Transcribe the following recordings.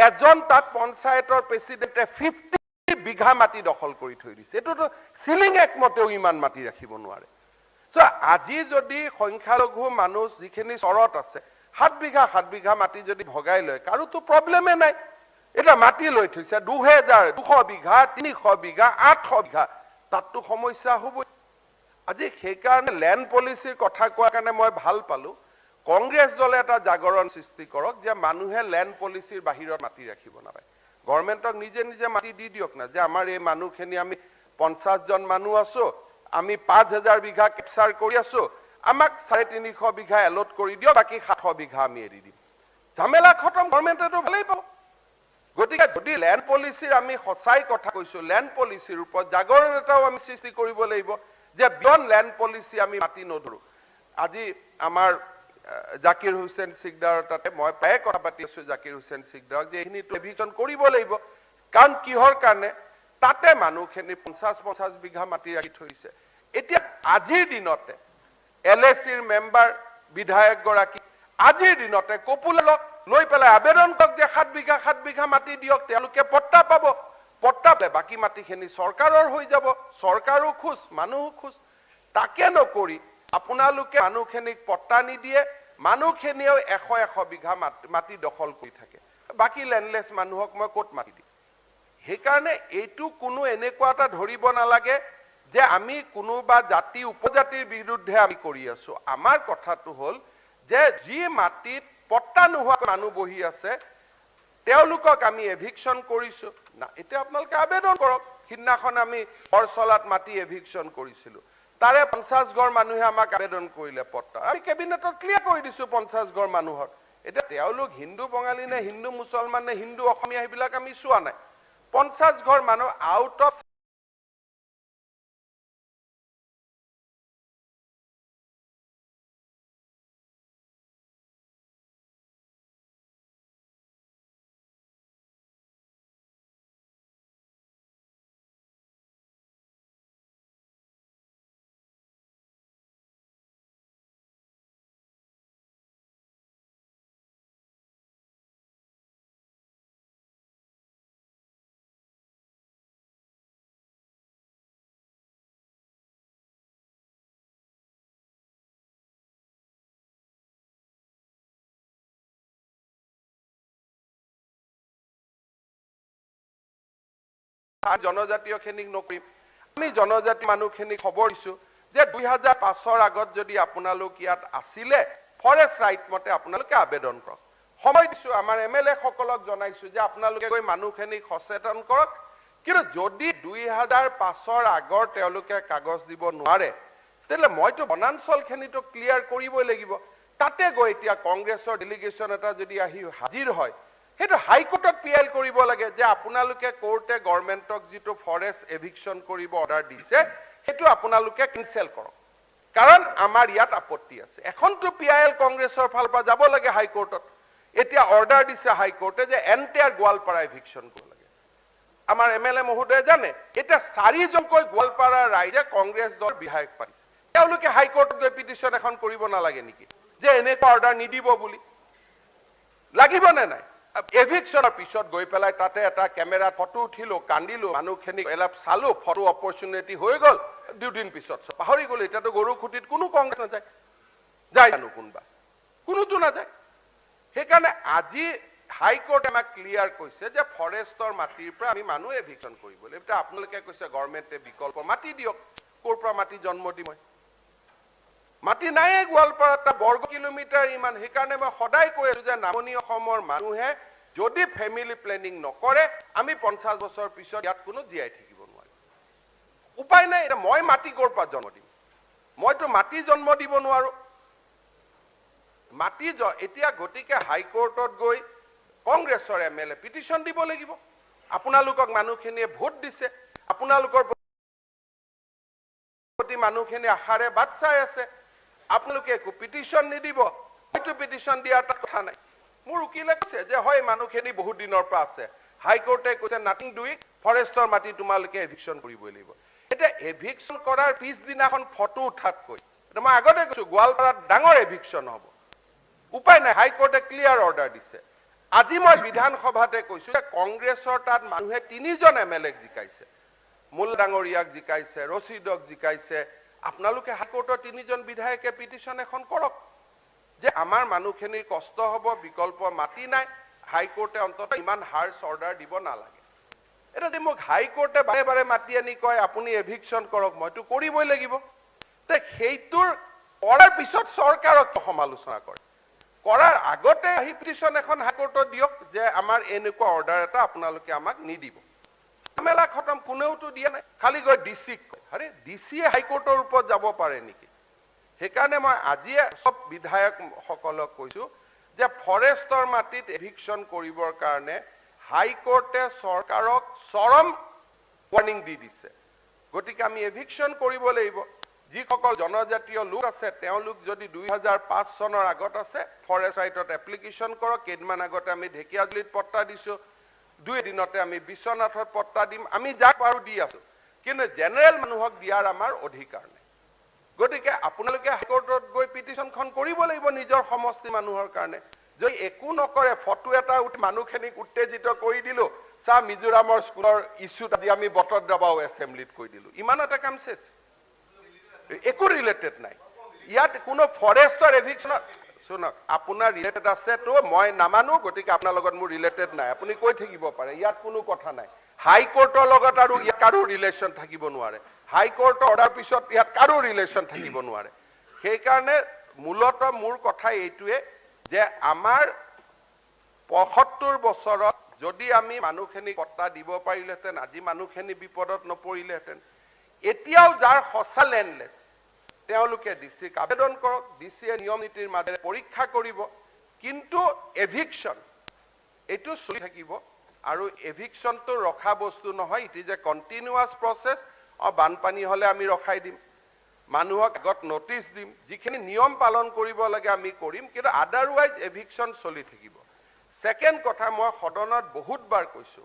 এজন তাত পঞ্চায়তৰ প্ৰেসিডেন্টে 50 বিঘা মাটি দখল কৰি থৈ দিছে এটোতো সিলিং একমতেও ইমান মাটি ৰাখিব নোৱাৰে সো আজি যদি সংখ্যালঘু মানুহ যিখিনি চৰত আছে 7 বিঘা মাটি যদি ভগাই লয় কাৰোতো প্ৰবলেমে নাই এটা মাটি লৈ থৈছে 2200 বিঘা 300 বিঘা 800 বিঘা তাততো সমস্যা হ'ব আজি সেই কাৰণে ল্যান্ড পলিচিৰ কথা কোৱা কাৰণে মই ভাল পালো কংগ্ৰেছ দলে এটা জাগৰণ সৃষ্টি কৰক যে মানুহে ল্যান্ড পলিচিৰ বাহিৰত মাটি ৰাখিব নাপায় গভৰ্ণমেণ্টক নিজে মাটি দি দিয়ক না যে আমাৰ এই মানুহখিনি আমি 50 জন মানুহ আছো আমি 5000 বিঘা কেপচাৰ কৰি আছো আমাক 350 বিঘা এলট কৰি দিও বাকি 700 বিঘা আমি এৰি দিম ঝামেলা খতম গভৰ্ণমেণ্টটো ভালেই পাব গতিকে যদি ল্যান্ড পলিচিৰ আমি সঁচাই কথা কৈছো ল্যান্ড পলিচিৰ ওপৰত জাগৰণ এটাও আমি সৃষ্টি কৰিব লাগিব যে বিয়ন ল্যান্ড পলিচি আমি মাটি নধৰো আজি আমাৰ জাকিৰ হুছেইন সিকদাৰ তাতে মই প্ৰায় কথা পাতি আছো জাকিৰ হুছেইন সিকদাৰক যে এখিনি ৰিভিজন কৰিব লাগিব কাৰণ কিহৰ কাৰণে তাতে মানুহখিনি 50 বিঘা মাটি ৰাখি থৈছে এতিয়া আজিৰ দিনতে এলএসিৰ মেম্বাৰ বিধায়ক গৰাকী আজিৰ দিনতে কপুলক লৈ পেলাই আবেদন কৰক যে 7 বিঘা মাটি দিয়ক তেওঁলোকে পট্টা পাব পট্টা বাকি মাটিখিনি চৰকাৰৰ হৈ যাব চৰকাৰো খুশ মানুহ খুশ তাকে নকৰি আপোনালোকে মানুহখিনিক পট্টা নিদিয়ে মানুহখিনিও 100 বিঘা মাটি দখল কৰি থাকে বাকি ল্যান্ডলেস মানুহক মই ক'ত মাটি দিম সেই কাৰণে এইটো কোনো এনেকুৱা এটা ধৰিব নালাগে যে আমি কোনোবা জাতি উপজাতিৰ বিৰুদ্ধে আমি কৰি আছো আমাৰ কথাটো হল যে যি মাটিত পট্টা নোহোৱা মানুহ বহি আছে তেওঁলোকক আমি এভিকশন কৰিছো না এটা আপোনালোকে আবেদন কৰক হিন্নাখন আমি পৰচলাত মাটি এভিকশন কৰিছিলো তাৰে 50 ঘৰ মানুহে আমাক আবেদন কৰিলে পট্টা আমি কেবিনেটত ক্লিয়াৰ কৰি দিছো 50 ঘৰ মানুহৰ এটা তেওঁলোক হিন্দু বঙালী নে হিন্দু মুছলমান নে হিন্দু অসমীয়া এইবিলাক আমি চোৱা নাই 50 ঘৰ মানুহ আউট অফ জনজাতীয় খিনিক নকৰিম আমি জনজাতি মানুহখিনি খবৰ দিছো যে 2005 আগত যদি আপোনালোক ইয়াত আছিলে ফৰেষ্ট ৰাইট মতে আপোনালোকে আবেদন কৰক সময় দিছো আমাৰ এমএলএ সকলক জনাইছো যে আপোনালোকে গৈ মানুহখিনিক সচেতন কৰক কিন্তু যদি 2005 আগৰ তেওঁলোকে কাগজ দিব নোৱাৰে তেলে মইতো বনাঞ্চলখিনিটো ক্লিয়াৰ কৰিবই লাগিব তাতে গৈ এতিয়া কংগ্ৰেছৰ ডেলিগেশ্যন এটা যদি আহি হাজিৰ হয় হেতু হাইকোৰ্টত পিএল কৰিব লাগে যে আপোনালোকে কোৰ্টে গভৰ্ণমেণ্টক যিটো ফৰেষ্ট এভিকশন কৰিব অৰ্ডাৰ দিছে হেতু আপোনালোকে কেনসেল কৰক কাৰণ আমাৰ ইয়াত আপত্তি আছে এখনটো পিএল কংগ্ৰেছৰ ফালৰ পৰা যাব লাগে হাইকোৰ্টত এতিয়া অৰ্ডাৰ দিছে হাইকোৰ্টে যে এন্টায়াৰ গোৱালপাৰা এভিকশন কৰিব লাগে আমাৰ এমএলএ মহোদয় জানে এটা 4 জনকৈ গোৱালপাৰা ৰাইজে কংগ্ৰেছ দল বিধায়ক পাৰিছে তেওঁলোকে হাইকোৰ্টত গৈ পিটিশন এখন কৰিব নালাগে নেকি যে এনেকুৱা অৰ্ডাৰ নিদিব বুলি লাগিব নে নাই এভিকশনৰ পিছত গৈ পেলাই তাতে এটা কেমেৰা ফটো উঠিলো কান্দিলো মানুহখিনি এলাপ চালো ফটো অপৰচুনিটি হৈ গল দুদিন পিছত পাহৰি গল এটাতো গৰু খুটিত কোনো কংগ্ৰেছ নাযায় যায় জানো কোনবা কোনোতো নাযায় সেইকাৰণে আজি হাইকোৰ্টে আমাক ক্লিয়াৰ কৈছে যে ফৰেষ্টৰ মাটিৰ পৰা আমি মানুহ এভিকশন কৰিব লাগিব এটা আপোনালোকে কৈছে গভৰ্ণমেণ্টে বিকল্প মাটি দিয়ক কোৰ পৰা মাটি জন্ম দিম মাটি নাই গোৱালপাৰাত বৰ্গ কিলোমিটাৰ ইমান সেইকাৰণে মই সদায় কৈ আছো যে নামনি অসমৰ মানুহে যদি ফ্যামিলি প্ল্যানিং নকৰে আমি 50 বছৰ পিছত ইয়াত কোনো জিয়াই থাকিব নোৱাৰে উপায় নাই এটা মই মাটি কোৰ পৰা জন্ম দিম মইতো মাটি জন্ম দিব নোৱাৰো মাটি এতিয়া গতিকে হাইকোৰ্টত গৈ কংগ্ৰেছৰ এমএলএ পিটিশন দিব লাগিব আপোনালোকক মানুহখিনিয়ে ভোট দিছে আপোনালোকৰ প্ৰতি মানুহখিনি আশাৰে বাট চাই আছে আপোনালোকে একো পিটিশন নিদিব এইটো পিটিশন দিয়াৰ কথা নাই মোৰ উকিলে কৈছে যে হয় মানুহখিনি বহুত দিনৰ পৰা আছে হাইকোৰ্টে কৈছে নাথিং ডুইং ফৰেষ্টৰ মাটি তোমালোকে এভিকশন কৰিবই লাগিব এটা এভিকশন কৰাৰ পিছ দিনাখন ফটো উঠাতকৈ এটা মই আগতে কৈছো গোৱালপাৰাত ডাঙৰ এভিকশন হ'ব উপায় নাই হাইকোৰ্টে ক্লিয়াৰ অৰ্ডাৰ দিছে আজি মই বিধানসভাতে কৈছো যে কংগ্ৰেছৰ তাত মানুহে 3জন এমএলএক জিকাইছে, মূল ডাঙৰীয়াক জিকাইছে, ৰচিদক জিকাইছে। আপোনালোকে হাইকোৰ্টৰ 3জন বিধায়কে পিটিশন এখন কৰক যে আমাৰ মানুহখিনিৰ কষ্ট হ'ব, বিকল্প মাটি নাই, হাইকোৰ্টে অন্তত ইমান হাৰ্ছ অৰ্ডাৰ দিব নালাগে। এটা যে মোক হাইকোৰ্টে বাৰে বাৰে মাতি আনি কয় আপুনি এভিকশ্যন কৰক, মইতো কৰিবই লাগিব। তে সেইটোৰ কৰাৰ পিছত চৰকাৰক সমালোচনা কৰে, কৰাৰ আগতে আহি পিটিশন এখন হাইকোৰ্টত দিয়ক যে আমাৰ এনেকুৱা অৰ্ডাৰ এটা আপোনালোকে আমাক নিদিব। ঝামেলা খতম, কোনেওতো দিয়া নাই, খালি গৈ ডিচিক কয়। আৰে ডিচিয়ে হাইকোৰ্টৰ ওপৰত যাব পাৰে নেকি? সেইকাৰণে মই আজিয়ে সব বিধায়কসকলক কৈছো যে ফৰেষ্টৰ মাটিত এভিকশ্যন কৰিবৰ কাৰণে হাইকোৰ্টে চৰকাৰক চৰম ৱাৰ্নিং দি দিছে। গতিকে আমি এভিকশ্যন কৰিব লাগিব। যিসকল জনজাতীয় লোক আছে তেওঁলোক যদি 2005 চনৰ আগত আছে ফৰেষ্ট ৰাইটত এপ্লিকেশ্যন কৰক। কেইদিনমান আগতে আমি ঢেকিয়াজুলিত পট্টা দিছো, 2 দিনতে আমি বিশ্বনাথত পট্টা দিম। আমি যাক পাৰো দি আছো, কিন্তু জেনেৰেল মানুহক দিয়াৰ আমাৰ অধিকাৰ নাই। গতিকে আপোনালোকে হাইকোৰ্টত গৈ পিটিশনখন কৰিব লাগিব নিজৰ সমষ্টি মানুহৰ কাৰণে। যদি একো নকৰে, ফটো এটা মানুহখিনিক উত্তেজিত কৰি দিলো, চা মিজোৰামৰ স্কুলৰ ইছ্যুত আজি আমি বটত দবাও এছেম্বলিত কৈ দিলো, ইমানতে কাম শেষ। একো ৰিলেটেড নাই ইয়াত কোনো ফৰেষ্টৰ এভিকশ্যনত। শুনক, আপোনাৰ ৰিলেটেড আছে তো মই নামানো, গতিকে আপোনাৰ লগত মোৰ ৰিলেটেড নাই, আপুনি কৈ থাকিব পাৰে, ইয়াত কোনো কথা নাই। হাইকোৰ্টৰ লগত আৰু ইয়াত কাৰো ৰিলেশ্যন থাকিব নোৱাৰে। হাইকোৰ্টৰ অৰ্ডাৰ পিছত ইয়াত কাৰো ৰিলেশ্যন থাকিব নোৱাৰে। সেইকাৰণে মূলতঃ মোৰ কথা এইটোৱে যে আমাৰ ৭৫ বছৰত যদি আমি মানুহখিনি পট্টা দিব পাৰিলেহেঁতেন, আজি মানুহখিনি বিপদত নপৰিলেহেঁতেন। এতিয়াও যাৰ সঁচা লেণ্ডলেছ তেওঁলোকে ডিচিক আবেদন কৰক, ডিচিয়ে নিয়ম নীতিৰ মাজেৰে পৰীক্ষা কৰিব। কিন্তু এভিকশ্যন এইটো চলি থাকিব, আৰু এভিকশ্যনটো ৰখা বস্তু নহয়, it is A continuous process. বানপানী হ'লে আমি ৰখাই দিম, মানুহক আগত নটিচ দিম, যিখিনি নিয়ম পালন কৰিব লাগে আমি কৰিম, কিন্তু আদাৰৱাইজ এভিকশ্যন চলি থাকিব। ছেকেণ্ড কথা, মই সদনত বহুতবাৰ কৈছো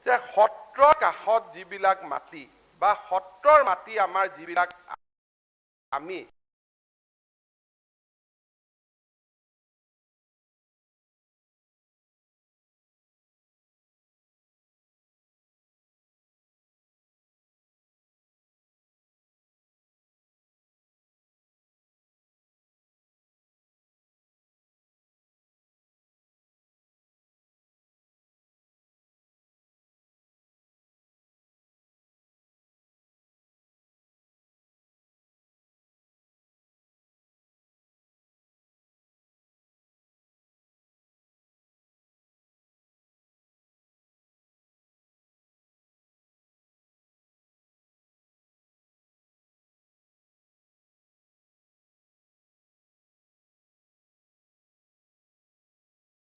যে সত্ৰৰ কাষত যিবিলাক মাটি বা সত্ৰৰ মাটি আমাৰ যিবিলাক আমি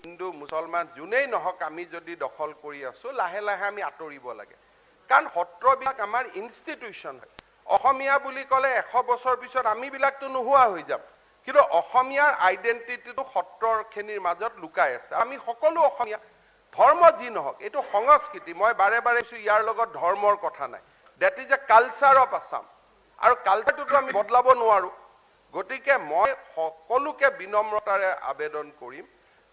হিন্দু মুছলমান যোনেই নহওক আমি যদি দখল কৰি আছো, লাহে লাহে আমি আঁতৰিব লাগে। কাৰণ সত্ৰবিলাক আমাৰ ইনষ্টিটিউশ্যন হয়। অসমীয়া বুলি ক'লে 100 বছৰ পিছত আমিবিলাকতো নোহোৱা হৈ যাম, কিন্তু অসমীয়াৰ আইডেণ্টিটিটো সত্ৰখিনিৰ মাজত লুকাই আছে। আমি সকলো অসমীয়া, ধৰ্ম যি নহওক, এইটো সংস্কৃতি। মই বাৰে বাৰে কৈছো ইয়াৰ লগত ধৰ্মৰ কথা নাই। That is a culture of Assam, আৰু কালচাৰটোতো আমি বদলাব নোৱাৰো। গতিকে মই সকলোকে বিনম্ৰতাৰে আবেদন কৰিম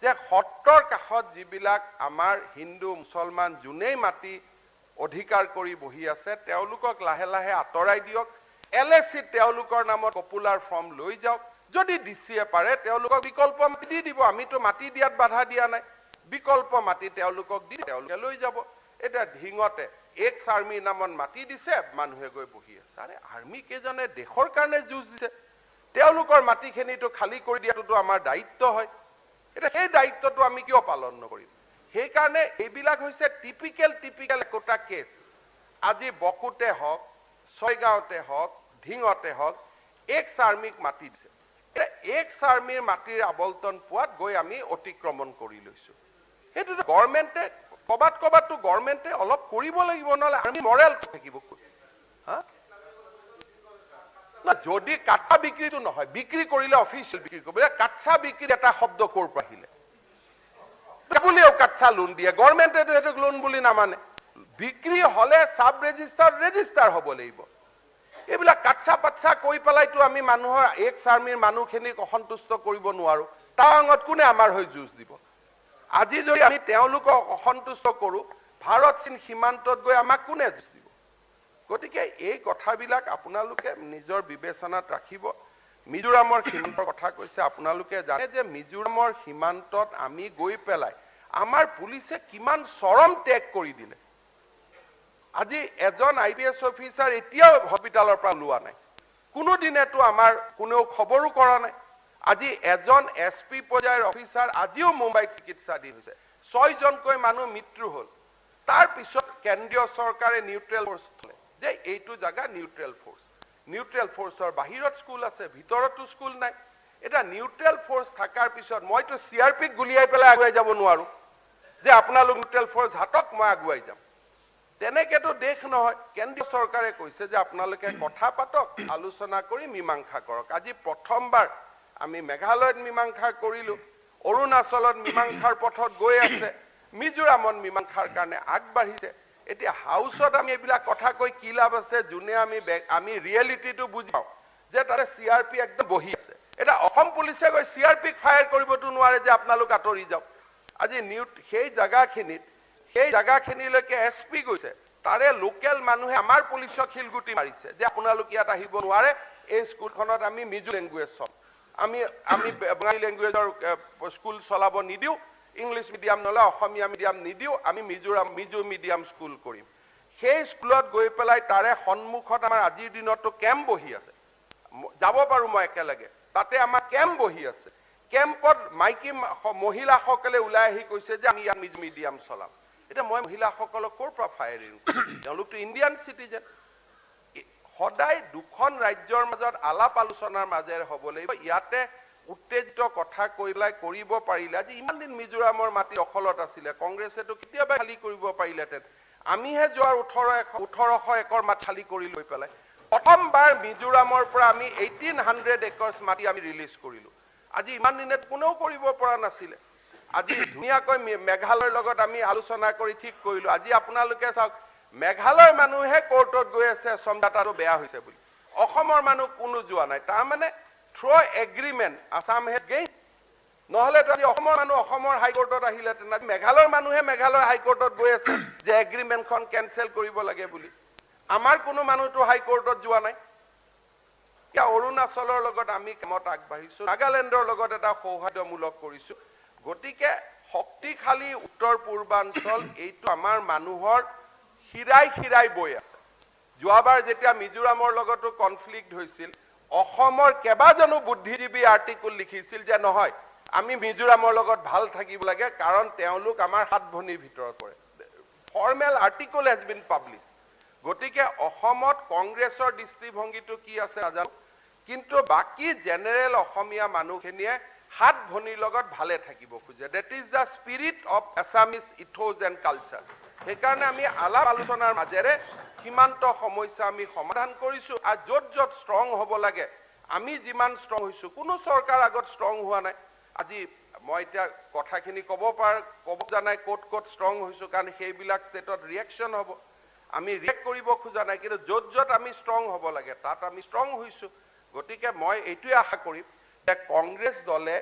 যে সত্ৰৰ কাষত যিবিলাক আমাৰ হিন্দু মুছলমান যোনেই মাটি অধিকাৰ কৰি বহি আছে তেওঁলোকক লাহে লাহে আঁতৰাই দিয়ক। LSC তেওঁলোকৰ নামত পপুলাৰ ফৰ্ম লৈ যাওক। যদি ডিচিয়ে পাৰে তেওঁলোকক বিকল্প মাটি দি দিব। আমিতো মাটি দিয়াত বাধা দিয়া নাই, বিকল্প মাটি তেওঁলোকক দি তেওঁলোকে লৈ যাব। এটা ঢিঙতে এক্স আৰ্মিৰ নামত মাটি দিছে, মানুহে গৈ বহি আছে। আৰে আৰ্মি কেইজনে দেশৰ কাৰণে যুঁজ দিছে, তেওঁলোকৰ মাটিখিনিটো খালী কৰি দিয়াটোতো আমাৰ দায়িত্ব হয়। এটা সেই দায়িত্বটো আমি কিয় পালন নকৰিম? সেইকাৰণে এইবিলাক হৈছে টিপিকেল একোটা কেছ। আজি বকুতে হওক, ছয়গাঁৱতে হওক, ঢিঙতে হওক, এক্স আৰ্মিক মাটি দিছে। এটা এক্স আৰ্মিৰ মাটিৰ আবলটন পোৱাত গৈ আমি অতিক্ৰমণ কৰি লৈছো। সেইটোতো গভৰ্ণমেণ্টে ক'বাততো গভৰ্ণমেণ্টে অলপ কৰিব লাগিব, নহ'লে আমি মৰেল থাকিব। যদি কাটছা বিক্ৰীটো নহয়, বিক্ৰী কৰিলে অফিচিয়েল বিক্ৰী কৰিব। কাটছা বিক্ৰীৰ এটা শব্দ ক'ৰ পৰা আহিলে? বুলিও কাটছা লোন দিয়ে, গভৰ্ণমেণ্টেতো এইটোক লোন বুলি নামানে। বিক্ৰী হ'লে সাব ৰেজিষ্টাৰ হ'ব লাগিব। এইবিলাক কাটছা পাটছা কৈ পেলাইতো আমি মানুহৰ এক্স আৰ্মিৰ মানুহখিনিক অসন্তুষ্ট কৰিব নোৱাৰো। টাৱাঙত কোনে আমাৰ হৈ যুঁজ দিব? আজি যদি আমি তেওঁলোকক অসন্তুষ্ট কৰোঁ ভাৰত চীন সীমান্তত গৈ আমাক কোনে যুঁজ দিব গতিকে এই কথাবিলাক আপোনালোকে নিজৰ বিবেচনাত ৰাখিব মিজোৰামৰ সীমান্তৰ কথা কৈছে আপোনালোকে জানে যে মিজোৰামৰ সীমান্তত আমি গৈ পেলাই আমাৰ পুলিচে কিমান চৰম ত্যাগ কৰি দিলে আজি এজন IPS অফিচাৰ এতিয়াও হস্পিটালৰ পৰা ওলোৱা নাই কোনো দিনেতো আমাৰ কোনেও খবৰো কৰা নাই আজি এজন SP পৰ্যায়ৰ অফিচাৰ আজিও মুম্বাইত চিকিৎসাধীন হৈছে 6 জনকৈ মানুহ মৃত্যু হ'ল তাৰ পিছত কেন্দ্ৰীয় চৰকাৰে নিউট্ৰেল ফ'ৰ্চ থলে যে এইটো জাগা নিউট্ৰেল ফ'ৰ্চৰ বাহিৰত স্কুল আছে ভিতৰতো স্কুল নাই এটা নিউট্ৰেল ফ'ৰ্চ থাকাৰ পিছত মইতো CRPক গুলিয়াই পেলাই আগুৱাই যাব নোৱাৰো যে আপোনালোক নিউট্ৰেল ফ'ৰ্চ হাতক মই আগুৱাই যাম তেনেকেতো দেশ নহয় কেন্দ্ৰীয় চৰকাৰে কৈছে যে আপোনালোকে কথা পাতক আলোচনা কৰি মীমাংসা কৰক আজি প্ৰথমবাৰ আমি মেঘালয়ত মীমাংসা কৰিলো অৰুণাচলত মীমাংসাৰ পথত গৈ আছে মিজোৰামত মীমাংসাৰ কাৰণে আগবাঢ়িছে এতিয়া হাউসত আমি এইবিলাক কথা কৈ কি লাভ আছে যোনে আমি ৰিয়েলিটিটো বুজি পাওঁ যে তাৰে CRP একদম বহি আছে এটা অসম পুলিচে গৈ CRPক ফায়াৰ কৰিবতো নোৱাৰে যে আপোনালোক আঁতৰি যাওক আজি সেই জাগাখিনিলৈকে SP গৈছে তাৰে লোকেল মানুহে আমাৰ পুলিচক শিলগুটি মাৰিছে যে আপোনালোক ইয়াত আহিব নোৱাৰে এই স্কুলখনত আমি মিজো লেংগুৱেজ চল আমি বঙালী লেংগুৱেজৰ স্কুল চলাব নিদিও ইংলিছ মিডিয়াম নলে অসমীয়া মিডিয়াম নিদিও আমি মিজো মিডিয়াম স্কুল কৰিম সেই স্কুলত গৈ পেলাই তাৰে সন্মুখত আমাৰ আজিৰ দিনতো কেম্প বহি আছে যাব পাৰো মই একেলগে তাতে আমাৰ কেম্প বহি আছে কেম্পত মাইকী মহিলাসকলে ওলাই আহি কৈছে যে আমি ইয়াত মিজো মিডিয়াম চলাম এটা মই মহিলাসকলক ক'ৰ পৰা ফায়াৰিং তেওঁলোকতো ইণ্ডিয়ান চিটিজেন সদায় দুখন ৰাজ্যৰ মাজত আলাপ আলোচনাৰ মাজেৰে হ'ব লাগিব ইয়াতে উত্তেজিত কথা কৈলাই কৰিব পাৰিলে আজি ইমান দিন মিজোৰামৰ মাটি দখলত আছিলে কংগ্ৰেছেতো কেতিয়াবা খালি কৰিব পাৰিলেতেন আমিহে যোৱাৰ 1800 একৰ মাটি খালি কৰি লৈ পেলাই প্ৰথমবাৰ মিজোৰামৰ পৰা আমি 1800 একৰ্ছ মাটি আমি ৰিলিজ কৰিলো আজি ইমান দিনত কোনেও কৰিব পৰা নাছিলে আজি ধুনীয়াকৈ মেঘালয়ৰ লগত আমি আলোচনা কৰি ঠিক কৰিলো আজি আপোনালোকে চাওক মেঘালয়ৰ মানুহে কোৰ্টত গৈ আছে সমঝাতাটো বেয়া হৈছে বুলি অসমৰ মানুহ কোনো যোৱা নাই তাৰ মানে থ্ৰু এগ্ৰিমেন্ট আসাম হে গেইন নহলে তো অসমৰ মানুহ অসমৰ হাইকোৰ্টত আহিলে তেনে মেঘালয়ৰ মানুহে মেঘালয় হাইকোৰ্টত গৈ আছে যে এগ্ৰিমেন্টখন কেনসেল কৰিব লাগে বুলি আমাৰ কোনো মানুহটো হাইকোৰ্টত যোৱা নাই ইয়া অৰুণাচলৰ লগত আমি কামত আগবাঢ়িছো নাগালেণ্ডৰ লগত এটা সৌহাৰ্দ্যমূলক কৰিছো গতিকে শক্তিশালী উত্তৰ পূৰ্বাঞ্চল এইটো আমাৰ মানুহৰ হিৰাই বৈ আছে যোৱাবাৰ যেতিয়া মিজোৰামৰ লগতো কনফ্লিক্ট হৈছিল অসমৰ কেবাজনো বুদ্ধিজীৱী আৰ্টিকল লিখিছিল যে নহয় আমি মিজোৰামৰ লগত ভাল থাকিব লাগে কাৰণ তেওঁলোক আমাৰ হাত ভনিৰ ভিতৰত পৰে formal article has been publish গতিকে অসমত কংগ্ৰেছৰ দৃষ্টিভংগীটো কি আছে নাজানো কিন্তু বাকি জেনেৰেল অসমীয়া মানুহখিনিয়ে হাত ভনিৰ লগত ভালে থাকিব খুজে that is the spirit of Assamese ethos and culture সেইকাৰণে আমি আলাপ আলোচনাৰ মাজেৰে সীমান্ত সমস্যা আমি সমাধান কৰিছো আৰু য'ত ষ্ট্ৰং হ'ব লাগে আমি যিমান ষ্ট্ৰং হৈছো কোনো চৰকাৰ আগত ষ্ট্ৰং হোৱা নাই আজি মই এতিয়া কথাখিনি ক'ব জানাই ক'ত ষ্ট্ৰং হৈছো কাৰণ সেইবিলাক ষ্টেটত ৰিয়েকশ্যন হ'ব আমি ৰিয়েক্ট কৰিব খোজা নাই কিন্তু য'ত আমি ষ্ট্ৰং হ'ব লাগে তাত আমি ষ্ট্ৰং হৈছো গতিকে মই এইটোৱে আশা কৰিম যে কংগ্ৰেছ দলে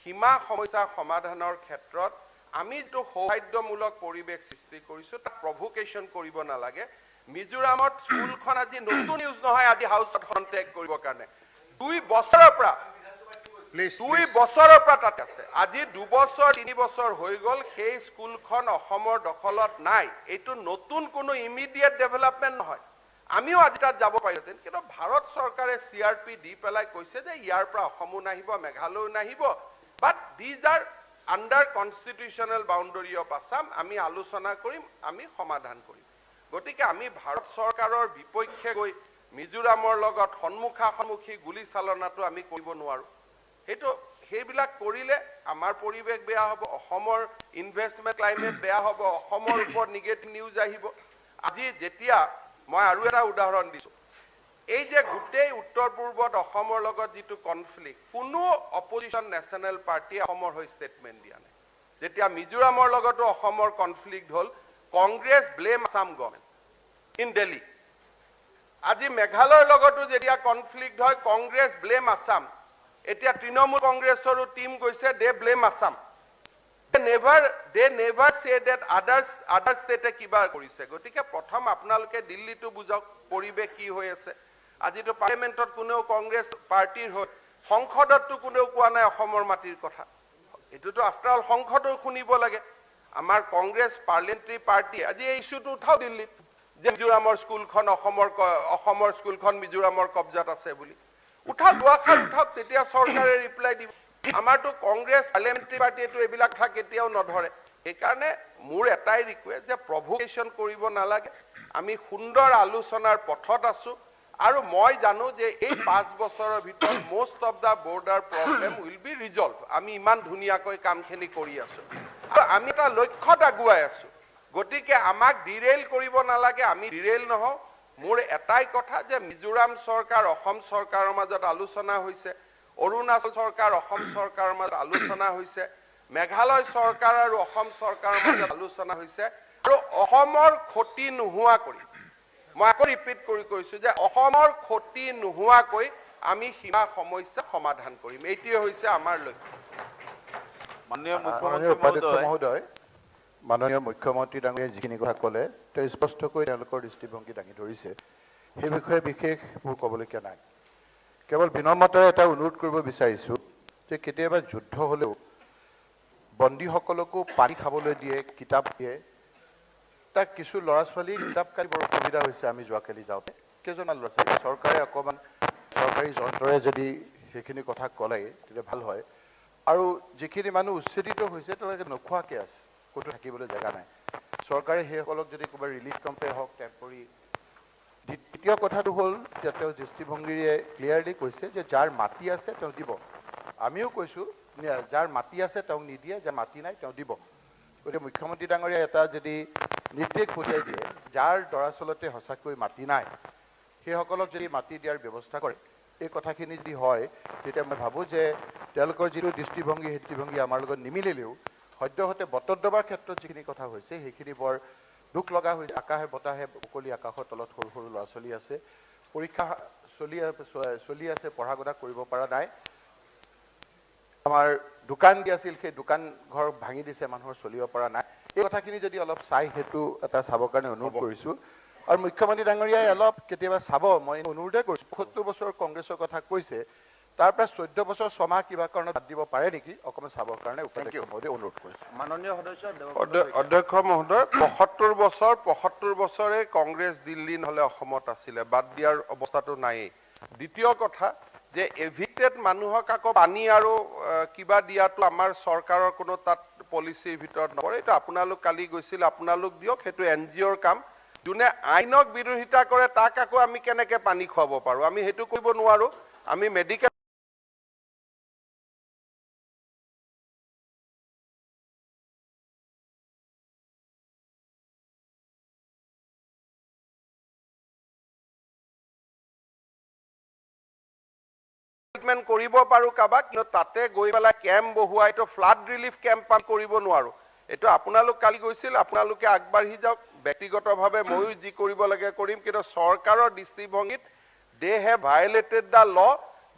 সীমা সমস্যা সমাধানৰ ক্ষেত্ৰত আমি তো সৌহাৰ্দ্যমূলক পৰিৱেশ সৃষ্টি কৰিছো তাক প্ৰভোকেশ্যন কৰিব নালাগে মিজোৰামত স্কুলখন আজি নতুন নিউজ নহয় আজি হাউচত কন্টেক্ট কৰিবৰ কাৰণে 2 বছৰৰ পৰা তাত আছে আজি 2 বছৰ 3 বছৰ হৈ গ'ল সেই স্কুলখন অসমৰ দখলত নাই এইটো নতুন কোনো ইমিডিয়েট ডেভেলপমেন্ট নহয় আমিও আজি তাত যাব পাৰিলেতেন কিন্তু ভাৰত চৰকাৰে CRP দি পেলাই কৈছে যে ইয়াৰ পৰা অসমো নাহিব মেঘালয়ও নাহিব but these are under constitutional boundary of Assam আমি আলোচনা কৰিম আমি সমাধান কৰিম গতিকে আমি ভাৰত চৰকাৰৰ বিপক্ষে গৈ মিজোৰামৰ লগত সন্মুখী গুলি চালনাটো আমি কৰিব নোৱাৰো সেইবিলাক কৰিলে আমাৰ পৰিৱেশ বেয়া হ'ব অসমৰ ইনভেষ্টমেন্ট ক্লাইমেট বেয়া হ'ব অসমৰ ওপৰত নিগেটিভ নিউজ আহিব আজি যেতিয়া মই আৰু এটা উদাহৰণ দিছো এই যে গোটেই উত্তৰ পূৰ্বত অসমৰ লগত যিটো কনফ্লিক্ট কোনো অপজিশন নেশ্যনেল পাৰ্টি অসমৰ হৈ ষ্টেটমেন্ট দিয়া নাই যেতিয়া মিজোৰামৰ লগতো অসমৰ কনফ্লিক্ট হ'ল Congress blame Assam government in Delhi আজি মেঘালয়ৰ লগতো যেতিয়া কনফ্লিক্ট হয় কংগ্ৰেছ ব্লেম আসাম এতিয়া তৃণমূল কংগ্ৰেছৰো টিম গৈছে they blame Assam they never they never say that other state কিবা কৰিছে গতিকে প্ৰথম আপোনালোকে দিল্লীটো বুজাওক পৰিবেশ কি হৈ আছে আজিতো পাৰ্লিমেন্টত কোনেও কংগ্ৰেছ পাৰ্টিৰ হৈ সংসদতটো কোনেও কোৱা নাই অসমৰ মাটিৰ কথা এটোতো আফটাৰ অল সংসদও শুনিব লাগে আমাৰ কংগ্ৰেছ পাৰ্লিমেন্টাৰী পাৰ্টি আজি এই ইস্যুটো উঠাও দিল্লীত যে মিজোৰামৰ স্কুলখন অসমৰ স্কুলখন মিজোৰামৰ কব্জাত আছে বুলি উঠা দুৱাখাৰ উঠাওক তেতিয়া চৰকাৰে ৰিপ্লাই দিব আমাৰটো কংগ্ৰেছ পাৰ্লিমেন্টাৰী পাৰ্টি এটো এবিলাক থাক এতিয়াও নধৰে এই কাৰণে মোৰ এটাই ৰিকুৱেষ্ট যে প্ৰভোকেশন কৰিব নালাগে আমি সুন্দৰ আলোচনাৰ পথত আছো আৰু মই জানো যে এই 5 বছৰৰ ভিতৰত most of the border problem will be resolved আমি ইমান ধুনিয়াকৈ কামখিনি কৰি আছো আৰু আমি এটা লক্ষ্যত আগুৱাই আছো গতিকে আমাক ডিৰেল কৰিব নালাগে আমি ডিৰেল নহও মোৰ এটাই কথা যে মিজোৰাম চৰকাৰ অসম চৰকাৰৰ মাজত আলোচনা হৈছে অৰুণাচল চৰকাৰ অসম চৰকাৰৰ মাজত আলোচনা হৈছে মেঘালয় চৰকাৰ আৰু অসম চৰকাৰৰ মাজত আলোচনা হৈছে আৰু অসমৰ ক্ষতি নোহোৱা কৰি মই আকৌ ৰিপিট কৰি কৈছো যে অসমৰ ক্ষতি নোহোৱাকৈ আমি সীমা সমস্যা সমাধান কৰিম এইটোৱে হৈছে আমাৰ লক্ষ্য মাননীয় মুখ্যমন্ত্ৰী মহোদয় মাননীয় মুখ্যমন্ত্ৰী ডাঙৰীয়াই যিখিনি কথা ক'লে তেওঁ স্পষ্টকৈ তেওঁলোকৰ দৃষ্টিভংগী দাঙি ধৰিছে সেই বিষয়ে বিশেষ মোৰ ক'বলগীয়া নাই কেৱল বিনম্ৰতাৰে এটা অনুৰোধ কৰিব বিচাৰিছোঁ যে কেতিয়াবা যুদ্ধ হ'লেও বন্দীসকলকো পানী খাবলৈ দিয়ে কিতাপ দিয়ে তাক কিছু ল'ৰা ছোৱালী কিতাপ কাঢ়ি বৰ অসুবিধা হৈছে আমি যোৱাকালি যাওঁতে কেইজনমান ল'ৰা ছোৱালী চৰকাৰে অকণমান চৰকাৰী যন্ত্ৰৰে যদি সেইখিনি কথা ক'লে তেতিয়া ভাল হয় আৰু যিখিনি মানুহ উচ্ছেদিত হৈছে তেওঁলোকে নোখোৱাকৈ আছে ক'তো থাকিবলৈ জেগা নাই চৰকাৰে সেইসকলক যদি ক'ৰবাত ৰিলিফ কেম্পে হওক টেম্পৰী দ্বিতীয় কথাটো হ'ল যে তেওঁ দৃষ্টিভংগীৰে ক্লিয়াৰলি কৈছে যে যাৰ মাটি আছে তেওঁ দিব আমিও কৈছোঁ যাৰ মাটি আছে তেওঁক নিদিয়ে যাৰ মাটি নাই তেওঁ দিব গতিকে মুখ্যমন্ত্ৰী ডাঙৰীয়া এটা যদি নিৰ্দেশ পঠিয়াই দিয়ে যাৰ দৰাচলতে সঁচাকৈ মাটি নাই সেইসকলক যদি মাটি দিয়াৰ ব্যৱস্থা কৰে এই কথাখিনি যদি হয় তেতিয়া মই ভাবোঁ যে তেওঁলোকৰ যিটো দৃষ্টিভংগী সেই দৃষ্টিভংগী আমাৰ লগত নিমিলিলেও সদ্যহতে বতৰ দবাৰ ক্ষেত্ৰত যিখিনি কথা হৈছে সেইখিনি বৰ দুখ লগা হৈছে আকাশে বতাহে মুকলি আকাশৰ তলত সৰু সৰু ল'ৰা ছোৱালী আছে পৰীক্ষা চলি আছে পঢ়া শুনা কৰিব পৰা নাই আমাৰ দোকান দি আছিল সেই দোকান ঘৰ ভাঙি দিছে মানুহৰ চলিব পৰা নাই এই কথাখিনি যদি অলপ চাই সেইটো এটা চাবৰ কাৰণে অনুৰোধ কৰিছোঁ আৰু মুখ্যমন্ত্ৰী ডাঙৰীয়াই অলপ কেতিয়াবা চাব মই অনুৰোধে কৰিছোঁ ৭০ বছৰ কংগ্ৰেছৰ কথা কৈছে তাৰ পৰা 14 বছৰ ছমাহ কিবা কাৰণত বাদ দিব পাৰে নেকি অকণমান চাবৰ কাৰণে উপাধ্যক্ষ মহোদয় অনুৰোধ কৰিছোঁ মাননীয় সদস্য অধ্যক্ষ মহোদয় ৭৫ বছৰে কংগ্ৰেছ দিল্লী নহলে অসমত আছিলে বাদ দিয়াৰ অৱস্থাটো নাইয়ে দ্বিতীয় কথা যে এভিক্টেড মানুহক আকৌ পানী আৰু কিবা দিয়াটো আমাৰ চৰকাৰৰ কোনো তাত পলিচিৰ ভিতৰত নপৰে এটা আপোনালোক কালি গৈছিল আপোনালোক দিয়ক সেইটো এনজিঅ'ৰ কাম যোনে আইনক বিৰোধিতা কৰে তাক আকৌ আমি কেনেকৈ পানী খুৱাব পাৰোঁ আমি সেইটো কৰিব নোৱাৰো আমি মেডিকেল কৰিব পাৰো কাবাক কিন্তু তাতে গৈ পেলাই কেম্প বহুৱাই তো ফ্লাড ৰিলিফ কেম্প কৰিব নোৱাৰো এটো আপোনালোক কালি গৈছিল আপোনালোকে আগবাঢ়ি যাওক ব্যক্তিগতভাৱে ময়ো যি কৰিব লাগে কৰিম কিন্তু চৰকাৰৰ দৃষ্টিভংগীত দে হেভ ভায়োলেটেড দা ল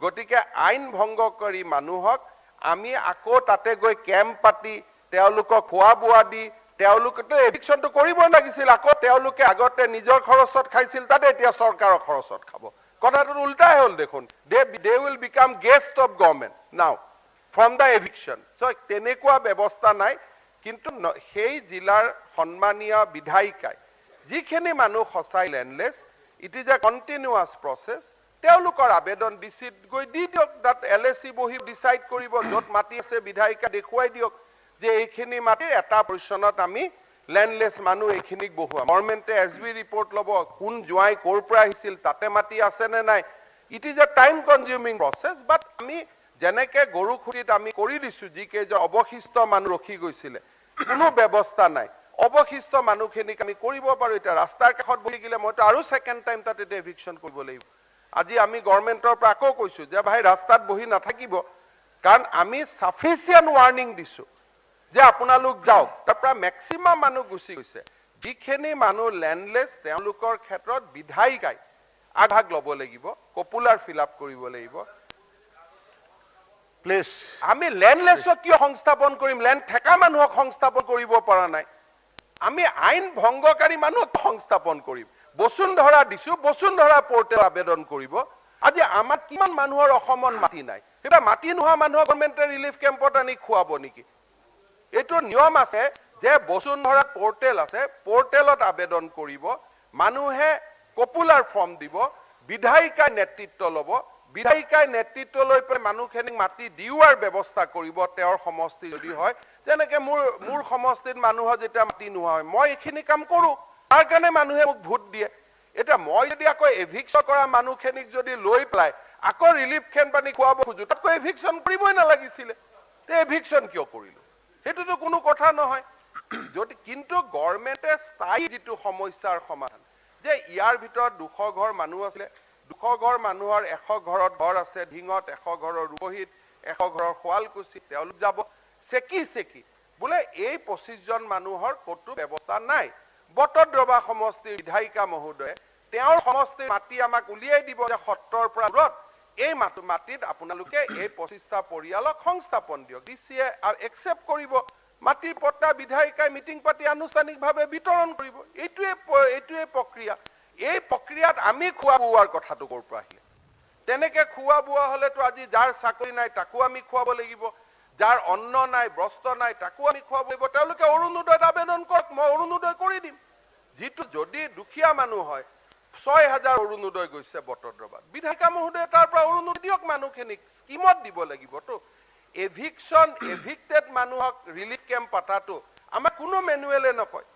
গতিকে আইন ভংগ কৰি মানুহক আমি আকৌ তাতে গৈ কেম্প পাতি তেওঁলোকক খোৱা বোৱা দি তেওঁলোকতে এভিকশ্যনটো কৰিব লাগিছিল আকৌ তেওঁলোকে আগতে নিজৰ খৰচত খাইছিল তাতে এতিয়া চৰকাৰৰ খৰচত খাব কথাটো উল্টাই হ'ল দেখোন they will become guest of government now from the eviction so তেনেকুৱা ব্যৱস্থা নাই কিন্তু সেই জিলাৰ সন্মানীয় বিধায়িকাই যিখিনি মানুহ সঁচাই landless it is A continuous process তেওঁলোকৰ আবেদন ডিচিত গৈ দি দিয়ক তাত এলএচি বহি ডিচাইড কৰিব য'ত মাটি আছে বিধায়িকা দেখুৱাই দিয়ক যে এইখিনি মাটি এটা পজিশ্যনত আমি লেণ্ডলেছ মানুহ এইখিনিক বহুৱা গভৰ্ণমেণ্টে এছবি ৰিপৰ্ট ল'ব কোন জোৱাই ক'ৰ পৰা আহিছিল তাতে মাটি আছে নে নাই it is a time consuming process but আমি যেনেকৈ গৰু খুটিত আমি কৰি দিছোঁ যিকেইজন অৱশিষ্ট মানুহ ৰখি গৈছিলে কোনো ব্যৱস্থা নাই অৱশিষ্ট মানুহখিনিক আমি কৰিব পাৰোঁ এতিয়া ৰাস্তাৰ কাষত বহি গ'লে মইতো আৰু ছেকেণ্ড টাইম তাতে এভিকশ্যন কৰিব লাগিব আজি আমি গভৰ্ণমেণ্টৰ পৰা আকৌ কৈছোঁ যে ভাই ৰাস্তাত বহি নাথাকিব কাৰণ আমি ছাফিচিয়েণ্ট ৱাৰ্ণিং দিছোঁ যে আপোনালোক যাওক তাৰ পৰা মেক্সিমাম মানুহ গুচি গৈছে যিখিনি মানুহ লেণ্ডলেছ তেওঁলোকৰ ক্ষেত্ৰত বিধায়িকাই আগভাগ ল'ব লাগিব পপুলাৰ ফিল আপ কৰিব লাগিব প্লিজ আমি ল্যান্ডলেছক কিয় সংস্থাপন কৰিম ল্যান্ড ঠেকা মানুহক সংস্থাপন কৰিব পৰা নাই আমি আইন ভংগকাৰী মানুহক সংস্থাপন কৰিম বসুন্ধৰা দিছো বসুন্ধৰা পোৰ্টেল আবেদন কৰিব আজি আমাৰ কিমান মানুহৰ অসমত মাটি নাই এটা মাটি নোহোৱা মানুহক গভৰ্ণমেণ্টে ৰিলিফ কেম্পত আনি খুৱাব নেকি এইটো নিয়ম আছে যে বসুন্ধৰা পোৰ্টেল আছে পোৰ্টেলত আবেদন কৰিব মানুহে পপুলাৰ ফৰ্ম দিব বিধায়িকাৰ নেতৃত্ব ল'ব বিধায়িকাৰ নেতৃত্ব লৈ পে মানুহখিনিক মাটি দিওৱাৰ ব্যৱস্থা কৰিব তেওঁৰ সমষ্টি যদি হয় যেনেকৈ মোৰ সমষ্টিত মানুহৰ যেতিয়া মাটি নোহোৱা হয় মই এইখিনি কাম কৰোঁ তাৰ কাৰণে মানুহে মোক ভোট দিয়ে এটা মই যদি আকৌ এভিকশ্যন কৰা মানুহখিনিক যদি লৈ পেলাই আকৌ ৰিলিফ কেম্প আনি খুৱাব খোজো তাতকৈ এভিকশ্যন কৰিবই নালাগিছিলে তে এভিকশ্যন কিয় কৰিলোঁ সেইটোতো কোনো কথা নহয় যদি কিন্তু গভৰ্ণমেণ্টে স্থায়ী যিটো সমস্যাৰ সমাধান যে ইয়াৰ ভিতৰত 200 ঘৰ মানুহ আছিলে 200 ঘৰ মানুহৰ 100 ঘৰত ঘৰ আছে ঢিঙত 100 ঘৰৰ ৰূপহীত 100 ঘৰৰ শুৱালকুছি তেওঁলোক যাব চেকি বোলে এই 25 জন মানুহৰ ক'তো ব্যৱস্থা নাই বটদ্ৰৱা সমষ্টিৰ বিধায়িকা মহোদয়ে তেওঁৰ সমষ্টিৰ মাটি আমাক উলিয়াই দিব যে সত্ৰৰ পৰা দূৰত এই মাটিত আপোনালোকে এই 25টা পৰিয়ালক সংস্থাপন দিয়ক ডিচিয়ে একচেপ্ট কৰিব মাটিৰ পট্টা বিধায়িকাই মিটিং পাতি আনুষ্ঠানিকভাৱে বিতৰণ কৰিব এইটোৱে প্ৰক্ৰিয়া এই প্ৰক্ৰিয়াত আমি খোৱা বোৱাৰ কথাটো ক'ৰ পৰা আহিলে তেনেকে খোৱা বোৱা হলেতো আজি যাৰ চাকৰি নাই তাকো আমি খুৱাব লাগিব যাৰ অন্ন নাই বস্ত্ৰ নাই তাকো আমি খুৱাব লাগিব তেওঁলোকে অৰুণোদয়ত আবেদন কৰক মই অৰুণোদয় কৰি দিম যিটো যদি দুখীয়া মানুহ হয় 6000 অৰুণোদয় গৈছে বটদ্ৰৱাত বিধায়িকা মহোদয়ে তাৰ পৰা অৰুণোদয় দিয়ক মানুহখিনিক স্কিমত দিব লাগিবতো এভিক্টেড মানুহক ৰিলিফ কেম্প পাতাটো আমাৰ কোনো মেনুৱেলে নকয়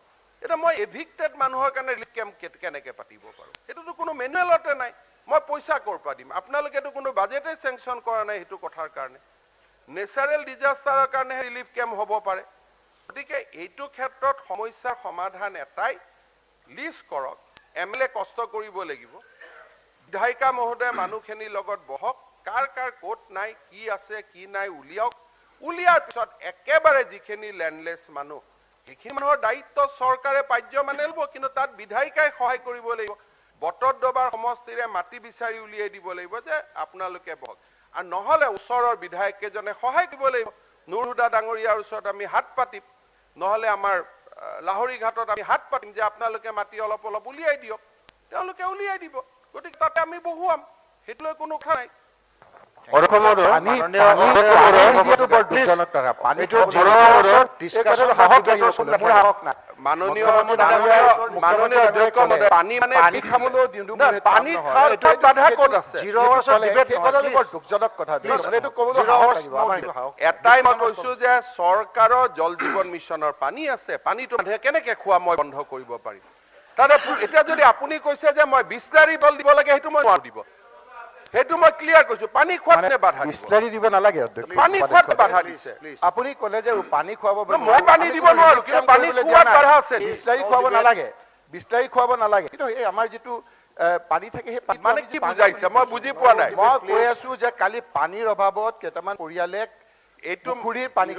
এটা মই এভিক্টেড মানুহৰ কাৰণে ৰিলিফ কেম্প কেনেকৈ পাতিব পাৰোঁ সেইটোতো কোনো মেনুৱেলতে নাই মই পইচা ক'ৰ পৰা দিম আপোনালোকেতো কোনো বাজেটে চেংচন কৰা নাই সেইটো কথাৰ কাৰণে নেচাৰেল ডিজাষ্টাৰৰ কাৰণে ৰিলিফ কেম্প হ'ব পাৰে গতিকে এইটো ক্ষেত্ৰত সমস্যাৰ সমাধান এটাই লিষ্ট কৰক এমএলএ কষ্ট কৰিব লাগিব বিধায়িকা মহোদয়ে মানুহখিনিৰ লগত বহক কাৰ ক'ত নাই কি আছে কি নাই উলিয়াৰ পিছত একেবাৰে যিখিনি ল্যান্ডলেছ মানুহ সেইখিনি মানুহৰ দায়িত্ব চৰকাৰে পাৰ্য মানে ল'ব কিন্তু তাত বিধায়িকাই সহায় কৰিব লাগিব বটদ্ৰৱাৰ সমষ্টিৰে মাটি বিচাৰি উলিয়াই দিব লাগিব যে আপোনালোকে বহক আৰু নহলে ওচৰৰ বিধায়ক কেজনে সহায় দিব লাগিব নুৰুদা ডাঙৰীয়াৰ ওচৰত আমি হাত পাতিম নহলে আমাৰ লাহৰি ঘাটত আমি হাত পাতিম যে আপোনালোকে মাটি অলপ উলিয়াই দিয়ক তেওঁলোকে উলিয়াই দিব গতিকে তাতে আমি বহুৱাম সেইটোলৈ কোনো কথা নাই এটাই মই কৈছো যে চৰকাৰৰ জল জীৱন মিছনৰ পানী আছে পানীটো মানুহে কেনেকে খোৱা মই বন্ধ কৰিব পাৰিম তাতে এতিয়া যদি আপুনি কৈছে যে মই বিছলাৰী বল দিব লাগে সেইটো মই দিব সেইটো মই ক্লিয়াৰ কৈছো পানী খোৱাতে বাধা বিছলাৰী দিব নালাগে পানী খোৱাতে বাধা দিছে আপুনি ক'লে যে পানী খুৱাব মই পানী দিব নোৱাৰো কিন্তু পানী খোৱাত বাধা আছে বিছলাৰী খুৱাব নালাগে কিন্তু এই আমাৰ যিটো পানী থাকে সেই মানে কি বুজাইছে মই বুজি পোৱা নাই মই কৈ আছো যে কালি পানীৰ অভাৱত কেইটামান পৰিয়ালে এইটো পুখুৰীৰ পানী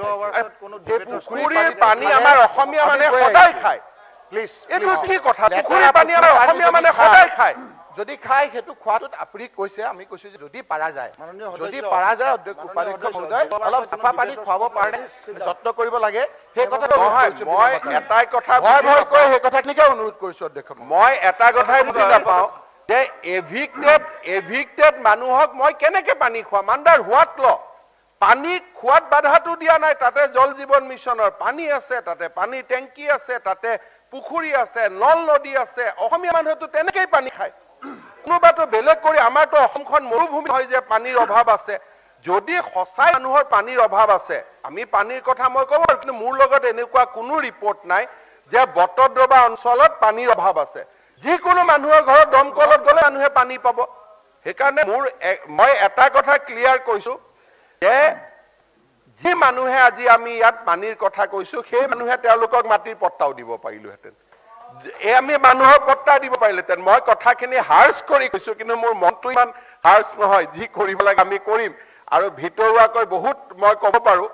পুখুৰীৰ পানী আমাৰ অসমীয়া মানে সদায় খায় প্লিজ এইটো কি কথা পুখুৰীৰ পানী আমাৰ অসমীয়া মানে সদায় খায় যদি খাই সেইটো খোৱাটোত আপুনি কৈছে আমি কৈছো যে যদি পাৰা যায় উপাধ্যক্ষ মহোদয় অলপ চাফা পানী খুৱাব পাৰে যত্ন কৰিব লাগে সেই কথা নহয় মই এটাই কথা ভয় কৈ সেই কথাখিনিকে অনুৰোধ কৰিছো অধ্যক্ষ মই এটা কথাই বুজি নাপাওঁ যে এভিক্টেড মানুহক মই কেনেকে পানী খুৱাম আণ্ডাৰ হোৱাট ল পানী খোৱাত বাধাটো দিয়া নাই তাতে জল জীৱন মিছনৰ পানী আছে তাতে পানী টেংকি আছে তাতে পুখুৰী আছে নল নদী আছে অসমীয়া মানুহেতো তেনেকেই পানী খায় কোনোবাটো বেলেগ কৰি আমাৰতো অসমখন মৰুভূমি হয় যে পানীৰ অভাৱ আছে যদি সঁচাই মানুহৰ পানীৰ অভাৱ আছে আমি পানীৰ কথা মই ক'ব কিন্তু মোৰ লগত এনেকুৱা কোনো ৰিপৰ্ট নাই যে বটদ্ৰৱা অঞ্চলত পানীৰ অভাৱ আছে যিকোনো মানুহৰ ঘৰত দমকলত গ'লে মানুহে পানী পাব সেইকাৰণে মই এটা কথা ক্লিয়াৰ কৈছো যে যি মানুহে আজি আমি ইয়াত পানীৰ কথা কৈছো সেই মানুহে তেওঁলোকক মাটিৰ পট্টাও দিব পাৰিলোহেঁতেন আমি মানুহৰ পট্টা দিব পাৰিলেহেঁতেন মই কথাখিনি হাৰ্চ কৰি কৈছো কিন্তু মোৰ মনটো ইমান হাৰ্চ নহয় যি কৰিব লাগে আমি কৰিম আৰু ভিতৰুৱাকৈ বহুত মই ক'ব পাৰো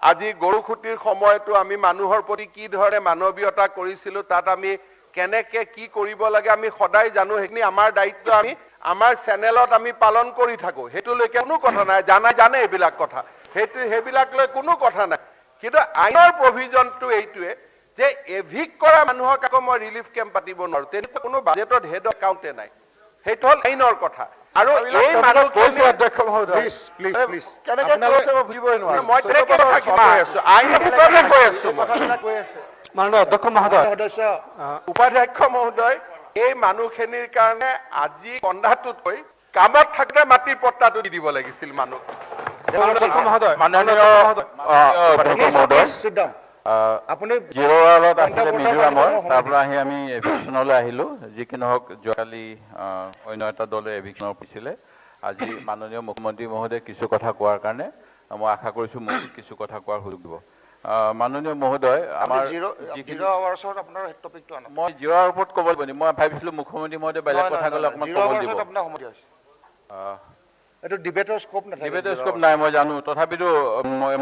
আজি গৰুখুটিৰ সময়তো আমি মানুহৰ প্ৰতি কি ধৰণে মানৱীয়তা কৰিছিলো তাত আমি কেনেকে কি কৰিব লাগে আমি সদায় জানো সেইখিনি আমাৰ দায়িত্ব আমি আমাৰ চেনেলত আমি পালন কৰি থাকো সেইটোলৈকে কোনো কথা নাই জানে এইবিলাক কথা সেইবিলাক লৈ কোনো কথা নাই কিন্তু আইনৰ প্ৰভিজনটো এইটোৱে যে এভিক কৰা মানুহক আকৌ মই ৰিলিফ কেম্প পাতিব নোৱাৰো তেনেকুৱা কোনো বাজেটত হেড একাউণ্টে নাই সেইটো হ'ল আইনৰ কথা আৰু এই মানুহখিনি অধ্যক্ষ মহোদয় প্লিজ কেনেকৈ কৈছে মই বুজিবই নোৱাৰো মই তেনেকৈ কৈ আছো আইনৰ ভিতৰতে কৈ আছো কথাবিলাক কৈ আছে মাননীয় অধ্যক্ষ মহোদয় সদস্য উপাধ্যক্ষ মহোদয় এই মানুহখিনিৰ কাৰণে আজি কন্দাটোতকৈ কামত থাকোঁতে মাটিৰ পট্টাটো দি দিব লাগিছিল মানুহ অধ্যক্ষ মহোদয় মাননীয় অধ্যক্ষ মহোদয় আপুনি জিৰ'ৱালত আছিলে মিজোৰামৰ তাৰ পৰা আহি আমি এভিকশ্যনলৈ আহিলোঁ যি কি নহওক যোৱাকালি অন্য এটা দলে এভিকশ্যনৰ পিছিলে আজি মাননীয় মুখ্যমন্ত্ৰী মহোদয়ে কিছু কথা কোৱাৰ কাৰণে মই আশা কৰিছোঁ মোক কিছু কথা কোৱাৰ সুযোগ দিব মাননীয় মহোদয় আমাৰ মই জিৰ'ৰ ওপৰত ক'ব লাগিব মই ভাবিছিলোঁ মুখ্যমন্ত্ৰী মহোদয়ে বেলেগ কথা ক'লে অকণমান ক'ব দিব এইটো ডিবেটৰ স্কোপ নাথাকে ডিবেটৰ স্কোপ নাই মই জানো তথাপিতো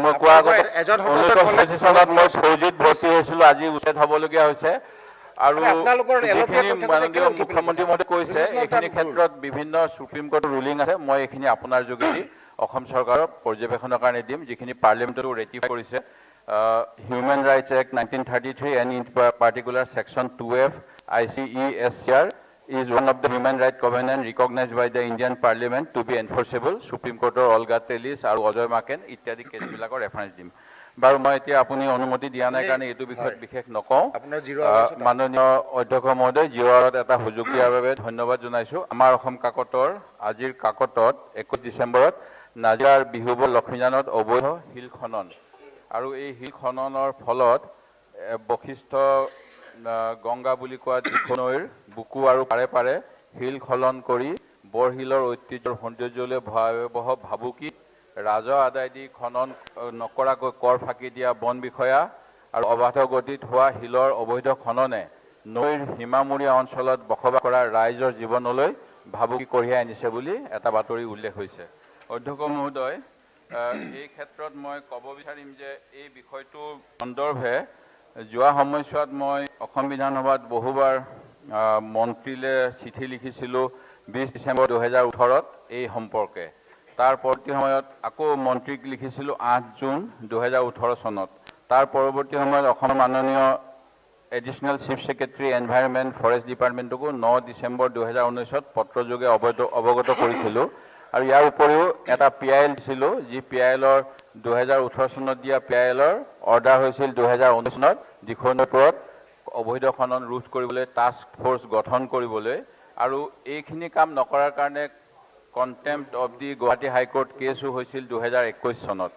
মই কোৱাৰ আগতে 1985 চনত মই ফৌজিত ভৰ্তি হৈছিলোঁ আজি উচ্ছেদ হ'বলগীয়া হৈছে আৰু যিখিনি মাননীয় মুখ্যমন্ত্ৰী মহোদয়ে কৈছে এইখিনি ক্ষেত্ৰত বিভিন্ন সুপ্ৰিম কোৰ্টৰ ৰুলিং আছে মই এইখিনি আপোনাৰ যোগেদি অসম চৰকাৰক পৰ্যবেক্ষণৰ কাৰণে দিম যিখিনি পাৰ্লিয়ামেণ্টতো ৰেটিফাই কৰিছে human rights act 1933 and in particular section 2F ICESCR is one of the human rights covenant recognized by the Indian Parliament to be enforceable. Supreme Court or Olga Telis or Ojoy Maken ইত্যাদি কেছবিলাকৰ reference দিম বাৰু মই এতিয়া আপুনি অনুমতি দিয়া নাই কাৰণে এইটো বিষয়ত বিশেষ নকওঁ মাননীয় অধ্যক্ষ মহোদয় জিৰ'ত এটা সুযোগ দিয়াৰ বাবে ধন্যবাদ জনাইছোঁ আমাৰ অসম কাকতৰ আজিৰ কাকতত 21 ডিচেম্বৰত নাজিৰাৰ বিহুবৰ লক্ষ্মীজানত অবৈধ শিল খনন আৰু এই শিল খননৰ ফলত বশিষ্ঠ গংগা বুলি কোৱা দিখনৈৰ বুকু আৰু পাৰে পাৰে শিল খনন কৰি বৰশিলৰ ঐতিহ্যৰ সৌন্দৰ্যলৈ ভয়াৱহ ভাবুকি ৰাজহ আদায় দি খনন নকৰাকৈ কৰ ফাঁকি দিয়া বন বিষয়া আৰু অবাধ গতিত হোৱা শিলৰ অবৈধ খননে নৈৰ সীমামূৰীয়া অঞ্চলত বসবাস কৰা ৰাইজৰ জীৱনলৈ ভাবুকি কঢ়িয়াই আনিছে বুলি এটা বাতৰি উল্লেখ হৈছে অধ্যক্ষ মহোদয় এই ক্ষেত্ৰত মই ক'ব বিচাৰিম যে এই বিষয়টোৰ সন্দৰ্ভে যোৱা সময়ছোৱাত মই অসম বিধানসভাত বহুবাৰ মন্ত্ৰীলৈ চিঠি লিখিছিলোঁ 20 ডিচেম্বৰ 2018ত এই সম্পৰ্কে তাৰ পৰৱৰ্তী সময়ত আকৌ মন্ত্ৰীক লিখিছিলোঁ 8 জুন 2018 চনত তাৰ পৰৱৰ্তী সময়ত অসমৰ মাননীয় additional chief secretary environment forest ডিপাৰ্টমেণ্টকো 9 ডিচেম্বৰ 2019ত পত্ৰযোগে অৱগত কৰিছিলোঁ আৰু ইয়াৰ উপৰিও এটা PIL দিছিলোঁ যি PILৰ 2018 চনত দিয়া PILৰ অৰ্ডাৰ হৈছিল 2019 চনত দিখনৈপুৰত অবৈধ খনন ৰোধ কৰিবলৈ টাস্ক ফ'ৰ্চ গঠন কৰিবলৈ আৰু এইখিনি কাম নকৰাৰ কাৰণে কণ্টেম্প্ট অফ দি গুৱাহাটী হাইকোৰ্ট কেছো হৈছিল 2021 চনত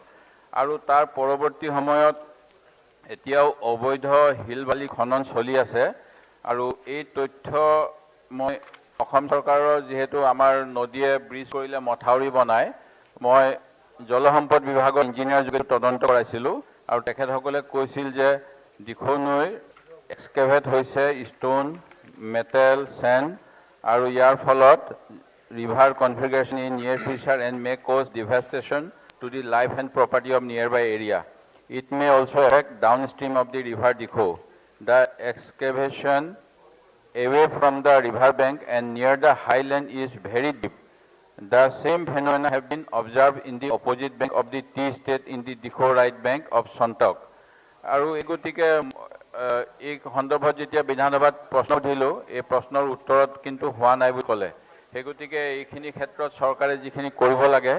আৰু তাৰ পৰৱৰ্তী সময়ত এতিয়াও অবৈধ শিল বালি খনন চলি আছে আৰু এই তথ্য মই অসম চৰকাৰৰ যিহেতু আমাৰ নদীয়ে ব্ৰিজ কৰিলে মথাউৰি বনায় মই জলসম্পদ বিভাগৰ ইঞ্জিনিয়াৰ যোগে তদন্ত কৰাইছিলোঁ আৰু তেখেতসকলে কৈছিল যে দিখনৈৰ এক্সকেভেট হৈছে ষ্টোন মেটেল চেণ্ড আৰু ইয়াৰ ফলত river configuration in near future and may cause devastation to the life and property of nearby area. It may also affect downstream of the river Dikho. The excavation away from the river bank and near the highland is very deep. The same phenomena have been observed in the opposite bank of the T state in the Dikho right bank of Sontok. Aru egotike ek sandarbhat jetia bidhanabhat proshno dilu ei proshner uttorat kintu howa nai boli kole সেই গতিকে এইখিনি ক্ষেত্ৰত চৰকাৰে যিখিনি কৰিব লাগে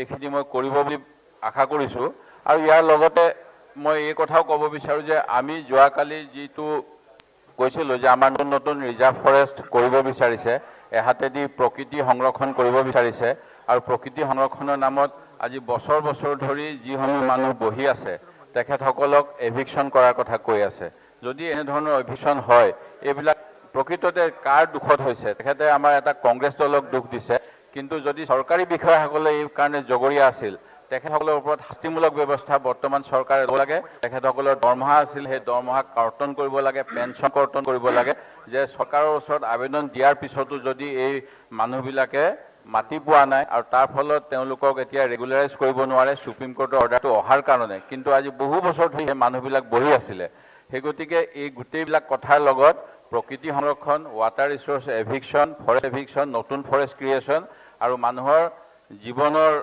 এইখিনি মই কৰিব বুলি আশা কৰিছোঁ আৰু ইয়াৰ লগতে মই এই কথাও ক'ব বিচাৰোঁ যে আমি যোৱাকালি যিটো কৈছিলোঁ যে আমাৰ নতুন ৰিজাৰ্ভ ফৰেষ্ট কৰিব বিচাৰিছে এহাতেদি প্ৰকৃতি সংৰক্ষণ কৰিব বিচাৰিছে আৰু প্ৰকৃতি সংৰক্ষণৰ নামত আজি বছৰ বছৰ ধৰি যিসমূহ মানুহ বহি আছে তেখেতসকলক এভিকশ্যন কৰাৰ কথা কৈ আছে যদি এনেধৰণৰ এভিকশ্যন হয় এইবিলাক প্ৰকৃততে কাৰ দুখত হৈছে তেখেতে আমাৰ এটা কংগ্ৰেছ দলক দুখ দিছে কিন্তু যদি চৰকাৰী বিষয়াসকলে এই কাৰণে জগৰীয়া আছিল তেখেতসকলৰ ওপৰত শাস্তিমূলক ব্যৱস্থা বৰ্তমান চৰকাৰে ল'ব লাগে তেখেতসকলৰ দৰমহা আছিল সেই দৰমহা কৰ্তন কৰিব লাগে পেঞ্চন কৰ্তন কৰিব লাগে যে চৰকাৰৰ ওচৰত আবেদন দিয়াৰ পিছতো যদি এই মানুহবিলাকে মাটি পোৱা নাই আৰু তাৰ ফলত তেওঁলোকক এতিয়া ৰেগুলাৰাইজ কৰিব নোৱাৰে সুপ্ৰিম কোৰ্টৰ অৰ্ডাৰটো অহাৰ কাৰণে কিন্তু আজি বহু বছৰ ধৰি সেই মানুহবিলাক বহি আছিলে সেই গতিকে এই গোটেইবিলাক কথাৰ লগত প্ৰকৃতি সংৰক্ষণ water resource eviction forest eviction নতুন ফৰেষ্ট ক্ৰিয়েশ্যন আৰু মানুহৰ জীৱনৰ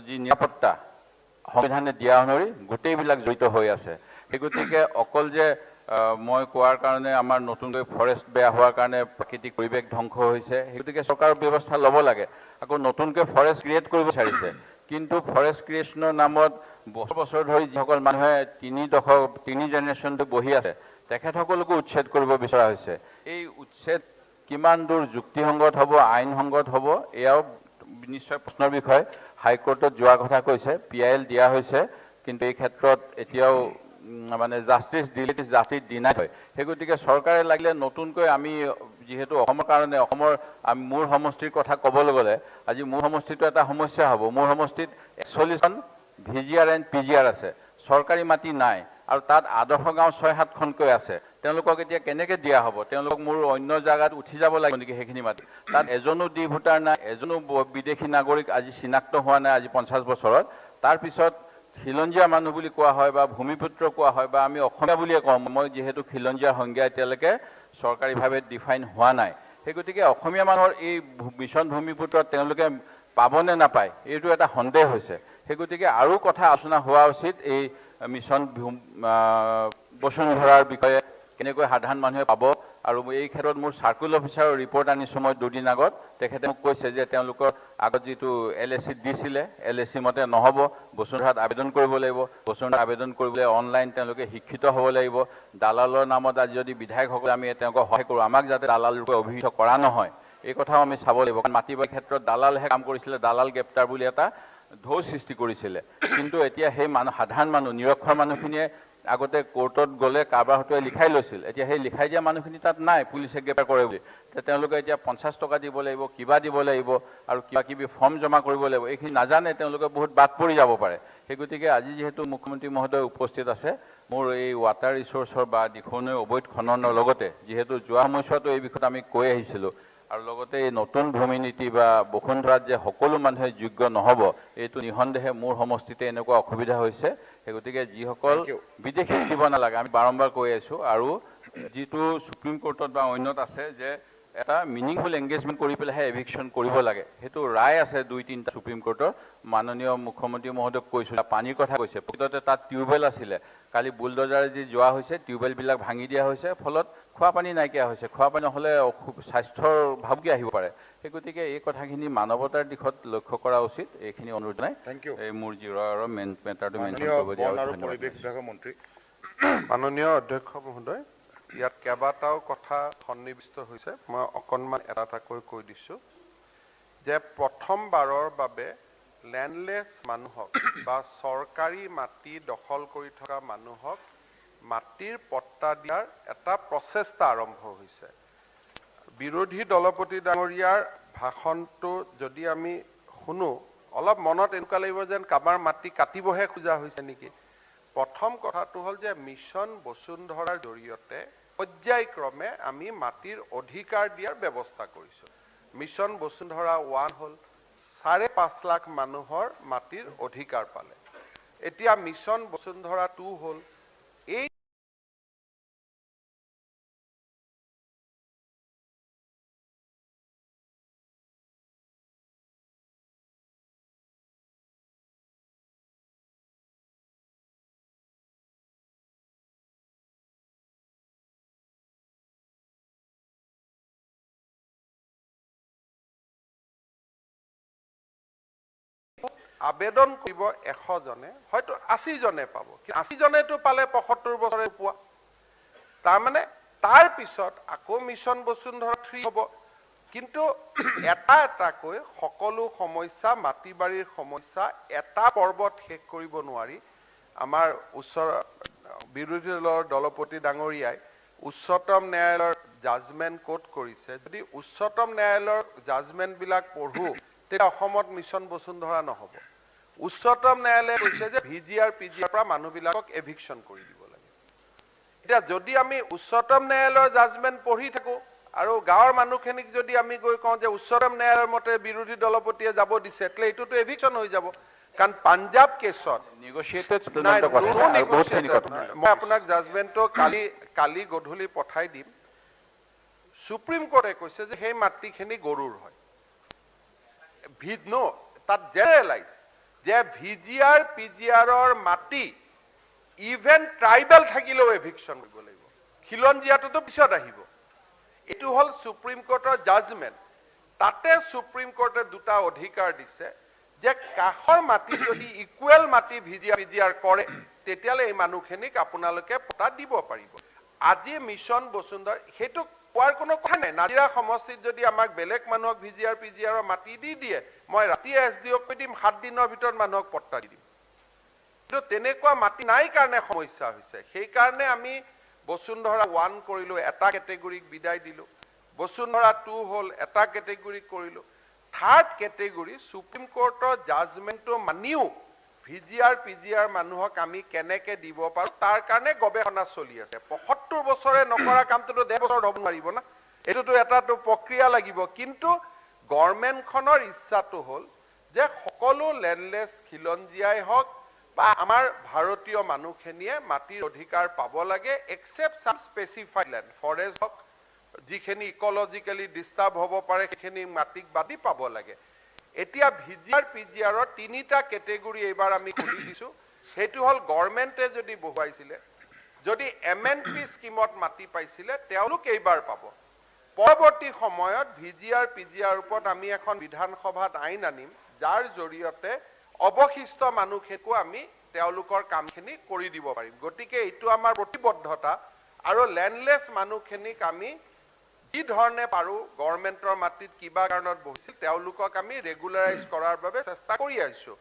যি নিৰাপত্তা সংবিধানে দিয়া অনুসৰি গোটেইবিলাক জড়িত হৈ আছে সেই গতিকে অকল যে মই কোৱাৰ কাৰণে আমাৰ নতুনকৈ ফৰেষ্ট বেয়া হোৱাৰ কাৰণে প্ৰাকৃতিক পৰিৱেশ ধ্বংস হৈছে সেই গতিকে চৰকাৰৰ ব্যৱস্থা ল'ব লাগে আকৌ নতুনকৈ ফৰেষ্ট ক্ৰিয়েট কৰিব বিচাৰিছে কিন্তু ফৰেষ্ট ক্ৰিয়েশ্যনৰ নামত বছৰ বছৰ ধৰি যিসকল মানুহে তিনি জেনেৰেশ্যনটো বহি আছে তেখেতসকলকো উচ্ছেদ কৰিব বিচৰা হৈছে এই উচ্ছেদ কিমান দূৰ যুক্তিসংগত হ'ব আইনসংগত হ'ব এয়াও নিশ্চয় প্ৰশ্নৰ বিষয় হাইকোৰ্টত যোৱাৰ কথা কৈছে PIL দিয়া হৈছে কিন্তু এই ক্ষেত্ৰত এতিয়াও মানে জাষ্টিছ ডিনাই হয় সেই গতিকে চৰকাৰে লাগিলে নতুনকৈ আমি যেহেতু অসমৰ কাৰণে অসমৰ মূৰ সমষ্টিৰ কথা ক'বলৈ গ'লে আজি মূৰ সমষ্টিটো এটা সমস্যা হ'ব মূৰ সমষ্টিত 41খন VGR and PGR আছে চৰকাৰী মাটি নাই আৰু তাত আদৰ্শ গাঁও 6-7খনকৈ আছে তেওঁলোকক এতিয়া কেনেকৈ দিয়া হ'ব তেওঁলোকক মোৰ অন্য জায়গাত উঠি যাব লাগিব নেকি সেইখিনি মাটি তাত এজনো ডি ভোটাৰ নাই এজনো বিদেশী নাগৰিক আজি চিনাক্ত হোৱা নাই আজি 50 বছৰত তাৰ পিছত খিলঞ্জীয়া মানুহ বুলি কোৱা হয় বা ভূমিপুত্ৰ কোৱা হয় বা আমি অসমীয়া বুলিয়ে কওঁ মই যেহেতু খিলঞ্জীয়া সংজ্ঞা এতিয়ালৈকে চৰকাৰীভাৱে ডিফাইন হোৱা নাই সেই গতিকে অসমীয়া মানুহৰ এই মিছন ভূমিপুত্ৰত তেওঁলোকে পাবনে নাপায় এইটো এটা সন্দেহ হৈছে সেই গতিকে আৰু কথা আলোচনা হোৱা উচিত এই মিছন বসুন্ধৰাৰ বিষয়ে কেনেকৈ সাধাৰণ মানুহে পাব আৰু এই ক্ষেত্ৰত মোৰ সাৰ্কুল অফিচাৰৰ ৰিপৰ্ট আনিছোঁ মই দুদিন আগত তেখেতে মোক কৈছে যে তেওঁলোকৰ আগত যিটো LAC দিছিলে LAC মতে নহ'ব বসুন্ধৰাত আবেদন কৰিব লাগিব বসুন্ধৰাত আবেদন কৰিবলৈ অনলাইন তেওঁলোকে শিক্ষিত হ'ব লাগিব দালালৰ নামত আজি যদি বিধায়কসকলে আমি তেওঁলোকক সহায় কৰোঁ আমাক যাতে দালাল ৰূপে অভিহিত কৰা নহয় এই কথাও আমি চাব লাগিব কাৰণ মাটিবাৰীৰ ক্ষেত্ৰত দালালহে কাম কৰিছিলে দালাল গ্ৰেপ্তাৰ বুলি এটা ঢৌ সৃষ্টি কৰিছিলে কিন্তু এতিয়া সেই সাধাৰণ মানুহ নিৰক্ষৰ মানুহখিনিয়ে আগতে কোৰ্টত গ'লে কাৰোবাৰ হতুৱাই লিখাই লৈছিল এতিয়া সেই লিখাই দিয়া মানুহখিনি তাত নাই পুলিচে গ্ৰেপ্তাৰ কৰে বুলি তেওঁলোকে এতিয়া 50 টকা দিব লাগিব কিবা দিব লাগিব আৰু কিবা কিবি ফৰ্ম জমা কৰিব লাগিব এইখিনি নাজানে তেওঁলোকে বহুত বাদ পৰি যাব পাৰে সেই গতিকে আজি যেহেতু মুখ্যমন্ত্ৰী মহোদয় উপস্থিত আছে মোৰ এই ৱাটাৰ ৰিচোৰ্চৰ বা দিখৌনৈ অবৈধ খননৰ লগতে যেহেতু যোৱা সময়ছোৱাতো এই বিষয়ত আমি কৈ আহিছিলোঁ আৰু লগতে এই নতুন ভূমি নীতি বা বসুন্ধৰাত যে সকলো মানুহে যোগ্য নহ'ব এইটো নিঃসন্দেহে মোৰ সমষ্টিতে এনেকুৱা অসুবিধা হৈছে সেই গতিকে যিসকল বিদেশী দিব নালাগে আমি বাৰম্বাৰ কৈ আছোঁ আৰু যিটো সুপ্ৰিম কোৰ্টত বা অন্যত আছে যে এটা মিনিংফুল এংগেজমেণ্ট কৰি পেলাইহে এভিকশ্যন কৰিব লাগে সেইটো ৰায় আছে 2-3টা সুপ্ৰিম কোৰ্টৰ মাননীয় মুখ্যমন্ত্ৰী মহোদয়ক কৈছোঁ পানীৰ কথা কৈছে প্ৰকৃততে তাত টিউবৱেল আছিলে কালি বুলডজাৰে যি যোৱা হৈছে টিউবৱেলবিলাক ভাঙি দিয়া হৈছে ফলত খোৱা পানী নাইকিয়া হৈছে খোৱা পানী নহ'লে স্বাস্থ্যৰ ভাবুকি আহিব পাৰে সেই গতিকে এই কথাখিনি মানৱতাৰ দিশত লক্ষ্য কৰা উচিত এইখিনি অনুৰোধ নাই এই মোৰ জিৰৰ মেইন মেটাৰটো মেনশ্যন কৰিব দিয়া পৰিৱেশ বিভাগৰ মন্ত্ৰী মাননীয় অধ্যক্ষ মহোদয় ইয়াত কেইবাটাও কথা সন্নিৱিষ্ট হৈছে মই অকণমান এটাকৈ কৈ দিছোঁ যে প্ৰথমবাৰৰ বাবে লেণ্ডলেছ মানুহক বা চৰকাৰী মাটি দখল কৰি থকা মানুহক মাটিৰ পট্টা দিয়াৰ এটা প্ৰচেষ্টা আৰম্ভ হৈছে বিৰোধী দলপতি ডাঙৰীয়াৰ ভাষণটো যদি আমি শুনো অলপ মনত এনেকুৱা লাগিব যেন কাবাৰ মাটি কাটিবহে খোজা হৈছে নেকি প্ৰথম কথাটো হ'ল যে মিছন বসুন্ধৰাৰ জৰিয়তে পৰ্যায়ক্ৰমে আমি মাটিৰ অধিকাৰ দিয়াৰ ব্যৱস্থা কৰিছোঁ মিছন বসুন্ধৰা 1 হ'ল 5.5 লাখ মানুহৰ মাটিৰ অধিকাৰ পালে এতিয়া মিছন বসুন্ধৰা 2 হ'ল এই আবেদন কৰিব 100 জনে হয়তো 80 জনে পাব 80 জনেটো পালে 75 বছৰে পোৱা তাৰ মানে তাৰ পিছত আকৌ মিছন বসুন্ধৰা 3 হ'ব কিন্তু এটা এটাকৈ সকলো সমস্যা মাটিবাৰীৰ সমস্যা এটা পৰ্বত শেষ কৰিব নোৱাৰি আমাৰ বিৰোধী দলৰ দলপতি ডাঙৰীয়াই উচ্চতম ন্যায়ালয়ৰ জাজমেন্ট কোট কৰিছে যদি উচ্চতম ন্যায়ালয়ৰ জাজমেন্ট বিলাক পঢ়ো তেতিয়া অসমত মিছন বসুন্ধৰা নহ'ব উচ্চতম ন্যায়ালয়ে কৈছে যে VGR PGR পৰা মানুহবিলাকক এভিকশ্যন কৰি দিব লাগে এতিয়া যদি আমি উচ্চতম ন্যায়ালয়ৰ জাজমেন্ট পঢ়ি থাকো আৰু গাঁৱৰ মানুহখিনিক যদি আমি গৈ কওঁ যে উচ্চতম ন্যায়ালয়ৰ মতে বিৰোধী দলপতিয়ে যাব দিছে তেলে এইটোতো এভিকশ্যন হৈ যাব কাৰণ পাঞ্জাব কেছত নেগোচিয়েটেড মই আপোনাক জাজমেন্টটো কালি গধূলি পঠাই দিম সুপ্ৰিম কোৰ্টে কৈছে যে সেই মাটিখিনি গৰুৰ হয় তাত জেনেৰেলাইজ যে ভিজিআৰ পিজিআৰৰ মাটি ইভেন ট্ৰাইবেল থাকিলেও এভিকশ্যন কৰিব লাগিব খিলঞ্জীয়াটোতো পিছত আহিব এইটো হ'ল সুপ্ৰিম কোৰ্টৰ জাজমেণ্ট তাতে সুপ্ৰিম কোৰ্টে দুটা অধিকাৰ দিছে যে কাষৰ মাটি যদি ইকুৱেল মাটি ভিজিআৰ কৰে তেতিয়ালে এই মানুহখিনিক আপোনালোকে পটা দিব পাৰিব আজি মিছন বসুন্ধৰা হেতু কোৱাৰ কোনো কথা নাই নাজিৰা সমষ্টিত যদি আমাক বেলেগ মানুহক ভিজিআৰ পিজিআৰৰ মাটি দি দিয়ে মই ৰাতি এছডিঅ কৈ দিম 7 দিনৰ ভিতৰত মানুহক পট্টা দি দিম কিন্তু তেনেকুৱা মাটি নাই কাৰণে সমস্যা হৈছে সেই কাৰণে আমি বসুন্ধৰা 1 কৰিলো এটা কেটেগৰীক বিদায় দিলো বসুন্ধৰা 2 হ'ল এটা কেটেগৰীক কৰিলো থাৰ্ড কেটেগৰী সুপ্ৰিম কোৰ্টৰ জাজমেণ্টটো মানিও ভিজিআৰ পিজিআৰ মানুহক আমি কেনেকে দিব পাৰো তাৰ কাৰণে গৱেষণা চলি আছে 75 বছৰে নকৰা কামটো 10 বছৰ হ'ব নোৱাৰিব না এটোটো এটাটো প্ৰক্ৰিয়া লাগিব কিন্তু গভৰ্ণমেণ্টখনৰ ইচ্ছাটো হ'ল যে সকলো লেণ্ডলেছ খিলঞ্জীয়াই হওক বা আমাৰ ভাৰতীয় মানুহখিনিয়ে মাটিৰ অধিকাৰ পাব লাগে এক্সেপ্ট সাম স্পেচিফাইড লেণ্ড ফৰেষ্ট হওক যিখিনি ইকোলজিক্যালি ডিস্টাৰ্ব হ'ব পাৰে সেইখিনি মাটিক বাদি পাব লাগে এতিয়া ভিজিআৰ পিজিআৰৰ তিনিটা কেটেগৰী এবাৰ আমি খুলি দিছো হেতু হল গভৰ্ণমেণ্টে যদি বহুৱাইছিলে যদি এমএনপি স্কিমত মাটি পাইছিলে তেওঁলোক এইবাৰ পাব পৰৱৰ্তী সময়ত ভিজিআৰ পিজিআৰ ওপৰত আমি এখন বিধানসভাত আইন আনিম যাৰ জৰিয়তে অবশিষ্ট মানুহকো আমি তেওঁলোকৰ কামখিনি কৰি দিব পাৰিম গতিকে এইটো আমাৰ প্ৰতিবদ্ধতা আৰু লেণ্ডলেছ মানুহখিনিক আমি কি ধৰণে পাৰো গভৰ্ণমেণ্টৰ মাটিত কিবা কাৰণত বহিছিল তেওঁলোকক আমি ৰেগুলাৰাইজ কৰাৰ বাবে চেষ্টা কৰি আইছো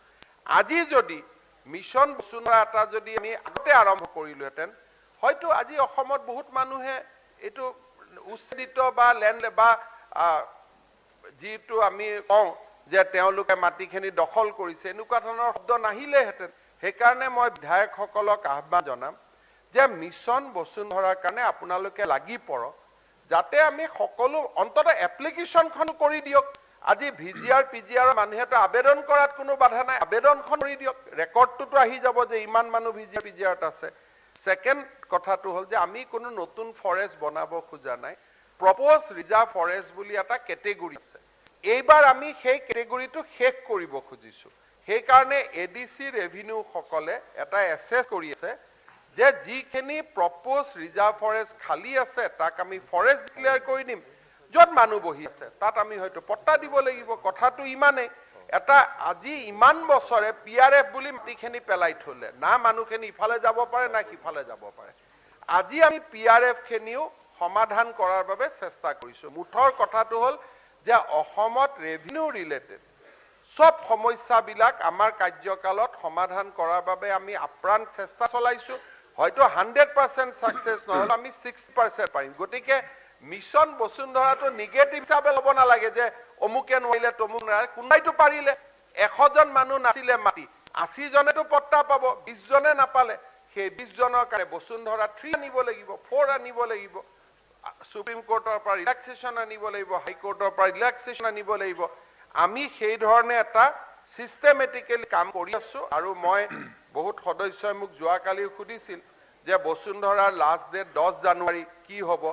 আজি যদি মিছন বসুন্ধৰা এটা যদি আমি আগতে আৰম্ভ কৰিলোহেঁতেন হয়তো আজি অসমত বহুত মানুহে এইটো উচ্ছেদিত বা লেণ্ড বা যিটো আমি কওঁ যে তেওঁলোকে মাটিখিনি দখল কৰিছে এনেকুৱা ধৰণৰ শব্দ নাহিলেহেঁতেন সেইকাৰণে মই বিধায়কসকলক আহ্বান জনাম যে মিছন বসুন্ধৰাৰ কাৰণে আপোনালোকে লাগি পৰক যাতে আমি সকলো অন্তত এপ্লিকেশনখন কৰি দিয়ক আজি ভিজিআৰ পিজিআৰ মানুহেটো আবেদন কৰাত কোনো বাধা নাই আবেদনখন কৰি দিয়ক ৰেকৰ্ডটোতো আহি যাব যে ইমান মানুহ ভিজিআৰ পিজিআৰত আছে সেকেন্ড কথাটো হ'ল যে আমি কোনো নতুন ফৰেষ্ট বনাব খোজা নাই প্ৰপ'জ ৰিজাৰ্ভ ফৰেষ্ট বুলি এটা কেটেগৰী আছে এইবাৰ আমি সেই কেটেগৰীটো শেষ কৰিব খুজিছো সেই কাৰণে এডিসি ৰেভিনিউ সকলে এটা এসেছ কৰি আছে যে যিখিনি প্ৰপ'জ ৰিজাৰ্ভ ফৰেষ্ট খালি আছে তাক আমি ফৰেষ্ট ডিক্লেয়াৰ কৰি দিম য'ত মানুহ বহি আছে তাত আমি হয়তো পট্টা দিব লাগিব কথাটো ইমানে এটা আজি ইমান বছৰে পিআৰএফ বুলি মাটিখিনি পেলাই থলে না মানুহখিনি ইফালে যাব পাৰে না কিফালে যাব পাৰে আজি আমি পিআৰএফ খিনিও সমাধান কৰাৰ বাবে চেষ্টা কৰিছো মুঠৰ কথাটো হ'ল যে অসমত ৰেভিনিউ ৰিলেটেড সব সমস্যাবিলাক আমাৰ কাৰ্যকালত সমাধান কৰাৰ বাবে আমি আপ্ৰাণ চেষ্টা চলাইছো হয়তো 100% সাকসেস নহল আমি 60% পাৰিম গতিকে মিছন বসুন্ধৰাটো নেগেটিভ হিচাপে ল'ব নালাগে যে অমুকে নোৱাৰিলে তমুক নোৱাৰে কোনাইটো পাৰিলে 100 জন মানুহ নাছিলে মাটি 80 জনেটো পট্টা পাব 20 জনে নাপালে সেই 20 জনৰ কাৰণে বসুন্ধৰা 3 আনিব লাগিব 4 আনিব লাগিব সুপ্ৰিম কোৰ্টৰ পৰা ৰিলেক্সেশন আনিব লাগিব হাই কোৰ্টৰ পৰা ৰিলেক্সেশন আনিব লাগিব আমি সেই ধৰণে এটা সিস্টেমেটিক্যালি কাম কৰি আছো আৰু মই বহুত সদস্যই মোক যোৱাকালি সুধিছিল যে বসুন্ধৰাৰ লাষ্ট ডেট 10 জানুৱাৰী কি হ'ব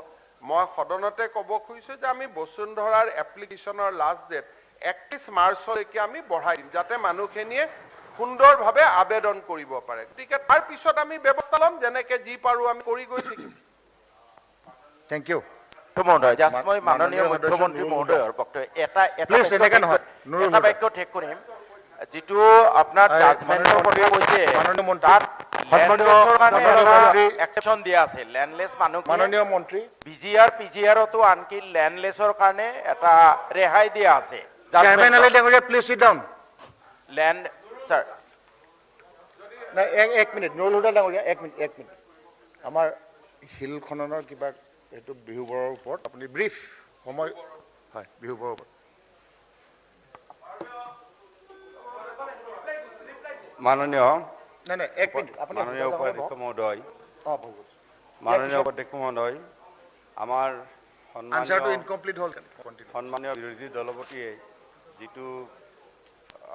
মই সদনতে ক'ব খুজিছো যে আমি বসুন্ধৰাৰ এপ্লিকেশনৰ লাষ্ট ডেট 31 মাৰ্চলৈকে আমি বঢ়াই দিম যাতে মানুহখিনিয়ে সুন্দৰভাৱে আবেদন কৰিব পাৰে গতিকে তাৰ পিছত আমি ব্যৱস্থা ল'ম যেনেকে যি পাৰো আমি কৰি গৈ থাকিম থ্যাংক ইউ মহোদয় জাষ্ট মই মাননীয় মুখ্যমন্ত্ৰী মহোদয়ৰ বক্তব্য এটা বাক্য ঠেক কৰিম যেটো আপনাৰ জাজমেন্টৰ কথা কৈছে তাত এক্সেপশন দিয়া আছে ল্যান্ডলেস মানুহ মাননীয় মন্ত্ৰী বিজিআৰ পিজিআৰতো আনকি ল্যান্ডলেসৰ কাৰণে এটা ৰেহাই দিয়া আছে চেয়াৰম্যান আলী ডাঙৰীয়া please sit down land sir না এক মিনিট নুৰুল হুদা ডাঙৰীয়া এক মিনিট আমাৰ হিল খননৰ কিবা এটো বিহুবৰৰ ওপৰত আপুনি ব্ৰিফ সময় হয় বিহুবৰৰ ওপৰত মাননীয় নাই এক মিনিট আপুনি মাননীয় উপাধ্যক্ষ মহোদয় মাননীয় উপাধ্যক্ষ মহোদয় আমাৰ আনসাৰটো ইনকমপ্লিট হ'ল সন্মানীয় বিৰোধী দলপতিয়ে যেটো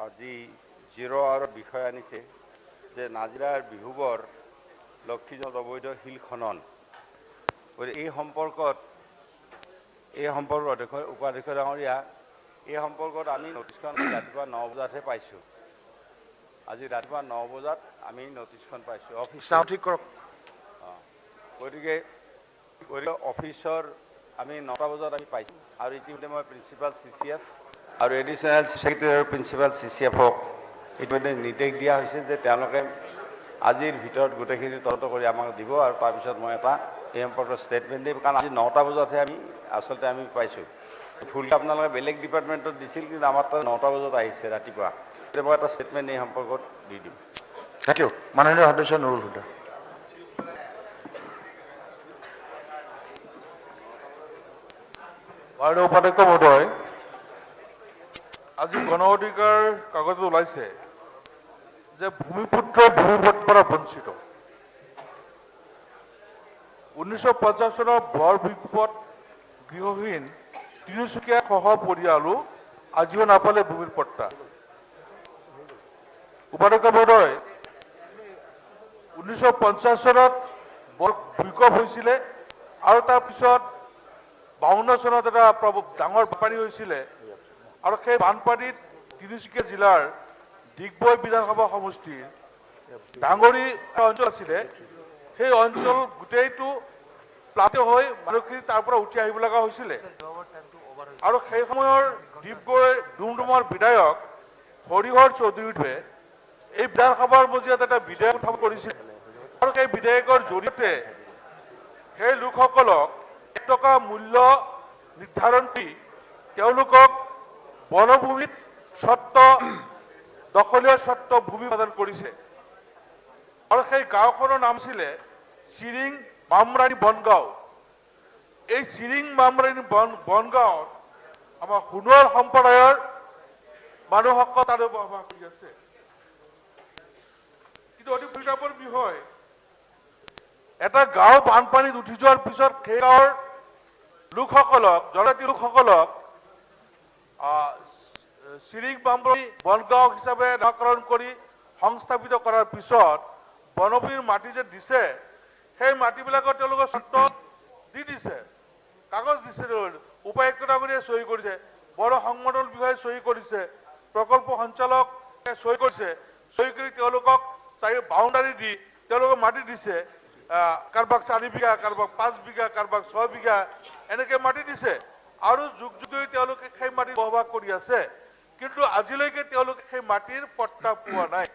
আজি জিৰ' আৱাৰৰ বিষয় আনিছে যে নাজিৰাৰ বিহুবৰ লক্ষীজত অবৈধ শিল খনন এই সম্পৰ্কত উপাধ্যক্ষ ডাঙৰীয়া এই সম্পৰ্কত আমি নটিছখন ৰাতিপুৱা 9 বজাতহে পাইছোঁ আজি ৰাতিপুৱা 9 বজাত আমি নটিছখন পাইছোঁ অফিচ চাওঁ ঠিক কৰক গতিকে অফিচৰ আমি 9টা বজাত আমি পাইছোঁ আৰু ইতিমধ্যে মই প্ৰিন্সিপাল CCF আৰু এডিশ্যনেল ছেক্ৰেটাৰী আৰু প্ৰিন্সিপাল CCFক ইতিমধ্যে নিৰ্দেশ দিয়া হৈছে যে তেওঁলোকে আজিৰ ভিতৰত গোটেইখিনি তদন্ত কৰি আমাক দিব আৰু তাৰপিছত মই এটা এই সম্পৰ্কত ষ্টেটমেণ্ট দিম কাৰণ আজি 9টা বজাতহে আমি পাইছোঁ ফুলকৈ আপোনালোকে বেলেগ ডিপাৰ্টমেণ্টত দিছিল কিন্তু আমাৰ তাত 9টা বজাত আহিছে ৰাতিপুৱা মই এটা ষ্টেটমেণ্ট এই সম্পৰ্কত দি দিম থেংক ইউ মাননীয় সদস্য নুৰুল হুদা মাননীয় উপাধ্যক্ষ মহোদয় আজি গণ অধিকাৰ কাগজত ওলাইছে যে ভূমিপুত্ৰ ভূমিপট্টাৰ পৰা বঞ্চিত 1950 চনৰ বৰ বিপদ গৃহহীন তিনিচুকীয়া সহ পৰিয়ালো আজিও নাপালে ভূমিৰ পট্টা উপাধ্যক্ষ মহোদয় 1950 চনত বৰ ভূমিকম্প হৈছিলে আৰু তাৰপিছত 52 চনত এটা ডাঙৰ বানপানী হৈছিলে আৰু সেই বানপানীত তিনিচুকীয়া জিলাৰ ডিগবৈ বিধানসভা সমষ্টিৰ ডাঙৰি অঞ্চল আছিলে সেই অঞ্চল গোটেইটো প্লাতে হৈ মানুহখিনি তাৰ পৰা উঠি আহিব লগা হৈছিলে আৰু সেই সময়ৰ ডিগবৈ ডুমডুমৰ বিধায়ক হৰিহৰ চৌধুৰীয়ে এই বিধানসভাৰ মজিয়াত এটা বিধেয়ক উত্থাপন কৰিছিল আৰু সেই বিধেয়কৰ জৰিয়তে সেই লোকসকলক 1 টকা মূল্য নিৰ্ধাৰণ কৰি তেওঁলোকক বনভূমিত স্বত্ব দখলীয় স্বত্ব ভূমি প্ৰদান কৰিছে আৰু সেই গাঁওখনৰ নাম আছিলে চিৰিং মামৰাণী বনগাঁও এই চিৰিং মামৰাণী বনগাঁৱত আমাৰ সোণোৱাল সম্প্ৰদায়ৰ মানুহসকল তাৰে বসবাস কৰি আছে কিন্তু অতি পৰিতাপৰ বিষয় এটা গাঁও বানপানীত উঠি যোৱাৰ পিছত সেই গাঁৱৰ লোকসকলক জনজাতি লোকসকলক চিৰিং মামৰাণী বনগাঁও হিচাপে নামকৰণ কৰি সংস্থাপিত কৰাৰ পিছত বনভূমিৰ মাটি যে দিছে সেই মাটিবিলাকত তেওঁলোকৰ স্বত্ব দি দিছে কাগজ দিছে উপায়ুক্তগৰাকীয়ে সহি কৰিছে বন সংগঠন বিভাগে সহি কৰিছে প্ৰকল্প সঞ্চালকে সহি কৰিছে সহি কৰি তেওঁলোকক বাউণ্ডাৰী দি তেওঁলোকক মাটি দিছে কাৰোবাক 4 বিঘা কাৰোবাক 5 বিঘা কাৰোবাক 6 বিঘা এনেকৈ মাটি দিছে আৰু যুগ যুগ ধৰি তেওঁলোকে সেই মাটি বসবাস কৰি আছে কিন্তু আজিলৈকে তেওঁলোকে সেই মাটিৰ পট্টা পোৱা নাই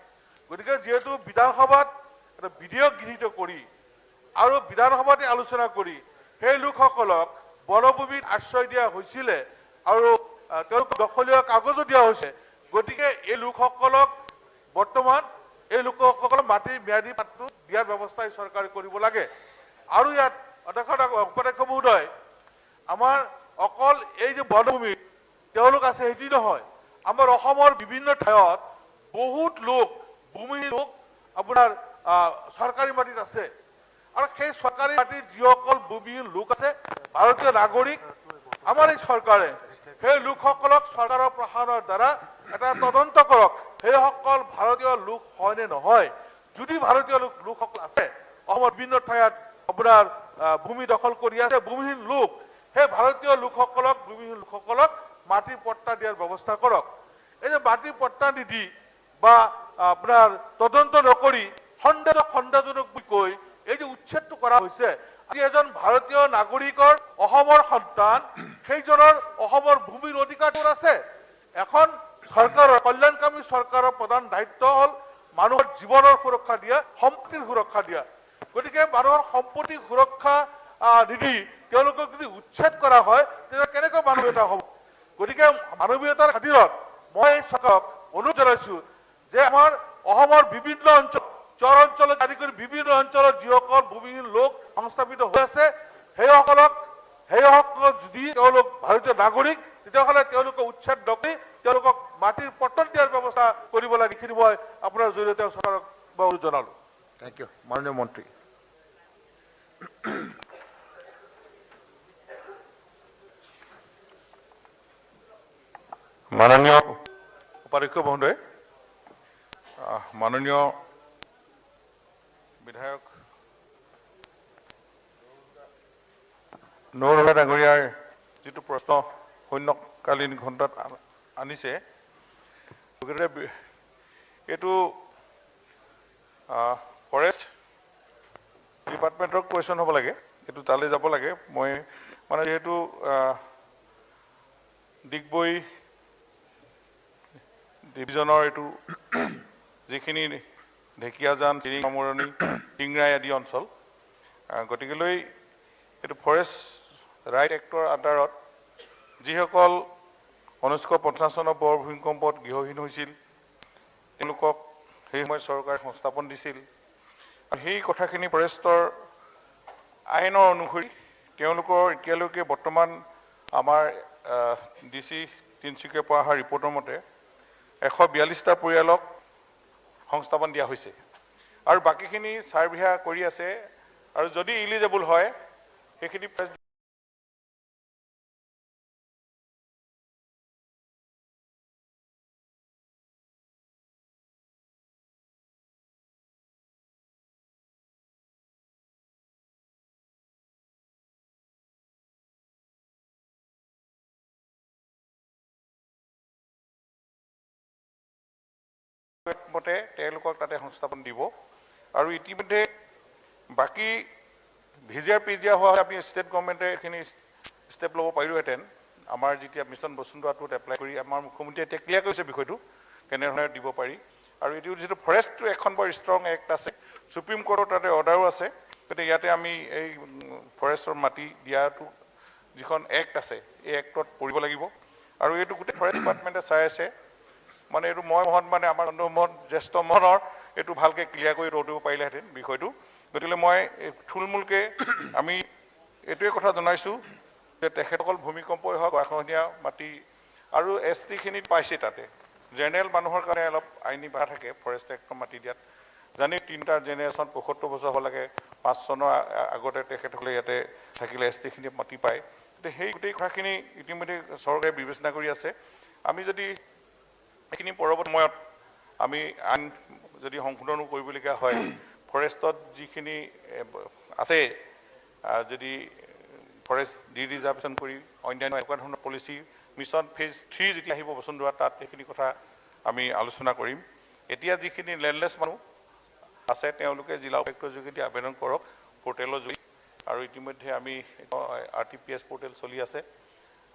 গতিকে যেহেতু বিধানসভাত এটা বিধেয়ক গৃহীত কৰি আৰু বিধানসভাতে আলোচনা কৰি সেই লোকসকলক বনভূমিত আশ্ৰয় দিয়া হৈছিলে আৰু তেওঁলোকক দখলীয় কাগজো দিয়া হৈছে গতিকে এই লোকসকলক বৰ্তমান এই লোকসকলক মাটিৰ ম্যাদী পাট্টা দিয়াৰ ব্যৱস্থা চৰকাৰে কৰিব লাগে আৰু ইয়াত উপাধ্যক্ষ মহোদয় আমাৰ অকল এই যে বনভূমি তেওঁলোক আছে সেইটো নহয় আমাৰ অসমৰ বিভিন্ন ঠাইত বহুত লোক ভূমিহীন লোক আপোনাৰ চৰকাৰী মাটিত আছে আৰু সেই চৰকাৰী মাটিত যিসকল ভূমিহীন লোক আছে ভাৰতীয় নাগৰিক আমাৰ এই চৰকাৰে সেই লোকসকলক চৰকাৰৰ প্ৰশাসনৰ দ্বাৰা এটা তদন্ত কৰক সেইসকল ভাৰতীয় লোক হয় নে নহয় যদি ভাৰতীয় লোকসকল আছে অসমৰ বিভিন্ন ঠাইত আপোনাৰ ভূমি দখল কৰি আছে ভূমিহীন লোক সেই ভাৰতীয় লোকসকলক ভূমিহীন লোকসকলক মাটিৰ পট্টা দিয়াৰ ব্যৱস্থা কৰক এই যে মাটিৰ পট্টা নিদি বা আপোনাৰ তদন্ত নকৰি সন্দেহজনক বুলি কৈ এই যে উচ্ছেদটো কৰা হৈছে আজি এজন ভাৰতীয় নাগৰিকৰ অসমৰ সন্তান সেইজনৰ অসমৰ ভূমিৰ অধিকাৰটো আছে এখন চৰকাৰৰ কল্যাণকামী চৰকাৰৰ প্ৰধান দায়িত্ব হ'ল মানুহৰ জীৱনৰ সুৰক্ষা দিয়া সম্পত্তিৰ সুৰক্ষা দিয়া গতিকে মানুহৰ সম্পত্তিৰ সুৰক্ষা নিদি তেওঁলোকক যদি উচ্ছেদ কৰা হয় তেতিয়া কেনেকৈ মানৱীয়তা হ'ব গতিকে মানৱীয়তাৰ খাতিৰত মই চৰকাৰক অনুৰোধ জনাইছো যে আমাৰ অসমৰ বিভিন্ন অঞ্চল চৰ অঞ্চলত আদি কৰি বিভিন্ন অঞ্চলত যিসকল ভূমিহীন লোক সংস্থাপিত হৈ আছে সেইসকলক যদি তেওঁলোক ভাৰতীয় নাগৰিক তেতিয়াহ'লে তেওঁলোকক উচ্ছেদ নকৰি তেওঁলোকক মাটিৰ পট্টা দিয়াৰ ব্যৱস্থা কৰিব লাগে এইখিনি মই আপোনাৰ জৰিয়তে চৰকাৰক অনুৰোধ জনালো থেংক ইউ মাননীয় মন্ত্ৰী মাননীয় উপাধ্যক্ষ মহোদয় মাননীয় বিধায়ক নৌৰহা ডাঙৰীয়াৰ যিটো প্ৰশ্ন শূন্যকালীন ঘণ্টাত আনিছে এইটো ফৰেষ্ট ডিপাৰ্টমেণ্টৰ কুৱেশ্যন হ'ব লাগে, এইটো তালৈ যাব লাগে। মই মানে যিহেতু ডিগবৈ ডিভিজনৰ এইটো যিখিনি ঢেকীয়াজান, চিৰিঙামৰণি, টিংৰাই আদি অঞ্চল, গতিকেলৈ এইটো ফৰেষ্ট ৰাইট এক্টৰ আণ্ডাৰত যিসকল 1950 চনৰ বৰ ভূমিকম্পত গৃহহীন হৈছিল, তেওঁলোকক সেই সময়ত চৰকাৰে সংস্থাপন দিছিল। সেই কথাখিনি ফৰেষ্টৰ আইনৰ অনুসৰি তেওঁলোকৰ এতিয়ালৈকে বৰ্তমান আমাৰ DC তিনিচুকীয়াৰ পৰা অহা ৰিপৰ্টৰ মতে 142টা পৰিয়ালক সংস্থাপন দিয়া হৈছে আৰু বাকীখিনি চাৰ্ভে কৰি আছে। আৰু যদি ইলিজেবল হয় সেইখিনি মতে তেওঁলোকক তাতে সংস্থাপন দিব। আৰু ইতিমধ্যে বাকী ভিজিয়াৰ পিজিয়া হোৱা আমি ষ্টেট গভৰ্ণমেণ্টে এইখিনি ষ্টেপ ল'ব পাৰিলোহেঁতেন। আমাৰ যেতিয়া মিছন বসুন্ধৰাটোত এপ্লাই কৰি আমাৰ মুখ্যমন্ত্ৰীয়ে এতিয়া ক্লিয়াৰ কৰিছে বিষয়টো কেনেধৰণে দিব পাৰি। আৰু এইটো যিহেতু ফৰেষ্টটো এখন বৰ ষ্ট্ৰং এক্ট আছে, সুপ্ৰিম কোৰ্টৰ তাতে অৰ্ডাৰো আছে, গতিকে ইয়াতে আমি এই ফৰেষ্টৰ মাটি দিয়াটো যিখন এক্ট আছে এই এক্টত পৰিব লাগিব। আৰু এইটো গোটেই ফৰেষ্ট ডিপাৰ্টমেণ্টে চাই আছে, মানে এইটো মই মহন মানে আমাৰ মহন জ্যেষ্ঠ মহনৰ এইটো ভালকৈ ক্লিয়াৰ কৰি ৰ'ব পাৰিলেহেঁতেন বিষয়টো। গতিকে মই থুলমূলকৈ আমি এইটোৱে কথা জনাইছোঁ যে তেখেতসকল ভূমিকম্পই হওক, গৰাখহনীয়া মাটি আৰু ST খিনিত পাইছে, তাতে জেনেৰেল মানুহৰ কাৰণে অলপ আইনী বাধা থাকে ফৰেষ্ট এক্টৰ মাটি দিয়াত। জানি 3টা জেনেৰেশ্যন 75 বছৰ হ'ব লাগে, 5 চনৰ আগতে তেখেতসকলে ইয়াতে থাকিলে ST খিনি মাটি পায়। গতিকে সেই গোটেই কথাখিনি ইতিমধ্যে চৰকাৰে বিবেচনা কৰি আছে। আমি যদি এইখিনি পৰৱৰ্তী সময়ত আমি আইন যদি সংশোধনো কৰিবলগীয়া হয়, ফৰেষ্টত যিখিনি আছে, যদি ফৰেষ্ট ৰিজাৰ্ভেশ্যন কৰি অন্যান্য এনেকুৱা ধৰণৰ পলিচি মিছন ফেজ 3 যেতিয়া আহিব বসুন্ধৰা, তাত এইখিনি কথা আমি আলোচনা কৰিম। এতিয়া যিখিনি লেণ্ডলেছ মানুহ আছে তেওঁলোকে জিলা উপায়ুক্তৰ যোগেদি আবেদন কৰক পৰ্টেলৰ যোগেদি। আৰু ইতিমধ্যে আমি RTPS পৰ্টেল চলি আছে।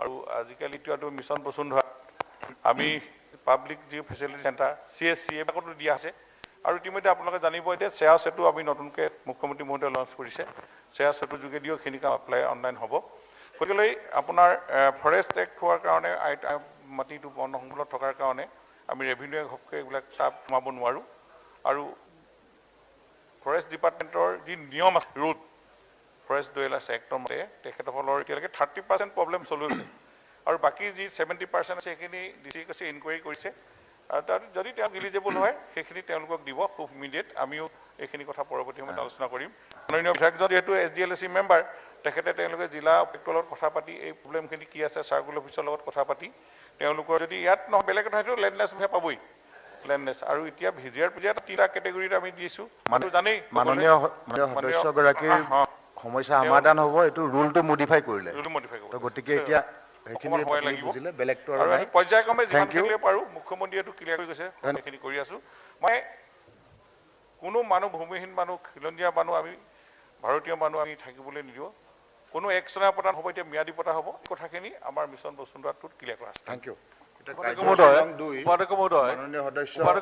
আৰু আজিকালি এতিয়াতো মিছন বসুন্ধৰা আমি পাব্লিক যি ফেচিলিটি চেণ্টাৰ CSC এইবিলাকতো দিয়া আছে। আৰু ইতিমধ্যে আপোনালোকে জানিব এতিয়া শ্বেয়াৰ সেতু আমি নতুনকৈ মুখ্যমন্ত্ৰী মহোদয়ে লঞ্চ কৰিছে, শ্বেয়াৰ সেতুৰ যোগেদিও এইখিনি কাম এপ্লাই অনলাইন হ'ব। গতিকে আপোনাৰ ফৰেষ্ট এক্ট হোৱাৰ কাৰণে মাটিটো বন সংকুলত থকাৰ কাৰণে আমি ৰেভিনিউৱে ঘপকৈ এইবিলাক চাপ সোমাব নোৱাৰোঁ। আৰু ফৰেষ্ট ডিপাৰ্টমেণ্টৰ যি নিয়ম আছে, ৰুল ফৰেষ্ট ডুৱেলাৰ্ছ এক্টৰ মতে তেখেতসকলৰ এতিয়ালৈকে 30% প্ৰব্লেম চলি আছে। আৰু বাকী যি 70% আছে সেইখিনি DC কৈছে ইনকুৱাৰী কৰিছে। আৰু তাত যদি তেওঁ ইলিজেবল হয় সেইখিনি তেওঁলোকক দিব খুব ইমিডিয়েট। আমিও এইখিনি কথা পৰৱৰ্তী সময়ত আলোচনা কৰিম। মাননীয় বিধায়কজন যিহেতু SDLC মেম্বাৰ, তেখেতে তেওঁলোকে জিলা উপায়ুক্তৰ লগত কথা পাতি এই প্ৰব্লেমখিনি কি আছে চাৰ্কুল অফিচৰ লগত কথা পাতি তেওঁলোকৰ যদি ইয়াত নহয় বেলেগ কথা সেইটো লেণ্ডলেছহে পাবই, লেণ্ডলেছ। আৰু এতিয়া ভিজিয়াৰ পিজিয়াৰ 3টা কেটেগৰীত আমি দিছোঁ, মানে জানেই মাননীয় সদস্যগৰাকীৰ সমস্যা সমাধান হ'ব। এইটো ৰুলটো মডিফাই কৰিলে, গতিকে এতিয়া সেইখিনি বুজিলে বেলেগটো আৰু নাই। পৰ্যায়ক্ৰমে যিমানখিনি পাৰোঁ মুখ্যমন্ত্ৰীয়ে এইটো ক্লিয়াৰ কৰি গৈছে, সেইখিনি কৰি আছোঁ। মই কোনো মানুহ ভূমিহীন মানুহ, খিলঞ্জীয়া মানুহ, আমি ভাৰতীয় মানুহ আমি থাকিবলৈ নিদিওঁ। কোনো একচনীয়া পতা হ'ব, এতিয়া ম্যাদী পতা হ'ব, এই কথাখিনি আমাৰ মিছন বসুন্ধৰাটোত ক্লিয়াৰ কৰা আছে। Thank you. উপাধ্যক্ষ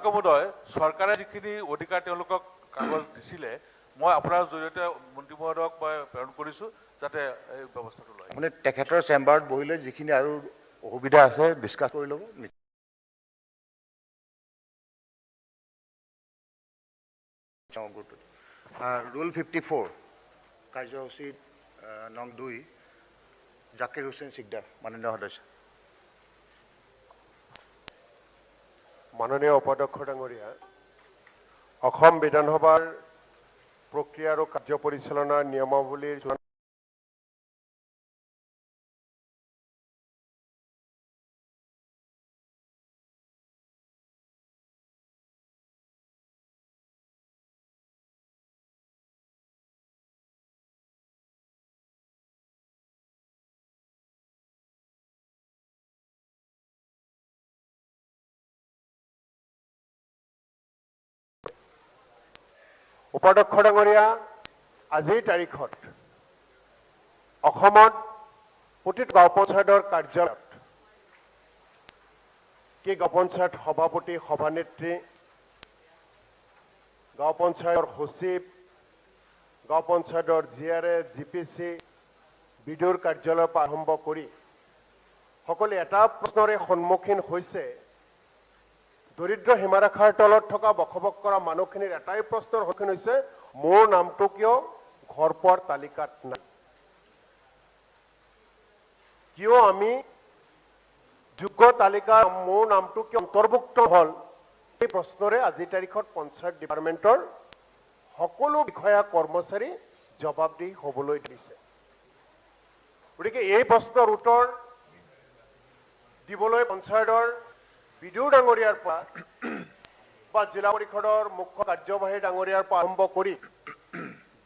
মহোদয়, চৰকাৰে যিখিনি অধিকাৰ তেওঁলোকক কাগজ দিছিলে, মই আপোনাৰ জৰিয়তে মন্ত্ৰী মহোদয়ক মই প্ৰেৰণ কৰিছোঁ যাতে এই ব্যৱস্থাটো লয়। আপুনি তেখেতৰ চেম্বাৰত বহিলে যিখিনি আৰু অসুবিধা আছে ডিছকাছ কৰি ল'ব। ৰুল 54 কাৰ্যসূচী নং 2 জাকিৰ হুছেইন সিকদাৰ মাননীয় সদস্য। মাননীয় উপাধ্যক্ষ ডাঙৰীয়া, অসম বিধানসভাৰ প্ৰক্ৰিয়া আৰু কাৰ্য পৰিচালনাৰ নিয়মাৱলীৰ উপাধ্যক্ষ ডাঙৰীয়া, আজিৰ তাৰিখত অসমত প্ৰতিটো গাঁও পঞ্চায়তৰ কাৰ্যালয়ত কি গাঁও পঞ্চায়ত সভাপতি, সভানেত্ৰী, গাঁও পঞ্চায়তৰ সচিব, গাঁও পঞ্চায়তৰ GRA, GPC, বিডিঅ'ৰ কাৰ্যালয়ৰ পৰা আৰম্ভ কৰি সকলে এটা প্ৰশ্নৰে সন্মুখীন হৈছে। দৰিদ্ৰ সীমাৰেখাৰ তলত থকা বসবাস কৰা মানুহখিনিৰ এটাই প্ৰশ্নৰ সন্মুখীন হৈছে, মোৰ নামটো কিয় ঘৰ পোৱাৰ তালিকাত নাই, কিয় আমি যোগ্য তালিকাৰ মোৰ নামটো কিয় অন্তৰ্ভুক্ত হ'ল, এই প্ৰশ্নৰে আজিৰ তাৰিখত পঞ্চায়ত ডিপাৰ্টমেণ্টৰ সকলো বিষয়া কৰ্মচাৰী জবাবদিহি হ'বলৈ ধৰিছে। গতিকে এই প্ৰশ্নৰ উত্তৰ দিবলৈ পঞ্চায়তৰ বিডিঅ' ডাঙৰীয়াৰ পৰা বা জিলা পৰিষদৰ মুখ্য কাৰ্যবাহী ডাঙৰীয়াৰ পৰা আৰম্ভ কৰি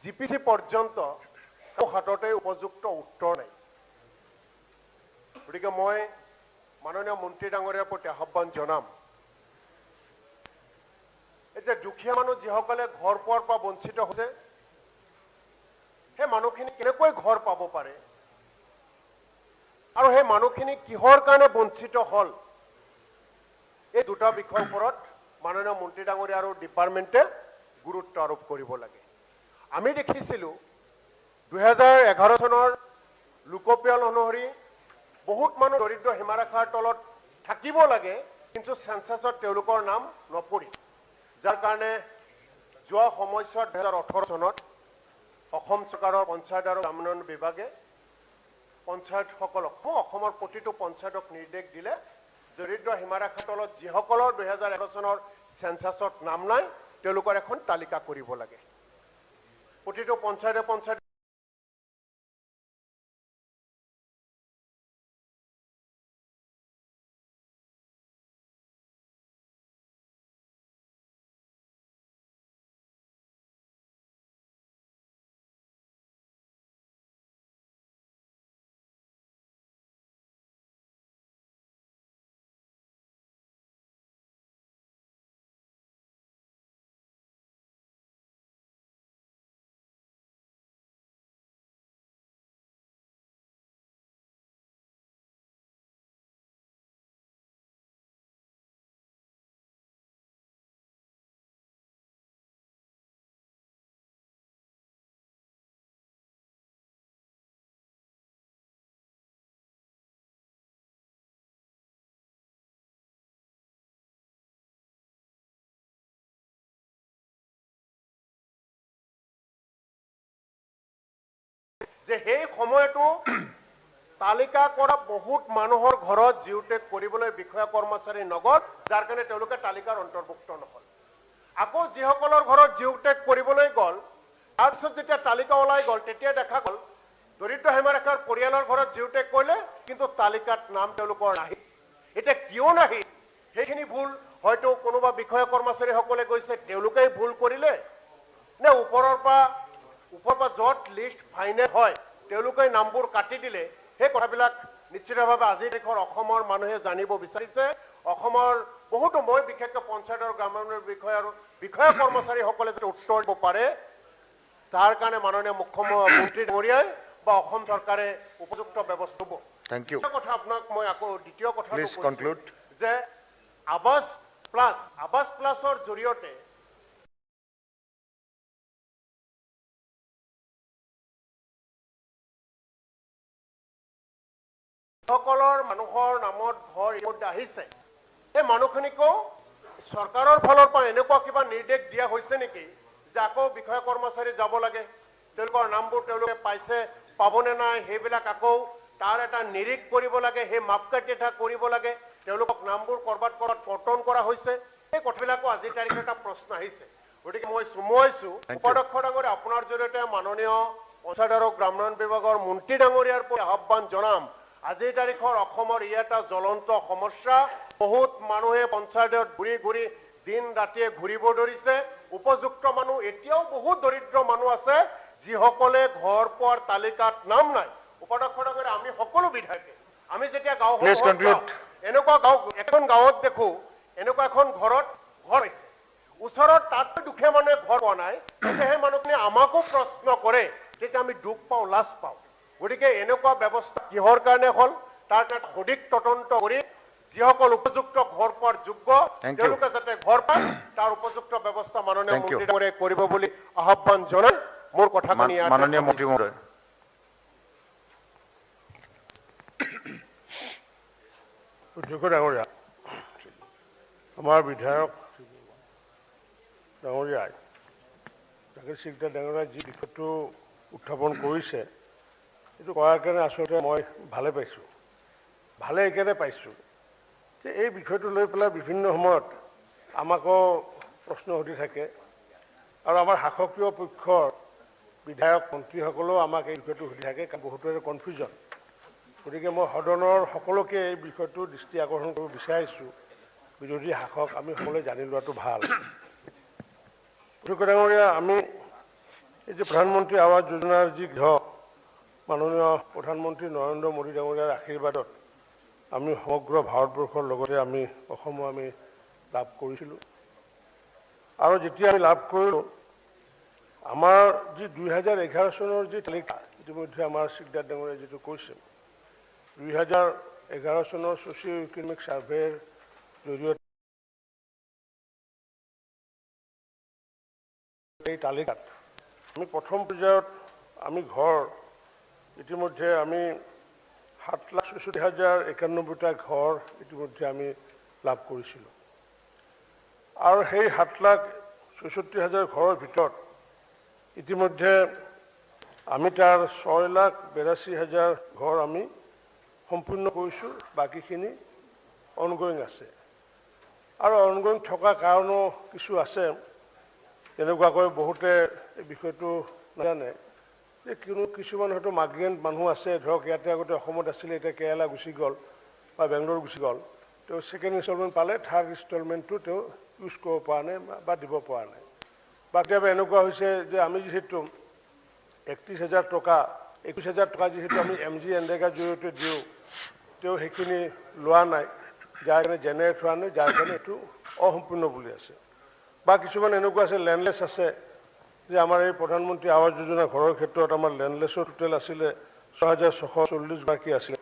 GPC পৰ্যন্ত হাততে উপযুক্ত উত্তৰ নাই। গতিকে মই মাননীয় মন্ত্ৰী ডাঙৰীয়াৰ প্ৰতি আহ্বান জনাম, এতিয়া দুখীয়া মানুহ যিসকলে ঘৰ পোৱাৰ পৰা বঞ্চিত হৈছে, সেই মানুহখিনি কেনেকৈ ঘৰ পাব পাৰে আৰু সেই মানুহখিনি কিহৰ কাৰণে বঞ্চিত হ'ল, এই দুটা বিষয়ৰ ওপৰত মাননীয় মন্ত্ৰী ডাঙৰীয়া আৰু ডিপাৰ্টমেণ্টে গুৰুত্ব আৰোপ কৰিব লাগে। আমি দেখিছিলোঁ 2011 চনৰ লোকপিয়ল অনুসৰি বহুত মানুহ দৰিদ্ৰ সীমাৰেখাৰ তলত থাকিব লাগে, কিন্তু চেঞ্চাছত তেওঁলোকৰ নাম নপৰি, যাৰ কাৰণে যোৱা সময়ছোৱাত 2018 চনত অসম চৰকাৰৰ পঞ্চায়ত আৰু গ্ৰামীণ উন্নয়ন বিভাগে পঞ্চায়তসকলক, অসমৰ প্ৰতিটো পঞ্চায়তক নিৰ্দেশ দিলে, দৰিদ্ৰ সীমাৰেখাৰ তলত যিসকলৰ 2011 চনৰ চেঞ্চাছত নাম নাই তেওঁলোকৰ এখন তালিকা কৰিব লাগে। প্ৰতিটো পঞ্চায়তে যে সেই সময়তো তালিকা কৰা বহুত মানুহৰ ঘৰত জিঅ'টেক কৰিবলৈ বিষয়া কৰ্মচাৰী নগদ, যাৰ কাৰণে তেওঁলোকে তালিকাৰ অন্তৰ্ভুক্ত নহ'ল। আকৌ যিসকলৰ ঘৰত জিঅ'টেক কৰিবলৈ গ'ল, তাৰপিছত যেতিয়া তালিকা ওলাই গ'ল, তেতিয়া দেখা গ'ল দৰিদ্ৰ সীমাৰেখাৰ পৰিয়ালৰ ঘৰত জিঅ'টেক কৰিলে, কিন্তু তালিকাত নাম তেওঁলোকৰ নাহিল। এতিয়া কিয় নাহিল, সেইখিনি ভুল হয়তো কোনোবা বিষয়া কৰ্মচাৰীসকলে গৈছে তেওঁলোকেই ভুল কৰিলে, নে ওপৰৰ পৰা য'ত লিষ্ট ফাইনেল হয় তেওঁলোকে নামবোৰ কাটি দিলে, সেই কথাবিলাক নিশ্চিতভাৱে আজিৰ তাৰিখৰ অসমৰ মানুহে জানিব বিচাৰিছে। অসমৰ বহুতো, মই বিশেষকৈ পঞ্চায়ত আৰু গ্ৰাম্য বিষয়া কৰ্মচাৰীসকলে যাতে উত্তৰ দিব পাৰে, তাৰ কাৰণে মাননীয় মুখ্যমন্ত্ৰী ডাঙৰীয়াই বা অসম চৰকাৰে উপযুক্ত ব্যৱস্থা ল'ব। Thank you. কথা আপোনাক মই আকৌ দ্বিতীয় কথা Please conclude. যে আৱাস প্লাছৰ জৰিয়তে সকলৰ মানুহৰ নামত ঘৰ আহিছে, সেই মানুহখিনিকো চৰকাৰৰ ফালৰ পৰা এনেকুৱা কিবা নিৰ্দেশ দিয়া হৈছে নেকি যে আকৌ বিষয়া কৰ্মচাৰী যাব লাগে, তেওঁলোকৰ নামবোৰ তেওঁলোকে পাইছে পাবনে নাই সেইবিলাক আকৌ তাৰ এটা নিৰীক্ষণ কৰিব লাগে, সেই মাপকাঠি এটা কৰিব লাগে, তেওঁলোকক নামবোৰ কৰবাত কৰ্তন কৰা হৈছে, এই কথাবিলাকো আজিৰ তাৰিখে এটা প্ৰশ্ন আহিছে। গতিকে মই চমুৱাইছো উপাধ্যক্ষ ডাঙৰীয়া, আপোনাৰ জৰিয়তে মাননীয় পঞ্চায়ত আৰু গ্ৰামোন্নয়ন বিভাগৰ মন্ত্ৰী ডাঙৰীয়াৰ প্ৰতি আহ্বান জনাম, আজিৰ তাৰিখৰ অসমৰ ই এটা জ্বলন্ত সমস্যা। বহুত মানুহে পঞ্চায়তত ঘূৰি দিন ৰাতিয়ে ঘূৰিব ধৰিছে, উপযুক্ত মানুহ এতিয়াও বহুত দৰিদ্ৰ মানুহ আছে যিসকলে ঘৰ পোৱাৰ তালিকাত নাম নাই। উপাধ্যক্ষ ডাঙৰীয়া, আমি সকলো বিধায়কে আমি যেতিয়া গাঁওখন এনেকুৱা গাঁও এখন গাঁৱত দেখো এনেকুৱা এখন ঘৰত ঘৰ আছে, ওচৰত তাতকৈ দুখীয়া মানুহে ঘৰ পোৱা নাই তেতিয়া সেই মানুহখিনি আমাকো প্ৰশ্ন কৰে তেতিয়া আমি দুখ পাওঁ লাজ পাওঁ গতিকে এনেকুৱা ব্যৱস্থা কিহৰ কাৰণে হ'ল তাৰ কাৰণে সঠিক তদন্ত কৰি যিসকল উপযুক্ত ঘৰ পোৱাৰ যোগ্য তেওঁলোকে যাতে ঘৰ পায় তাৰ উপযুক্ত ব্যৱস্থা মাননীয় মন্ত্ৰী ডাঙৰীয়াই কৰিব বুলি আহ্বান জনাই মোৰ কথাখিনি মাননীয় মন্ত্ৰী মহোদয় অধ্যক্ষ ডাঙৰীয়া আমাৰ বিধায়ক ডাঙৰীয়াই জাকিৰ সিকদাৰ ডাঙৰীয়াই যি বিষয়টো উত্থাপন কৰিছে এইটো কৰাৰ কাৰণে আচলতে মই ভালে পাইছোঁ ভালে এইকাৰণে পাইছোঁ যে এই বিষয়টো লৈ পেলাই বিভিন্ন সময়ত আমাকো প্ৰশ্ন সুধি থাকে আৰু আমাৰ শাসকীয় পক্ষৰ বিধায়ক মন্ত্ৰীসকলেও আমাক এই বিষয়টো সুধি থাকে বহুতৰে কনফিউজন গতিকে মই সদনৰ সকলোকে এই বিষয়টো দৃষ্টি আকৰ্ষণ কৰিব বিচাৰিছোঁ বিৰোধী শাসক আমি সকলোৱে জানি লোৱাটো ভাল অধ্যক্ষ ডাঙৰীয়া আমি এই যে প্ৰধানমন্ত্ৰী আৱাস যোজনাৰ যি গৃহ মাননীয় প্ৰধানমন্ত্ৰী নৰেন্দ্ৰ মোদী ডাঙৰীয়াৰ আশীৰ্বাদত আমি সমগ্ৰ ভাৰতবৰ্ষৰ লগতে আমি অসমো আমি লাভ কৰিছিলোঁ আৰু যেতিয়া আমি লাভ কৰিলোঁ আমাৰ যি 2011 চনৰ যি তালিকা ইতিমধ্যে আমাৰ সিকদাৰ ডাঙৰীয়াই যিটো কৈছে 2011 চনৰ ছ'চিঅ' ইকনমিক ছাৰ্ভেৰ জৰিয়তে এই তালিকাত আমি প্ৰথম পৰ্যায়ত আমি ঘৰ ইতিমধ্যে আমি 7,64,091টা ঘৰ ইতিমধ্যে আমি লাভ কৰিছিলোঁ আৰু সেই 7,64,000 ঘৰৰ ভিতৰত ইতিমধ্যে আমি তাৰ 6,82,000 ঘৰ আমি সম্পূৰ্ণ কৰিছোঁ বাকীখিনি অনগোয়িং আছে আৰু অনগোয়িং থকা কাৰণো কিছু আছে তেনেকুৱাকৈ বহুতে এই বিষয়টো নাজানে যে কিছুমান হয়তো মাইগ্ৰেণ্ট মানুহ আছে ধৰক ইয়াতে আগতে অসমত আছিলে এতিয়া কেৰালা গুচি গ'ল বা বেংগলোৰ গুচি গ'ল তেওঁ ছেকেণ্ড ইনষ্টলমেণ্ট পালে থাৰ্ড ইনষ্টলমেণ্টটো তেওঁ ইউজ কৰিব পৰা নাই বা দিব পৰা নাই বা কেতিয়াবা এনেকুৱা হৈছে যে আমি যিহেতু 31,000 টকা 21,000 টকা যিহেতু আমি MG এনৰেগাৰ জৰিয়তে দিওঁ তেওঁ সেইখিনি লোৱা নাই যাৰ কাৰণে জেনেৰেট হোৱা নাই যাৰ কাৰণে এইটো অসম্পূৰ্ণ বুলি আছে বা কিছুমান এনেকুৱা আছে লেণ্ডলেছ আছে যে আমাৰ এই প্ৰধানমন্ত্ৰী আৱাস যোজনা ঘৰৰ ক্ষেত্ৰত আমাৰ লেণ্ডলেছৰ টোটেল আছিলে 6,640 গৰাকী আছিলে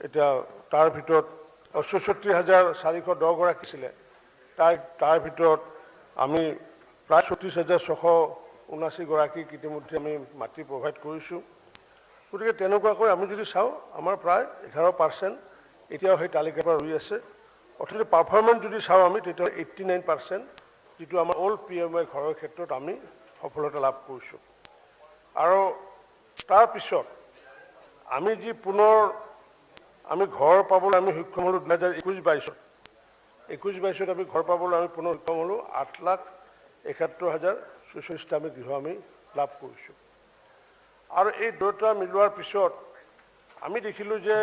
এতিয়া তাৰ ভিতৰত 64,410 গৰাকী আছিলে তাৰ ভিতৰত আমি প্ৰায় 36,679 গৰাকীক ইতিমধ্যে আমি মাটি প্ৰভাইড কৰিছোঁ গতিকে তেনেকুৱাকৈ আমি যদি চাওঁ আমাৰ প্ৰায় 11% এতিয়াও সেই তালিকাৰ পৰা ৰৈ আছে অৰ্থাৎ পাৰফৰ্মেঞ্চ যদি চাওঁ আমি তেতিয়া 89% যিটো আমাৰ অল PMI ঘৰৰ ক্ষেত্ৰত আমি সফলতা লাভ কৰিছোঁ আৰু তাৰপিছত আমি যি পুনৰ আমি ঘৰ পাবলৈ আমি সক্ষম হ'লোঁ 2021-22ত আমি ঘৰ পাবলৈ আমি পুনৰ সক্ষম হ'লোঁ 8,71,044টা আমি গৃহ আমি লাভ কৰিছোঁ আৰু এই দুটা মিলোৱাৰ পিছত আমি দেখিলোঁ যে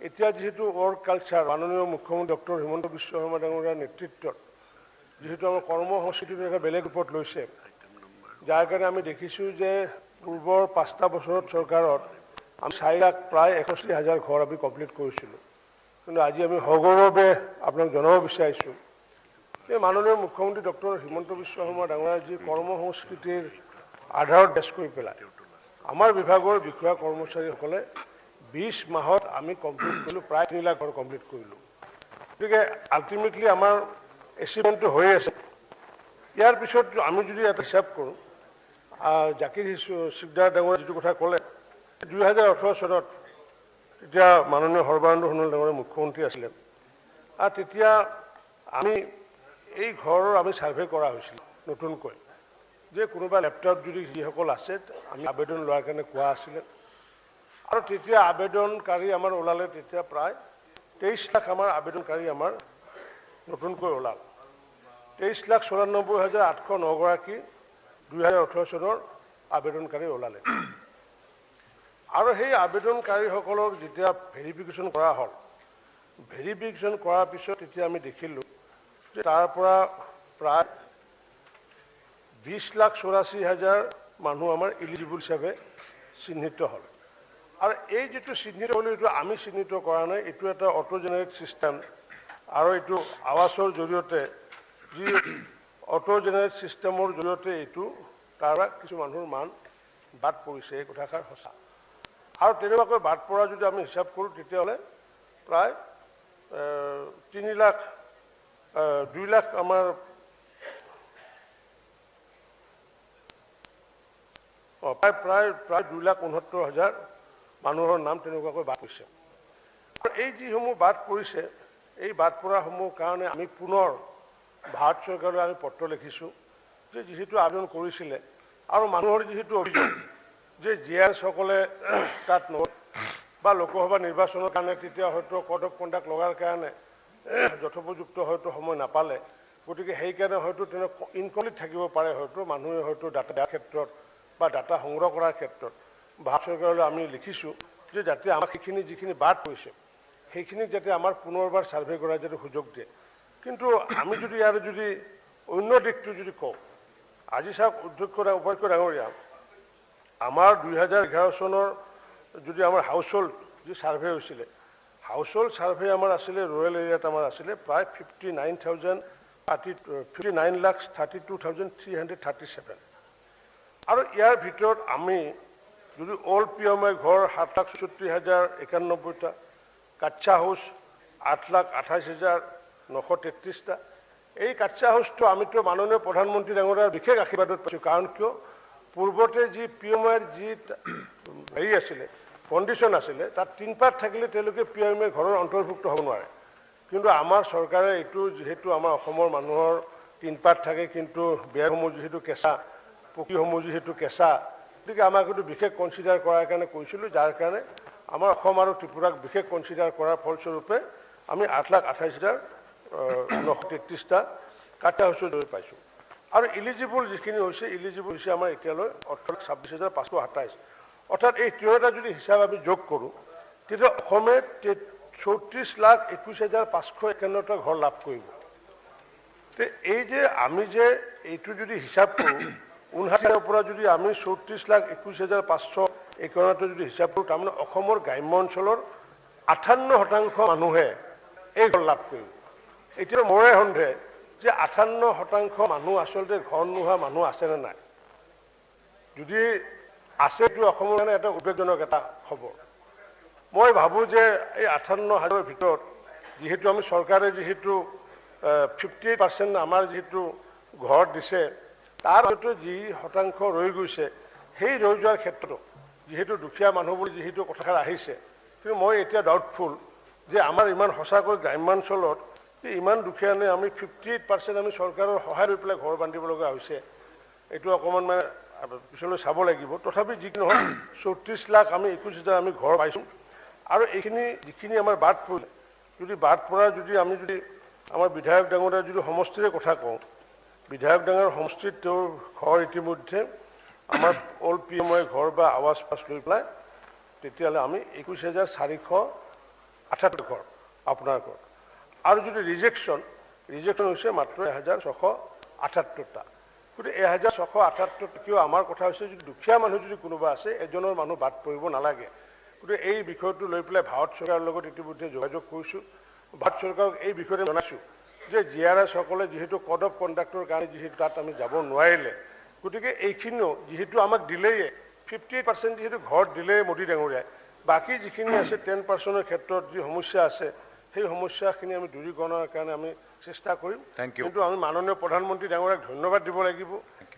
এতিয়া যিহেতু ৱৰ্ক কালচাৰ মাননীয় মুখ্যমন্ত্ৰী ডক্টৰ হিমন্ত বিশ্ব শৰ্মা ডাঙৰীয়াৰ নেতৃত্বত যিহেতু আমাৰ কৰ্ম সংস্কৃতিটো এটা বেলেগ ৰূপত লৈছে যাৰ কাৰণে আমি দেখিছোঁ যে পূৰ্বৰ 5টা বছৰত চৰকাৰত আমি 4 লাখ প্ৰায় 61,000 ঘৰ আমি কমপ্লিট কৰিছিলোঁ কিন্তু আজি আমি সগৌৰৱে আপোনাক জনাব বিচাৰিছোঁ যে মাননীয় মুখ্যমন্ত্ৰী ডক্টৰ হিমন্ত বিশ্ব শৰ্মা ডাঙৰীয়াৰ যি কৰ্ম সংস্কৃতিৰ আধাৰত বেছ কৰি পেলাই আমাৰ বিভাগৰ বিষয়া কৰ্মচাৰীসকলে 20 মাহত আমি কমপ্লিট কৰিলোঁ প্ৰায় 3 লাখ ঘৰ কমপ্লিট কৰিলোঁ গতিকে আল্টিমেটলি আমাৰ এচিভমেণ্টটো হৈ আছে ইয়াৰ পিছত আমি যদি এটা হিচাপ কৰোঁ জাকিৰ সিকদাৰ ডাঙৰীয়াই যিটো কথা ক'লে 2018 চনত তেতিয়া মাননীয় সৰ্বানন্দ সোণোৱাল ডাঙৰীয়া মুখ্যমন্ত্ৰী আছিলে আৰু তেতিয়া আমি এই ঘৰৰ আমি ছাৰ্ভে কৰা হৈছিল নতুনকৈ যে কোনোবা লেপটপ যদি যিসকল আছে আমি আবেদন লোৱাৰ কাৰণে কোৱা আছিলে আৰু তেতিয়া আবেদনকাৰী আমাৰ ওলালে তেতিয়া প্ৰায় 23 লাখ আমাৰ আবেদনকাৰী আমাৰ নতুনকৈ ওলাল 23,94,809 গৰাকী 2018 চনৰ আবেদনকাৰী ওলালে আৰু সেই আবেদনকাৰীসকলক যেতিয়া ভেৰিফিকেশ্যন কৰা হ'ল ভেৰিফিকেশ্যন কৰাৰ পিছত তেতিয়া আমি দেখিলোঁ যে তাৰ পৰা প্ৰায় 20,84,000 মানুহ আমাৰ ইলিজিবল হিচাপে চিহ্নিত হ'ল আৰু এই যিটো চিহ্নিত হ'ল এইটো আমি চিহ্নিত কৰা নাই এইটো এটা অটো জেনেৰেট ছিষ্টেম আৰু এইটো আৱাসৰ জৰিয়তে যি অটো জেনেৰেট ছিষ্টেমৰ জৰিয়তে এইটো তাৰ কিছু মানুহৰ মান বাদ পৰিছে, এই কথাষাৰ সঁচা। আৰু তেনেকুৱাকৈ বাদ পৰা যদি আমি হিচাপ কৰোঁ তেতিয়াহ'লে প্ৰায় 3 লাখ 2 লাখ আমাৰ প্ৰায় 2,69,000 মানুহৰ নাম তেনেকুৱাকৈ বাদ পৰিছে। আৰু এই যিসমূহ বাদ পৰিছে, এই বাদ পৰাসমূহ কাৰণে আমি পুনৰ ভাৰত চৰকাৰলৈ আমি পত্ৰ লিখিছোঁ যে যিহেতু আবেদন কৰিছিলে আৰু মানুহৰ যিহেতু অভিযোগ যে জিয়াৰসকলে তাত বা লোকসভা নিৰ্বাচনৰ কাৰণে তেতিয়া হয়তো কোড অফ কণ্ডাক্ট লগাৰ কাৰণে যথোপযুক্ত হয়তো সময় নাপালে, গতিকে সেইকাৰণে হয়তো তেনেকুৱা ইনকমপ্লিট থাকিব পাৰে, হয়তো মানুহে হয়তো ডাটা দিয়াৰ ক্ষেত্ৰত বা ডাটা সংগ্ৰহ কৰাৰ ক্ষেত্ৰত ভাৰত চৰকাৰলৈ আমি লিখিছোঁ যে যাতে আমাক সেইখিনি যিখিনি বাদ পৰিছে সেইখিনিক যাতে আমাৰ পুনৰবাৰ ছাৰ্ভে কৰাৰ যাতে সুযোগ দিয়ে। কিন্তু আমি যদি ইয়াৰ যদি অন্য দিশটো যদি কওঁ, আজি চাওক উপাধ্যক্ষ ডাঙৰীয়া, আমাৰ 2011 চনৰ যদি আমাৰ হাউচ হোল্ড যি ছাৰ্ভে হৈছিলে, হাউচ হোল্ড ছাৰ্ভে আমাৰ আছিলে ৰুৰেল এৰিয়াত আমাৰ আছিলে প্ৰায় 59,32,337 আৰু ইয়াৰ ভিতৰত আমি যদি অল পিএমআই ঘৰ 7,64,091টা, কাচ্চা হাউচ 8,28,933টা। এই কাচ্চা হাউচটো আমিতো মাননীয় প্ৰধানমন্ত্ৰী ডাঙৰীয়াৰ বিশেষ আশীৰ্বাদত পাইছোঁ, কাৰণ কিয় পূৰ্বতে যি পিএমআইৰ যি হেৰি আছিলে কণ্ডিশ্যন আছিলে তাত 3 পাৰ্ট থাকিলে তেওঁলোকে পিএমআই ঘৰৰ অন্তৰ্ভুক্ত হ'ব নোৱাৰে। কিন্তু আমাৰ চৰকাৰে এইটো যিহেতু আমাৰ অসমৰ মানুহৰ 3 পাৰ্ট থাকে, কিন্তু বেৰসমূহ যিহেতু কেঁচা, পকীসমূহ যিহেতু কেঁচা, গতিকে আমাক এইটো বিশেষ কনচিডাৰ কৰাৰ কাৰণে কৈছিলোঁ, যাৰ কাৰণে আমাৰ অসম আৰু ত্ৰিপুৰাক বিশেষ কনচিডাৰ কৰাৰ ফলস্বৰূপে আমি 8,28,933টা কাচ্চা হাউচৰ দৰে পাইছোঁ। আৰু ইলিজিবল যিখিনি হৈছে, ইলিজিবল হৈছে আমাৰ এতিয়ালৈ 26,527। অৰ্থাৎ এই তিনিটা যদি হিচাপ আমি যোগ কৰোঁ তেতিয়া অসমে 34,21,551টা ঘৰ লাভ কৰিব। এই যে আমি যে এইটো যদি হিচাপ কৰোঁ 59ৰ পৰা যদি আমি 34,21,551টা যদি হিচাপ কৰোঁ, তাৰমানে অসমৰ গ্ৰাম্য অঞ্চলৰ 58% মানুহে এই ঘৰ লাভ কৰিব। এতিয়া মোৰে সন্দেহ যে 58% মানুহ আচলতে ঘৰ নোহোৱা মানুহ আছেনে নাই। যদি আছে, এইটো অসমৰ কাৰণে এটা উদ্বেগজনক এটা খবৰ। মই ভাবোঁ যে এই 58,000ৰ ভিতৰত যিহেতু আমি চৰকাৰে যিহেতু 58% আমাৰ যিহেতু ঘৰ দিছে, তাৰ হয়তো যি শতাংশ ৰৈ গৈছে, সেই ৰৈ যোৱাৰ ক্ষেত্ৰতো যিহেতু দুখীয়া মানুহ বুলি যিহেতু কথাষাৰ আহিছে, কিন্তু মই এতিয়া ডাউটফুল যে আমাৰ ইমান সঁচাকৈ গ্ৰাম্যাঞ্চলত যে ইমান দুখীয়ানে আমি 58% আমি চৰকাৰৰ সহায় লৈ পেলাই ঘৰ বান্ধিব লগা হৈছে, এইটো অকণমান মানে পিছলৈ চাব লাগিব। তথাপি যি নহয় 34 লাখ আমি 21,000 আমি ঘৰ পাইছোঁ। আৰু এইখিনি যিখিনি আমাৰ বাদ পৰিলে, যদি বাদ পৰা যদি আমি যদি আমাৰ বিধায়ক ডাঙৰীয়াৰ যদি সমষ্টিৰে কথা কওঁ, বিধায়ক ডাঙৰ সমষ্টিত তেওঁৰ ঘৰ ইতিমধ্যে আমাৰ অল পিএমআই ঘৰ বা আৱাজ পাছ লৈ পেলাই তেতিয়াহ'লে আমি 21,478 ঘৰ আপোনাৰ ঘৰ। আৰু যদি ৰিজেকশ্যন হৈছে মাত্ৰ 1,678টা। গতিকে 1,678 কিয় আমাৰ কথা হৈছে, যদি দুখীয়া মানুহ যদি কোনোবা আছে, এজনৰ মানুহ বাদ পৰিব নালাগে। গতিকে এই বিষয়টো লৈ পেলাই ভাৰত চৰকাৰৰ লগত ইতিমধ্যে যোগাযোগ কৰিছোঁ। ভাৰত চৰকাৰক এই বিষয়তে জনাইছোঁ যে জিআৰএছসকলে যিহেতু কোড অফ কণ্ডাক্টৰ কাৰণে যিহেতু তাত আমি যাব নোৱাৰিলে, গতিকে এইখিনিও যিহেতু আমাক দিলেয়ে 58% যিহেতু ঘৰ দিলে মোদী ডাঙৰীয়াই, বাকী যিখিনি আছে 10%ৰ ক্ষেত্ৰত যি সমস্যা আছে, সেই সমস্যাখিনি আমি দূৰীকৰণৰ কাৰণে আমি চেষ্টা কৰিম। কিন্তু আমি মাননীয় প্ৰধানমন্ত্ৰী ডাঙৰীয়াক ধন্যবাদ দিব লাগিব।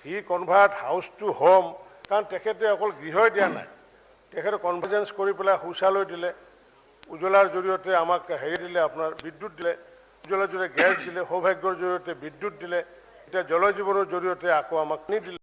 হি কনভাৰ্ট হাউচ টু হোম, কাৰণ তেখেতে অকল গৃহই দিয়া নাই, তেখেতে কনভাৰ্জেঞ্চ কৰি পেলাই শৌচালয় দিলে, উজ্জ্বলাৰ জৰিয়তে আমাক হেৰি দিলে, আপোনাৰ বিদ্যুৎ দিলে, উজ্জ্বলাৰ জৰিয়তে গেছ দিলে, সৌভাগ্যৰ জৰিয়তে বিদ্যুৎ দিলে, এতিয়া জল জীৱনৰ জৰিয়তে আকৌ আমাক পানী দিলে।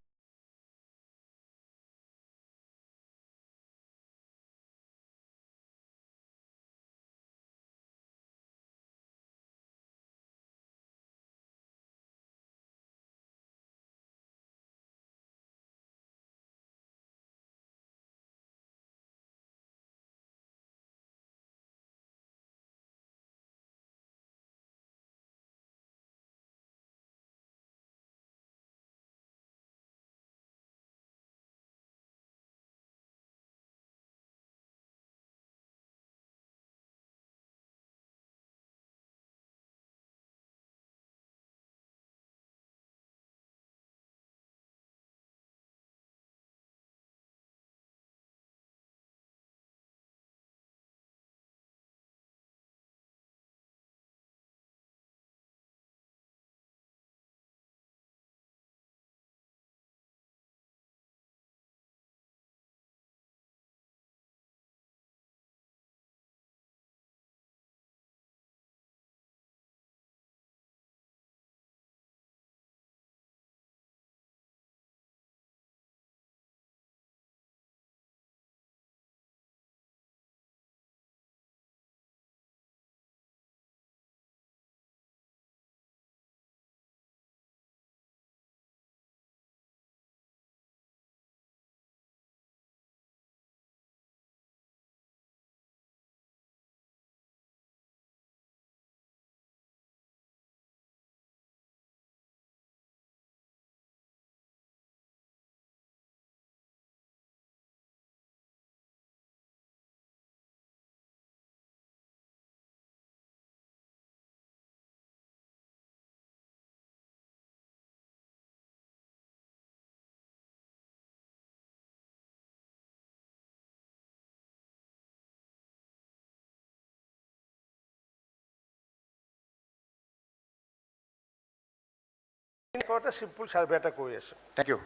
ঘৰতে চিম্পুল চাৰ্ভে এটা কৰি আছে। Thank you.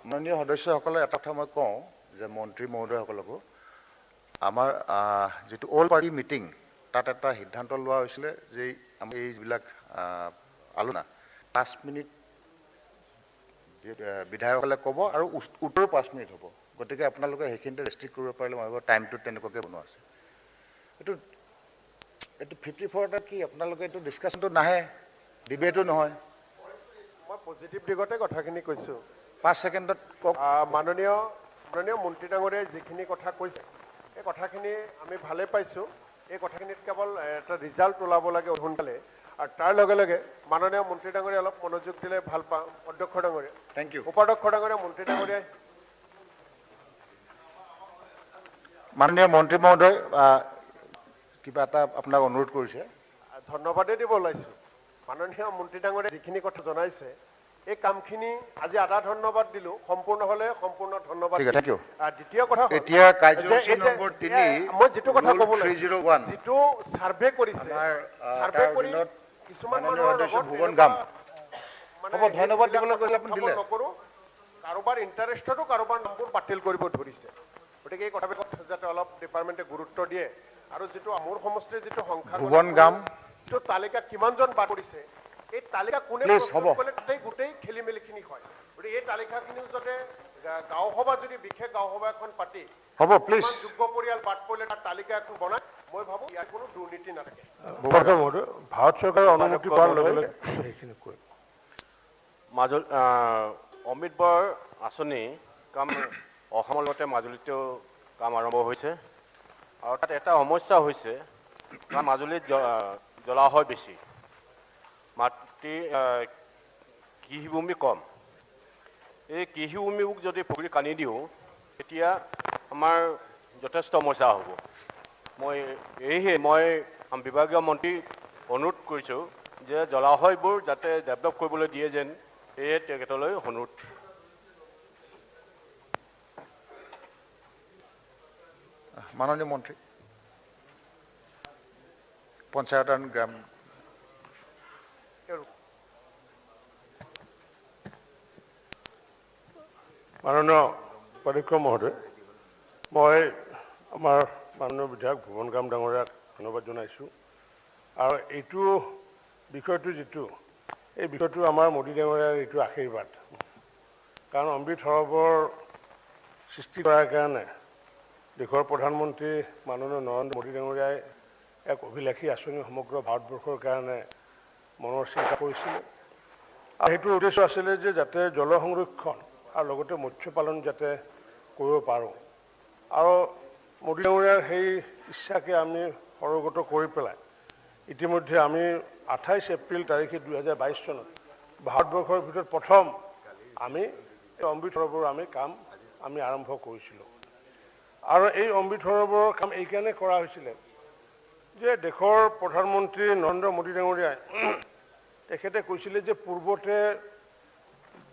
মাননীয় সদস্যসকলে এটা কথা মই কওঁ যে মন্ত্ৰী মহোদয়সকলকো আমাৰ যিটো অল পাৰ্টি মিটিং তাত এটা সিদ্ধান্ত লোৱা হৈছিলে যে আমি এই যিবিলাক আলোচনা 5 মিনিট বিধায়কসকলে ক'ব আৰু উত্তৰ 5 মিনিট হ'ব। গতিকে আপোনালোকে সেইখিনিতে ৰেষ্ট্ৰিক্ট কৰিব পাৰিলে মই ভাবোঁ টাইমটো তেনেকুৱাকৈ বনোৱা আছে। এইটো 54টা কি আপোনালোকে এইটো ডিছকাশ্যনটো নাহে, ডিবেটো নহয়। মই পজিটিভ দিগতে কথাখিনি কৈছোঁ। 5 ছেকেণ্ডত কওক। মাননীয় মন্ত্ৰী ডাঙৰীয়াই যিখিনি কথা কৈছে এই কথাখিনি আমি ভালে পাইছোঁ। এই কথাখিনিত কেৱল এটা ৰিজাল্ট ওলাব লাগে সোনকালে, আৰু তাৰ লগে লগে মাননীয় মন্ত্ৰী ডাঙৰীয়া অলপ মনোযোগ দিলে ভাল পাওঁ। অধ্যক্ষ ডাঙৰীয়া, থেংক ইউ। উপাধ্যক্ষ ডাঙৰীয়া, মন্ত্ৰী ডাঙৰীয়াই। মাননীয় মন্ত্ৰী মহোদয় কিবা এটা আপোনাক অনুৰোধ কৰিছে। ধন্যবাদেই দিব ওলাইছোঁ। মাননীয় মন্ত্ৰী ডাঙৰীয়াই যিখিনি কথা জনাইছে এই কামখিনি আজি আধা ধন্যবাদ দিলোঁ, সম্পূৰ্ণ হ'লে সম্পূৰ্ণ ধন্যবাদ। Thank you. দ্বিতীয় কথা এতিয়া কাৰ্যসূচী নম্বৰ 3 মই যিটো কথা ক'ব 301 যিটো ছাৰ্ভে কৰিছে, ছাৰ্ভে কৰি কিছুমান মাননীয় মানুহৰ সদস্য লগত ভুৱন গাম মানে হ'ব, ধন্যবাদ দিবলৈ কৈছিলে আপুনি দিলে। নকৰোঁ, কাৰোবাৰ ইণ্টাৰেষ্টতো কাৰোবাৰ নামবোৰ বাতিল কৰিব ধৰিছে। গতিকে এই কথাবিলাক যাতে অলপ ডিপাৰ্টমেণ্টে গুৰুত্ব দিয়ে, আৰু যিটো মোৰ সমষ্টিৰ যিটো সংখ্যা ভুৱন গাম যিটো তালিকা কিমানজন বাদ কৰিছে এই তালিকা কোনে Please, প্ৰস্তুত হ'ব। কৰিলে তাতেই গোটেই খেলি মেলিখিনি হয়। গতিকে এই তালিকাখিনিও যাতে গাঁও সভা, যদি বিশেষ গাঁও সভা এখন পাতি হ'ব প্লিজ। কিমান যোগ্য পৰিয়াল বাদ পৰিলে তাৰ তালিকা এখন বনাই, মই ভাবোঁ ইয়াত কোনো দুৰ্নীতি নাথাকে। ভাৰত চৰকাৰৰ অনুমতি পোৱাৰ লগে লগে সেইখিনি কৰিম। অমৃত বৰ আঁচনি কাম অসমৰ লগতে মাজুলীতেও কাম আৰম্ভ হৈছে, আৰু তাত এটা সমস্যা হৈছে কাৰণ মাজুলীত জলাশয় বেছি, মাটি কৃষিভূমি কম। এই কৃষিভূমিবোৰ যদি পুখুৰী কান্দি দিওঁ তেতিয়া আমাৰ যথেষ্ট সমস্যা হ'ব। মই বিভাগীয় মন্ত্ৰীক অনুৰোধ কৰিছোঁ যে জলাশয়বোৰ যাতে ডেভেলপ কৰিবলৈ দিয়ে যেন সেয়ে তেখেতলৈ অনুৰোধ। মাননীয় মন্ত্ৰী পঞ্চায়ত আৰু গ্ৰাম। মাননীয় উপাধ্যক্ষ মহোদয়, মই আমাৰ মাননীয় বিধায়ক ভুৱন গাম ডাঙৰীয়াক ধন্যবাদ জনাইছোঁ। আৰু এইটো বিষয়টো যিটো এই বিষয়টো আমাৰ মোদী ডাঙৰীয়াৰ এইটো আশীৰ্বাদ, কাৰণ অমৃত সৰোবৰ সৃষ্টি কৰাৰ কাৰণে দেশৰ প্ৰধানমন্ত্ৰী মাননীয় নৰেন্দ্ৰ মোদী ডাঙৰীয়াই এক অভিলাষী আঁচনি সমগ্ৰ ভাৰতবৰ্ষৰ কাৰণে মনৰ চিন্তা কৰিছিলে, আৰু সেইটোৰ উদ্দেশ্য আছিলে যে যাতে জল সংৰক্ষণ আৰু লগতে মৎস্য পালন যাতে কৰিব পাৰোঁ। আৰু মোদী ডাঙৰীয়াৰ সেই ইচ্ছাকে আমি সৰগত কৰি পেলাই ইতিমধ্যে আমি 28 এপ্ৰিল তাৰিখে 2022 চনত ভাৰতবৰ্ষৰ ভিতৰত প্ৰথম আমি এই অমৃত সৰোবৰৰ কাম আৰম্ভ কৰিছিলোঁ। আৰু এই অমৃত সৰোবৰৰ কাম এইকাৰণে কৰা হৈছিলে যে দেশৰ প্ৰধানমন্ত্ৰী নৰেন্দ্ৰ মোদী ডাঙৰীয়াই তেখেতে কৈছিলে যে পূৰ্বতে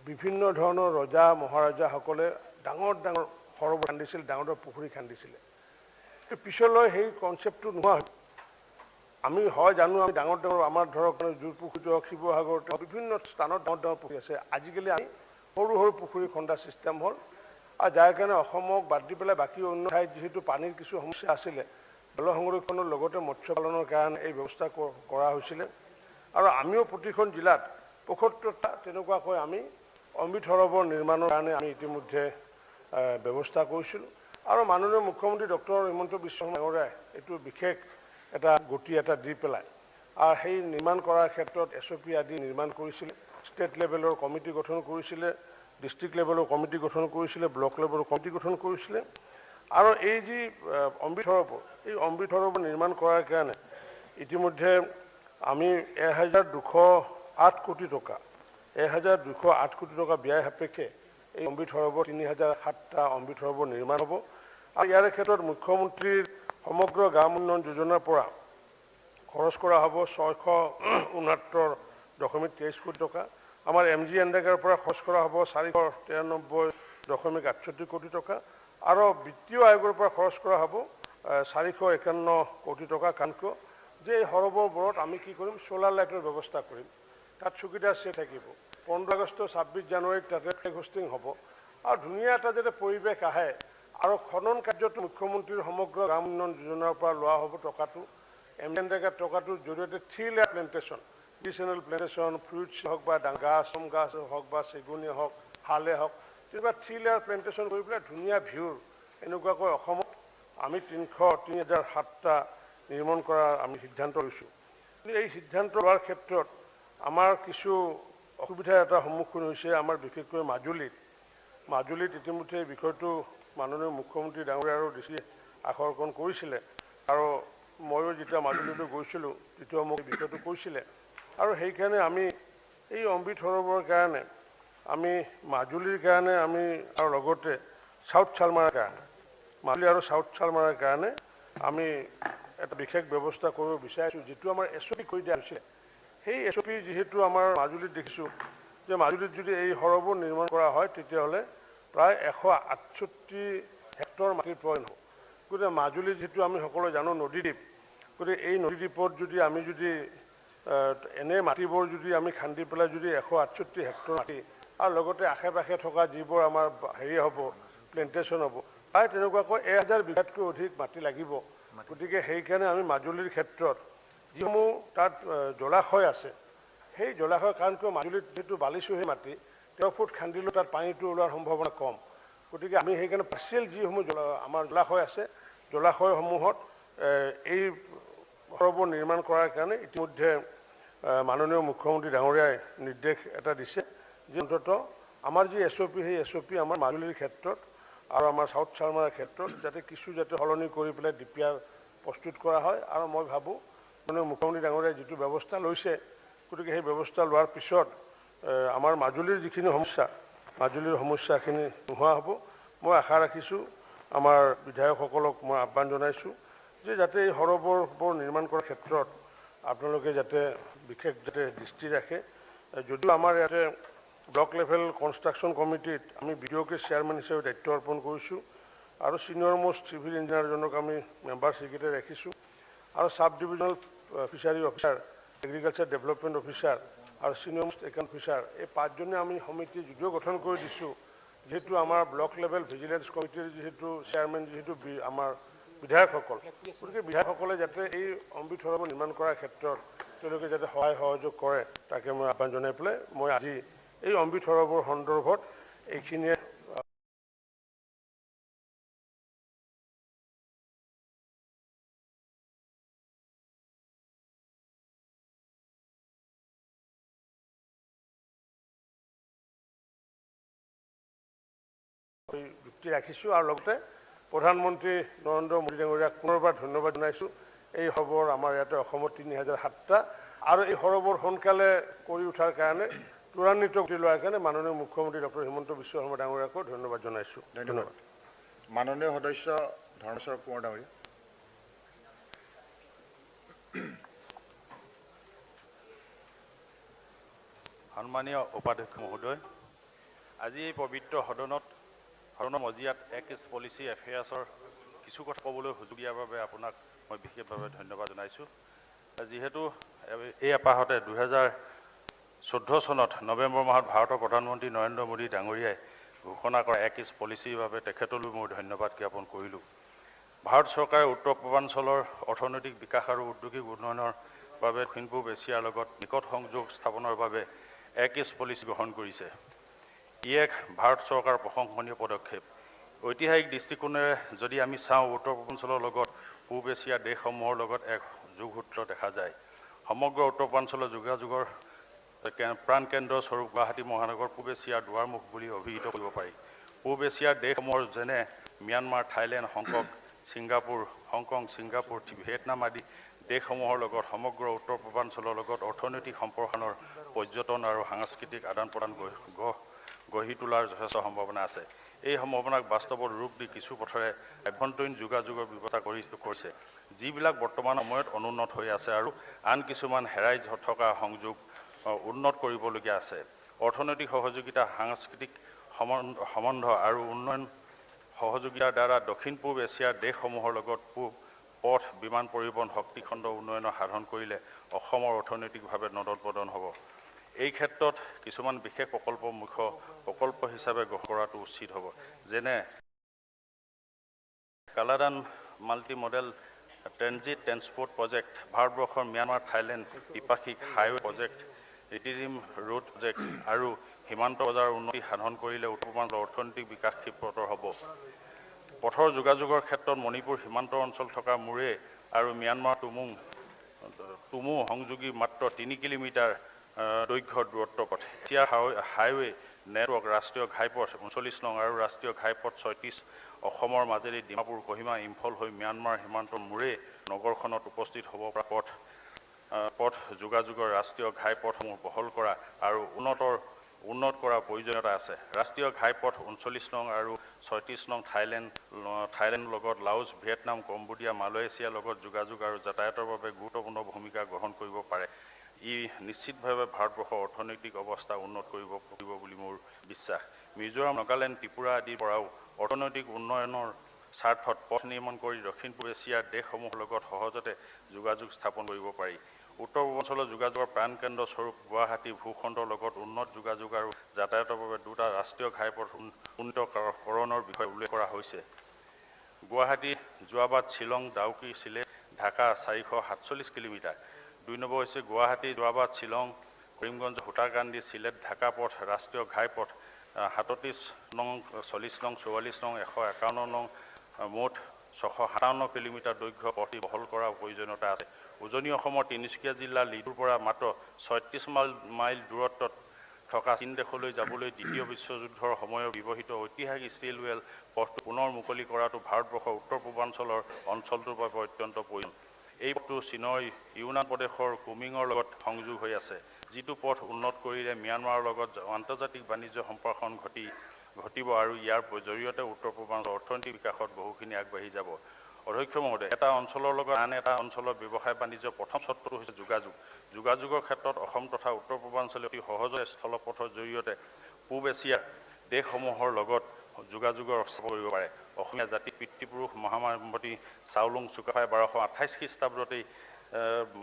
বিভিন্ন ধৰণৰ ৰজা মহাৰজাসকলে ডাঙৰ ডাঙৰ সৰোবৰ খান্দিছিল, ডাঙৰ ডাঙৰ পুখুৰী খান্দিছিলে। পিছলৈ সেই কনচেপ্টটো নোহোৱা হ'ল। আমি হয় জানো, আমি ডাঙৰ ডাঙৰ আমাৰ ধৰক জোৰ পুখুৰী হওক, শিৱসাগৰত বিভিন্ন স্থানত ডাঙৰ ডাঙৰ পুখুৰী আছে। আজিকালি আমি সৰু সৰু পুখুৰী খন্দা ছিষ্টেম হ'ল, আৰু যাৰ কাৰণে অসমক বাদ দি পেলাই বাকী অন্য ঠাইত যিহেতু পানীৰ কিছু সমস্যা আছিলে, জল সংৰক্ষণৰ লগতে মৎস্য পালনৰ কাৰণে এই ব্যৱস্থা কৰা হৈছিলে। আৰু আমিও প্ৰতিখন জিলাত ৭৫টা তেনেকুৱাকৈ আমি অমৃত সৰোবৰ নিৰ্মাণৰ কাৰণে আমি ইতিমধ্যে ব্যৱস্থা কৰিছিলোঁ। আৰু মাননীয় মুখ্যমন্ত্ৰী ডক্টৰ হিমন্ত বিশ্ব শৰ্মা ডাঙৰীয়াই এইটো বিশেষ এটা গতি এটা দি পেলাই আৰু সেই নিৰ্মাণ কৰাৰ ক্ষেত্ৰত SOP আদি নিৰ্মাণ কৰিছিলে। ষ্টেট লেভেলৰ কমিটি গঠন কৰিছিলে, ডিষ্ট্ৰিক্ট লেভেলৰ কমিটি গঠন কৰিছিলে, ব্লক লেভেলৰ কমিটি গঠন কৰিছিলে। আৰু এই যি অমৃত সৰোবৰ, এই অমৃত সৰোবৰ নিৰ্মাণ কৰাৰ কাৰণে ইতিমধ্যে আমি 1,208 কোটি টকা 1,208 কোটি টকা ব্যয় সাপেক্ষে এই অমৃত সৰোবৰ 3,007টা অমৃত সৰোবৰ নিৰ্মাণ হ'ব। আৰু ইয়াৰ ক্ষেত্ৰত মুখ্যমন্ত্ৰীৰ সমগ্ৰ গ্ৰাম উন্নয়ন যোজনাৰ পৰা খৰচ কৰা হ'ব 669.23 কোটি টকা। আমাৰ MGNREGAৰ পৰা খৰচ কৰা হ'ব 493.68 কোটি টকা। আৰু বিত্তীয় আয়োগৰ পৰা খৰচ কৰা হ'ব 451 কোটি টকা। কাৰণ কিয় যে এই সৰোবৰবোৰত আমি কি কৰিম, চ'লাৰ লাইটৰ ব্যৱস্থা কৰিম। তাত চকীদাৰ চেট থাকিব 15 আগষ্ট 26 জানুৱাৰীত তাতে ফ্লেগ হোষ্টিং হ'ব আৰু ধুনীয়া এটা যাতে পৰিৱেশ আহে আৰু খনন কাৰ্যটো মুখ্যমন্ত্ৰীৰ সমগ্ৰ গ্ৰাম উন্নয়ন যোজনাৰ পৰা লোৱা হ'ব টকাটো এমএনৰেগা টকাটোৰ জৰিয়তে 3 লেয়াৰ প্লেণ্টেশ্যন ডিচেনেল প্লেণ্টেশ্যন ফ্ৰুইটছ হওক বা গাছ চম গাছ হওক বা চেগুনীয়া হওক হালে হওক তেনেকুৱা 3 লেয়াৰ প্লেণ্টেশ্যন কৰি পেলাই ধুনীয়া ভিউৰ এনেকুৱাকৈ অসমত আমি 3007টা নিৰ্মাণ কৰাৰ আমি সিদ্ধান্ত লৈছোঁ কিন্তু এই সিদ্ধান্ত লোৱাৰ ক্ষেত্ৰত আমাৰ কিছু অসুবিধাৰ এটা সন্মুখীন হৈছে আমাৰ বিশেষকৈ মাজুলীত ইতিমধ্যে এই বিষয়টো মাননীয় মুখ্যমন্ত্ৰী ডাঙৰীয়াৰো দৃষ্টি আকৰ্ষণ কৰিছিলে আৰু ময়ো যেতিয়া মাজুলীলৈ গৈছিলোঁ তেতিয়া মোক এই বিষয়টো কৈছিলে আৰু সেইকাৰণে আমি এই অমৃত সৰোবৰৰ কাৰণে আমি মাজুলীৰ কাৰণে আমি আৰু লগতে সাউথ চালমাৰাৰ কাৰণে মাজুলী আৰু সাউথ চালমাৰাৰ কাৰণে আমি এটা বিশেষ ব্যৱস্থা কৰিব বিচাৰিছোঁ যিটো আমাৰ এছঅপি কৰি দিয়া হৈছে সেই এছঅপি যেহেতু আমাৰ মাজুলীত দেখিছোঁ যে মাজুলীত যদি এই সৰোবৰ নিৰ্মাণ কৰা হয় তেতিয়াহ'লে প্ৰায় 168 হেক্টৰ মাটিৰ প্ৰয়োজন হ'ব গতিকে মাজুলী যিহেতু আমি সকলোৱে জানো নদীদ্বীপ গতিকে এই নদীদ্বীপত যদি আমি যদি এনে মাটিবোৰ যদি আমি খান্দি পেলাই যদি 168 হেক্টৰ মাটি আৰু লগতে আশে পাশে থকা যিবোৰ আমাৰ হেৰি হ'ব প্লেণ্টেশ্যন হ'ব প্ৰায় তেনেকুৱাকৈ 1000 বিঘাতকৈ অধিক মাটি লাগিব গতিকে সেইকাৰণে আমি মাজুলীৰ ক্ষেত্ৰত যিসমূহ তাত জলাশয় আছে সেই জলাশয় কাৰণ কিয় মাজুলীত যিটো বালিচুহী মাটি 13 ফুট খান্দিলেও তাত পানীটো ওলোৱাৰ সম্ভাৱনা কম গতিকে আমি সেইকাৰণে পাৰ্চিয়েল যিসমূহ আমাৰ জলাশয় আছে জলাশয়সমূহত এই সৰোবৰ নিৰ্মাণ কৰাৰ কাৰণে ইতিমধ্যে মাননীয় মুখ্যমন্ত্ৰী ডাঙৰীয়াই নিৰ্দেশ এটা দিছে যে অন্ততঃ আমাৰ যি এছঅপি সেই এছঅপি আমাৰ মাজুলীৰ ক্ষেত্ৰত আৰু আমাৰ সাউথ চালমাৰাৰ ক্ষেত্ৰত যাতে কিছু যাতে সলনি কৰি পেলাই ডিপিআৰ প্ৰস্তুত কৰা হয় আৰু মই ভাবোঁ মাননীয় মুখ্যমন্ত্ৰী ডাঙৰীয়াই যিটো ব্যৱস্থা লৈছে গতিকে সেই ব্যৱস্থা লোৱাৰ পিছত আমাৰ মাজুলীৰ যিখিনি সমস্যা মাজুলীৰ সমস্যাখিনি নোহোৱা হ'ব মই আশা ৰাখিছোঁ আমাৰ বিধায়কসকলক মই আহ্বান জনাইছোঁ যে যাতে এই সৰোবৰবোৰ নিৰ্মাণ কৰাৰ ক্ষেত্ৰত আপোনালোকে যাতে বিশেষ যাতে দৃষ্টি ৰাখে যদিও আমাৰ ইয়াতে ব্লক লেভেল কনষ্ট্ৰাকশ্যন কমিটিত আমি বিডিঅ'কে চেয়াৰমেন হিচাপে দায়িত্ব অৰ্পণ কৰিছোঁ আৰু ছিনিয়ৰ মোষ্ট চিভিল ইঞ্জিনিয়াৰজনক আমি মেম্বাৰ ছেক্ৰেটাৰী ৰাখিছোঁ আৰু চাব divisional fishery officer agriculture development officer আৰু ছিনিয়ৰ মোষ্ট একাউণ্ট অফিচাৰ এই 5জনে আমি সমিতি যদিও গঠন কৰি দিছোঁ যেহেতু আমাৰ ব্লক লেভেল ভিজিলেন্স কমিটিৰ যিহেতু চেয়াৰমেন যিহেতু আমাৰ বিধায়কসকল গতিকে বিধায়কসকলে যাতে এই অমৃত সৰোবৰ নিৰ্মাণ কৰাৰ ক্ষেত্ৰত তেওঁলোকে যাতে সহায় সহযোগ কৰে তাকে মই আহ্বান জনাই পেলাই মই আজি এই অমৃত সৰোবৰ সন্দৰ্ভত এইখিনিয়ে যুক্তি ৰাখিছোঁ আৰু লগতে প্ৰধানমন্ত্ৰী নৰেন্দ্ৰ মোদী ডাঙৰীয়াক পুনৰবাৰ ধন্যবাদ জনাইছোঁ এই সৰোবৰ আমাৰ ইয়াতে অসমত 3007টা আৰু এই সৰোবৰ সোনকালে কৰি উঠাৰ কাৰণে ত্বৰান্বিত কৰি লোৱাৰ কাৰণে মাননীয় মুখ্যমন্ত্ৰী ডক্টৰ হিমন্ত বিশ্ব শৰ্মা ডাঙৰীয়াকো ধন্যবাদ জনাইছোঁ ধন্যবাদ মাননীয় সদস্য ধৰ্মেশ্বৰ কোঁৱৰ ডাঙৰীয়া সন্মানীয় উপাধ্যক্ষ মহোদয় আজি এই পবিত্ৰ সদনৰ মজিয়াত এক্স পলিচি এফেয়াৰ্ছৰ কিছু কথা ক'বলৈ সুযোগ দিয়াৰ বাবে আপোনাক মই বিশেষভাৱে ধন্যবাদ জনাইছোঁ যিহেতু এই এপাহতে 2014 চনত নৱেম্বৰ মাহত ভাৰতৰ প্ৰধানমন্ত্ৰী নৰেন্দ্ৰ মোদী ডাঙৰীয়াই ঘোষণা কৰা এক্স পলিচিৰ বাবে তেখেতলৈ মই ধন্যবাদ জ্ঞাপন কৰিলোঁ ভাৰত চৰকাৰে উত্তৰ পূৰ্বাঞ্চলৰ অৰ্থনৈতিক বিকাশ আৰু ঔদ্যোগিক উন্নয়নৰ বাবে দক্ষিণ পূব এছিয়াৰ লগত নিকট সংযোগ স্থাপনৰ বাবে এক্স পলিচি গ্ৰহণ কৰিছে ই এক ভাৰত চৰকাৰৰ প্ৰশংসনীয় পদক্ষেপ ঐতিহাসিক দৃষ্টিকোণেৰে যদি আমি চাওঁ উত্তৰ পূৰ্বাঞ্চলৰ লগত পূব এছিয়াৰ দেশসমূহৰ লগত এক যোগসূত্ৰ দেখা যায় সমগ্ৰ উত্তৰ পূৰ্বাঞ্চলৰ যোগাযোগৰ প্ৰাণকেন্দ্ৰ স্বৰূপ গুৱাহাটী মহানগৰ পূব এছিয়াৰ দুৱাৰমুখ বুলি অভিহিত কৰিব পাৰি পূব এছিয়াৰ দেশসমূহৰ যেনে Myanmar Thailand Hong Kong Singapore Vietnam আদি দেশসমূহৰ লগত সমগ্ৰ উত্তৰ পূৰ্বাঞ্চলৰ লগত অৰ্থনৈতিক সম্প্ৰসাৰণৰ পৰ্যটন আৰু সাংস্কৃতিক আদান প্ৰদান গঢ়ি তোলাৰ যথেষ্ট সম্ভাৱনা আছে এই সম্ভাৱনাক বাস্তৱত ৰূপ দি কিছু পথৰে আভ্যন্তৰীণ যোগাযোগৰ ব্যৱস্থা কৰিছে যিবিলাক বৰ্তমান সময়ত অনুন্নত হৈ আছে আৰু আন কিছুমান হেৰাই থকা সংযোগ উন্নত কৰিবলগীয়া আছে অৰ্থনৈতিক সহযোগিতা সাংস্কৃতিক সম্বন্ধ আৰু উন্নয়ন সহযোগিতাৰ দ্বাৰা দক্ষিণ পূব এছিয়াৰ দেশসমূহৰ লগত পথ বিমান পৰিবহণ শক্তিখণ্ড উন্নয়নৰ সাধন কৰিলে অসমৰ অৰ্থনৈতিকভাৱে নদন বদন হ'ব এই ক্ষেত্ৰত কিছুমান বিশেষ প্ৰকল্প মুখ্য প্ৰকল্প হিচাপে গ্ৰহণ কৰাটো উচিত হ'ব, যেনে Kaladan multi model transit transport project, ভাৰতবৰ্ষৰ ম্যানমাৰ থাইলেণ্ড দ্বিপাক্ষিক হাইৱে প্ৰজেক্ট, ৰিটিজিম ৰোড প্ৰজেক্ট আৰু সীমান্ত বজাৰ উন্নতি সাধন কৰিলে উত্তৰ পূৰ্বাঞ্চলৰ অৰ্থনৈতিক বিকাশ ক্ষিপ্ৰতৰ হ'ব। পথৰ যোগাযোগৰ ক্ষেত্ৰত মণিপুৰ সীমান্ত অঞ্চল থকা মুৰে আৰু ম্যানমাৰ তুমু সংযোগী মাত্ৰ 3 কিলোমিটাৰ দৈৰ্ঘ্যৰ দূৰত্ব পথ। এছিয়াৰ হাইৱে নেটৱৰ্ক ৰাষ্ট্ৰীয় ঘাইপথ 39 নং আৰু ৰাষ্ট্ৰীয় ঘাইপথ 36 অসমৰ মাজেদি ডিমাপুৰ, কহিমা, ইম্ফল হৈ ম্যানমাৰ সীমান্তৰ মুৰে নগৰখনত উপস্থিত হ'ব পৰা পথ যোগাযোগৰ ৰাষ্ট্ৰীয় ঘাইপথসমূহ বহল কৰা আৰু উন্নত কৰাৰ প্ৰয়োজনীয়তা আছে। ৰাষ্ট্ৰীয় ঘাইপথ 39 নং আৰু 36 নং থাইলেণ্ডৰ লগত লাওছ, ভিয়েটনাম, কম্বোডিয়া, মালয়েছিয়াৰ লগত যোগাযোগ আৰু যাতায়াতৰ বাবে গুৰুত্বপূৰ্ণ ভূমিকা গ্ৰহণ কৰিব পাৰে। ই নিশ্চিতভাৱে ভাৰতবৰ্ষৰ অৰ্থনৈতিক অৱস্থা উন্নত কৰিব বুলি মোৰ বিশ্বাস। মিজোৰাম, নাগালেণ্ড, ত্ৰিপুৰা আদিৰ পৰাও অৰ্থনৈতিক উন্নয়নৰ স্বাৰ্থত পথ নিৰ্মাণ কৰি দক্ষিণ পূব এছিয়াৰ দেশসমূহৰ লগত সহজতে যোগাযোগ স্থাপন কৰিব পাৰি। উত্তৰ পূৰ্বাঞ্চলৰ যোগাযোগৰ প্ৰাণকেন্দ্ৰ স্বৰূপ গুৱাহাটী ভূখণ্ডৰ লগত উন্নত যোগাযোগ আৰু যাতায়াতৰ বাবে দুটা ৰাষ্ট্ৰীয় ঘাইপথ উন্নীতকৰণৰ বিষয়ে উল্লেখ কৰা হৈছে। গুৱাহাটী, যোৱাবাদ, শ্বিলং, ডাউকি, চিলেট, ঢাকা 447 কিলোমিটাৰ। 2 নম্বৰ হৈছে গুৱাহাটী, যোৱাবাদ, শ্বিলং, কৰিমগঞ্জ, ভূটাকান্দি, চিলেট, ঢাকা পথ ৰাষ্ট্ৰীয় ঘাইপথ 37 নং, 40 নং, 44 নং, 151 নং, মুঠ 657 কিলোমিটাৰ দৈৰ্ঘ্য পথটি বহল কৰাৰ প্ৰয়োজনীয়তা আছে। উজনি অসমৰ তিনিচুকীয়া জিলাৰ লিডুৰ পৰা মাত্ৰ 36 মাইল দূৰত্বত থকা চীন দেশলৈ যাবলৈ দ্বিতীয় বিশ্বযুদ্ধৰ সময়ৰ ব্যৱহৃত ঐতিহাসিক ষ্টিলৱেল পথটো পুনৰ মুকলি কৰাটো ভাৰতবৰ্ষৰ উত্তৰ পূৰ্বাঞ্চলৰ অঞ্চলটোৰ বাবে অত্যন্ত প্ৰয়োজন। এই পথটো চীনৰ ইউনান প্ৰদেশৰ কুমিঙৰ লগত সংযোগ হৈ আছে, যিটো পথ উন্নত কৰিলে ম্যানমাৰৰ লগত আন্তৰ্জাতিক বাণিজ্য সম্প্ৰসাৰণ ঘটিব আৰু ইয়াৰ জৰিয়তে উত্তৰ পূৰ্বাঞ্চলৰ অৰ্থনৈতিক বিকাশত বহুখিনি আগবাঢ়ি যাব। অধ্যক্ষ মহোদয়, এটা অঞ্চলৰ লগত আন এটা অঞ্চলৰ ব্যৱসায় বাণিজ্যৰ প্ৰথম চৰ্তটো হৈছে যোগাযোগৰ ক্ষেত্ৰত অসম তথা উত্তৰ পূৰ্বাঞ্চলে অতি সহজে স্থলপথৰ জৰিয়তে পূব এছিয়াৰ দেশসমূহৰ লগত যোগাযোগৰ স্থাপন কৰিব পাৰে। অসমীয়া জাতি পিতৃপুৰুষ মহামানৱতী চাওলুং চুকাফাই 1228 খ্ৰীষ্টাব্দতেই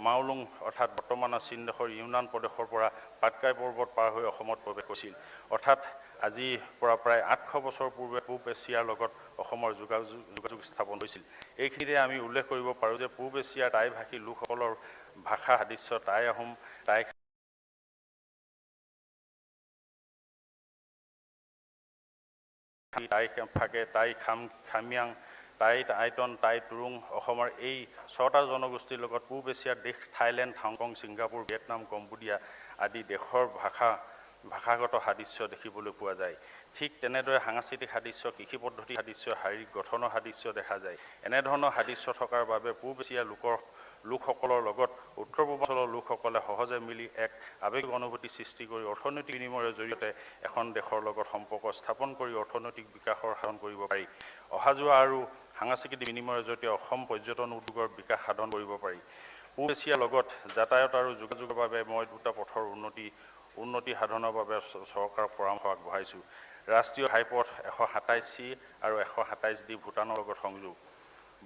মাওলুং অৰ্থাৎ বৰ্তমানৰ চীন দেশৰ ইউনান প্ৰদেশৰ পৰা পাটকাই পৰ্বত পাৰ হৈ অসমত প্ৰৱেশ কৰিছিল। অৰ্থাৎ আজিৰ পৰা প্ৰায় 800 বছৰ পূৰ্বে পূব এছিয়াৰ লগত অসমৰ যোগাযোগ স্থাপন হৈছিল। এইখিনিতে আমি উল্লেখ কৰিব পাৰোঁ যে পূব এছিয়াৰ টাইভাষী লোকসকলৰ ভাষা সাদৃশ্য টাই আহোম, টাই ফাকে, টাই খামিয়াং, টাই আইটন, টাই তুৰুং। অসমৰ এই 6টা জনগোষ্ঠীৰ লগত পূব এছিয়াৰ দেশ Thailand, Hong Kong, Singapore, Vietnam, Cambodia আদি দেশৰ ভাষাগত সাদৃশ্য দেখিবলৈ পোৱা যায়। ঠিক তেনেদৰে সাংস্কৃতিক সাদৃশ্য, কৃষি পদ্ধতি সাদৃশ্য, শাৰীৰিক গঠনৰ সাদৃশ্য দেখা যায়। এনেধৰণৰ সাদৃশ্য থকাৰ বাবে পূব এছিয়াৰ লোকসকলৰ লগত উত্তৰ পূৰ্বাঞ্চলৰ লোকসকলে সহজে মিলি এক আৱেগিক অনুভূতি সৃষ্টি কৰি অৰ্থনৈতিক বিনিময়ৰ জৰিয়তে এখন দেশৰ লগত সম্পৰ্ক স্থাপন কৰি অৰ্থনৈতিক বিকাশৰ সাধন কৰিব পাৰি। অহা যোৱা আৰু সাংস্কৃতিক বিনিময়ৰ জৰিয়তে অসম পৰ্যটন উদ্যোগৰ বিকাশ সাধন কৰিব পাৰি। পূব এছিয়াৰ লগত যাতায়াত আৰু যোগাযোগৰ বাবে মই দুটা পথৰ উন্নতি সাধনৰ বাবে চৰকাৰক পৰামৰ্শ আগবঢ়াইছোঁ। ৰাষ্ট্ৰীয় ঘাইপথ 127C আৰু 127D ভূটানৰ লগত সংযোগ।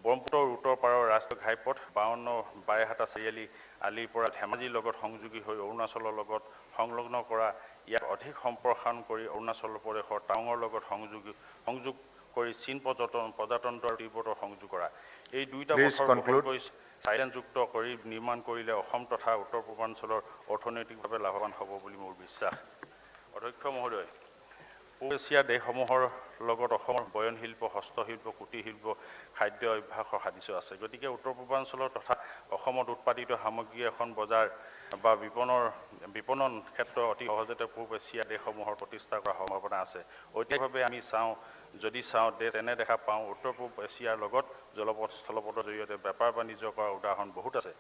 ব্ৰহ্মপুত্ৰৰ উত্তৰ পাৰৰ ৰাষ্ট্ৰীয় ঘাইপথ 52 বাইহাটা চাৰিআলি আলিৰ পৰা ধেমাজিৰ লগত সংযোগী হৈ অৰুণাচলৰ লগত সংলগ্ন কৰা, ইয়াক অধিক সম্প্ৰসাৰণ কৰি অৰুণাচল প্ৰদেশৰ টাৱাঙৰ লগত সংযোগ কৰি চীন প্ৰজাতন্ত্ৰ আৰু তিব্বতৰ সংযোগ কৰা। এই দুইটা পথৰ চাইলেনযুক্ত কৰি নিৰ্মাণ কৰিলে অসম তথা উত্তৰ পূৰ্বাঞ্চলৰ অৰ্থনৈতিকভাৱে লাভৱান হ'ব বুলি মোৰ বিশ্বাস। অধ্যক্ষ মহোদয়, পূব এছিয়াৰ দেশসমূহৰ লগত অসমৰ বয়নশিল্প, হস্তশিল্প, কুটিৰ শিল্প, খাদ্য অভ্যাসৰ সাদৃশ্য আছে। গতিকে উত্তৰ পূৰ্বাঞ্চলৰ তথা অসমত উৎপাদিত সামগ্ৰী এখন বজাৰ বা বিপণন ক্ষেত্ৰ অতি সহজতে পূব এছিয়াৰ দেশসমূহৰ প্ৰতিষ্ঠা কৰাৰ সম্ভাৱনা আছে। ঐতিহাসিকভাৱে আমি তেনে দেখা পাওঁ উত্তৰ পূব এছিয়াৰ লগত জলপথ স্থলপথৰ জৰিয়তে বেপাৰ বাণিজ্য কৰাৰ উদাহৰণ বহুত আছে।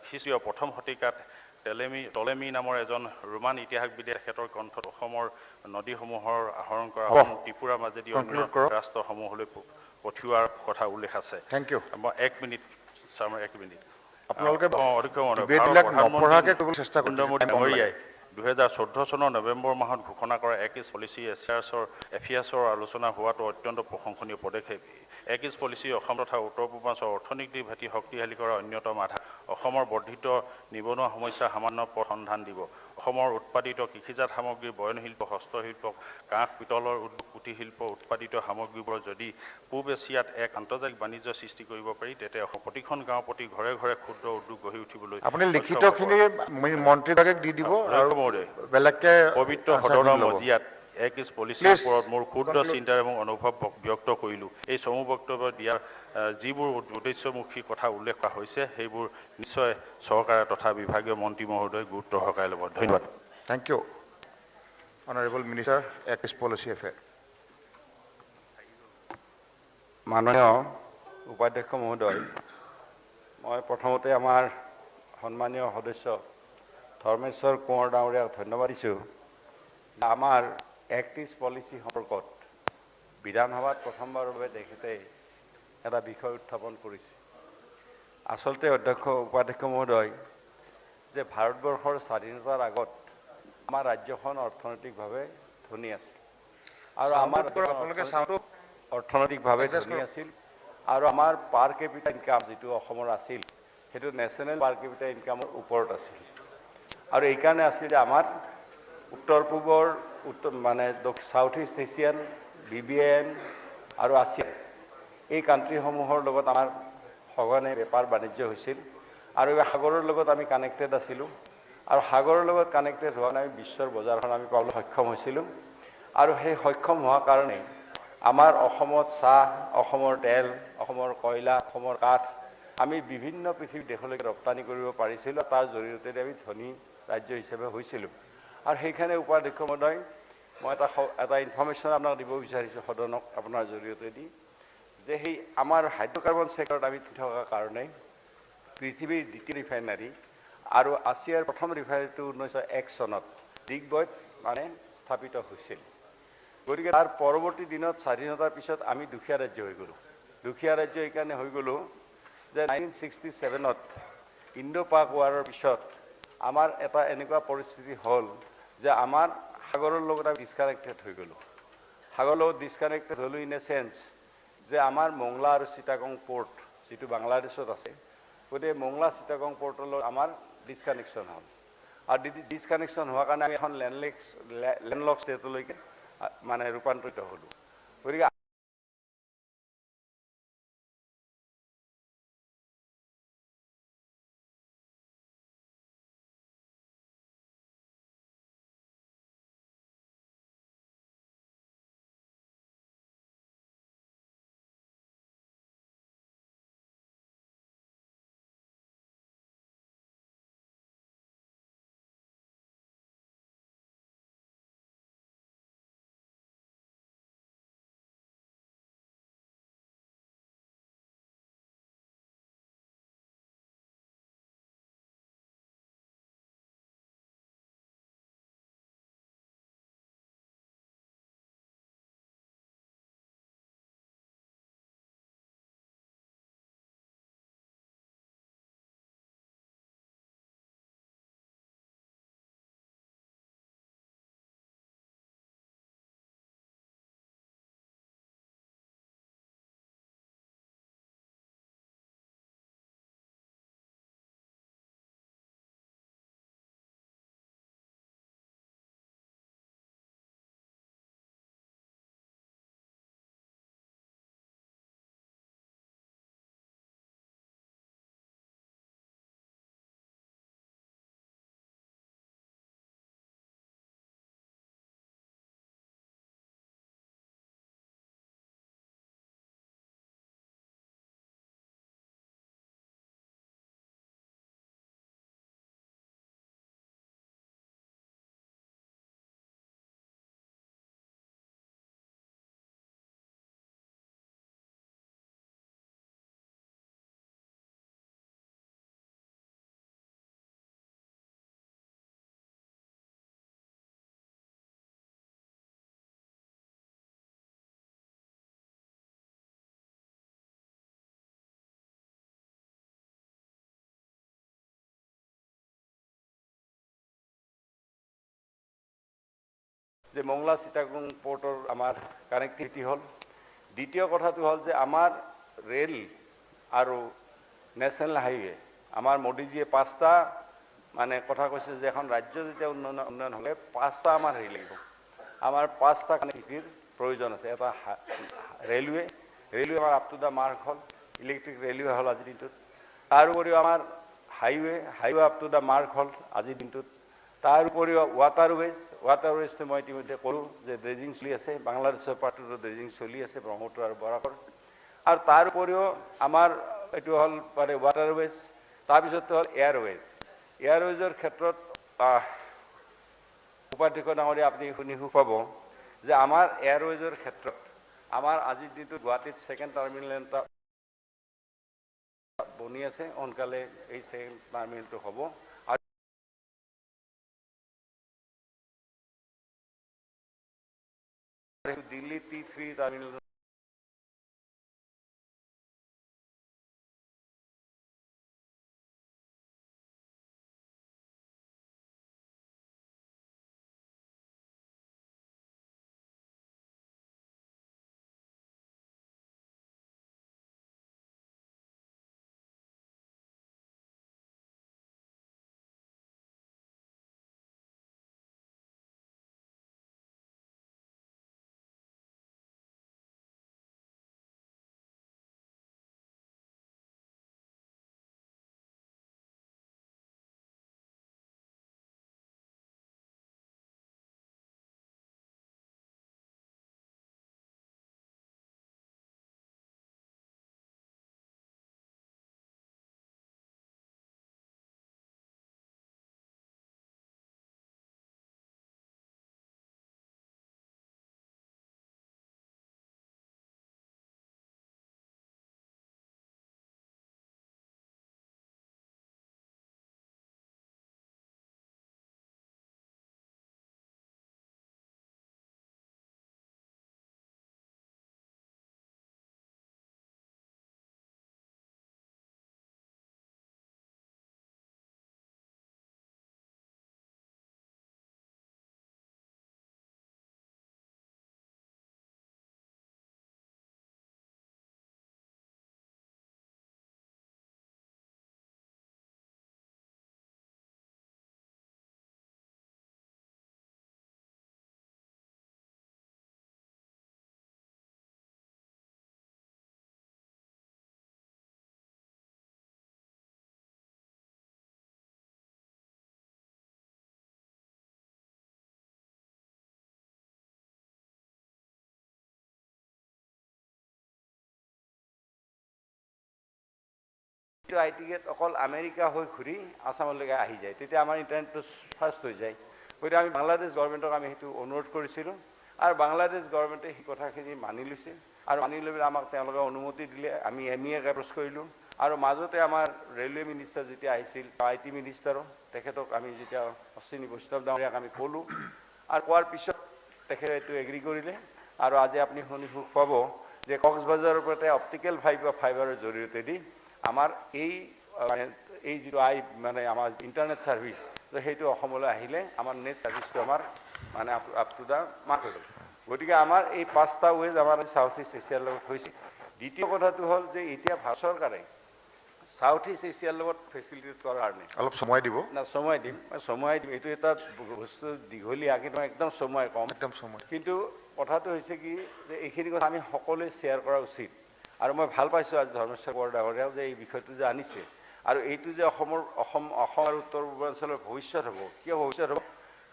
খ্ৰীষ্টীয় প্ৰথম শতিকাত টলেমি নামৰ এজন ৰোমান ইতিহাসবিদে তেখেতৰ গ্ৰন্থত অসমৰ নদীসমূহৰ আহৰণ কৰা ত্ৰিপুৰা মাজেদি অন্য ৰাষ্ট্ৰসমূহলৈ পঠিওৱাৰ কথা উল্লেখ আছে। Thank you. 1 মিনিট। আপোনালোকে অধ্যক্ষ মহোদয়, 2014 চনৰ নৱেম্বৰ মাহত ঘোষণা কৰা এক ইষ্ট পলিচি এফেয়াৰ্ছৰ আলোচনা হোৱাটো অত্যন্ত প্ৰশংসনীয় পদক্ষেপ। এক ইজ পলিচি অসম তথা উত্তৰ পূৰ্বাঞ্চলৰ অৰ্থনৈতিক ভেটি শক্তিশালী কৰাৰ অন্যতম আধাৰ অসমৰ বৰ্ধিত নিবনুৱা সমস্যা সামান্য পথ সন্ধান দিব অসমৰ উৎপাদিত কৃষিজাত সামগ্ৰী বয়নশিল্প হস্তশিল্প কাঁহ পিতলৰ উদ্যোগ কুটিৰ শিল্প উৎপাদিত সামগ্ৰীবোৰ যদি পূব এছিয়াত এক আন্তৰ্জাতিক বাণিজ্য সৃষ্টি কৰিব পাৰি তেতিয়া প্ৰতিখন গাঁও প্ৰতি ঘৰে ঘৰে ক্ষুদ্ৰ উদ্যোগ গঢ়ি উঠিবলৈ আপুনি লিখিতখিনি মন্ত্ৰীগৰাকীক দি দিব আৰু বেলেগকে পবিত্ৰ সদনৰ মজিয়াত এক ইজ পলিচিৰ ওপৰত মোৰ ক্ষুদ্ৰ চিন্তা এবং অনুভৱ ব্যক্ত কৰিলোঁ এই চমু বক্তব্য দিয়াৰ যিবোৰ উদ্দেশ্যমুখী কথা উল্লেখ কৰা হৈছে সেইবোৰ নিশ্চয় চৰকাৰ তথা বিভাগীয় মন্ত্ৰী মহোদয় গুৰুত্ব সহকাৰে ল'ব ধন্যবাদ থ্যাংক ইউ অনাৰেবল মিনিস্টাৰ এক ইজ পলিসি এফেয়াৰ মাননীয় উপাধ্যক্ষ মহোদয় মই প্ৰথমতে আমাৰ সন্মানীয় সদস্য ধৰ্মেশ্বৰ কোঁৱৰ ডাঙৰীয়াক ধন্যবাদ দিছোঁ আমাৰ এক্ট ইজ পলিচি সম্পৰ্কত বিধানসভাত প্ৰথমবাৰৰ বাবে তেখেতে এটা বিষয় উত্থাপন কৰিছে আচলতে উপাধ্যক্ষ মহোদয় যে ভাৰতবৰ্ষৰ স্বাধীনতাৰ আগত আমাৰ ৰাজ্যখন অৰ্থনৈতিকভাৱে ধনী আছিল আৰু আমাৰ অৰ্থনৈতিকভাৱে ধনী আছিল আৰু আমাৰ পাৰ কেপিটা ইনকাম যিটো অসমৰ আছিল সেইটো নেশ্যনেল পাৰ কেপিটা ইনকামৰ ওপৰত আছিল আৰু এইকাৰণে আছিল যে আমাৰ উত্তৰ পূবৰ মানে সাউথ ইষ্ট এছিয়ান BBN আৰু ASEAN এই কাণ্ট্ৰিসমূহৰ লগত আমাৰ সঘনে বেপাৰ বাণিজ্য হৈছিল আৰু এই সাগৰৰ লগত আমি কানেক্টেড আছিলোঁ আৰু সাগৰৰ লগত কানেক্টেড হোৱা নাই বিশ্বৰ বজাৰখন আমি পাবলৈ সক্ষম হৈছিলোঁ আৰু সেই সক্ষম হোৱাৰ কাৰণে আমাৰ অসমত চাহ অসমৰ তেল অসমৰ কয়লা অসমৰ কাঠ আমি বিভিন্ন পৃথিৱীৰ দেশলৈকে ৰপ্তানি কৰিব পাৰিছিলোঁ তাৰ জৰিয়তে আমি ধনী ৰাজ্য হিচাপে হৈছিলোঁ আৰু সেইখানে উপাধ্যক্ষ মহোদয় মই এটা ইনফৰমেশ্যন আপোনাক দিব বিচাৰিছোঁ সদনক আপোনাৰ জৰিয়তে দি যে সেই আমাৰ হাইড্ৰ'কাৰ্বন ছেক্টৰত আমি থকাৰ কাৰণে পৃথিৱীৰ দ্বিতীয় ৰিফাইনাৰী আৰু আছিয়াৰ প্ৰথম ৰিফাইনাৰীটো 1901 চনত দিগবৈত মানে স্থাপিত হৈছিল গতিকে তাৰ পৰৱৰ্তী দিনত স্বাধীনতাৰ পিছত আমি দুখীয়া ৰাজ্য হৈ গ'লোঁ দুখীয়া ৰাজ্য এইকাৰণে হৈ গ'লোঁ যে 1967ত ইণ্ডো পাক ৱাৰৰ পিছত আমাৰ এটা এনেকুৱা পৰিস্থিতি হ'ল যে আমাৰ সাগৰৰ লগত আমি ডিছকানেক্টেড হৈ গ'লোঁ সাগৰৰ লগত ডিছকানেক্টেড হ'লোঁ ইন এ চেঞ্চ যে আমাৰ মংলা আৰু চিটাগং পৰ্ট যিটো বাংলাদেশত আছে গতিকে মংলা চিটাগং পৰ্টৰ লগত আমাৰ ডিছকানেকশ্যন হ'ল আৰু ডিছকানেকশ্যন হোৱাৰ কাৰণে আমি এখন লেণ্ডলক ষ্টেটলৈকে মানে ৰূপান্তৰিত হ'লোঁ গতিকে যে মংলা চিটাগং পোৰ্টৰ আমাৰ কানেক্টিভিটি হ'ল দ্বিতীয় কথাটো হ'ল যে আমাৰ ৰেল আৰু নেশ্যনেল হাইৱে আমাৰ মোদীজীয়ে 5টা মানে কথা কৈছে যে এখন ৰাজ্য যেতিয়া উন্নয়ন হ'লে 5টা আমাৰ হেৰি লাগিব আমাৰ 5টা কানেক্টিভিটিৰ প্ৰয়োজন আছে এটা ৰেলৱে আমাৰ আপ টু দ্য মাৰ্ক হ'ল ইলেক্ট্ৰিক ৰেলৱে হ'ল আজিৰ দিনটোত তাৰ উপৰিও আমাৰ highway up to the mark হ'ল আজিৰ দিনটোত তাৰ উপৰিও ৱাটাৰৱেজটো মই ইতিমধ্যে ক'লোঁ যে ড্ৰেজিং চলি আছে বাংলাদেশৰ পাৰ্টতো ড্ৰেজিং চলি আছে ব্ৰহ্মপুত্ৰ আৰু বৰাকৰ আৰু তাৰ উপৰিও আমাৰ এইটো হ'ল মানে ৱাটাৰৱেজ তাৰপিছত হ'ল এয়াৰৱেজৰ ক্ষেত্ৰত উপাধ্যক্ষ ডাঙৰীয়া আপুনি শুনি সুখ পাব যে আমাৰ এয়াৰৱেজৰ ক্ষেত্ৰত আমাৰ আজিৰ দিনটোত গুৱাহাটীত ছেকেণ্ড টাৰ্মিনেল এটা বনি আছে সোনকালে এই ছেকেণ্ড টাৰ্মিনেলটো হ'ব আৰু Delhi T3 terminal IT gate অকল আমেৰিকা হৈ ঘূৰি আসামলৈকে আহি যায় তেতিয়া আমাৰ ইণ্টাৰনেটটো ফাষ্ট হৈ যায় গতিকে আমি বাংলাদেশ গভৰ্ণমেণ্টক আমি সেইটো অনুৰোধ কৰিছিলোঁ আৰু বাংলাদেশ গভৰ্ণমেণ্টে সেই কথাখিনি মানি লৈছে আৰু মানি লৈ পেলাই আমাক তেওঁলোকে অনুমতি দিলে আমি MEA এপ্ৰ'চ কৰিলোঁ আৰু মাজতে আমাৰ ৰেলৱে মিনিষ্টাৰ যেতিয়া আহিছিল IT মিনিষ্টাৰো তেখেতক আমি যেতিয়া অশ্বিনী বৈষ্ণৱ ডাঙৰীয়াক আমি ক'লোঁ আৰু কোৱাৰ পিছত তেখেতে এইটো এগ্ৰী কৰিলে আৰু আজি আপুনি শুনি সুখ পাব যে কক্সবাজাৰৰ পৰা অপটিকেল ফাইবাৰৰ জৰিয়তে দি আমাৰ এই যিটো মানে আমাৰ ইণ্টাৰনেট ছাৰ্ভিচ সেইটো অসমলৈ আহিলে আমাৰ নেট ছাৰ্ভিচটো আমাৰ মানে আপ টু দ্য মাৰ্ক হৈ গ'ল গতিকে আমাৰ এই 5টা ৱেজ আমাৰ সাউথ ইষ্ট এছিয়াৰ লগত হৈছে দ্বিতীয় কথাটো হ'ল যে এতিয়া ভাৰত চৰকাৰে সাউথ ইষ্ট এছিয়াৰ লগত ফেচিলিটেট কৰাৰ কাৰণে অলপ সময় দিব না সময় দিম এইটো এটা বস্তু দীঘলীয়া কিন্তু একদম সময় কম কিন্তু কথাটো হৈছে কি যে এইখিনি কথা আমি সকলোৱে শ্বেয়াৰ কৰা উচিত আৰু মই ভাল পাইছোঁ আজি ধৰ্মেশ্বৰ বৰা ডাঙৰীয়াও যে এই বিষয়টো যে আনিছে আৰু এইটো যে অসম আৰু উত্তৰ পূৰ্বাঞ্চলৰ ভৱিষ্যত হ'ব কিয় ভৱিষ্যত হ'ব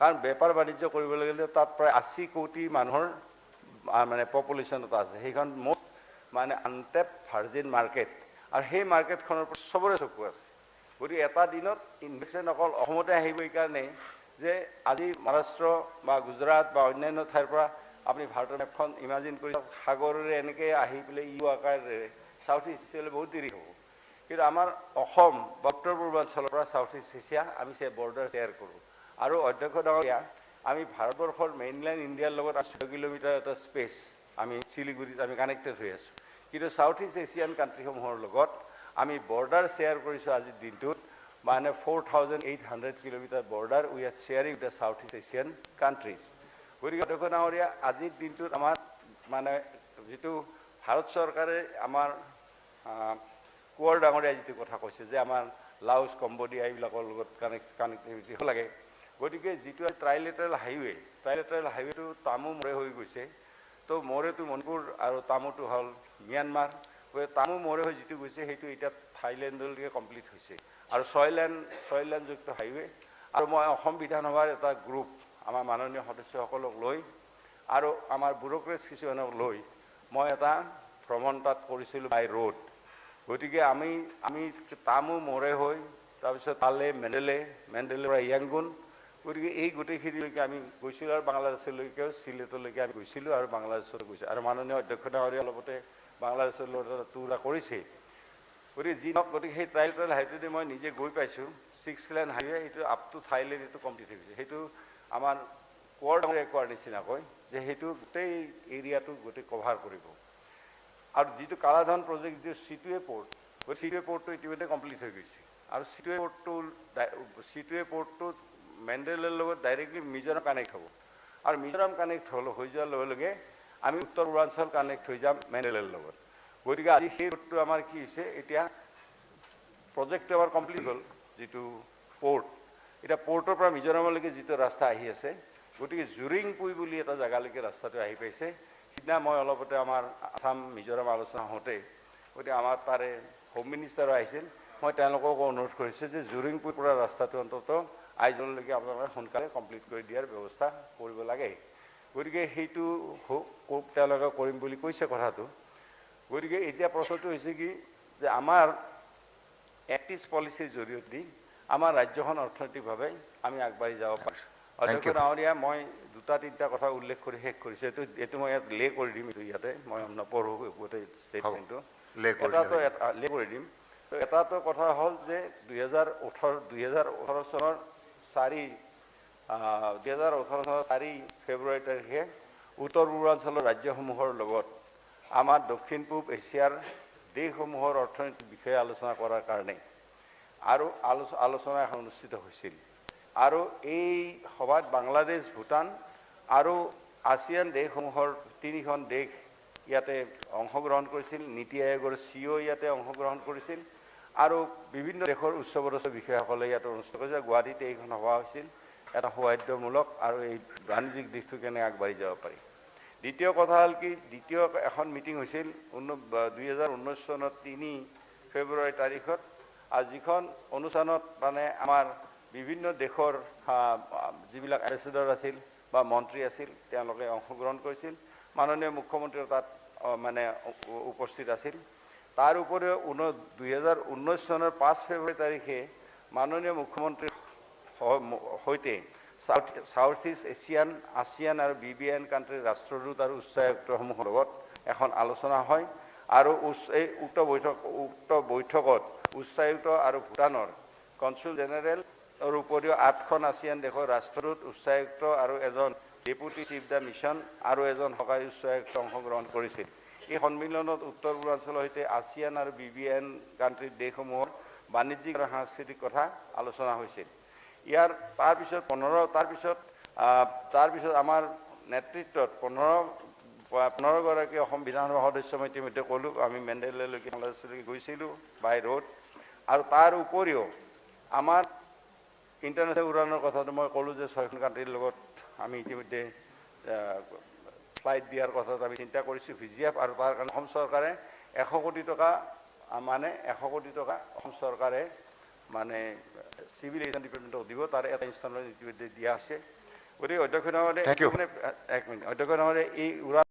কাৰণ বেপাৰ বাণিজ্য কৰিবলৈ গ'লে তাত প্ৰায় 80 কোটি মানুহৰ মানে পপুলেশ্যনত আছে সেইখন most মানে আনটেপ ভাৰ্জিন মাৰ্কেট আৰু সেই মাৰ্কেটখনৰ ওপৰত চবৰে চকু আছে গতিকে এটা দিনত ইনভেষ্টমেণ্ট অকল অসমতে আহিব এইকাৰণে যে আজি মহাৰাষ্ট্ৰ বা গুজৰাট বা অন্যান্য ঠাইৰ পৰা আপুনি ভাৰতৰ মেপখন ইমাজিন কৰি সাগৰেৰে এনেকৈ আহি পেলাই আকাৰেৰে সাউথ ইষ্ট এছিয়ালৈ বহুত দেৰি হ'ব কিন্তু আমাৰ অসম বা উত্তৰ পূৰ্বাঞ্চলৰ পৰা সাউথ ইষ্ট এছিয়া আমি বৰ্ডাৰ শ্বেয়াৰ কৰোঁ আৰু অধ্যক্ষ ডাঙৰীয়া আমি ভাৰতবৰ্ষৰ মেইনলেণ্ড ইণ্ডিয়াৰ লগত 6 কিলোমিটাৰ এটা স্পেচ আমি শিলিগুৰিত আমি কানেক্টেড হৈ আছোঁ কিন্তু সাউথ ইষ্ট এছিয়ান কাণ্ট্ৰিসমূহৰ লগত আমি বৰ্ডাৰ শ্বেয়াৰ কৰিছোঁ আজিৰ দিনটোত মানে 4,800 kilometre border we are sharing with the south east Asian countries গতিকে অধ্যক্ষ ডাঙৰীয়া আজিৰ দিনটোত আমাৰ মানে যিটো ভাৰত চৰকাৰে আমাৰ কোঁৱৰ ডাঙৰীয়া যিটো কথা কৈছে যে আমাৰ লাউচ কম্বোডিয়া এইবিলাকৰ লগত কানেক্টিভিটি হ'ব লাগে গতিকে যিটো ট্ৰাইলেটাৰেল হাইৱেটো তামু মৰে হৈ গৈছে তো মৰেটো মণিপুৰ আৰু তামুটো হ'ল ম্যানমাৰ তামু মৰে হৈ যিটো গৈছে সেইটো এতিয়া থাইলেণ্ডলৈকে কমপ্লিট হৈছে আৰু ছয় লেনযুক্ত হাইৱে আৰু মই অসম বিধানসভাৰ এটা গ্ৰুপ আমাৰ মাননীয় সদস্যসকলক লৈ আৰু আমাৰ ব্যুৰ'ক্ৰেটছ কিছুমানক লৈ মই এটা ভ্ৰমণ তাত কৰিছিলোঁ বাই ৰোড গতিকে আমি তামু মৰে হৈ তাৰপিছত তালে মেণ্ডেলেৰ পৰা ইয়াংগুন গতিকে এই গোটেইখিনিলৈকে আমি গৈছিলোঁ আৰু বাংলাদেশলৈকেও চিলেটলৈকে আমি গৈছিলোঁ আৰু বাংলাদেশত গৈছোঁ আৰু মাননীয় অধ্যক্ষ ডাঙৰীয়া অলপতে বাংলাদেশৰ লগত এটা টুৰ কৰিছে গতিকে যি নহওক গতিকে সেই ট্ৰাইলেটাৰেল হাইৱেদি মই নিজে গৈ পাইছোঁ 6 লেন হাইৱে সেইটো আপ টু থাইলেণ্ড এইটো কমপ্লিট হৈ গৈছে সেইটো আমাৰ কোৱাৰ ডাঙৰীয়া কোৱাৰ নিচিনাকৈ যে সেইটো গোটেই এৰিয়াটো গোটেই কভাৰ কৰিব আৰু যিটো কালাধন প্ৰজেক্ট যিটো চিটুৱে পৰ্টটো ইতিমধ্যে কমপ্লিট হৈ গৈছে আৰু চিটুৱে পৰ্টটো মেণ্ডেলৰ লগত ডাইৰেক্টলি মিজোৰাম কানেক্ট হ'ব আৰু মিজোৰাম কানেক্ট হৈ যোৱাৰ লগে লগে আমি উত্তৰ পূৰ্বাঞ্চল কানেক্ট হৈ যাম মেণ্ডেলৰ লগত গতিকে আজি সেই ৰোডটো আমাৰ কি হৈছে এতিয়া প্ৰজেক্টটো আমাৰ কমপ্লিট হ'ল যিটো পৰ্ট এতিয়া পৰ্টৰ পৰা মিজোৰামলৈকে যিটো ৰাস্তা আহি আছে গতিকে জুৰিংপুই বুলি এটা জেগালৈকে ৰাস্তাটো আহি পাইছে সিদিনা মই অলপতে আমাৰ আসাম মিজোৰাম আলোচনা হওঁতে গতিকে আমাৰ তাৰে হোম মিনিষ্টাৰো আহিছিল মই তেওঁলোকক অনুৰোধ কৰিছোঁ যে জুৰিংপুৰ পৰা ৰাস্তাটো অন্ততঃ আইজনলৈকে আপোনালোকে সোনকালে কমপ্লিট কৰি দিয়াৰ ব্যৱস্থা কৰিব লাগে গতিকে সেইটো তেওঁলোকে কৰিম বুলি কৈছে কথাটো গতিকে এতিয়া প্ৰশ্নটো হৈছে কি যে আমাৰ এক্টিছ পলিচিৰ জৰিয়তে আমাৰ ৰাজ্যখন অৰ্থনৈতিকভাৱে আমি আগবাঢ়ি যাব পাৰিছোঁ অধ্যক্ষ ডাঙৰীয়া মই 2-3টা কথা উল্লেখ কৰি শেষ কৰিছোঁ এইটো মই ইয়াত লে কৰি দিম ইয়াতে মই নপঢ়োঁ গোটেই ষ্টেটমেণ্টটো লে কৰি দিম তো এটাটো কথা হ'ল যে 2018 চনৰ 4 ফেব্ৰুৱাৰী তাৰিখে উত্তৰ পূৰ্বাঞ্চলৰ ৰাজ্যসমূহৰ লগত আমাৰ দক্ষিণ পূব এছিয়াৰ দেশসমূহৰ অৰ্থনৈতিক বিষয়ে আলোচনা কৰাৰ কাৰণে আৰু আলোচনা এখন অনুষ্ঠিত হৈছিল আৰু এই সভাত বাংলাদেশ ভূটান আৰু আছিয়ান দেশসমূহৰ 3খন দেশ ইয়াতে অংশগ্ৰহণ কৰিছিল নীতি আয়োগৰ CEO ইয়াতে অংশগ্ৰহণ কৰিছিল আৰু বিভিন্ন দেশৰ উচ্চপদস্থ বিষয়াসকলে ইয়াত অনুষ্ঠিত কৰিছিল গুৱাহাটীতে এইখন সভা হৈছিল এটা সৌহাৰ্দ্যমূলক আৰু এই বাণিজ্যিক দিশটো কেনে আগবাঢ়ি যাব পাৰি দ্বিতীয় কথা হ'ল কি দ্বিতীয় এখন মিটিং হৈছিল 2019 চনৰ 3 ফেব্ৰুৱাৰী তাৰিখত আৰু যিখন অনুষ্ঠানত মানে আমাৰ বিভিন্ন দেশৰ যিবিলাক এম্বেছাডৰ আছিল বা মন্ত্ৰী আছিল তেওঁলোকে অংশগ্ৰহণ কৰিছিল মাননীয় মুখ্যমন্ত্ৰীও তাত মানে উপস্থিত আছিল তাৰ উপৰিও 2019 চনৰ 5 ফেব্ৰুৱাৰী তাৰিখে মাননীয় মুখ্যমন্ত্ৰীৰ সৈতে সাউথ ইষ্ট ASEAN আৰু BBN কাণ্ট্ৰিৰ ৰাষ্ট্ৰদূত আৰু উচ্চায়ুক্তসমূহৰ লগত এখন আলোচনা হয় আৰু এই উক্ত বৈঠকত উচ্চায়ুক্ত আৰু ভূটানৰ কনচুল জেনেৰেল আৰু উপৰিও 8খন ASEAN দেশৰ ৰাষ্ট্ৰদূত উচ্চায়ুক্ত আৰু এজন ডেপুটি চিফ দ্য মিছন আৰু এজন সহকাৰী উচ্চায়ুক্ত অংশগ্ৰহণ কৰিছিল এই সন্মিলনত উত্তৰ পূৰ্বাঞ্চলৰ সৈতে ASEAN আৰু BBN কাণ্ট্ৰিৰ দেশসমূহৰ বাণিজ্যিক আৰু সাংস্কৃতিক কথা আলোচনা হৈছিল ইয়াৰ তাৰপিছত আমাৰ নেতৃত্বত 15 গৰাকী অসম বিধানসভা সদস্য মই ইতিমধ্যে ক'লোঁ আমি মেণ্ডেলেলৈকে বাংলাদেশলৈকে গৈছিলোঁ বাই ৰোড আৰু তাৰ উপৰিও আমাৰ ইণ্টাৰনেশ্যনেল উড়ানৰ কথাটো মই ক'লোঁ যে 6খন কাণ্ট্ৰিৰ লগত আমি ইতিমধ্যে ফ্লাইট দিয়াৰ কথাটো আমি চিন্তা কৰিছোঁ VGF আৰু তাৰ কাৰণে অসম চৰকাৰে 100 কোটি টকা অসম চৰকাৰে মানে চিভিল এভিয়েশ্যন ডিপাৰ্টমেণ্টক দিব তাৰ এটা ইনষ্টলমেণ্ট ইতিমধ্যে দিয়া আছে গতিকে অধ্যক্ষ ডাঙৰীয়া এই উড়ান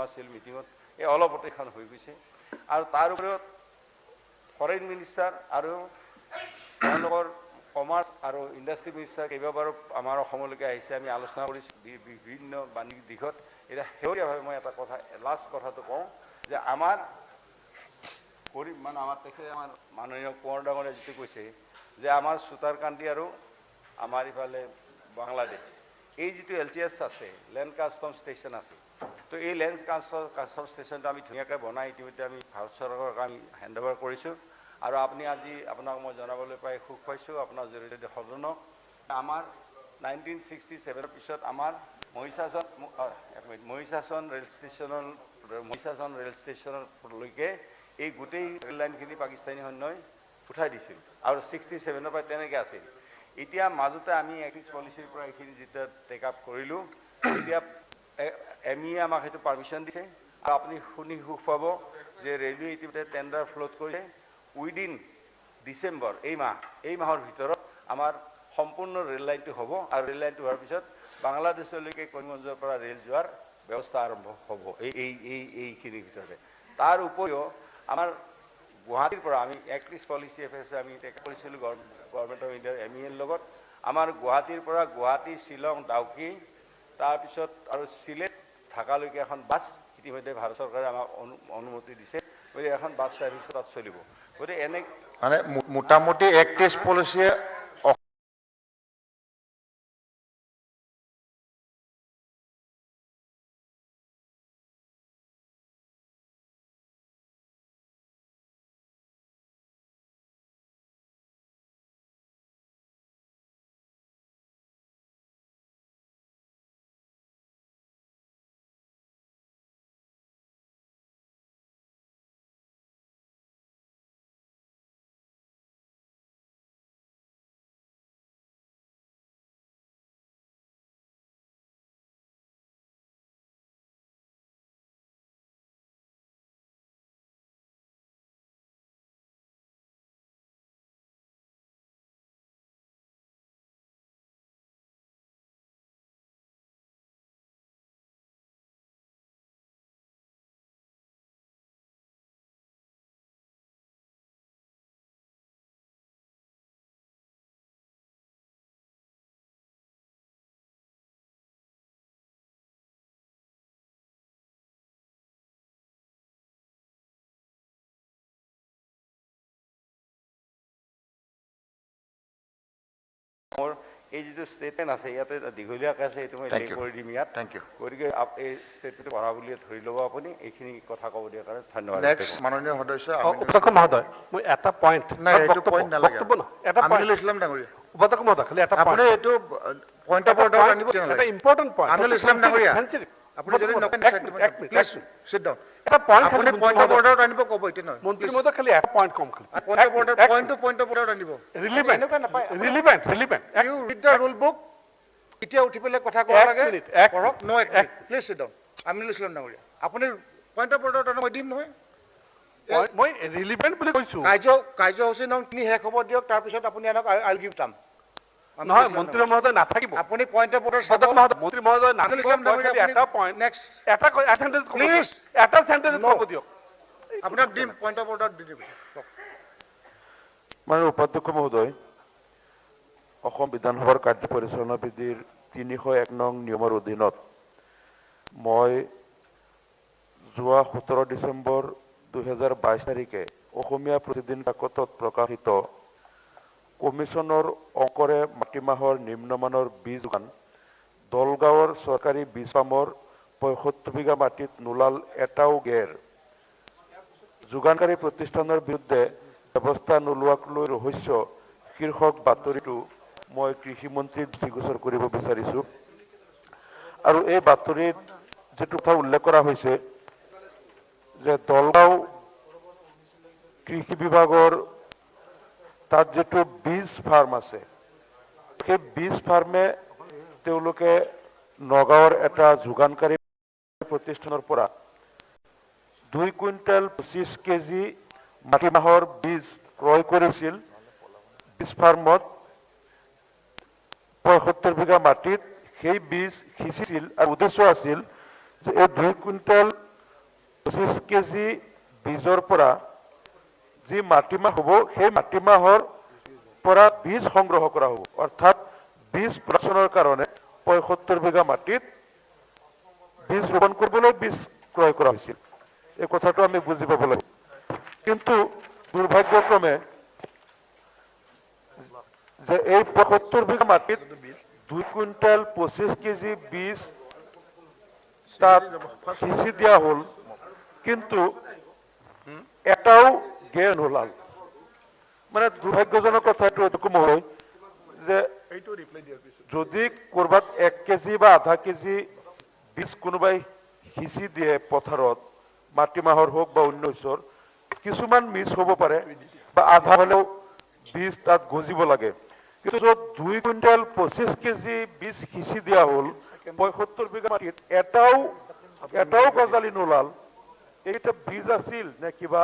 আছিল মিটিঙত এই অলপতে এখন হৈ গৈছে আৰু তাৰ ওপৰত ফৰেইন মিনিষ্টাৰ আৰু তেওঁলোকৰ কমাৰ্চ আৰু ইণ্ডাষ্ট্ৰি মিনিষ্টাৰ কেইবাবাৰো আমাৰ অসমলৈকে আহিছে আমি আলোচনা কৰিছোঁ বিভিন্ন বাণিজ্যিক দিশত এতিয়া শেহতীয়াভাৱে মই এটা কথা লাষ্ট কথাটো কওঁ যে আমাৰ মানে আমাৰ তেখেতে আমাৰ মাননীয় কোঁৱৰ ডাঙৰে যিটো কৈছে যে আমাৰ চুতাৰকান্দি আৰু আমাৰ ইফালে বাংলাদেশ এই যিটো LCS আছে লেণ্ড কাষ্টম ষ্টেচন আছে তো এই লেণ্ড কাষ্টম ষ্টেচনটো আমি ধুনীয়াকৈ বনাই ইতিমধ্যে আমি ভাৰত চৰকাৰক আমি হেণ্ড অভাৰ কৰিছোঁ আৰু আপুনি আজি আপোনাক মই জনাবলৈ পাই সুখ পাইছোঁ আপোনাৰ জৰিয়তে সদনক আমাৰ 1967 পিছত আমাৰ মহিষাসন ৰেল ষ্টেচনলৈকে এই গোটেই ৰেল লাইনখিনি পাকিস্তানী সৈন্যই উঠাই দিছিল আৰু 67 পৰা তেনেকৈ আছিল এতিয়া মাজতে আমি এক্টিছ পলিচিৰ পৰা এইখিনি যেতিয়া টেক আপ কৰিলোঁ এতিয়া MEA আমাক সেইটো পাৰ্মিশ্যন দিছে আৰু আপুনি শুনি সুখ পাব যে ৰেলৱে ইতিমধ্যে টেণ্ডাৰ ফ্ল'ট কৰিছে উইদিন ডিচেম্বৰ এই মাহৰ ভিতৰত আমাৰ সম্পূৰ্ণ ৰেল লাইনটো হ'ব আৰু ৰেল লাইনটো হোৱাৰ পিছত বাংলাদেশলৈকে কৰিমগঞ্জৰ পৰা ৰেল যোৱাৰ ব্যৱস্থা আৰম্ভ হ'ব এইখিনিৰ ভিতৰতে তাৰ উপৰিও আমাৰ গুৱাহাটীৰ পৰা আমি এক্টিছ পলিচি এফেয়াৰ্ছ আমি টেক কৰিছিলোঁ গভৰ্ণমেণ্ট অফ ইণ্ডিয়াৰ MEA লগত আমাৰ গুৱাহাটীৰ পৰা গুৱাহাটী শ্বিলং ডাউকি তাৰপিছত আৰু চিলেট ঢাকালৈকে এখন বাছ ইতিমধ্যে ভাৰত চৰকাৰে আমাক অনুমতি দিছে গতিকে এখন বাছ ছাৰ্ভিচ তাত চলিব গতিকে এনে মানে মোটামুটি 31 পলিচিয়ে এই যিটো ষ্টেটমেণ্ট আছে ইয়াতে দীঘলীয়াকৈ আছে এইটো মই লেখ কৰি দিম ইয়াত থ্যাংক ইউ গতিকে এই ষ্টেটমেণ্টটো পঢ়া বুলি ধৰি ল'ব আপুনি এইখিনি কথা ক'ব দিয়াৰ কাৰণে ধন্যবাদ নেক্সট মাননীয় সদস্য উপাধ্যক্ষ মহোদয় মই এটা পইণ্ট নাই এইটো পইণ্ট নালাগে এটা আমিনুল ইছলাম ডাঙৰীয়া উপাধ্যক্ষ মহোদয় খালি এটা আপুনি এইটো পইণ্ট অফ অৰ্ডাৰ আনিব এটা নালাগে ইম্পৰ্টেণ্ট পইণ্ট আমিনুল ইছলাম ডাঙৰীয়া আপুনি যদি নকয় প্লিজ সিট ডাউন এটা পইণ্ট আপুনি পইণ্ট অফ অৰ্ডাৰ আনিব ক'ব এতিয়া নহয় মন্ত্ৰী মহোদয় খালি এটা পইণ্ট কম খালি point of order point of order আনিব relevant you read the rule book এতিয়া উঠি পেলাই কথা ক'ব লাগে কৰক নো এক please sit down Aminul Islam ডাঙৰীয়া আপুনি পইণ্ট অফ অৰ্ডাৰ মই দিম নহয় মই ৰিলিভেণ্ট বুলি কৈছো কাৰ্যসূচী নাম তিনি শেষ হ'ব দিয়ক তাৰপিছত আপুনি আনক আইল গিভ টাইম নহয় মন্ত্ৰী মহোদয় নাথাকিব আপুনি পইণ্ট অফ অৰ্ডাৰ মন্ত্ৰী মহোদয় নাথাকিব এটা পইণ্ট নেক্সট এটা সেন্টেন্স প্লিজ এটা সেন্টেন্স ক'ব দিয়ক আপোনাক দিম পইণ্ট অফ অৰ্ডাৰ দি দিব মাননীয় উপাধ্যক্ষ মহোদয় অসম বিধানসভাৰ কাৰ্য পৰিচালনা বিধিৰ 301 নং নিয়মৰ অধীনত মই যোৱা 17 ডিচেম্বৰ 2022 তাৰিখে অসমীয়া প্ৰতিদিন কাকতত প্ৰকাশিত কমিশনৰ অংকৰে মাটিমাহৰ নিম্নমানৰ বীজ যোগান দলগাঁৱৰ চৰকাৰী বীজ ফাৰ্মৰ 75 বিঘা মাটিত নোলাল এটাও গেৰ যোগানকাৰী প্ৰতিষ্ঠানৰ বিৰুদ্ধে ব্যৱস্থা নোলোৱাক লৈ ৰহস্য শীৰ্ষক বাতৰিটো মই কৃষিমন্ত্ৰীক দৃষ্টিগোচৰ কৰিব বিচাৰিছোঁ আৰু এই বাতৰিত যেটো কথা উল্লেখ কৰা হৈছে যে দলগাঁও কৃষি বিভাগৰ তাত যেটো বীজ ফাৰ্ম আছে সেই বীজ ফাৰ্মে তেওঁলোকে নগাঁৱৰ এটা যোগানকাৰী প্ৰতিষ্ঠানৰ পৰা 2 কুইণ্টেল 25 কেজি মাটিমাহৰ বীজ ক্ৰয় কৰিছিল বীজ ফাৰ্মত 75 বিঘা মাটিত সেই বীজ সিঁচিছিল আৰু উদ্দেশ্য আছিল যে এই 2 কুইণ্টেল 25 কেজি বীজৰ পৰা যি মাটিমাহ হ'ব সেই মাটিমাহৰ পৰা বীজ সংগ্ৰহ কৰা হ'ব অৰ্থাৎ বীজ প্ৰচনৰ কাৰণে 75 বিঘা মাটিত বীজ ৰোপণ কৰিবলৈ বীজ ক্ৰয় কৰা হৈছিল এই কথাটো আমি বুজি পাব লাগিব কিন্তু দুৰ্ভাগ্যক্ৰমে যে এই 75 বিঘা মাটিত 2 কুইণ্টেল 25 কেজি বীজ তাত সিঁচি দিয়া হ'ল কিন্তু এটাও জ্ঞান নোলাল মানে দুৰ্ভাগ্যজনক কথাটো এইটো হয় যে যদি কৰবাত 1 কেজি বা আধা কেজি বীজ কোনোবাই সিঁচি দিয়ে পথাৰত মাটিমাহৰ হোক বা অন্য শস্যৰ কিছুমান মিছ হ'ব পাৰে বা আধা হলেও বীজ তাত গজিব লাগে কিন্তু য'ত 2 কুইণ্টেল 25 কেজি বীজ সিঁচি দিয়া হ'ল 75 বিঘা মাটিত এটাও গজালি নোলাল এইটা বীজ আছিল নে কিবা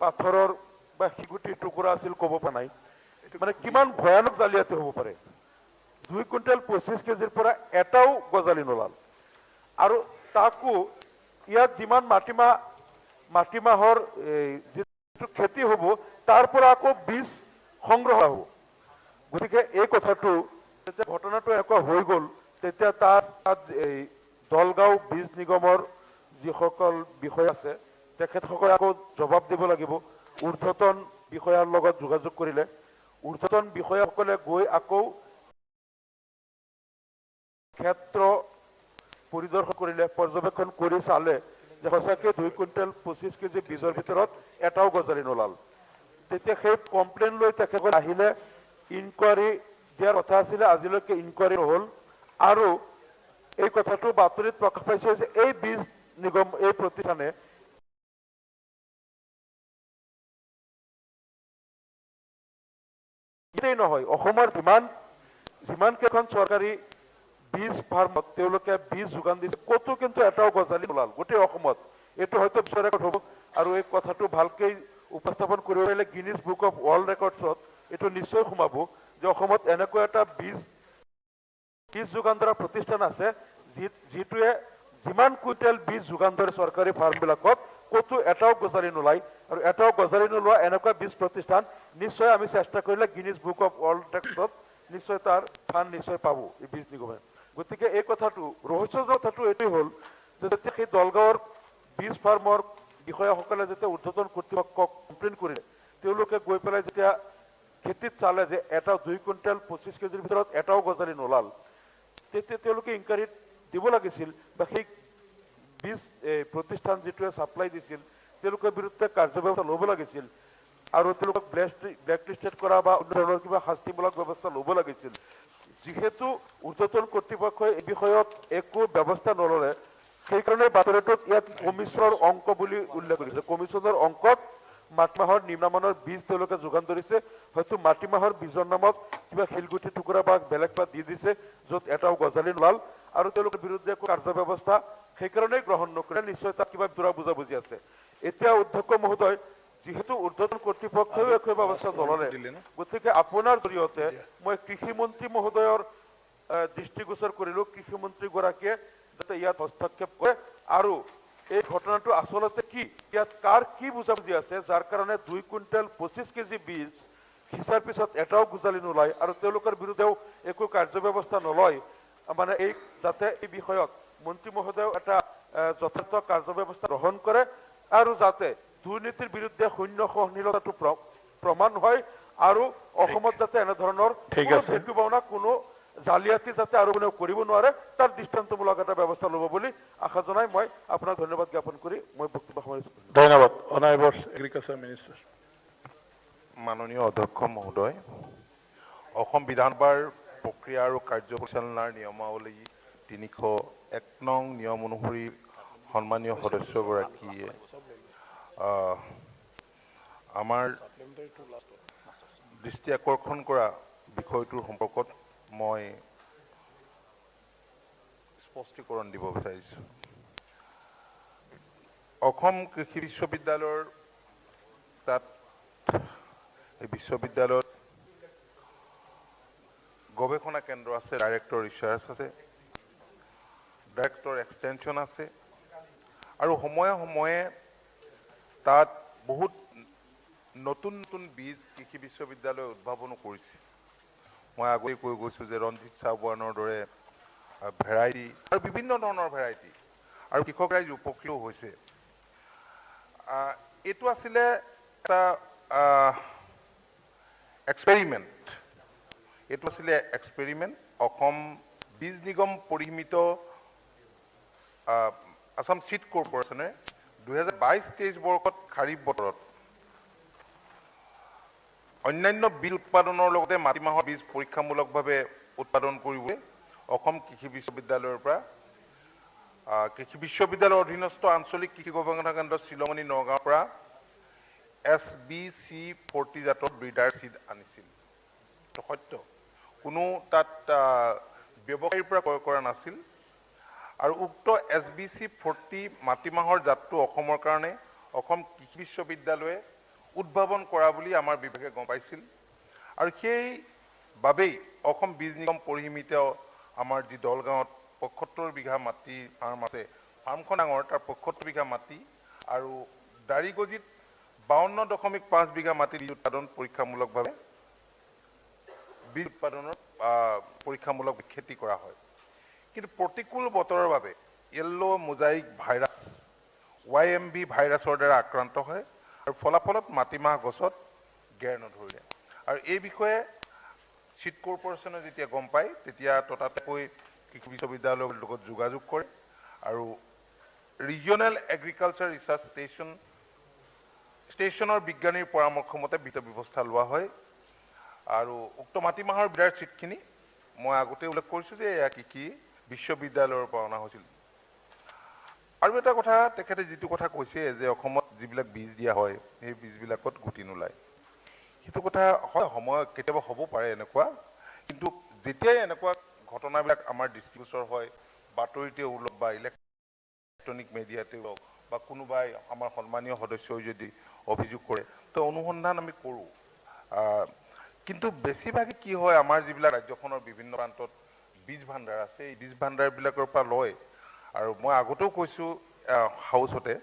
পাথৰৰ বা শিগুটিৰ টুকুৰা আছিল ক'ব পৰা নাই মানে কিমান ভয়ানক জালিয়াতি হ'ব পাৰে 2 কুইণ্টেল 25 কেজিৰ পৰা এটাও গজালি নোলাল আৰু তাকো ইয়াত যিমান মাটিমাহৰ যিটো খেতি হ'ব তাৰ পৰা আকৌ বীজ সংগ্ৰহ হ'ব গতিকে এই কথাটো যেতিয়া ঘটনাটো এনেকুৱা হৈ গ'ল তেতিয়া তাত এই দলগাঁও বীজ নিগমৰ যিসকল বিষয় আছে তেখেতসকলে আকৌ জবাব দিব লাগিব ঊৰ্ধ্বতন বিষয়াৰ লগত যোগাযোগ কৰিলে ঊৰ্ধ্বতন বিষয়াসকলে গৈ আকৌ ক্ষেত্ৰ পৰিদৰ্শন কৰিলে পৰ্যবেক্ষণ কৰি চালে যে সঁচাকৈ 2 কুইণ্টেল 25 কেজি বীজৰ ভিতৰত এটাও গজালি নোলাল তেতিয়া সেই কমপ্লেইন লৈ তেখেতসকলে আহিলে ইনকুৱাৰী দিয়াৰ কথা আছিলে আজিলৈকে ইনকুৱাৰী নহ'ল আৰু এই কথাটো বাতৰিত প্ৰকাশ পাইছে যে এই বীজ নিগম এই প্ৰতিষ্ঠানে নহয় অসমৰ যিমান কেইখন চৰকাৰী বীজ ফাৰ্মত তেওঁলোকে বীজ যোগান দিছে ক'তো কিন্তু এটাও গজালি নোলাল গোটেই অসমত এইটো হয়তো বিশ্ব ৰেকৰ্ড হ'ব আৰু এই কথাটো ভালকৈ উপস্থাপন কৰিব পাৰিলে গিনিজ বুক অফ ৱৰ্ল্ড ৰেকৰ্ডছত এইটো নিশ্চয় সোমাব যে অসমত এনেকুৱা এটা বীজ যোগান ধৰা প্ৰতিষ্ঠান আছে যিটোৱে যিমান কুইণ্টেল বীজ যোগান ধৰে চৰকাৰী ফাৰ্মবিলাকত ক'তো এটাও গজালি নোলায় আৰু এটাও গজালি নোলোৱা এনেকুৱা বীজ প্ৰতিষ্ঠান নিশ্চয় আমি চেষ্টা কৰিলে গিনিজ বুক অফ ৱৰ্ল্ড ৰেকৰ্ডত নিশ্চয় তাৰ স্থান নিশ্চয় পাব এই বীজ নিগমে গতিকে এই কথাটো ৰহস্যজনক কথাটো এইটোৱেই হ'ল যে যেতিয়া সেই দলগাঁৱৰ বীজ ফাৰ্মৰ বিষয়াসকলে যেতিয়া ঊৰ্ধ্বতন কৰ্তৃপক্ষক কমপ্লেইন কৰিলে তেওঁলোকে গৈ পেলাই যেতিয়া খেতিত চালে যে এটা 2 কুইণ্টেল 25 কেজিৰ ভিতৰত এটাও গজালি নোলাল তেতিয়া তেওঁলোকে ইনকুৱাৰীত দিব লাগিছিল বা সেই বীজ প্ৰতিষ্ঠান যিটোৱে ছাপ্লাই দিছিল তেওঁলোকৰ বিৰুদ্ধে কাৰ্যব্যৱস্থা ল'ব লাগিছিল আৰু তেওঁলোকক ব্লেকলিষ্টেড কৰা বা অন্য ধৰণৰ কিবা শাস্তিমূলক ব্যৱস্থা ল'ব লাগিছিল যিহেতু ঊৰ্ধ্বতন কৰ্তৃপক্ষই এই বিষয়ত একো ব্যৱস্থা নল'লে সেইকাৰণে বাতৰিটোত ইয়াত কমিছনৰ অংক বুলি উল্লেখ কৰিছে কমিছনৰ অংকত মাটিমাহৰ নিম্নমানৰ বীজ তেওঁলোকে যোগান ধৰিছে হয়তো মাটিমাহৰ বীজৰ নামত কিবা শিলগুটি টুকুৰা বা বেলেগ কিবা দি দিছে য'ত এটাও গজালি নোলাল আৰু তেওঁলোকৰ বিৰুদ্ধে একো কাৰ্যব্যৱস্থা সেইকাৰণেই গ্ৰহণ নকৰে নিশ্চয় তাত কিবা দুৰা বুজাবুজি আছে এতিয়া অধ্যক্ষ মহোদয় যিহেতু ঊৰ্ধ্বতন কৰ্তৃপক্ষইও একো ব্যৱস্থা নল'লে গতিকে আপোনাৰ জৰিয়তে মই কৃষিমন্ত্ৰী মহোদয়ৰ দৃষ্টিগোচৰ কৰিলোঁ কৃষিমন্ত্ৰীগৰাকীয়ে যাতে ইয়াত হস্তক্ষেপ কৰে আৰু এই ঘটনাটো আচলতে কি ইয়াত কাৰ কি বুজাবুজি আছে যাৰ কাৰণে 2 কুইণ্টেল 25 কেজি বীজ সিঁচাৰ পিছত এটাও গজালি নোলায় আৰু তেওঁলোকৰ বিৰুদ্ধেও একো কাৰ্যব্যৱস্থা নলয় মানে এই যাতে এই বিষয়ত মন্ত্ৰী মহোদয় এটা যথেষ্ট কাৰ্যব্যৱস্থা গ্ৰহণ কৰে আৰু যাতে দুৰ্নীতিৰ বিৰুদ্ধে শূন্য সহনশীলতাটো প্ৰমাণ হয় আৰু অসমত যাতে এনেধৰণৰ কোনো জালিয়াতি যাতে আৰু কোনেও কৰিব নোৱাৰে তাৰ দৃষ্টান্তমূলক এটা ব্যৱস্থা ল'ব বুলি আশা জনাই মই আপোনাক ধন্যবাদ জ্ঞাপন কৰি মই বক্তব্য সামৰিছোঁ ধন্যবাদ অনাৰেবল এগ্ৰিকালচাৰ মিনিষ্টাৰ মাননীয় অধ্যক্ষ মহোদয় অসম বিধানসভাৰ প্ৰক্ৰিয়া আৰু কাৰ্য পৰিচালনাৰ নিয়মাৱলী 301 নং নিয়ম অনুসৰি সন্মানীয় সদস্যগৰাকীয়ে আমাৰ দৃষ্টি আকৰ্ষণ কৰা বিষয়টোৰ সম্পৰ্কত মই স্পষ্টীকৰণ দিব বিচাৰিছোঁ অসম কৃষি বিশ্ববিদ্যালয়ৰ তাত এই বিশ্ববিদ্যালয়ত গৱেষণা কেন্দ্ৰ আছে ডাইৰেক্টৰ ৰিচাৰ্চ আছে ডাইৰেক্টৰ এক্সটেনশ্যন আছে আৰু সময়ে সময়ে তাত বহুত নতুন নতুন বীজ কৃষি বিশ্ববিদ্যালয়ে উদ্ভাৱনো কৰিছে। মই আগতে কৈ গৈছোঁ যে ৰঞ্জিত চাবুৱানৰ দৰে ভেৰাইটি আৰু বিভিন্ন ধৰণৰ ভেৰাইটি আৰু কৃষক ৰাইজ উপকৃত হৈছে। এইটো আছিলে এটা এক্সপেৰিমেণ্ট। এইটো আছিলে এক্সপেৰিমেণ্ট। অসম বীজ নিগম পৰিমিত আছাম চিড কৰ্পৰেশ্যনে 2022-23 বৰ্ষত খাৰিফ বতৰত অন্যান্য বীজ উৎপাদনৰ লগতে মাটিমাহৰ বীজ পৰীক্ষামূলকভাৱে উৎপাদন কৰিবলৈ অসম কৃষি বিশ্ববিদ্যালয়ৰ পৰা কৃষি বিশ্ববিদ্যালয়ৰ অধীনস্থ আঞ্চলিক কৃষি গৱেষণা কেন্দ্ৰ শ্বিলঙনি নগাঁৱৰ পৰা SBC40 জাতৰ ব্ৰিডাৰ চিড আনিছিল। সত্য, কোনো তাত ব্যৱসায়ীৰ পৰা ক্ৰয় কৰা নাছিল। আৰু উক্ত SBC40 মাটিমাহৰ জাতটো অসমৰ কাৰণে অসম কৃষি বিশ্ববিদ্যালয়ে উদ্ভাৱন কৰা বুলি আমাৰ বিভাগে গম পাইছিল। আৰু সেইবাবেই অসম বীজ নিগম পৰিসীমিত আমাৰ যি দলগাঁৱত 75 বিঘা মাটি ফাৰ্ম আছে, ফাৰ্মখন ডাঙৰ, তাৰ 75 বিঘা মাটি আৰু দাৰিগজিত 52.5 বিঘা মাটি বীজ উৎপাদন পৰীক্ষামূলকভাৱে বীজ উৎপাদনত পৰীক্ষামূলক খেতি কৰা হয়। কিন্তু প্ৰতিকূল বতৰৰ বাবে য়েল্লো মোজাইক ভাইৰাছ YMV ভাইৰাছৰ দ্বাৰা আক্ৰান্ত হয় আৰু ফলাফলত মাটিমাহ গছত গেৰ নধৰিলে। আৰু এই বিষয়ে চিড কৰ্পৰেশ্যনে যেতিয়া গম পায় তেতিয়া ততাতৈয়াকৈ কৃষি বিশ্ববিদ্যালয়ৰ লগত যোগাযোগ কৰে আৰু ৰিজিয়নেল এগ্ৰিকালচাৰ ৰিচাৰ্চ ষ্টেচনৰ বিজ্ঞানীৰ পৰামৰ্শ মতে বিহিত ব্যৱস্থা লোৱা হয়। আৰু উক্ত মাটিমাহৰ ব্ৰিডাৰ চিডখিনি মই আগতে উল্লেখ কৰিছোঁ যে এয়া কৃষি বিশ্ববিদ্যালয়ৰ পৰা অনা হৈছিল। আৰু এটা কথা, তেখেতে যিটো কথা কৈছে যে অসমত যিবিলাক বীজ দিয়া হয় সেই বীজবিলাকত গুটি নোলায়, সেইটো কথা হয়, সময় কেতিয়াবা হ'ব পাৰে এনেকুৱা। কিন্তু যেতিয়াই এনেকুৱা ঘটনাবিলাক আমাৰ দৃষ্টিগোচৰ হয়, বাতৰিতে ওলক বা ইলেক্ট্ৰনিক মিডিয়াতে হওক বা কোনোবাই আমাৰ সন্মানীয় সদস্যই যদি অভিযোগ কৰে তো অনুসন্ধান আমি কৰোঁ। কিন্তু বেছিভাগে কি হয়, আমাৰ যিবিলাক ৰাজ্যখনৰ বিভিন্ন প্ৰান্তত বীজ ভাণ্ডাৰ আছে, এই বীজ ভাণ্ডাৰবিলাকৰ পৰা লয়। আৰু মই আগতেও কৈছোঁ হাউচতে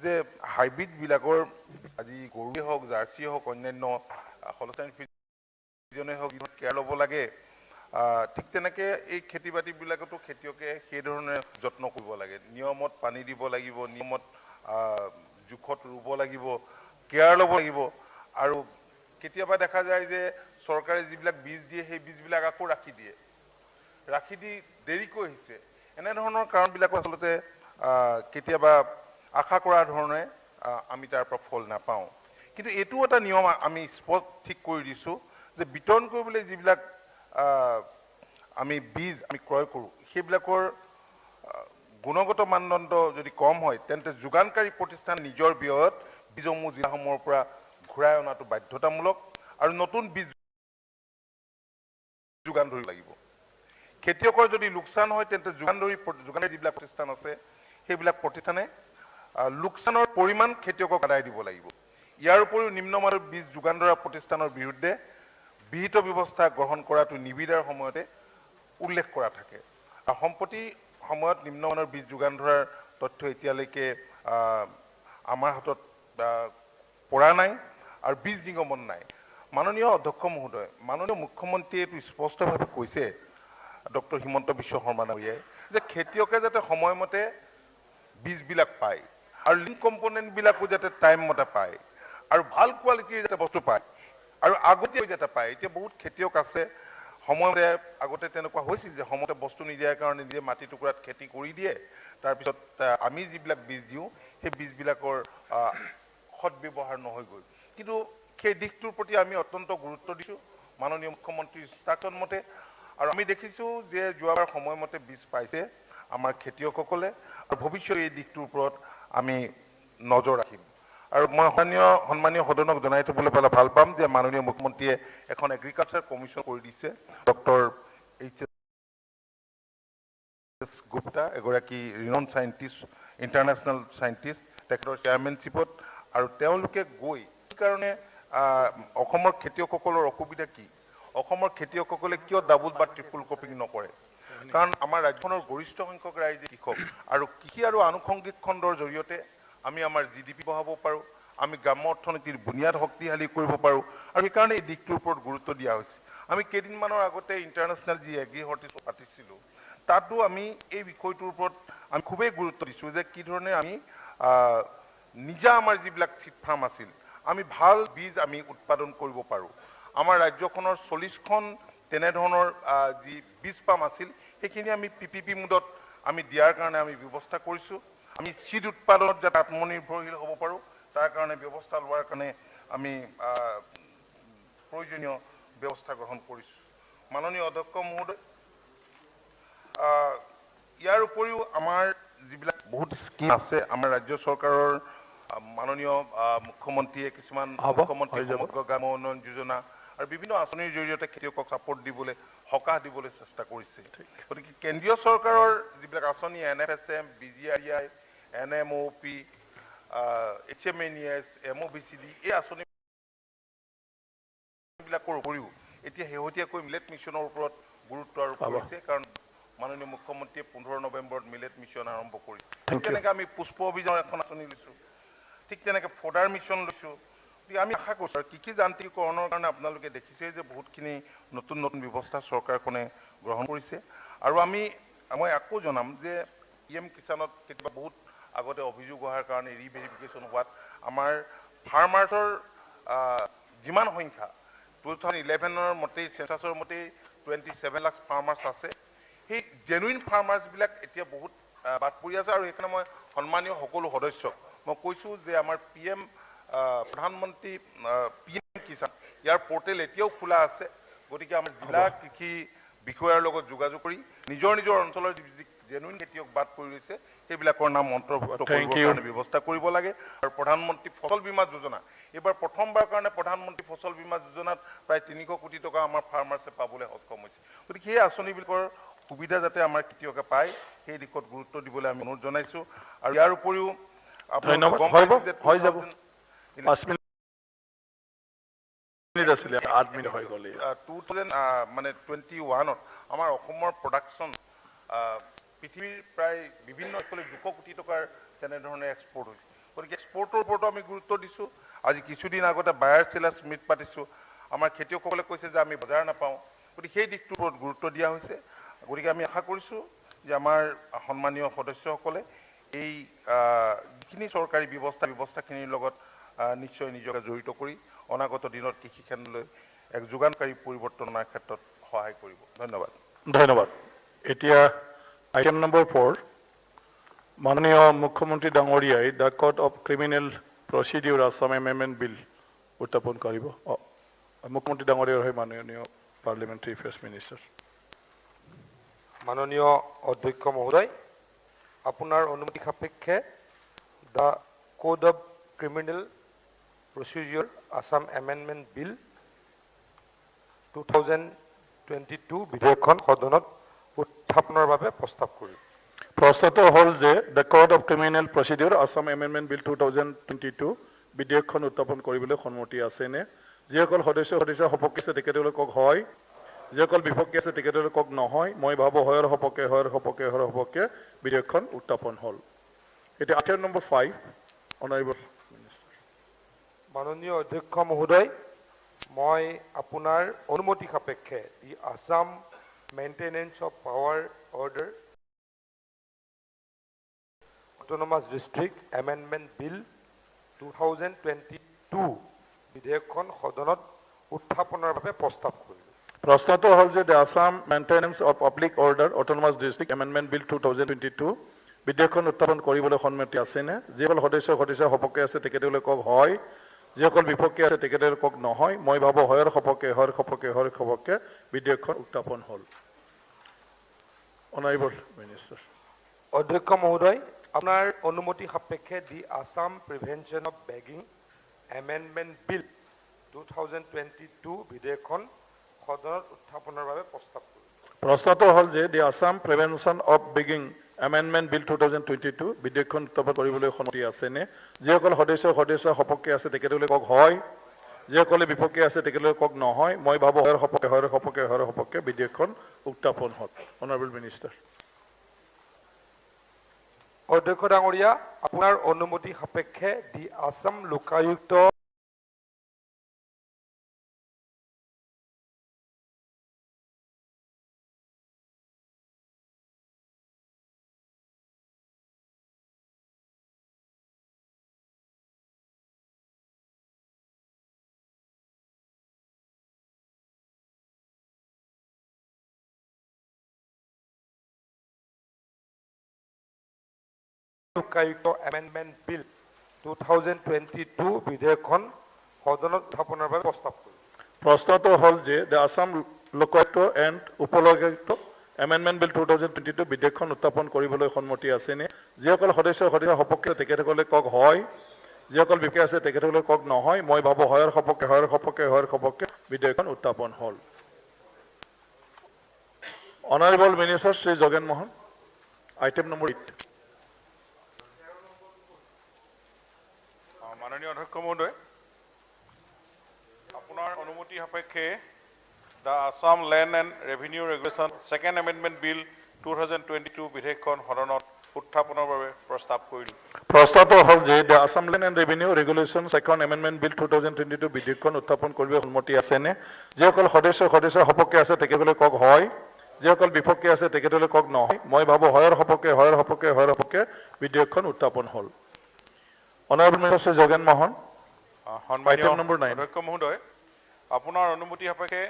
যে হাইব্ৰিডবিলাকৰ আজি গৰুৱে হওক, জাৰ্চিয়ে হওক, অন্যান্য হলষ্টাইন ফ্ৰিজিয়ানে হওক, ইহঁত কেয়াৰ ল'ব লাগে। ঠিক তেনেকৈ এই খেতি বাতিবিলাকতো খেতিয়কে সেইধৰণে যত্ন কৰিব লাগে। নিয়মত পানী দিব লাগিব, নিয়মত জোখত ৰুব লাগিব, কেয়াৰ ল'ব লাগিব। আৰু কেতিয়াবা দেখা যায় যে চৰকাৰে যিবিলাক বীজ দিয়ে সেই বীজবিলাক আকৌ ৰাখি দি দেৰিকৈ আহিছে। এনেধৰণৰ কাৰণবিলাক আচলতে কেতিয়াবা আশা কৰা ধৰণে আমি তাৰ পৰা ফল নাপাওঁ। কিন্তু এইটো এটা নিয়ম আমি স্পষ্ট ঠিক কৰি দিছোঁ যে বিতৰণ কৰিবলৈ যিবিলাক আমি বীজ ক্ৰয় কৰোঁ সেইবিলাকৰ গুণগত মানদণ্ড যদি কম হয় তেন্তে যোগানকাৰী প্ৰতিষ্ঠান নিজৰ ব্যয়ত বীজসমূহ জিলাসমূহৰ পৰা ঘূৰাই অনাটো বাধ্যতামূলক আৰু নতুন বীজ যোগান ধৰিব লাগিব। খেতিয়কৰ যদি লোকচান হয় তেন্তে যোগানকাৰী যিবিলাক প্ৰতিষ্ঠান আছে সেইবিলাক প্ৰতিষ্ঠানে লোকচানৰ পৰিমাণ খেতিয়কক আদায় দিব লাগিব। ইয়াৰ উপৰিও নিম্নমানৰ বীজ যোগান ধৰা প্ৰতিষ্ঠানৰ বিৰুদ্ধে বিহিত ব্যৱস্থা গ্ৰহণ কৰাটো নিবিদাৰ সময়তে উল্লেখ কৰা থাকে। আৰু সম্প্ৰতি সময়ত নিম্নমানৰ বীজ যোগান ধৰাৰ তথ্য এতিয়ালৈকে আমাৰ হাতত পৰা নাই আৰু বীজ নিগমন নাই। মাননীয় অধ্যক্ষ মহোদয়, মাননীয় মুখ্যমন্ত্ৰীয়ে এইটো স্পষ্টভাৱে কৈছে, ডক্টৰ হিমন্ত বিশ্ব শৰ্মা ডাঙৰীয়াই, যে খেতিয়কে যাতে সময়মতে বীজবিলাক পায় আৰু লিংক কম্পনেণ্টবিলাকো যাতে টাইম মতে পায় আৰু ভাল কোৱালিটিৰ যাতে বস্তু পায় আৰু আগতীয়াকৈ যাতে পায়। এতিয়া বহুত খেতিয়ক আছে সময়মতে, আগতে তেনেকুৱা হৈছিল যে সময়মতে বস্তু নিদিয়াৰ কাৰণে নিজে মাটি টুকুৰাত খেতি কৰি দিয়ে, তাৰপিছত আমি যিবিলাক বীজ দিওঁ সেই বীজবিলাকৰ সৎব্যৱহাৰ নহয় গৈ। কিন্তু সেই দিশটোৰ প্ৰতি আমি অত্যন্ত গুৰুত্ব দিছোঁ মাননীয় মুখ্যমন্ত্ৰীৰ ইনষ্ট্ৰাকশ্যন মতে। আৰু আমি দেখিছোঁ যে যোৱাবাৰ সময়মতে বীজ পাইছে আমাৰ খেতিয়কসকলে আৰু ভৱিষ্যতে এই দিশটোৰ ওপৰত আমি নজৰ ৰাখিম। আৰু মই সন্মানীয় সদনক জনাই থবলৈ পালে ভাল পাম যে মাননীয় মুখ্যমন্ত্ৰীয়ে এখন এগ্ৰিকালচাৰ কমিশ্যন কৰি দিছে। ডক্টৰ HS গুপ্তা এগৰাকী ৰিনন চাইণ্টিষ্ট, ইণ্টাৰনেশ্যনেল চাইণ্টিষ্ট, তেখেতৰ চেয়াৰমেনশ্বিপত। আৰু তেওঁলোকে গৈ কি কাৰণে অসমৰ খেতিয়কসকলৰ অসুবিধা কি, অসমৰ খেতিয়কসকলে কিয় ডাবল বা ট্ৰিপল ক্ৰপিং নকৰে, কাৰণ আমাৰ ৰাজ্যখনৰ গৰিষ্ঠ সংখ্যক ৰাইজে কৃষক আৰু কৃষি আৰু আনুষংগিক খণ্ডৰ জৰিয়তে আমি আমাৰ GDP বঢ়াব পাৰোঁ, আমি গ্ৰাম্য অৰ্থনীতিৰ বুনিয়াদ শক্তিশালী কৰিব পাৰোঁ আৰু সেইকাৰণে এই দিশটোৰ ওপৰত গুৰুত্ব দিয়া হৈছে। আমি কেইদিনমানৰ আগতে ইণ্টাৰনেশ্যনেল যি এগ্ৰি হৰ্টিছ পাতিছিলোঁ, তাতো আমি এই বিষয়টোৰ ওপৰত আমি খুবেই গুৰুত্ব দিছোঁ যে কি ধৰণে আমি নিজা আমাৰ যিবিলাক চিট ফাৰ্ম আছিল, আমি ভাল বীজ আমি উৎপাদন কৰিব পাৰোঁ। আমাৰ ৰাজ্যখনৰ 40খন তেনেধৰণৰ যি বীজ পাম আছিল, সেইখিনি আমি PPP মোডত আমি দিয়াৰ কাৰণে আমি ব্যৱস্থা কৰিছোঁ। আমি চিড উৎপাদনত যাতে আত্মনিৰ্ভৰশীল হ'ব পাৰোঁ, তাৰ কাৰণে ব্যৱস্থা লোৱাৰ কাৰণে আমি প্ৰয়োজনীয় ব্যৱস্থা গ্ৰহণ কৰিছোঁ। মাননীয় অধ্যক্ষ মহোদয়, ইয়াৰ উপৰিও আমাৰ যিবিলাক বহুত স্কিম আছে, আমাৰ ৰাজ্য চৰকাৰৰ মাননীয় মুখ্যমন্ত্ৰীয়ে কিছুমান মুখ্যমন্ত্ৰী সমগ্ৰ গ্ৰাম্য উন্নয়ন যোজনা আৰু বিভিন্ন আঁচনিৰ জৰিয়তে খেতিয়কক ছাপোৰ্ট দিবলৈ, সকাহ দিবলৈ চেষ্টা কৰিছে। গতিকে কেন্দ্ৰীয় চৰকাৰৰ যিবিলাক আঁচনি NFSM, BGRI, NMOP, HMNES, MOBCD, এই আঁচনিবিলাকৰ উপৰিও এতিয়া শেহতীয়াকৈ মিলেট মিছনৰ ওপৰত গুৰুত্ব আৰোপ কৰিছে, কাৰণ মাননীয় মুখ্যমন্ত্ৰীয়ে 15 নৱেম্বৰত মিলেট মিছন আৰম্ভ কৰিছে। ঠিক তেনেকৈ আমি পুষ্প অভিযানৰ এখন আঁচনি লৈছোঁ, ঠিক তেনেকৈ ফডাৰ মিছন লৈছোঁ। গতিকে আমি আশা কৰিছোঁ আৰু কৃষি যান্ত্ৰিকীকৰণৰ কাৰণে আপোনালোকে দেখিছে যে বহুতখিনি নতুন নতুন ব্যৱস্থা চৰকাৰখনে গ্ৰহণ কৰিছে। আৰু মই আকৌ জনাম যে PM কিষাণত কেতিয়াবা বহুত আগতে অভিযোগ অহাৰ কাৰণে ৰিভেৰিফিকেশ্যন হোৱাত আমাৰ ফাৰ্মাৰ্ছৰ যিমান সংখ্যা 2011ৰ মতেই চেঞ্চাছৰ মতেই 27 লাখ ফাৰ্মাৰ্ছ আছে, সেই জেনুইন ফাৰ্মাৰ্ছবিলাক এতিয়া বহুত বাদ পৰি আছে। আৰু সেইকাৰণে মই সন্মানীয় সকলো সদস্যক মই কৈছোঁ যে আমাৰ প্ৰধানমন্ত্ৰী PM কিষাণ ইয়াৰ পৰ্টেল এতিয়াও খোলা আছে। গতিকে আমাৰ জিলা কৃষি বিষয়াৰ লগত যোগাযোগ কৰি নিজৰ নিজৰ অঞ্চলৰ যি জেনুইন খেতিয়ক বাদ পৰি ৰৈছে সেইবিলাকৰ নাম অন্তৰ্ভুক্ত কৰিবৰ কাৰণে ব্যৱস্থা কৰিব লাগে। আৰু প্ৰধানমন্ত্ৰী ফচল বীমা যোজনা, এইবাৰ প্ৰথমবাৰৰ কাৰণে প্ৰধানমন্ত্ৰী ফচল বীমা যোজনাত প্ৰায় 300 কোটি টকা আমাৰ ফাৰ্মাৰ্ছে পাবলৈ সক্ষম হৈছে। গতিকে সেই আঁচনিবিলাকৰ সুবিধা যাতে আমাৰ খেতিয়কে পায়, সেই দিশত গুৰুত্ব দিবলৈ আমি অনুৰোধ জনাইছোঁ। আৰু ইয়াৰ উপৰিও ধন্যবাদ। 2021ত আমাৰ অসমৰ প্ৰডাকশ্যন পৃথিৱীৰ প্ৰায় বিভিন্ন অঞ্চলত 200 কোটি টকাৰ তেনেধৰণে এক্সপৰ্ট হৈছে। গতিকে এক্সপৰ্টৰ ওপৰতো আমি গুৰুত্ব দিছোঁ। আজি কিছুদিন আগতে বায়াৰ চেলাৰ্ছ মিট পাতিছোঁ। আমাৰ খেতিয়কসকলে কৈছে যে আমি বজাৰ নাপাওঁ, গতিকে সেই দিশটোৰ ওপৰত গুৰুত্ব দিয়া হৈছে। গতিকে আমি আশা কৰিছোঁ যে আমাৰ সন্মানীয় সদস্যসকলে এই যিখিনি চৰকাৰী ব্যৱস্থাখিনিৰ লগত নিশ্চয় নিজকে জড়িত কৰি অনাগত দিনত কৃষি খণ্ডলৈ এক যোগানকাৰী পৰিৱৰ্তন অনাৰ ক্ষেত্ৰত সহায় কৰিব। ধন্যবাদ। ধন্যবাদ। এতিয়া আইটেম নম্বৰ 4, মাননীয় মুখ্যমন্ত্ৰী ডাঙৰীয়াই the code of criminal procedure Assam amendment bill উত্থাপন কৰিব। মুখ্যমন্ত্ৰী ডাঙৰীয়াৰ হয় মাননীয় পাৰ্লিমেণ্টাৰী এফেয়াৰ্ছ মিনিষ্টাৰ। মাননীয় অধ্যক্ষ মহোদয়, আপোনাৰ অনুমতি সাপেক্ষে the code of criminal procedure Assam amendment bill 2022 বিধেয়কখন সদনত উত্থাপনৰ বাবে প্ৰস্তাৱ কৰিম। প্ৰশ্নটো হ'ল যে the code of criminal procedure Assam amendment bill 2022 বিধেয়কখন উত্থাপন কৰিবলৈ সন্মতি আছেনে? যিসকল সদস্য সপক্ষে আছে তেখেতলোকক হয়, যিসকল বিপক্ষে আছে তেখেতলোকক নহয়। মই ভাবোঁ হয়ৰ সপক্ষে বিধেয়কখন উত্থাপন হ'ল। এতিয়া আইটেম নম্বৰ 5, অনাৰেবল মিনিষ্টাৰ। মাননীয় অধ্যক্ষ মহোদয়, মই আপোনাৰ অনুমতি সাপেক্ষে the Assam maintenance of power order autonomous district amendment bill 2022 বিধেয়কখন সদনত উত্থাপনৰ বাবে প্ৰস্তাৱ কৰিলোঁ। প্ৰশ্নটো হ'ল যে the Assam maintenance of public order autonomous district amendment bill 2022 বিধেয়কখন উত্থাপন কৰিবলৈ সন্মতি আছেনে? যিসকল সদস্য সপক্ষে আছে তেখেতলোকক হয়, যিসকল বিপক্ষে আছে তেখেতলোকক নহয়। মই ভাবোঁ হয়ৰ সপক্ষে বিধেয়কখন উত্থাপন হ'ল। Honourable minister. অধ্যক্ষ মহোদয়, আপোনাৰ অনুমতি সাপেক্ষে the Assam prevention of begging amendment bill 2022 বিধেয়কখন সদনত উত্থাপনৰ বাবে প্ৰস্তাৱ কৰিলোঁ। প্ৰশ্নটো হ'ল যে the Assam prevention of begging amendment bill 2022 বিধেয়কখন উত্থাপন কৰিবলৈ সন্মতি আছেনে? যিসকল সদস্য সপক্ষে আছে তেখেতলোকক হয়, যিসকলে বিপক্ষে আছে তেখেতলোকে কওক নহয় মই ভাবো হয়ৰ সপক্ষে বিধেয়কখন উত্থাপন হ'ল অনাৰেবল মিনিষ্টাৰ অধ্যক্ষ ডাঙৰীয়া আপোনাৰ অনুমতি সাপেক্ষে দি আসাম লোকায়ুক্ত Amendment Bill 2022 বিধেয়কখন সদনত উত্থাপনৰ বাবে প্ৰস্তাৱ কৰিম প্ৰশ্নটো হ'ল যে the Assam Lokayukta and Upalokayukta amendment bill 2022 বিধেয়কখন উত্থাপন কৰিবলৈ সন্মতি আছেনে যিসকল সদস্য সপক্ষে তেখেতসকলে কওক হয় যিসকল বিপক্ষে আছে তেখেতসকলে কওক নহয় মই ভাবো হয়ৰ সপক্ষে বিধেয়কখন উত্থাপন হ'ল honourable minister Shri Jogen Mohan item number 8 মাননীয় অধ্যক্ষ মহোদয় আপোনাৰ অনুমতি সাপেক্ষে the Assam land and revenue regulation second amendment bill 2022 বিধেয়কখন সদনত উত্থাপনৰ বাবে প্ৰস্তাৱ কৰিলোঁ প্ৰশ্নটো হ'ল যে the Assam land and revenue regulation second amendment bill 2022 বিধেয়কখন উত্থাপন কৰিবলৈ সন্মতি আছেনে যিসকল সদস্য সপক্ষে আছে তেখেতসকলে কওক হয় যিসকল বিপক্ষে আছে তেখেতসকলে কওক নহয় মই ভাবো হয়ৰ সপক্ষে বিধেয়কখন উত্থাপন হ'ল অনাৰেবল মিনিষ্টাৰ যোগেন মোহন সন্মানীয় অধ্যক্ষ মহোদয় আপোনাৰ অনুমতি সাপেক্ষে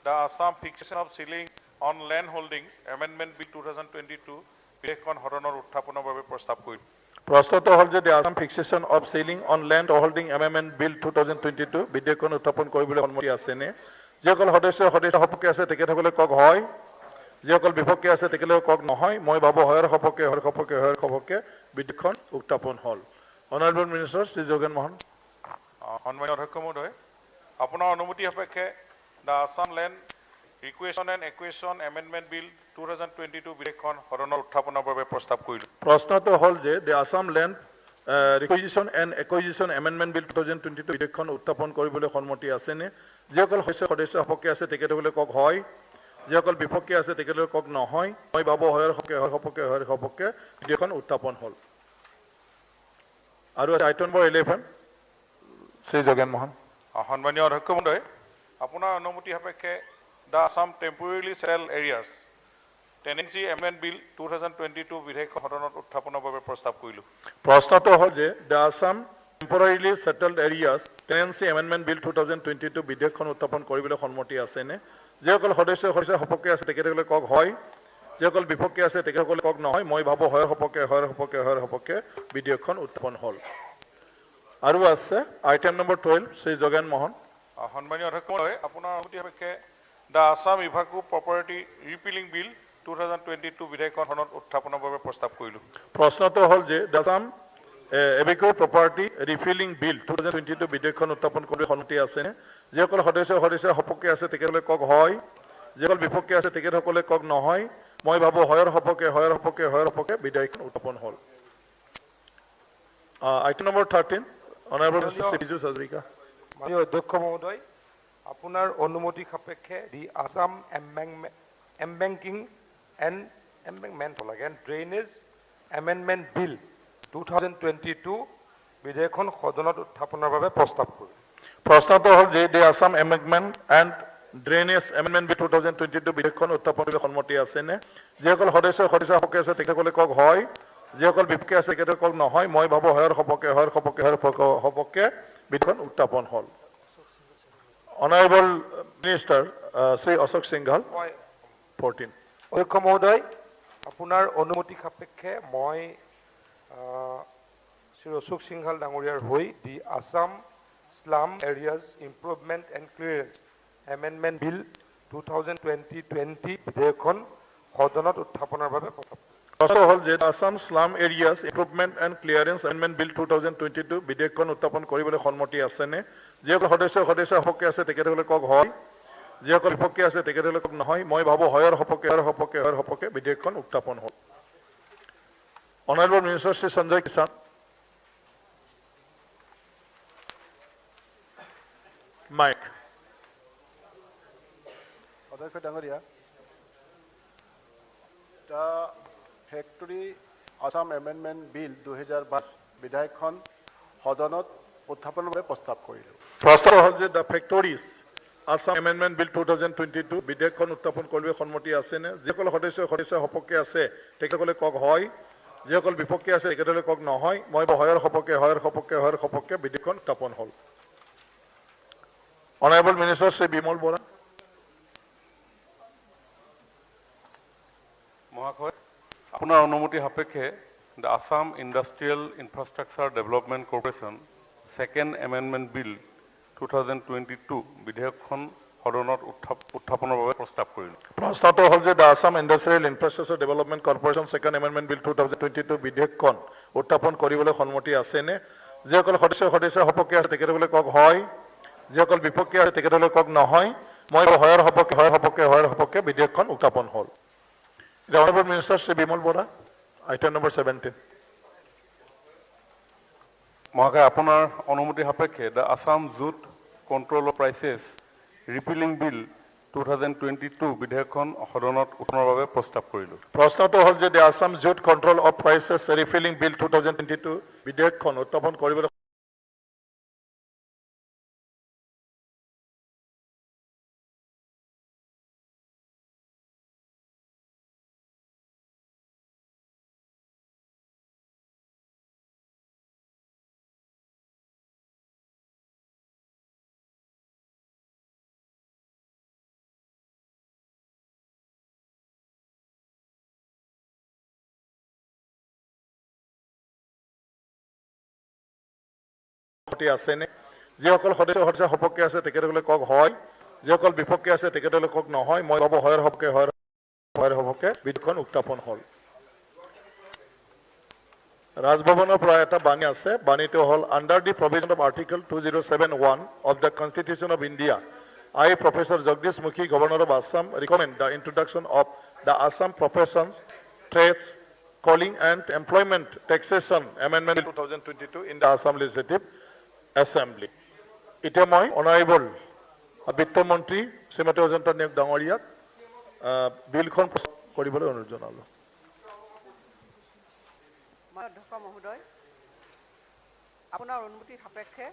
the Assam fixation of ceiling on land holdings amendment bill 2022 বিধেয়কখন সদনৰ উত্থাপনৰ বাবে প্ৰস্তাৱ কৰিলোঁ প্ৰশ্নটো হ'ল যে the Assam fixation of ceiling on land holding amendment bill 2022 বিধেয়কখন উত্থাপন কৰিবলৈ সন্মতি আছেনে যিসকল সদস্য সপক্ষে আছে তেখেতসকলে কওক হয় যিসকল বিপক্ষে আছে তেখেতসকলে কওক নহয় মই ভাবো হয়ৰ সপক্ষে বিধেয়কখন উত্থাপন হ'ল অনাৰেবল মিনিষ্টাৰ শ্ৰী যোগেন মোহন সন্মানীয় অধ্যক্ষ মহোদয় আপোনাৰ অনুমতি সাপেক্ষে the Assam land requisition and acquisition amendment bill 2022 বিধেয়কখন সদনৰ উত্থাপনৰ বাবে প্ৰস্তাৱ কৰিলোঁ প্ৰশ্নটো হ'ল যে the Assam land requisition and acquisition amendment bill 2022 বিধেয়কখন উত্থাপন কৰিবলৈ সন্মতি আছেনে যিসকল সদস্য সপক্ষে আছে তেখেতসকলে কওক হয় যিসকল বিপক্ষে আছে তেখেতসকলে কওক নহয় মই ভাবো হয়ৰ সপক্ষে বিধেয়কখন উত্থাপন হ'ল আৰু আইটেম নম্বৰ 11 শ্ৰী যোগেন মোহন সন্মানীয় অধ্যক্ষ মহোদয় আপোনাৰ অনুমতি সাপেক্ষে the Assam temporarily settle areas tenancy amendment bill 2022 বিধেয়কখন সদনত উত্থাপনৰ বাবে প্ৰস্তাৱ কৰিলোঁ প্ৰশ্নটো হ'ল যে the Assam temporarily settled areas tenancy amendment bill 2022 বিধেয়কখন উত্থাপন কৰিবলৈ সন্মতি আছেনে যিসকল সদস্য সপক্ষে আছে তেখেতসকলে কওক হয় যিসকল বিপক্ষে আছে তেখেতসকলে কওক নহয় মই ভাবো হয়ৰ সপক্ষে বিধেয়কখন উত্থাপন হ'ল আৰু আছে আইটেম নম্বৰ 12 শ্ৰী যোগেন মোহন সন্মানীয় অধ্যক্ষ মহোদয় আপোনাৰ অনুমতি সাপেক্ষে the Assam ইভাকু property repealing bill 2022 বিধেয়কখন সদনত উত্থাপনৰ বাবে প্ৰস্তাৱ কৰিলোঁ প্ৰশ্নটো হ'ল যে the Assam এভিকু property refilling bill 2022 বিধেয়কখন উত্থাপন কৰিবলৈ সন্মতি আছেনে যিসকল সদস্য সপক্ষে আছে তেখেতসকলে কওক হয় যিসকল বিপক্ষে আছে তেখেতসকলে কওক নহয় মই ভাবো হয়ৰ সপক্ষে বিধেয়কখন উত্থাপন হ'ল item number 13 honourable minister Biju Hazarika মাননীয় অধ্যক্ষ মহোদয় আপোনাৰ অনুমতি সাপেক্ষে দি Assam এম্বেংকিং and drainage amendment bill 2022 বিধেয়কখন সদনত উত্থাপনৰ বাবে প্ৰস্তাৱ কৰিম প্ৰশ্নটো হ'ল যে the Assam amendment and drainage amendment bill 2022 বিধেয়কখন উত্থাপন কৰিবলৈ সন্মতি আছেনে যিসকল সদস্য সপক্ষে আছে তেখেতসকলে কওক হয় যিসকল বিপক্ষে আছে তেখেতসকলে কওক নহয় মই ভাবো হয়ৰ সপক্ষে বিধেয়কখন উত্থাপন হ'ল অনাৰেবল মিনিষ্টাৰ শ্ৰী অশোক সিংঘাল 14 অধ্যক্ষ মহোদয় আপোনাৰ অনুমতি সাপেক্ষে মই শ্ৰী অশোক সিংঘাল ডাঙৰীয়াৰ হৈ the Assam slum areas improvement and clearance amendment bill 2020 বিধেয়কখন সদনত উত্থাপনৰ বাবে প্ৰশ্ন হ'ল যে Assam slum areas improvement and clearance amendment bill 2022 বিধেয়কখন উত্থাপন কৰিবলৈ সন্মতি আছেনে যিসকল সদস্য সপক্ষে আছে তেখেতসকলে কওক হয় যিসকল বিপক্ষে আছে তেখেতসকলে কওক নহয় মই ভাবো হয়ৰ সপক্ষে বিধেয়কখন উত্থাপন হ'ল অনাৰেবল মিনিষ্টাৰ শ্ৰী সঞ্জয় কিষাণ ডাঙৰীয়া, the factory Assam amendment bill 2022 বিধেয়কখন সদনত উত্থাপনৰ বাবে প্ৰস্তাৱ কৰিলোঁ। প্ৰস্তাৱ হ'ল যে দ্য ফেক্টৰীজ আছাম এমেণ্ডমেণ্ট বিল 2022 বিধেয়কখন উত্থাপন কৰিবলৈ সন্মতি আছেনে? যিসকল সদস্য সপক্ষে আছে তেখেতসকলে কওক হয়, যিসকল বিপক্ষে আছে তেখেতসকলে কওক নহয়। মই হয়ৰ সপক্ষে বিধেয়কখন উত্থাপন হ'ল। Honourable minister Shri Bimal Bora. মহাশয়, আপোনাৰ অনুমতি সাপেক্ষে the Assam industrial infrastructure development corporation second amendment bill 2022 বিধেয়কখন সদনত উত্থাপনৰ বাবে প্ৰস্তাৱ কৰিলোঁ। প্ৰশ্নটো হ'ল যে the Assam industrial infrastructure development corporation second amendment bill 2022 বিধেয়কখন উত্থাপন কৰিবলৈ সন্মতি আছেনে? যিসকল সদস্য সপক্ষে আছে তেখেতসকলে কওক হয়, যিসকল বিপক্ষে আছে তেখেতসকলে কওক নহয়। মই হয়ৰ সপক্ষে বিধেয়কখন উত্থাপন হ'ল। The Honorable Minister Sri Bimal Bora, item number 17. মহাশয়, আপোনাৰ অনুমতি সাপেক্ষে the Assam jute control of prices repealing bill 2022 বিধেয়কখন সদনত উত্থাপনৰ বাবে প্ৰস্তাৱ কৰিলোঁ। প্ৰশ্নটো হ'ল যে the Assam jute control of prices repealing bill 2022 বিধেয়কখন উত্থাপন কৰিবলৈ আছেনে? যিসকল সদস্য সপক্ষে আছে তেখেতসকলে কওক হয়, যিসকল বিপক্ষে আছে তেখেতসকলে কওক নহয়। মই ভাবোঁ হয়ৰ সপক্ষে বিধেয়কখন উত্থাপন হ'ল। ৰাজভৱনৰ পৰা এটা বাণী আছে। বাণীটো হ'ল under the provision of article 2071 of the constitution of India, I, Professor Jagdish Mukhi, Governor of Assam, recommend the introduction of the Assam Professions, Trades, Calling and Employment Taxation Amendment 2022 in the Assam Legislative Assembly. এতিয়া মই honourable বিত্তমন্ত্ৰী শ্ৰীমতী অজন্তা নেওগ ডাঙৰীয়াক বিলখন কৰিবলৈ অনুৰোধ জনালোঁ। অধ্যক্ষ মহোদয়, আপোনাৰ অনুমতি সাপেক্ষে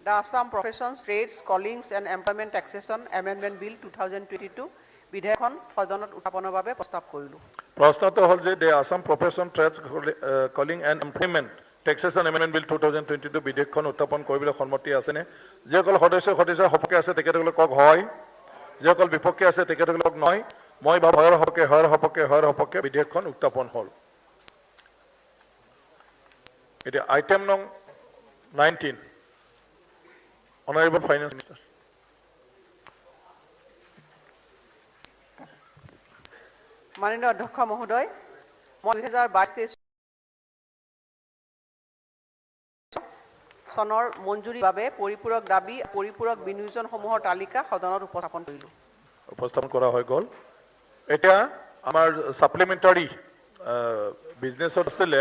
the Assam professions trades callings and employment taxation amendment bill 2022 বিধেয়কখন সদনত উত্থাপনৰ বাবে প্ৰস্তাৱ কৰিলোঁ। প্ৰশ্নটো হ'ল যে the Assam profession trades calling and employment taxation amendment bill 2022 বিধেয়কখন উত্থাপন কৰিবলৈ সন্মতি আছেনে? যিসকল সদস্য সপক্ষে আছে তেখেতসকলে কওক হয়, যিসকল বিপক্ষে আছে তেখেতসকলে কওক নহয়। মই ভাবোঁ হয়ৰ সপক্ষে বিধেয়কখন উত্থাপন হ'ল। এতিয়া আইটেম নং 19, অনাৰেবল ফাইনেন্স মিনিষ্টাৰ। মাননীয় অধ্যক্ষ মহোদয়, মই 2022 চনৰ মঞ্জুৰিৰ বাবে পৰিপূৰক দাবী পৰিপূৰক বিনিয়োজনসমূহৰ তালিকা সদনত উপস্থাপন কৰা হৈ গ'ল। এতিয়া আমাৰ ছাপ্লিমেণ্টাৰী বিজনেছত আছিলে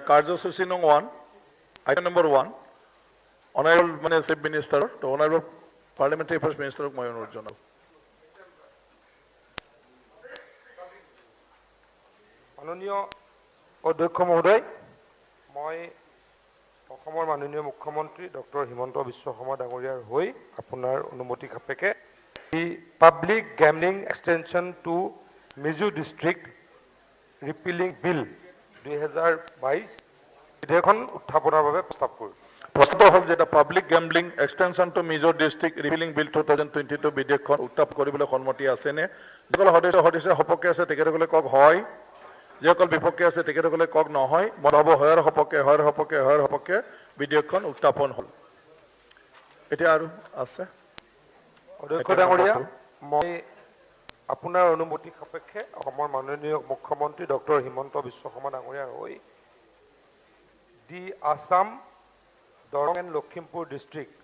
কাৰ্যসূচী নং 1, item number 1, honourable chief minister honourable parliamentary affairs মিনিষ্টাৰক মই অনুৰোধ জনালোঁ। মাননীয় অধ্যক্ষ মহোদয়, মই অসমৰ মাননীয় মুখ্যমন্ত্ৰী ডক্টৰ হিমন্ত বিশ্ব শৰ্মা ডাঙৰীয়াৰ হৈ আপোনাৰ অনুমতি সাপেক্ষে দি public গেমলিং extension two Mizo district repealing bill 2022 বিধেয়কখন উত্থাপনৰ বাবে প্ৰস্তাৱ কৰোঁ। প্ৰশ্নটো হ'ল যে public গেমলিং extension two Mizo district repealing bill 2022 বিধেয়কখন উত্থাপন কৰিবলৈ সন্মতি আছেনে? যিসকল সদস্য সপক্ষে আছে তেখেতসকলে কওক হয়, যিসকল বিপক্ষে আছে তেখেতসকলে কওক নহয়। মই ভাবোঁ হয়ৰ সপক্ষে বিধেয়কখন উত্থাপন হ'ল। এতিয়া আৰু আছে অধ্যক্ষ ডাঙৰীয়া, মই আপোনাৰ অনুমতি সাপেক্ষে অসমৰ মাননীয় মুখ্যমন্ত্ৰী ডক্টৰ হিমন্ত বিশ্ব শৰ্মা ডাঙৰীয়াৰ হৈ the Assam Darrang and Lakhimpur district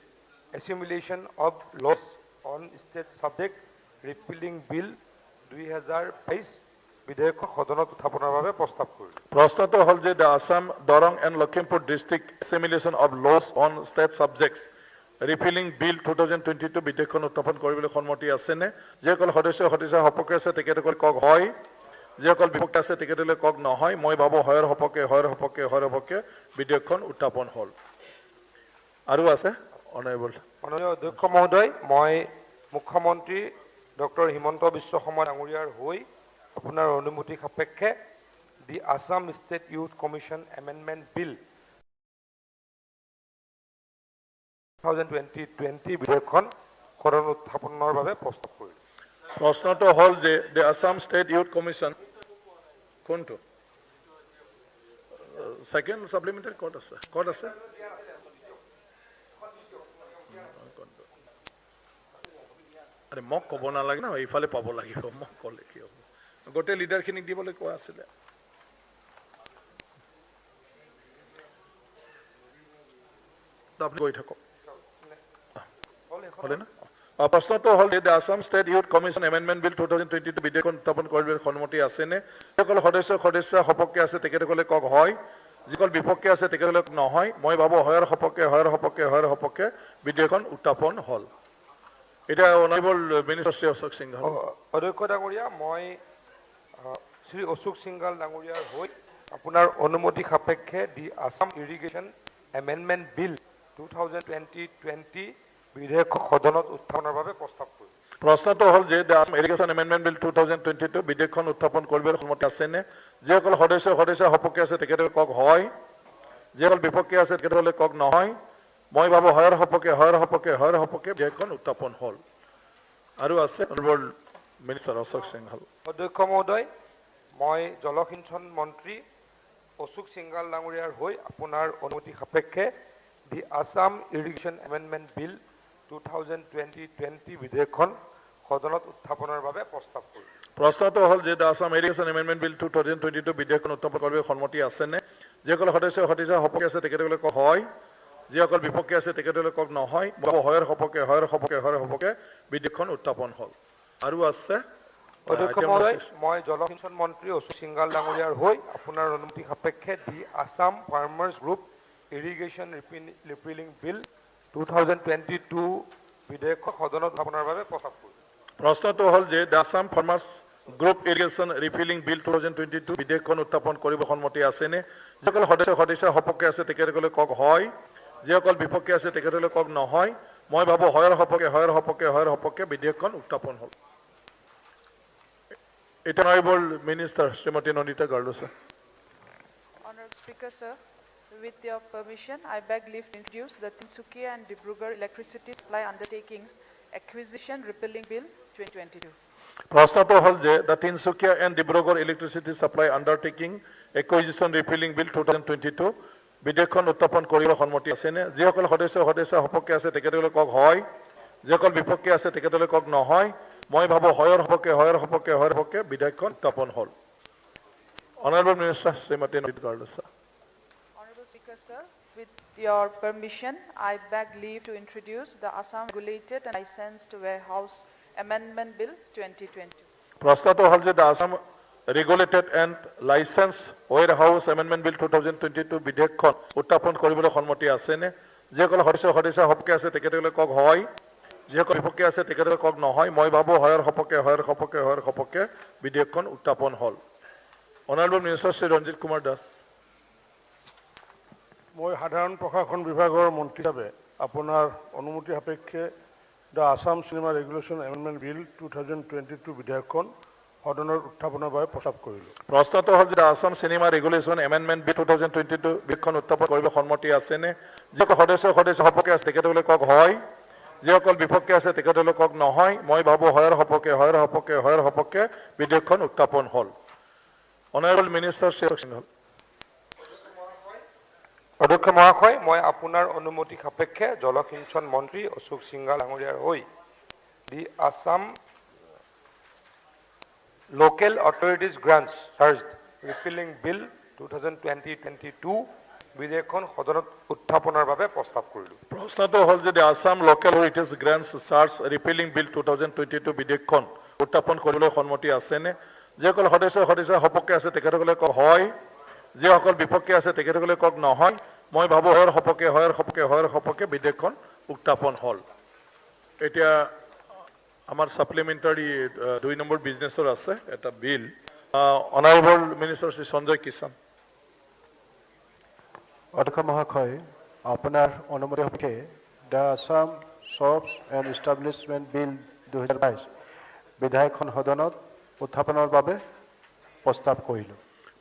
assimilation of laws on state subject repealing bill 2022 বিধেয়কখন সদনত উত্থাপনৰ বাবে প্ৰস্তাৱ কৰিলোঁ। প্ৰশ্নটো হ'ল যে the Assam Darrang and Lakhimpur district assimilation of laws on state subjects repealing bill 2022 বিধেয়কখন উত্থাপন কৰিবলৈ সন্মতি আছেনে? যিসকল সদস্য সপক্ষে আছে তেখেতসকলে কওক হয়, যিসকল বিপক্ষে আছে তেখেতসকলে কওক নহয়। মই ভাবো হয়ৰ সপক্ষে বিধেয়কখন উত্থাপন হ'ল। আৰু আছে অনাৰেবল মাননীয় অধ্যক্ষ মহোদয়, মই মুখ্যমন্ত্ৰী ডক্টৰ হিমন্ত বিশ্ব শৰ্মা ডাঙৰীয়াৰ হৈ আপোনাৰ অনুমতি সাপেক্ষে the Assam state youth commission amendment bill 2020 বিধেয়কখন সদন উত্থাপনৰ বাবে প্ৰস্তাৱ কৰিলোঁ। প্ৰশ্নটো হ'ল যে the Assam state youth commission কোনটো ছেকেণ্ড ছাপ্লিমেণ্টাৰী ক'ত আছে? আৰে মোক ক'ব নালাগে ন, এইফালে পাব লাগিব। মোক ক'লে কি হ'ব? গোটেই লিডাৰখিনিক দিবলৈ কোৱা আছিলে। আপুনি কৈ থাকক। হ'লে না? প্ৰশ্নটো হ'ল যে Assam state youth commission amendment bill 2022 বিধেয়কখন উত্থাপন কৰিবলৈ সন্মতি আছেনে? যিসকল সদস্য সপক্ষে আছে তেখেতসকলে কওক হয়, যিসকল বিপক্ষে আছে তেখেতসকলে নহয়। মই ভাবো হয়ৰ সপক্ষে বিধেয়কখন উত্থাপন হ'ল। এতিয়া অনাৰেবল মিনিষ্টাৰ শ্ৰী অশোক সিংঘল। অধ্যক্ষ ডাঙৰীয়া, মই শ্ৰী অশোক সিংঘল ডাঙৰীয়াৰ হৈ আপোনাৰ অনুমতি সাপেক্ষে the Assam irrigation amendment bill 2020 বিধেয়ক সদনত উত্থাপনৰ বাবে প্ৰস্তাৱ কৰিলোঁ। প্ৰশ্নটো হ'ল যে the Assam irrigation amendment bill 2022 বিধেয়কখন উত্থাপন কৰিবলৈ সন্মতি আছেনে? যিসকল সদস্য সপক্ষে আছে তেখেতসকলে কওক হয়, যিসকল বিপক্ষে আছে তেখেতসকলে কওক নহয়। মই ভাবো হয়ৰ সপক্ষে বিধেয়কখন উত্থাপন হ'ল। আৰু আছে অনাৰেবল মিনিষ্টাৰ অশোক সিংঘল। অধ্যক্ষ মহোদয়, মই জলসিঞ্চন মন্ত্ৰী অশোক সিংঘল ডাঙৰীয়াৰ হৈ আপোনাৰ অনুমতি সাপেক্ষে the Assam irrigation amendment bill 2020 বিধেয়কখন সদনত উত্থাপনৰ বাবে প্ৰস্তাৱ কৰিলোঁ। প্ৰশ্নটো হ'ল যে the Assam irrigation amendment bill 2022 বিধেয়কখন উত্থাপন কৰিবলৈ সন্মতি আছেনে? যিসকল সদস্য সপক্ষে আছে তেখেতসকলে কওক হয়, যিসকল বিপক্ষে আছে তেখেতসকলে কওক নহয়। হয়ৰ সপক্ষে বিধেয়কখন উত্থাপন হ'ল। আৰু আছে অধ্যক্ষ মহোদয়, মই জলসিঞ্চন মন্ত্ৰী অশোক সিংঘল ডাঙৰীয়াৰ হৈ আপোনাৰ অনুমতি সাপেক্ষে the Assam farmers group irrigation repealing bill 2022 বিধেয়ক সদনত উত্থাপনৰ বাবে প্ৰস্তাৱ কৰিলোঁ। প্ৰশ্নটো হ'ল যে the Assam farmers group irrigation repealing bill 2022 বিধেয়কখন উত্থাপন কৰিব সন্মতি আছেনে? যিসকল সদস্য সপক্ষে আছে তেখেতসকলে কওক হয়, যিসকল বিপক্ষে আছে তেখেতসকলে কওক নহয়। মই ভাবো হয়ৰ সপক্ষে বিধেয়কখন উত্থাপন হ'ল। এতিয়া honourable minister Shrimati Nandita Garlosa. Honorable Speaker, sir, with your permission, I beg leave to introduce the Tinsukia and Dibrugarh Electricity Supply Undertakings Acquisition Repealing Bill 2022. প্ৰশ্নটো হ'ল যে the Tinsukia and Dibrugarh electricity supply undertaking acquisition repealing bill 2022 বিধেয়কখন উত্থাপন কৰিবলৈ সন্মতি আছেনে? যিসকল সদস্য সপক্ষে আছে তেখেতসকলে কওক হয়, যিসকল বিপক্ষে আছে তেখেতসকলে কওক নহয়। মই ভাবো হয়ৰ সপক্ষে বিধেয়কখন উত্থাপন হ'ল। Honourable minister Shrimati Nandita Garlosa. Honorable Speaker, sir, with your permission, I beg leave to introduce the Assam Regulated and Licensed Warehouse Amendment Bill 2020. প্ৰশ্নটো হ'ল যে the Assam regulated and licence warehouse amendment bill 2022 বিধেয়কখন উত্থাপন কৰিবলৈ সন্মতি আছেনে? যিসকল সদস্য সপক্ষে আছে তেখেতসকলে কওক হয়, যিসকল বিপক্ষে আছে তেখেতসকলে কওক নহয়। মই ভাবো হয়ৰ সপক্ষে বিধেয়কখন উত্থাপন হ'ল। Honourable minister Shri Ranjit Kumar Das. মই সাধাৰণ প্ৰশাসন বিভাগৰ মন্ত্ৰী হিচাপে আপোনাৰ অনুমতি সাপেক্ষে the Assam cinema regulation amendment bill 2022 বিধেয়কখন সদনৰ উত্থাপনৰ বাবে প্ৰস্তাৱ কৰিলোঁ। প্ৰশ্নটো হ'ল যে Assam cinema regulation amendment bill 2022 বিধেয়কখন উত্থাপন কৰিবলৈ সন্মতি আছেনে? যিসকল সদস্য সপক্ষে আছে তেখেতসকলে কওক হয়, যিসকল বিপক্ষে আছে তেখেতসকলে কওক নহয়। মই ভাবো হয়ৰ সপক্ষে বিধেয়কখন উত্থাপন হ'ল। Honourable minister Shri Ashok Singhal. অধ্যক্ষ মহাশয়, মই আপোনাৰ অনুমতি সাপেক্ষে জলসিঞ্চন মন্ত্ৰী অশোক সিংঘল ডাঙৰীয়াৰ হৈ the Assam local authorities grants charged repealing bill 2022 বিধেয়কখন সদনত উত্থাপনৰ বাবে প্ৰস্তাৱ কৰিলোঁ। প্ৰশ্নটো হ'ল যে Assam local authorities grants charge repealing bill 2022 বিধেয়কখন উত্থাপন কৰিবলৈ সন্মতি আছেনে? যিসকল সদস্য সপক্ষে আছে তেখেতসকলে কওক হয়, যিসকল বিপক্ষে আছে তেখেতসকলে কওক নহয়। মই ভাবো হয়ৰ সপক্ষে বিধেয়কখন উত্থাপন হ'ল এতিয়া আমাৰ সাপ্লিমেন্টাৰী 2 নম্বৰ বিজনেছৰ আছে এটা বিল অনাৰেবল মিনিষ্টাৰ শ্ৰী সঞ্জয় কিষাণ অধ্যক্ষ মহাশয় আপোনাৰ অনুমতি সাপেক্ষে দ্য আসাম শপছ এণ্ড ইষ্টাব্লিছমেণ্ট বিল 2022 বিধায়কখন সদনত উত্থাপনৰ বাবে প্ৰস্তাৱ কৰিলোঁ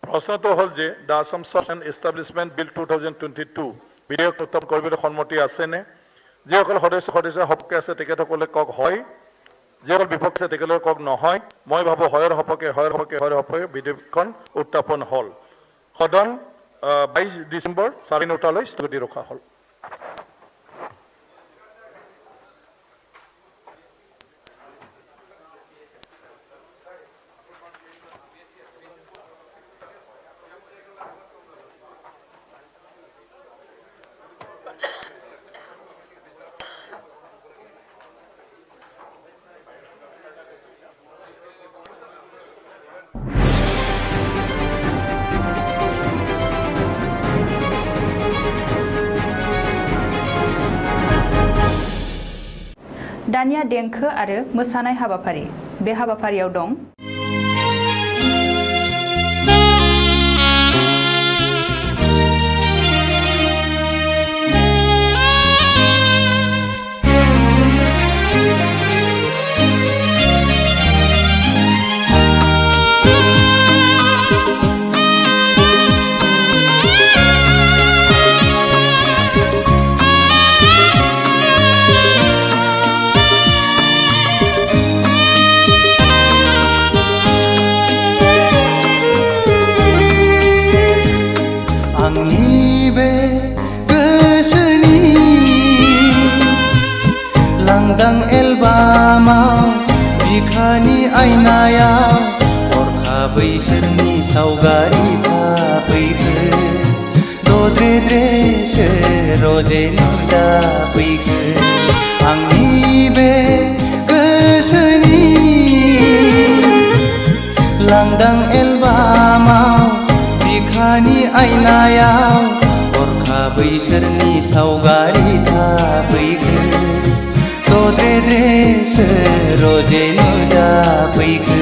প্ৰশ্নটো হ'ল যে দ্য আসাম শপছ এণ্ড ইষ্টাব্লিছমেণ্ট বিল 2022 বিধেয়ক উত্থাপন কৰিবলৈ সন্মতি আছেনে যিসকল সদস্য সপক্ষে আছে তেখেতসকলে কওক হয় যিসকল বিপক্ষে আছে তেখেতসকলে কওক নহয় মই ভাবোঁ হয়ৰ সপক্ষে বিধেয়কখন উত্থাপন হ'ল সদন 22 ডিচেম্বৰ 9:30 স্থগিত ৰখা হ'ল दानिया देंखो आरो मोसानाय हाबाफारि बे हाबाफारियाव दं लांदां एलबामाव बिखानि आयनायाव हरखाबै सोरनि सावगारि थाफैखो दद्रे-द्रेसो रजे नुजाफैखो आंनि बे गोसोनि लांदां एलबामाव बिखानि आयनायाव हरखाबै सोरनि सावगारि थाफैखो दद्रे-द्रेसो रजे नुजाफैखो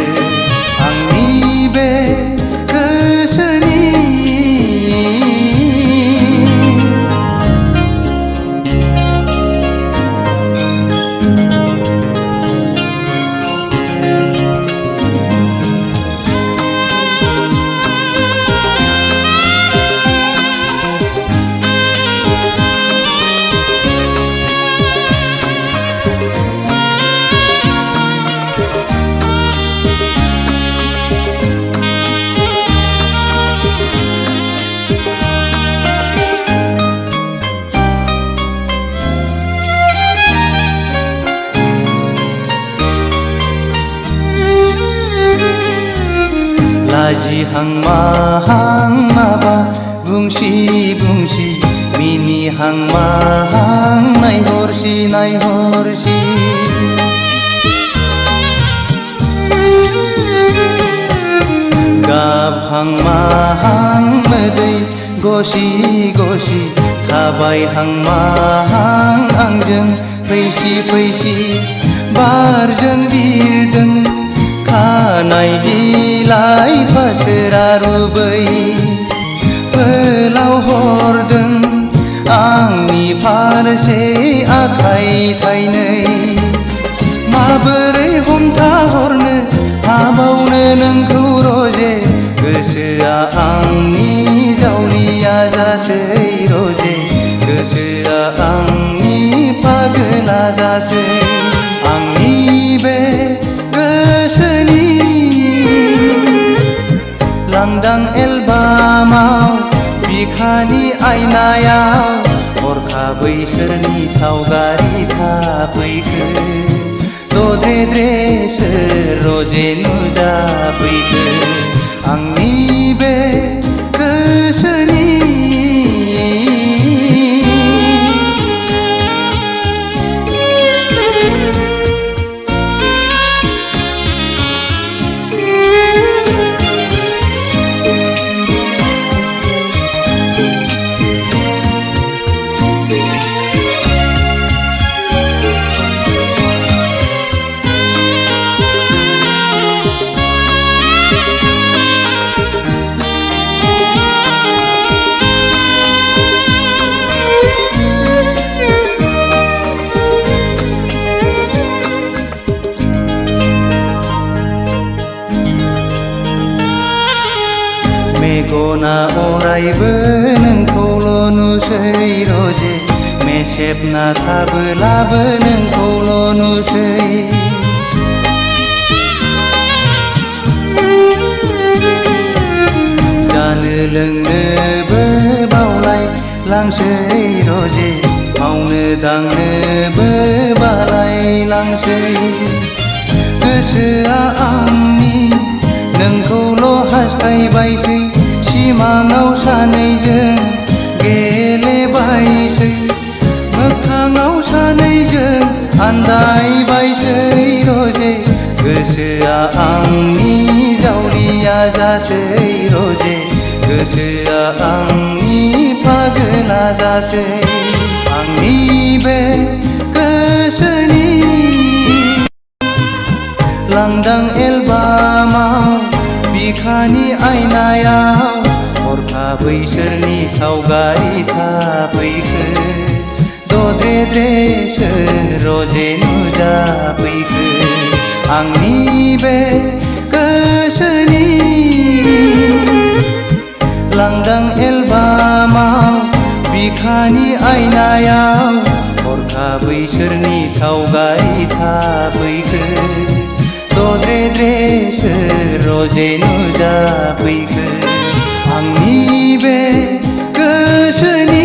आंनि बे गोसोनि लाजिहां माहां माबा बुंसि बुंसि मिनिहां माहां नायहरसि नायहरसि गाबहां माहां मोदै गसि गसि थाबायहां माहां आंजों फैसि फैसि बारजों बिरदों खानाय बिलाइ फासोरा रुबै फोलाव हरदों आंनि फारसे आखाइ थाइनै माबोरै हमथाहरनो हाबावनो नोंखौ रजे गोसोआ आंनि जावलिया जासै रजे गोसोआ आंनि पागला जासै आंनि बे गोसोनि लांदां एलबामाव बिखानि आयनायाव हरखाबै सोरनि सावगारि थाफैखो दद्रे-द्रेसो रजे नुजाफैखो आंनि बे गोसोनि मेगना अरायबो नोंखौल' नुसै रजे मेसेबना थाबोलाबो नोंखौल' नुसै जानो लोंनोबो बावलाय लांसै रजे मावनो दांनोबो बालाय लांसै गोसोआ आंनि नोंखौल' हास्थायबायसै सिमाङाव सानैजों गेलेबायसै मोखाङाव सानैजों आन्दायबायसै रजे गोसोआ आंनि जावलिया जासै रजे गोसोआ आंनि पागोला जासै आंनि बे गोसोनि लांदां एलबामाव बिखानि आयनायाव हरखाबै सोरनि सावगारि थाफैखो दद्रेद्रेसो रजे नुजाफैखो आंनि बे गोसोनि लांदां एलबामाव बिखानि आयनायाव हरखाबै सोरनि सावगारि थाफैखो दद्रेद्रेसो रजे नुजाफैखो आंनि बे गोसोनि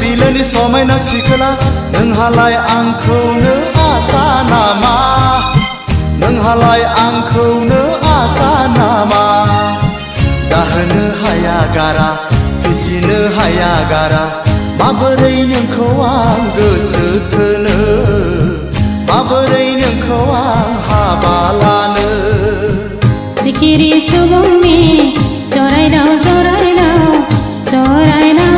बिलोनि समायना सिखोला नोंहालाय आंखौनो आसा नामा नोंहालाय आंखौनो आसा नामा जाहोनो हाया गारा फिसिनो हाया गारा माबोरै नोंखौ आं गोसो थोनो माबोरै नोंखौ आं हाबा लानो सिखिरि सुबुंनि जरायदाव जरायदाव जरायदाव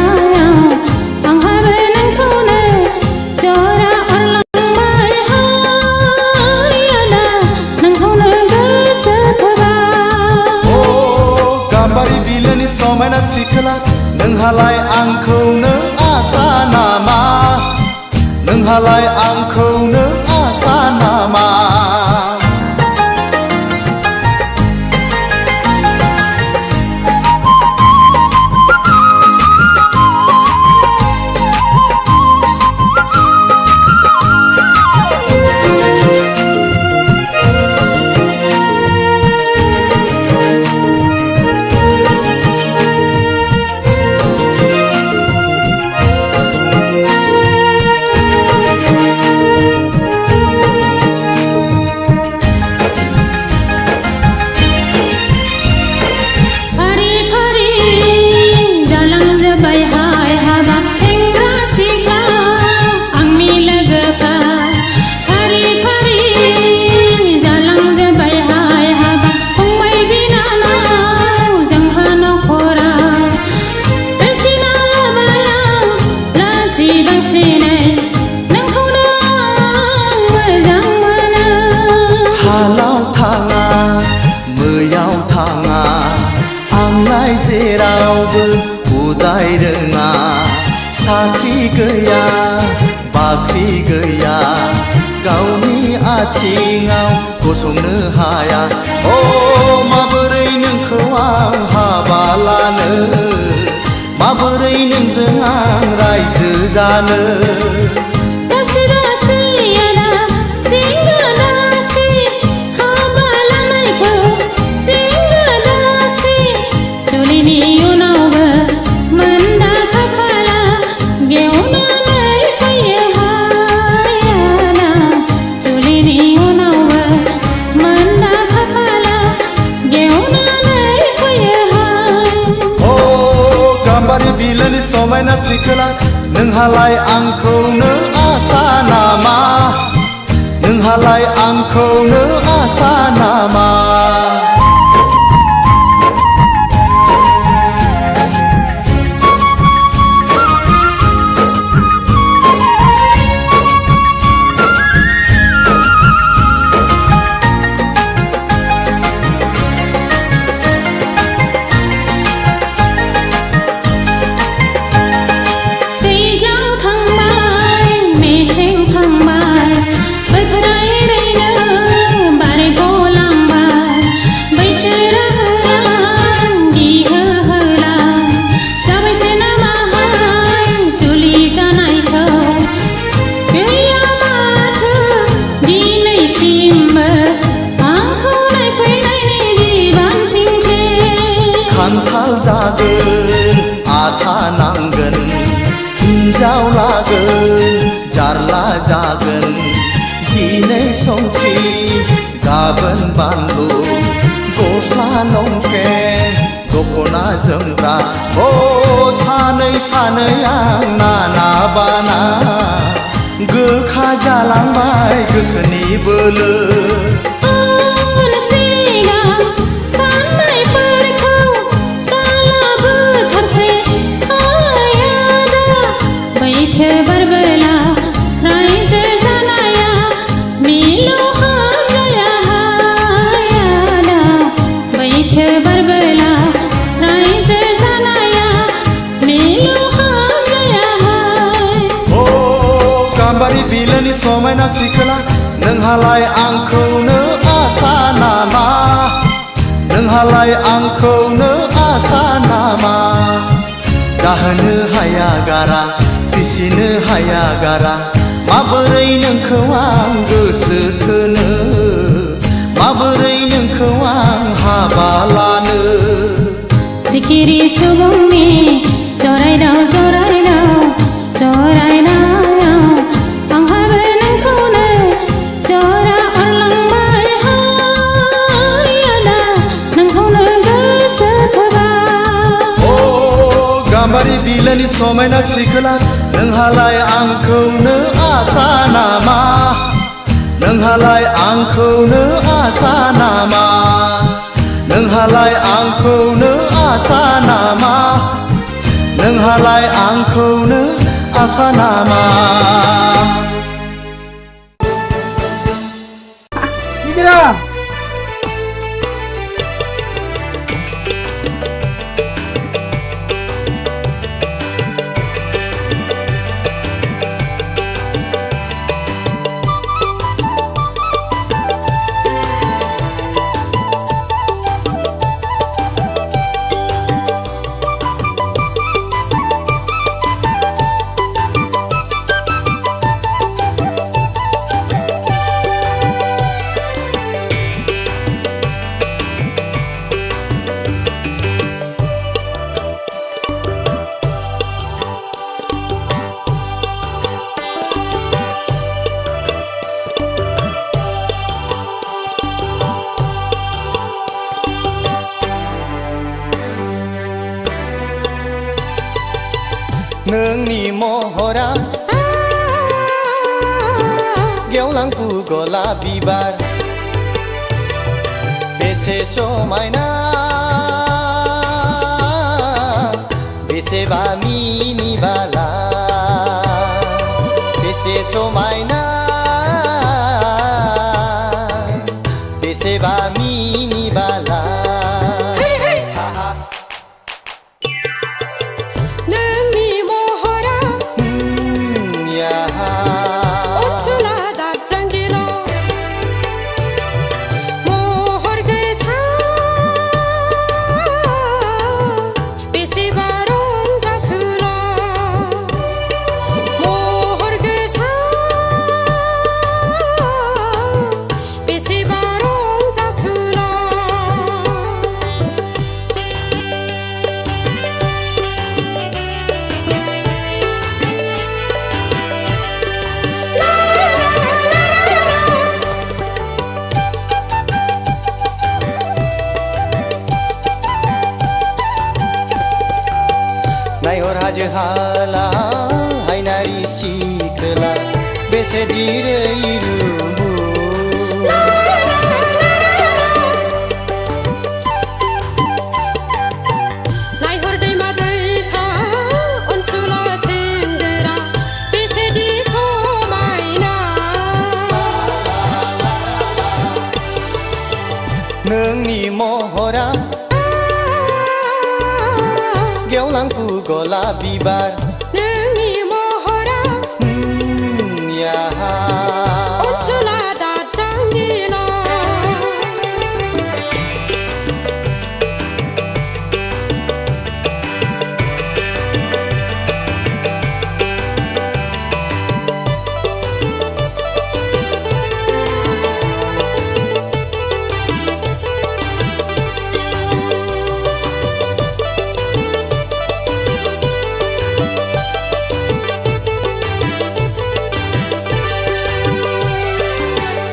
समायना सिखोला नोंहालाय आंखौनो आसा नामा नोंहालाय आंखौनो आसा नामा साख्रि गैया बाख्रि गैया गावनि आथिङाव गसंनो हाया ओ माबोरै नोंखौ आं हाबा लानो माबोरै नोंजों आं रायजो जानो नोंहालाय आंखौनो आसा नामा नोंहालाय आंखौनो आसा नामा हिन्जाव लागोन जारला जागोन दिनै संख्रि गाबोन बानलु गस्ला लंपेन्ट दख'ना जोमग्रा सानै सानै आं नाना बाना गोखा जालांबाय गोसोनि बोलो समायना सिखोला नोंहालाय आंखौनो आसा नामा नोंहालाय आंखौनो आसा नामा दाहोनो हाया गारा फिसिनो हाया गारा माबोरै नोंखौ आं गोसो थोनो माबोरै नोंखौ आं हाबा लानो सिखिरि सुबुंनि जरायदाव जरायदाव जरायदाव गाम्बारि बिलोनि समायना सिखोला नोंहालाय आंखौनो आसा नामा नोंहालाय आंखौनो आसा नामा नोंहालाय आंखौनो आसा नामा नोंहालाय आंखौनो आसा नामा नोंनि महरा गेवलांफु गलाप बिबार बेसे समायना बेसेबा मिनिबाला बेसे समायना बेसेबा मिनिबाला नायहर हाजो हाला हायनाय dirai rumu Naihor दैमा दैसा ओनसोला सेंग्रा बेसेदि समायना Nengni mohora Geolang pugola bibar नोंनि महरा Ya ओनसोला दाजांगिना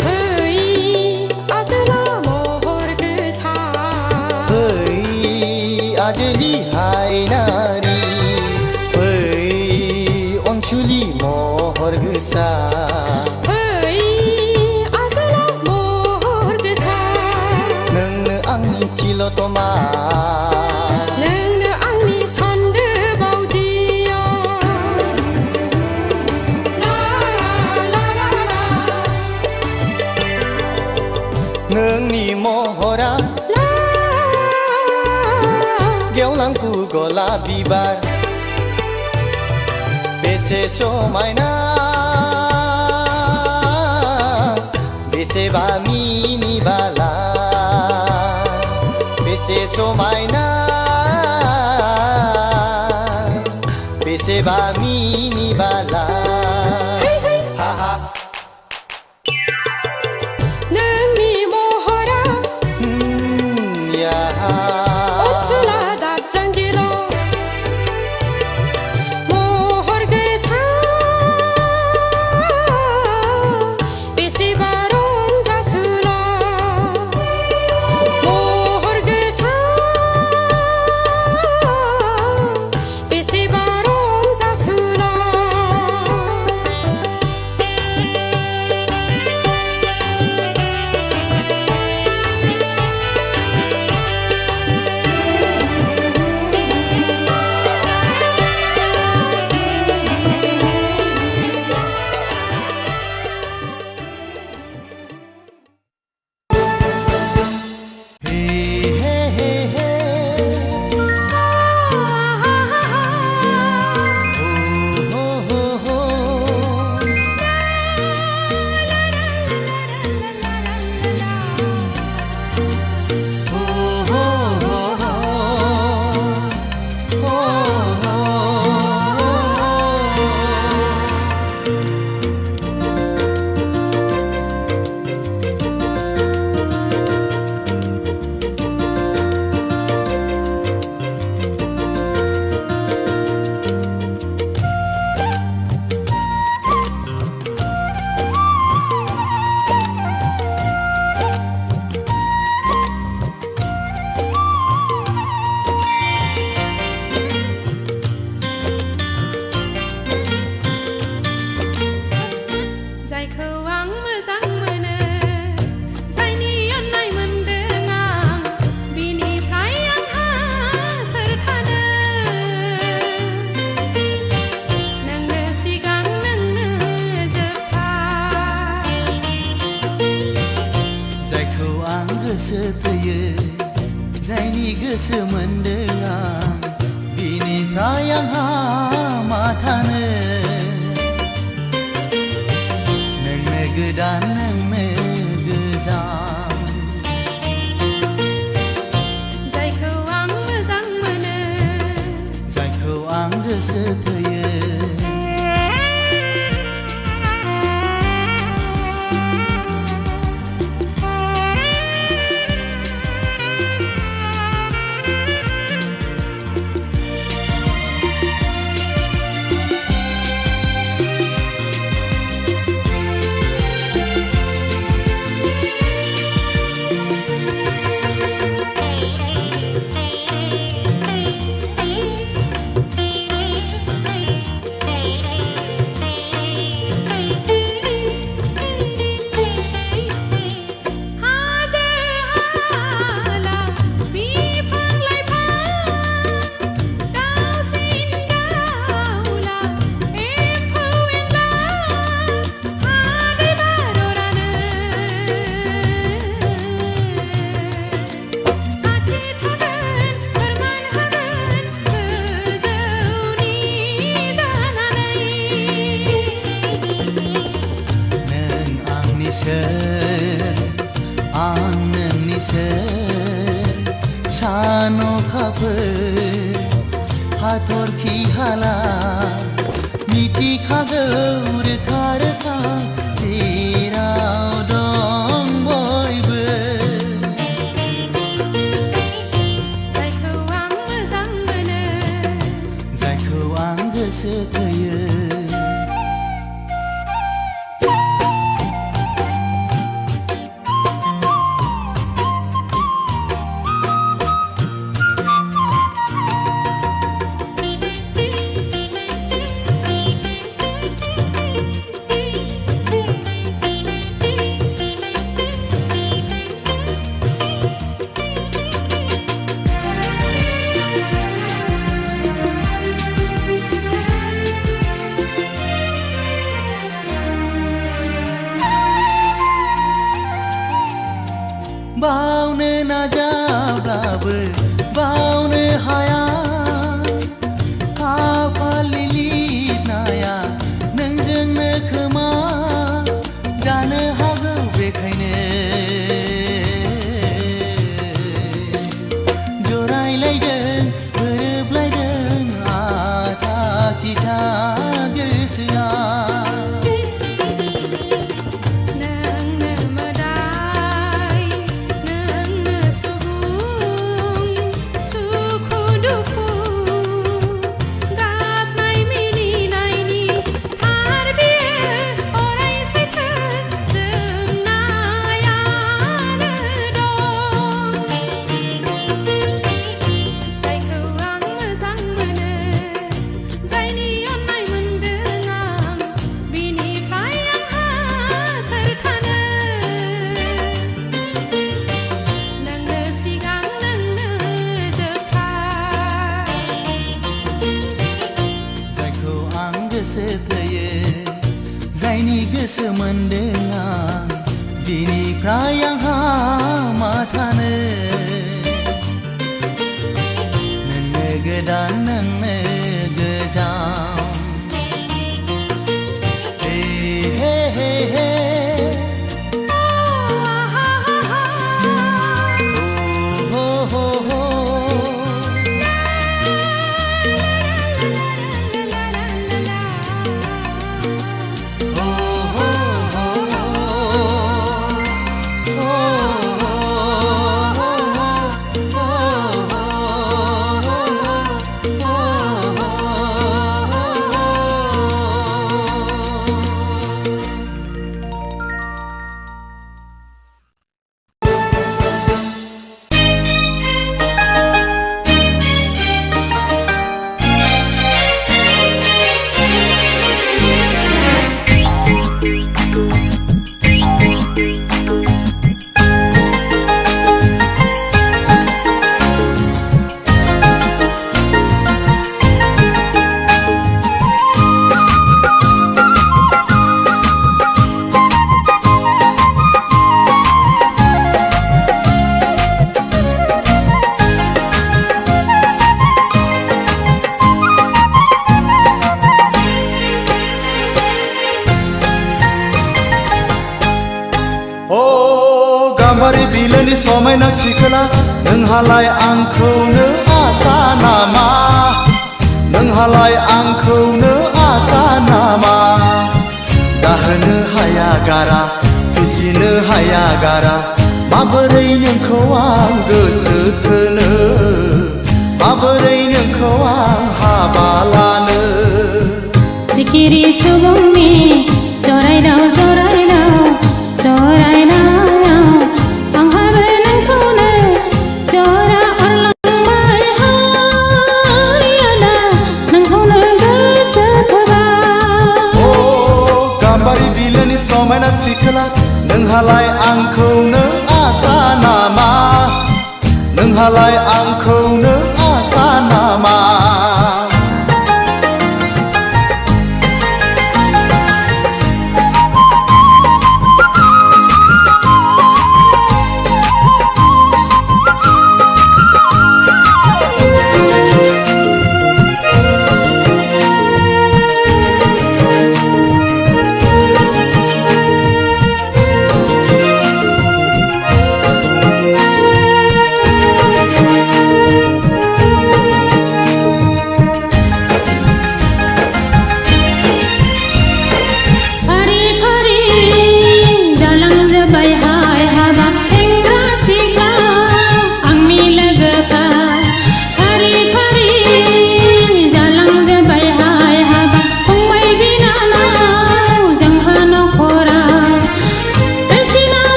Hei azala mohor gesa Hei ajli hai nari Hei onchuli mohor gesa Hei azala mohor gesa Nengno angni kilotoma नोंनो आंनि सानदो बावदिया ला ला ला ला Nengni mohora ला Geolang pugola bibar Bese somaina Bese ba mini bala Bese somaina Bese ba mini bala Ha ha नोंनि महरा Ya ओनसोला दाजांगिला महर गोसा बेसेबा रंजासुला महर गोसा बेसेबा रंजासुला Hey hey hey hey Ho ho ho Ho ho ho Ho ho जायखौ आं मोजां mono जायनि अननाय मोनदों आं बिनिफ्राय आंहा सोर थानो नोंनो सिगां नोंनो जोबथा जायखौ आं गोसो थोयो जायनि गोसो मोनदों आं बिनिफ्राय आंहा मा थानो नोंनो गोदान नोंनो गोजाम जायखौ आं मोजां मोनो जायखौ आं गोसो थोयो आं नोंनि सोर सान अखाफोर हाथरखि हाला मिथिखागौ रोखा रोखा जेराव दं बयबो जायखौ आं मोजां मोनो जायखौ आं गोसो थोयो बावनो नाजाब्लाबो बावनो हाया खाफालनि लिरनाया नोंजोंनो खोमा जानो हागौ बेखायनो जरायलायदों गोरोबलायदों आथा खिथा गोसोआ नोंनो मोदाय नोंनो सुबुं सुखु दुखु गाबनाय मिनिनायनि थार बियो अराय सैथो जोबनायानो दं जायखौ आं मोजां मोनो जायनि अननाय मोनदों आं बिनिफ्राय आंहा सोर थानो नोंनो सिगां नोंनो जोबथा जायखौ आं गोसो थोयो जायनि गोसो मोनदों आं बिनिफ्राय आंहा मा थानो नोंनो गोदान नोंनो गोजाम हे हे हे हे हो हो हो गाम्बारि बिलोनि समायना सिखोला नोंहालाय आंखौनो आसा नामा नोंहालाय आंखौनो आसा नामा जाहोनो हाया गारा फिसिनो हाया गारा माबोरै नोंखौ आं गोसो थोनो माबोरै नोंखौ आं हाबा लानो सिखिरि सुबुंनि जरायदाव जरायदाव जरायनायाव आंहाबो नोंखौनो जरा अरलांबाय हायाना नोंखौनो गोसो थोबाय गाम्बारि बिलोनि समायना सिखोला नोंहालाय आंखौनो आसा नामा नोंहालाय आंखौनो आसा नामा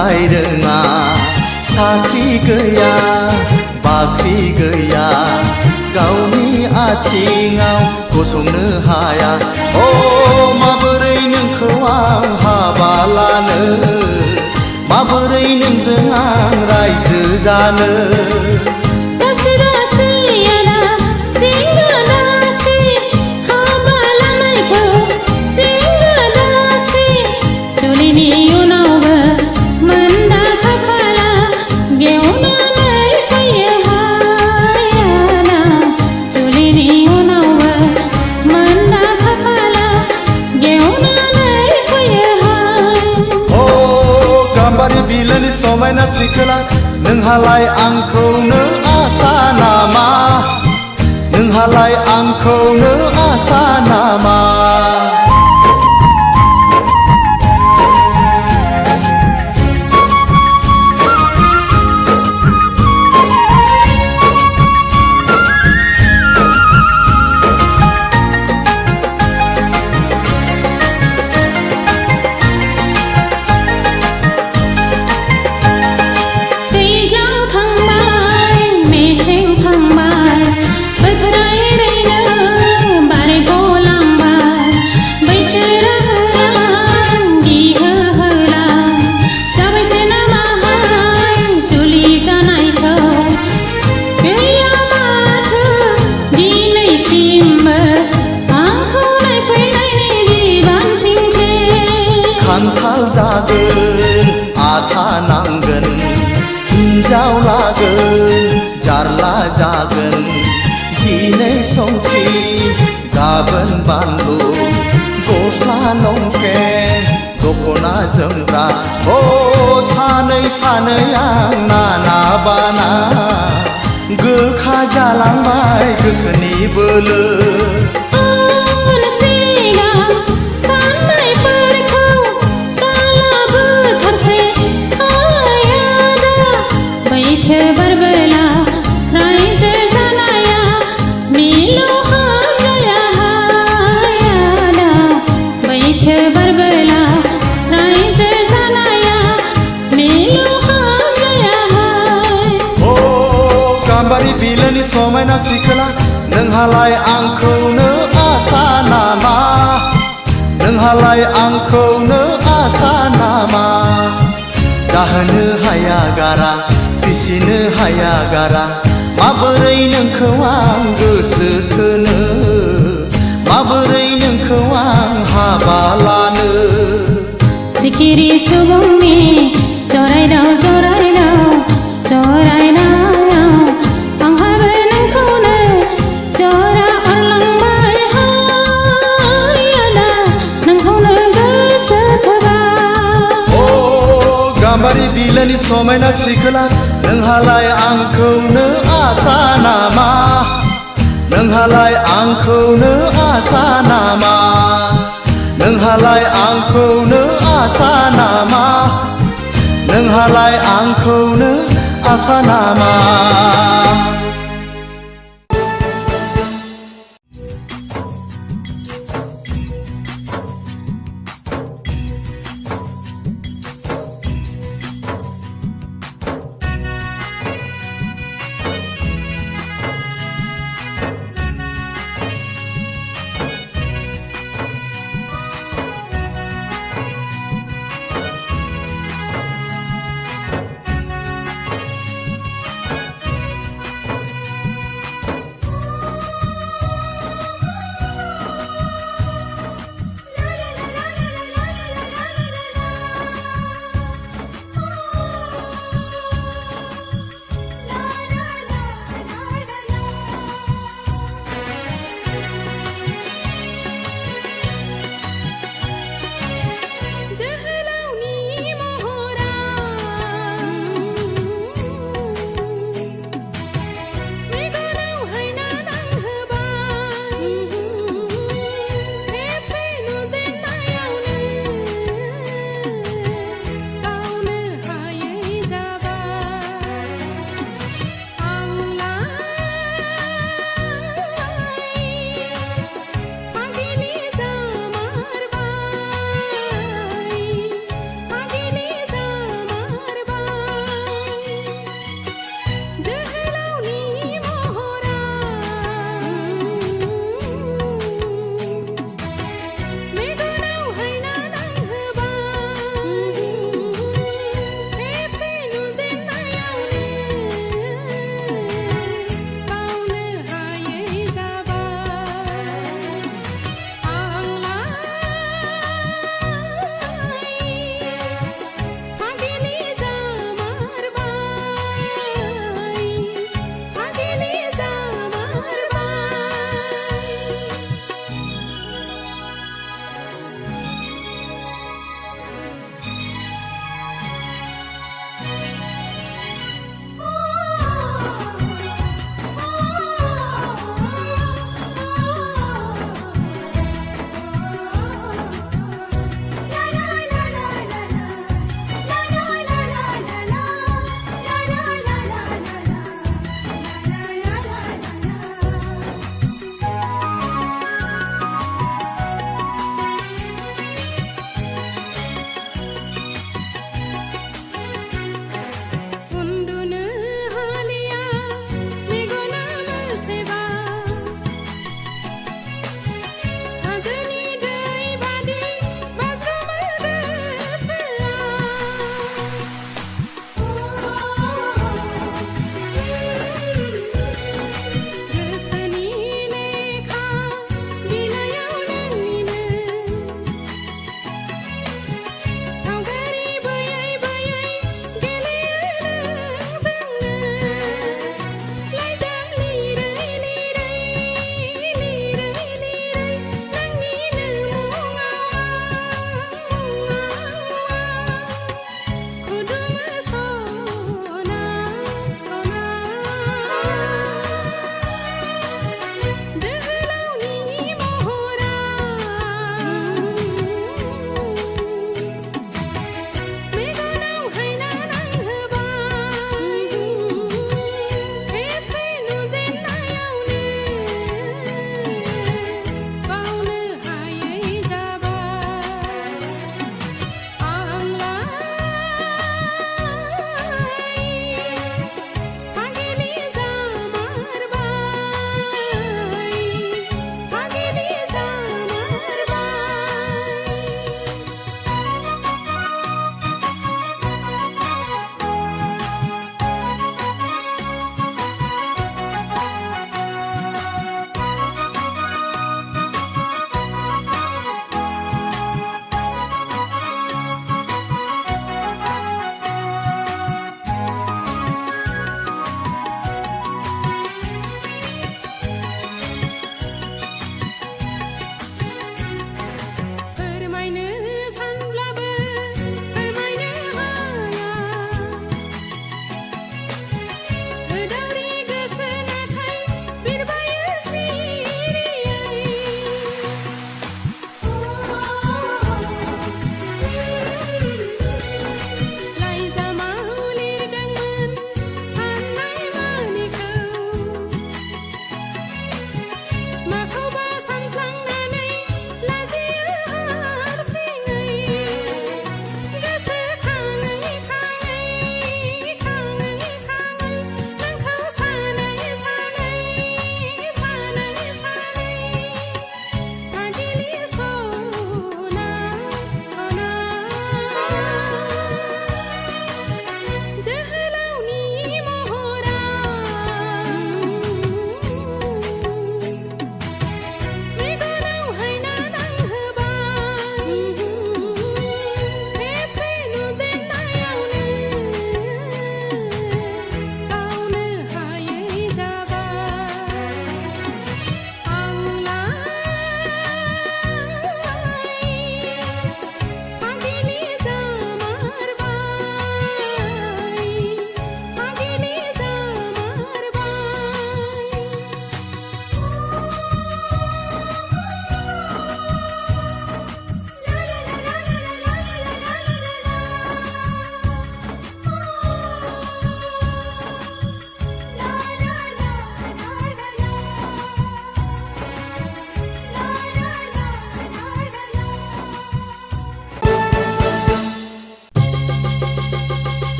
फरायनाय रोङा साख्रि गैया बाख्रि गैया गावनि आथिङाव गसंनो हाया अ माबोरै नोंखौ आं हाबा लानो माबोरै नोंजों आं रायजो जानो समायना सिखोला नोंहालाय आंखौनो आसा नामा नोंहालाय आंखौनो आसा नामा खान्थाल जागोन आथा नांगोन हिन्जाव लागोन जारला जागोन दिनै संख्रि गाबोन बानलु गस्ला लंपेन्ट दख'ना जोमग्रा अ सानै सानै आं नाना बाना गोखा जालांबाय गोसोनि बोलो समायना सिखोला नोंहालाय आंखौनो आसा नामा नोंहालाय आंखौनो आसा नामा दाहोनो हाया गारा फिसिनो हाया गारा माबोरै नोंखौ आं गोसो थोनो माबोरै नोंखौ आं हाबा लानो सिखिरि सुबुंनि जरायदाव जरायदाव जरायदाव गाम्बारि बिलोनि समायना सिखोला नोंहालाय आंखौनो आसा नामा नोंहालाय आंखौनो आसा नामा नोंहालाय आंखौनो आसा नामा नोंहालाय आंखौनो आसा नामा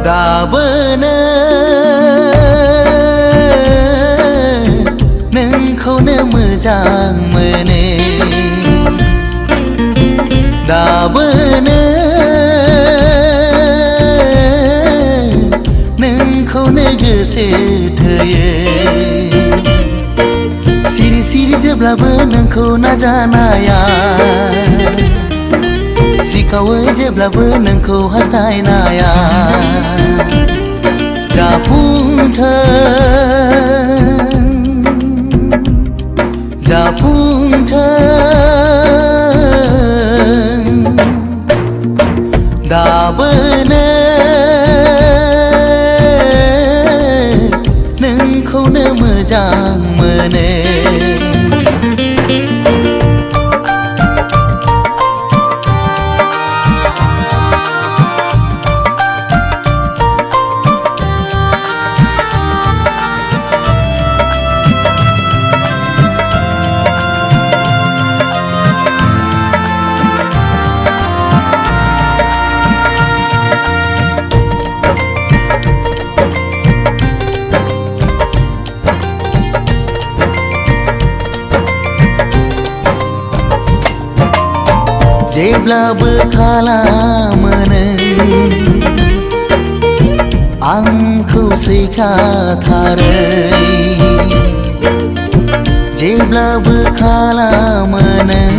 दाबोनो नोंखौनो मोजां मोनो दाबोनो नोंखौनो गोसो थोयो सिरि सिरि जेब्लाबो नोंखौ नाजानाया सिखावो जेब्लाबो नोंखौ हास्थायनाया जाफुंथों दाबोनो नोंखौनो मोजां मोनो जेब्लाबो खालामो नों आंखौ सैखाथारै जेब्लाबो खालामो नों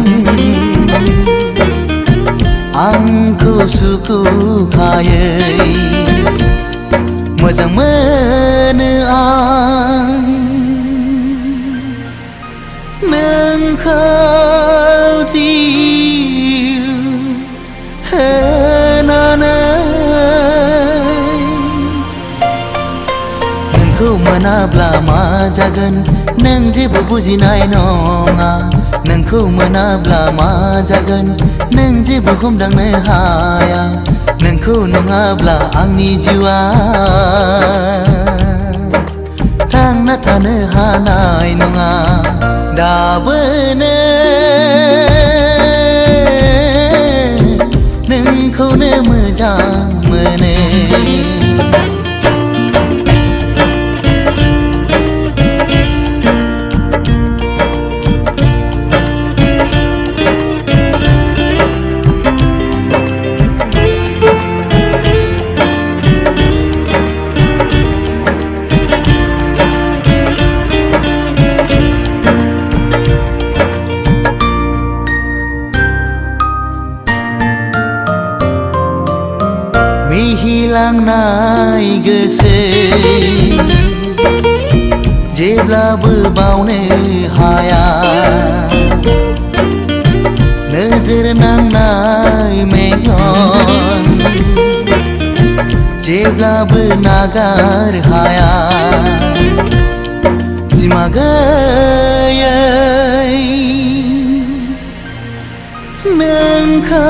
आंखौ सुखुखायै मोजां मोनो आं नोंखौ होनानै नोंखौ मोनाब्ला मा जागोन नों जेबो बुजिनाय नङा नोंखौ मोनाब्ला मा जागोन नों जेबो हमदांनो हाया नोंखौ नङाब्ला आंनि जिउआ थांना थानो हानाय नङा दाबोनो नोंखौनो मोजां मोनो मिहिलांनाय गोसो जेब्लाबो बावनो हाया नोजोर नांनाय मेगन जेब्लाबो नागार हाया सिमा गैयै नोंखौ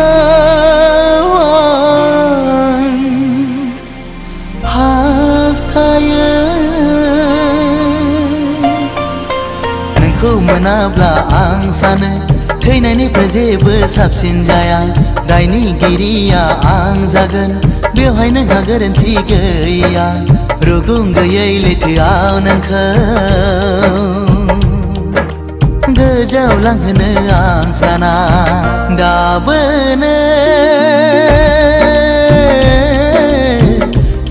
हास्थायो नोंखौ मोनाब्ला आं सानो थैनायनिफ्राय जेबो साबसिन जाया दायनिगिरिया आं जागोन बेवहाय नोंहा गोरोन्थि गैया रुगुं गैयै लैथोआव नोंखौ गोजौआव लांहोनो आं साना दाबोनो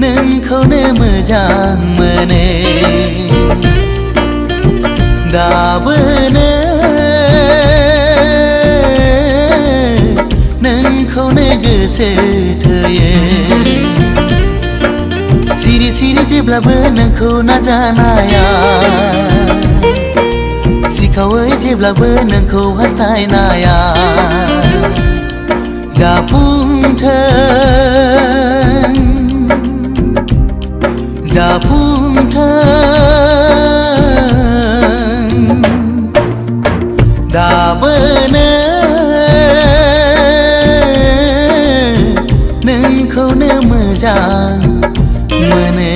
नोंखौनो मोजां मोनो दाबोनो नोंखौनो गोसो थोयो सिरि सिरि जेब्लाबो नोंखौ नाजानाया सिखावै जेब्लाबो नोंखौ हास्थायनाया जाफुंथों दाबोनो नोंखौनो मोजां मोनो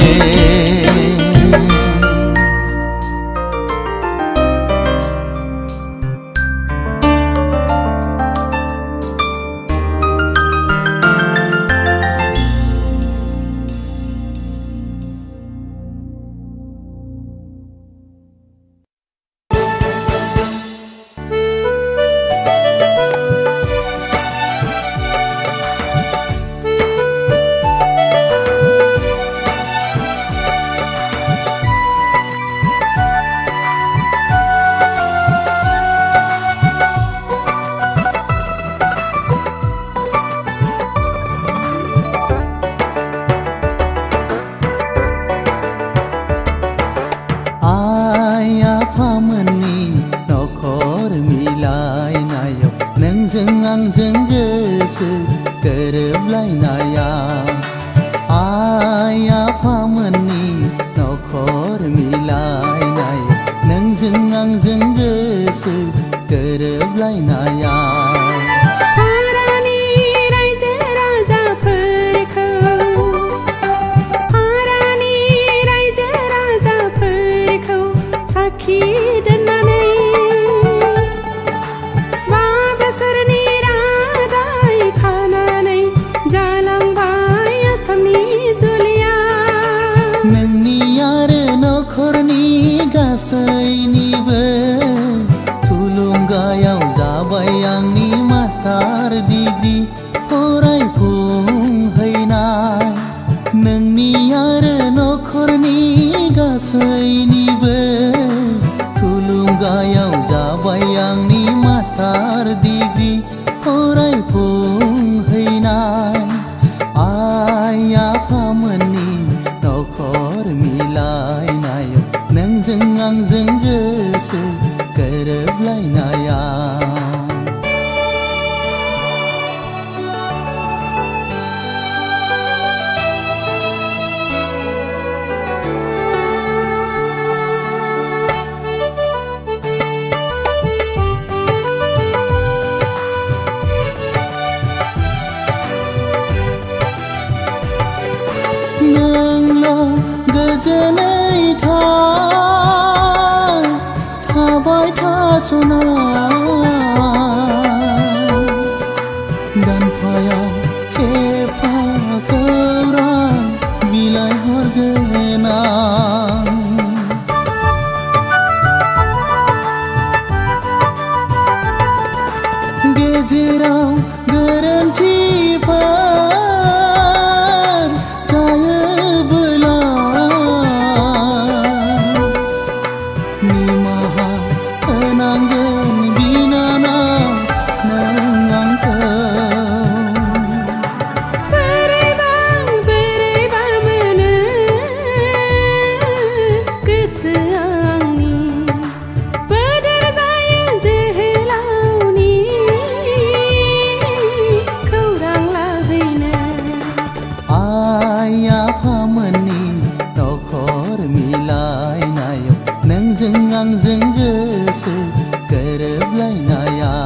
गोजोनै थाबाय थास'ना दानफायाव खेफा खौरां बिलाइ हरगोन आं गेजेराव गोरोन्थिफोर जायोबोला निमाहा होनांगोन बिनानाव नों आंखौ बोरैबा मोनो गोसोआ आंनि बोदोर जायो जोहोलावनि खौरां लाहैनो आइ आफामोननि नखर मिलायनायाव नोंजों आंजों गोसो गोरोबलायनायाव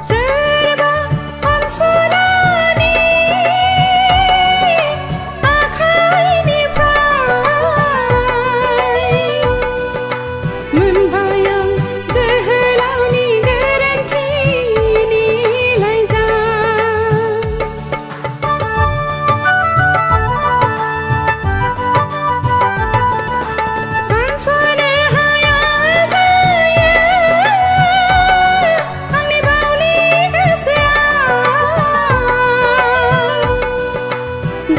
सोरबा अनसुलानि आखाइनिफ्राय मोनबाय आं जोहोलावनि गोरोन्थिनि लाइजाम सानस'नो हाया जायो आंनि बावलि गोसोआ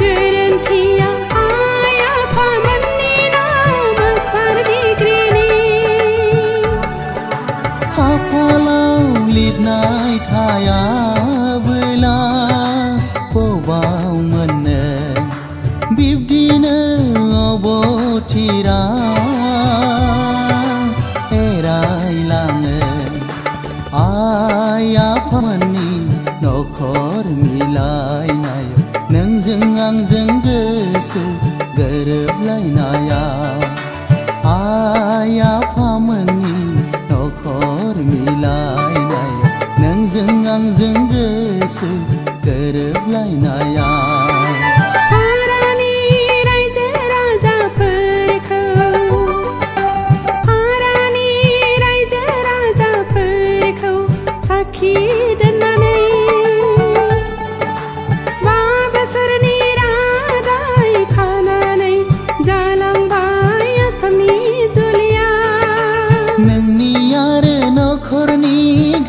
गोरोन्थिया आइ आफामोननि मास्टार डिग्रीनि खाफालाव लिरनाय थायाबोला बबाव मोननो बिब्दिनो अबथिरा एरायलाङो आइ आफामोननि नखर मिलायनायाव नोंजों आंजों गोसो गोरोबलायनायाव आइ आफामोननि नखर मिलायनायाव नोंजों आंजों गोसो गोरोबलायनायाव हारानि रायजो राजाफोरखौ साखि दोननानै 5 बोसोरनि रादाय खानानै जालांबाय आसामनि जुलिया नोंनि आरो नखरनि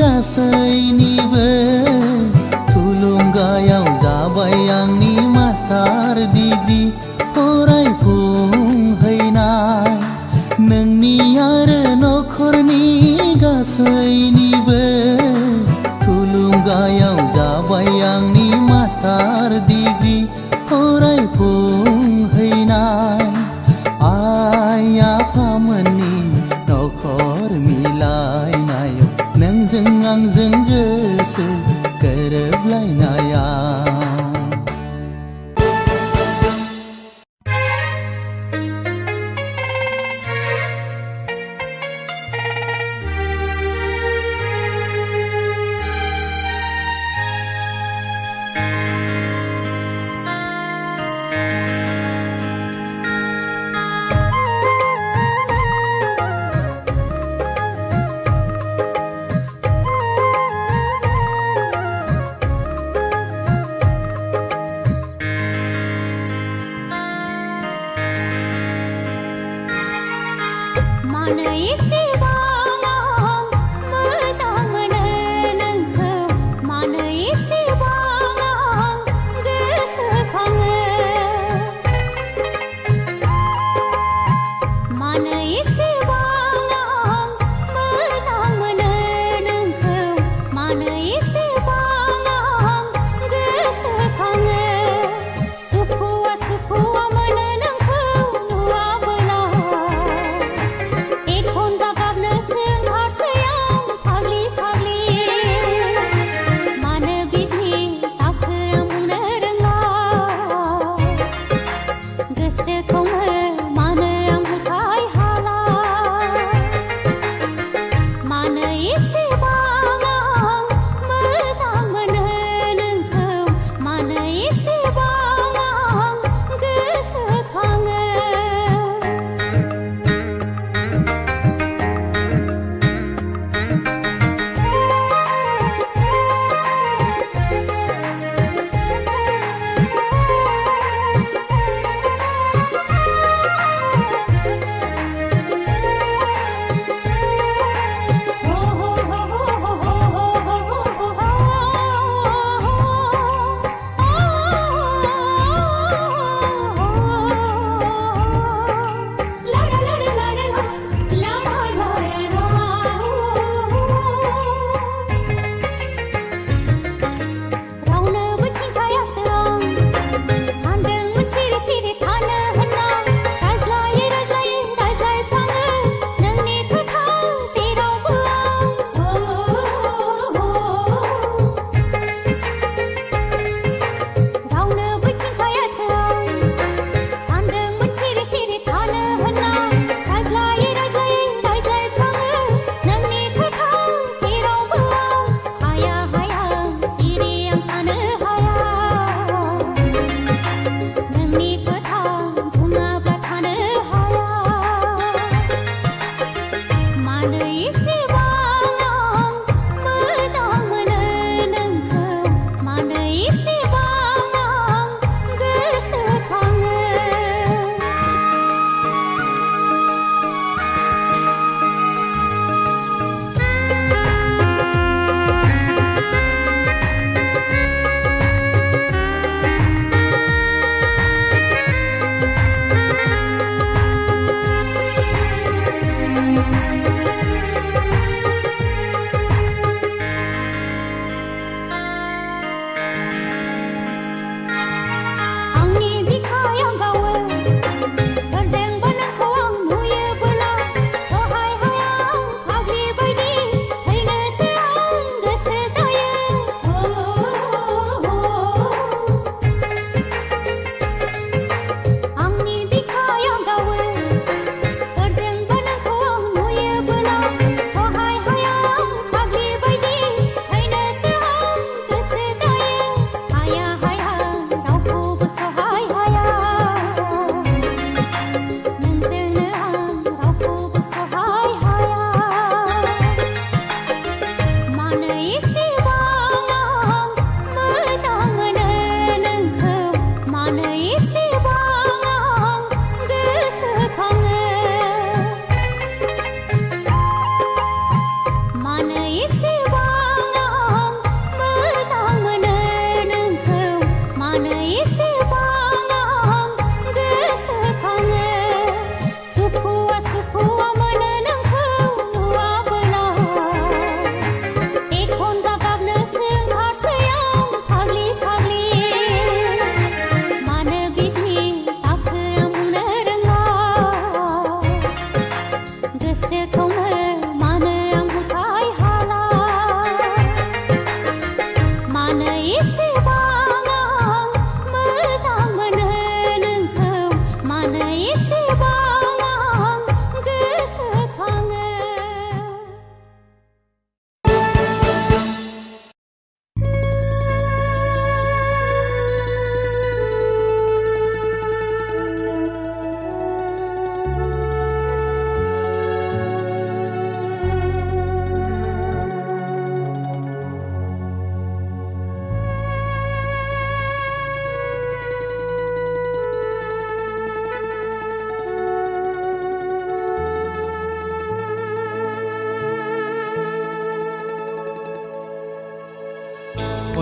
गासैनिबो थुलुंगायाव जाबाय आंनि मास्टार डिग्री फरायफुंहैनाय नोंनि आरो नखरनि गासैनिबो थुलुंगायाव जाबाय आंनि मास्टार डिग्री फरायफुंहैनाय आइ आफामोननि नखर मिलायनायाव नोंजों आंजों गोसो गोरोबलायनायाव Ekhon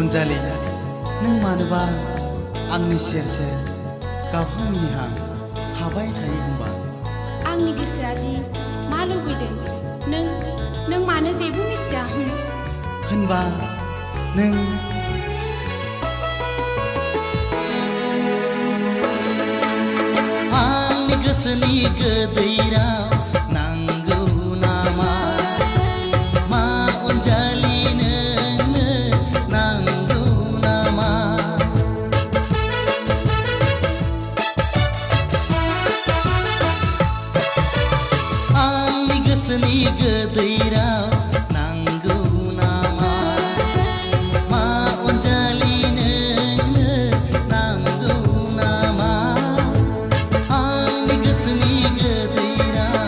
अनजालि नों मानोबा आंनि सेर सेर गाबहां मिनिहां थाबाय थायो होनबा आंनि गोसोआदि मा लुबैदों नों मानो जेबो मिथिया होनबा नों आंनि गोसोनि गोदै राव नांगौ नामा मा अनजालि नोंनो नांगौ नामा आंनि गोसोनि गोदै राव नांगौ नामा मा अनजालि नोंनो नांगौ नामा आंनि गोसोनि गोदै राव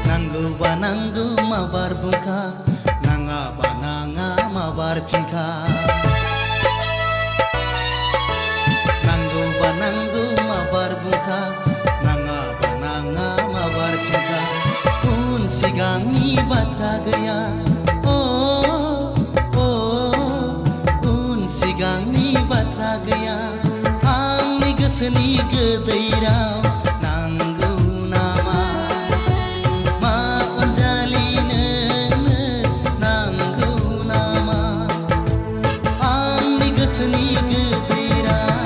नांगौबा नांगौ माबार बुंखा नाङाबा नाङा माबार फिनखा नांगौबा नांगौ माबार बुंखा नाङाबा नाङा माबार फिनखा उन सिगांनि बाथ्रा गैया उन सिगांनि बाथ्रा गैया आंनि गोसोनि गोदै राव नांगौ नामा मा अनजालि नोंनो नांगौ नामा आंनि गोसोनि गोदै राव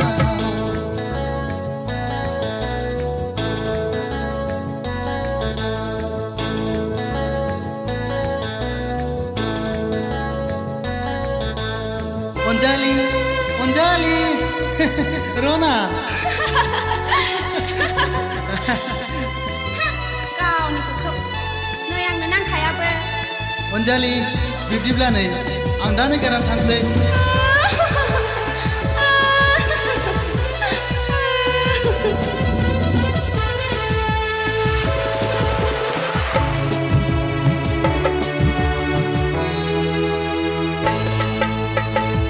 अनजालि अनजालि रना गावनिखौ खोब नै आंनो नांखायाबो अनजालि बिब्दिब्ला नै आं दा नोगोराव थांसै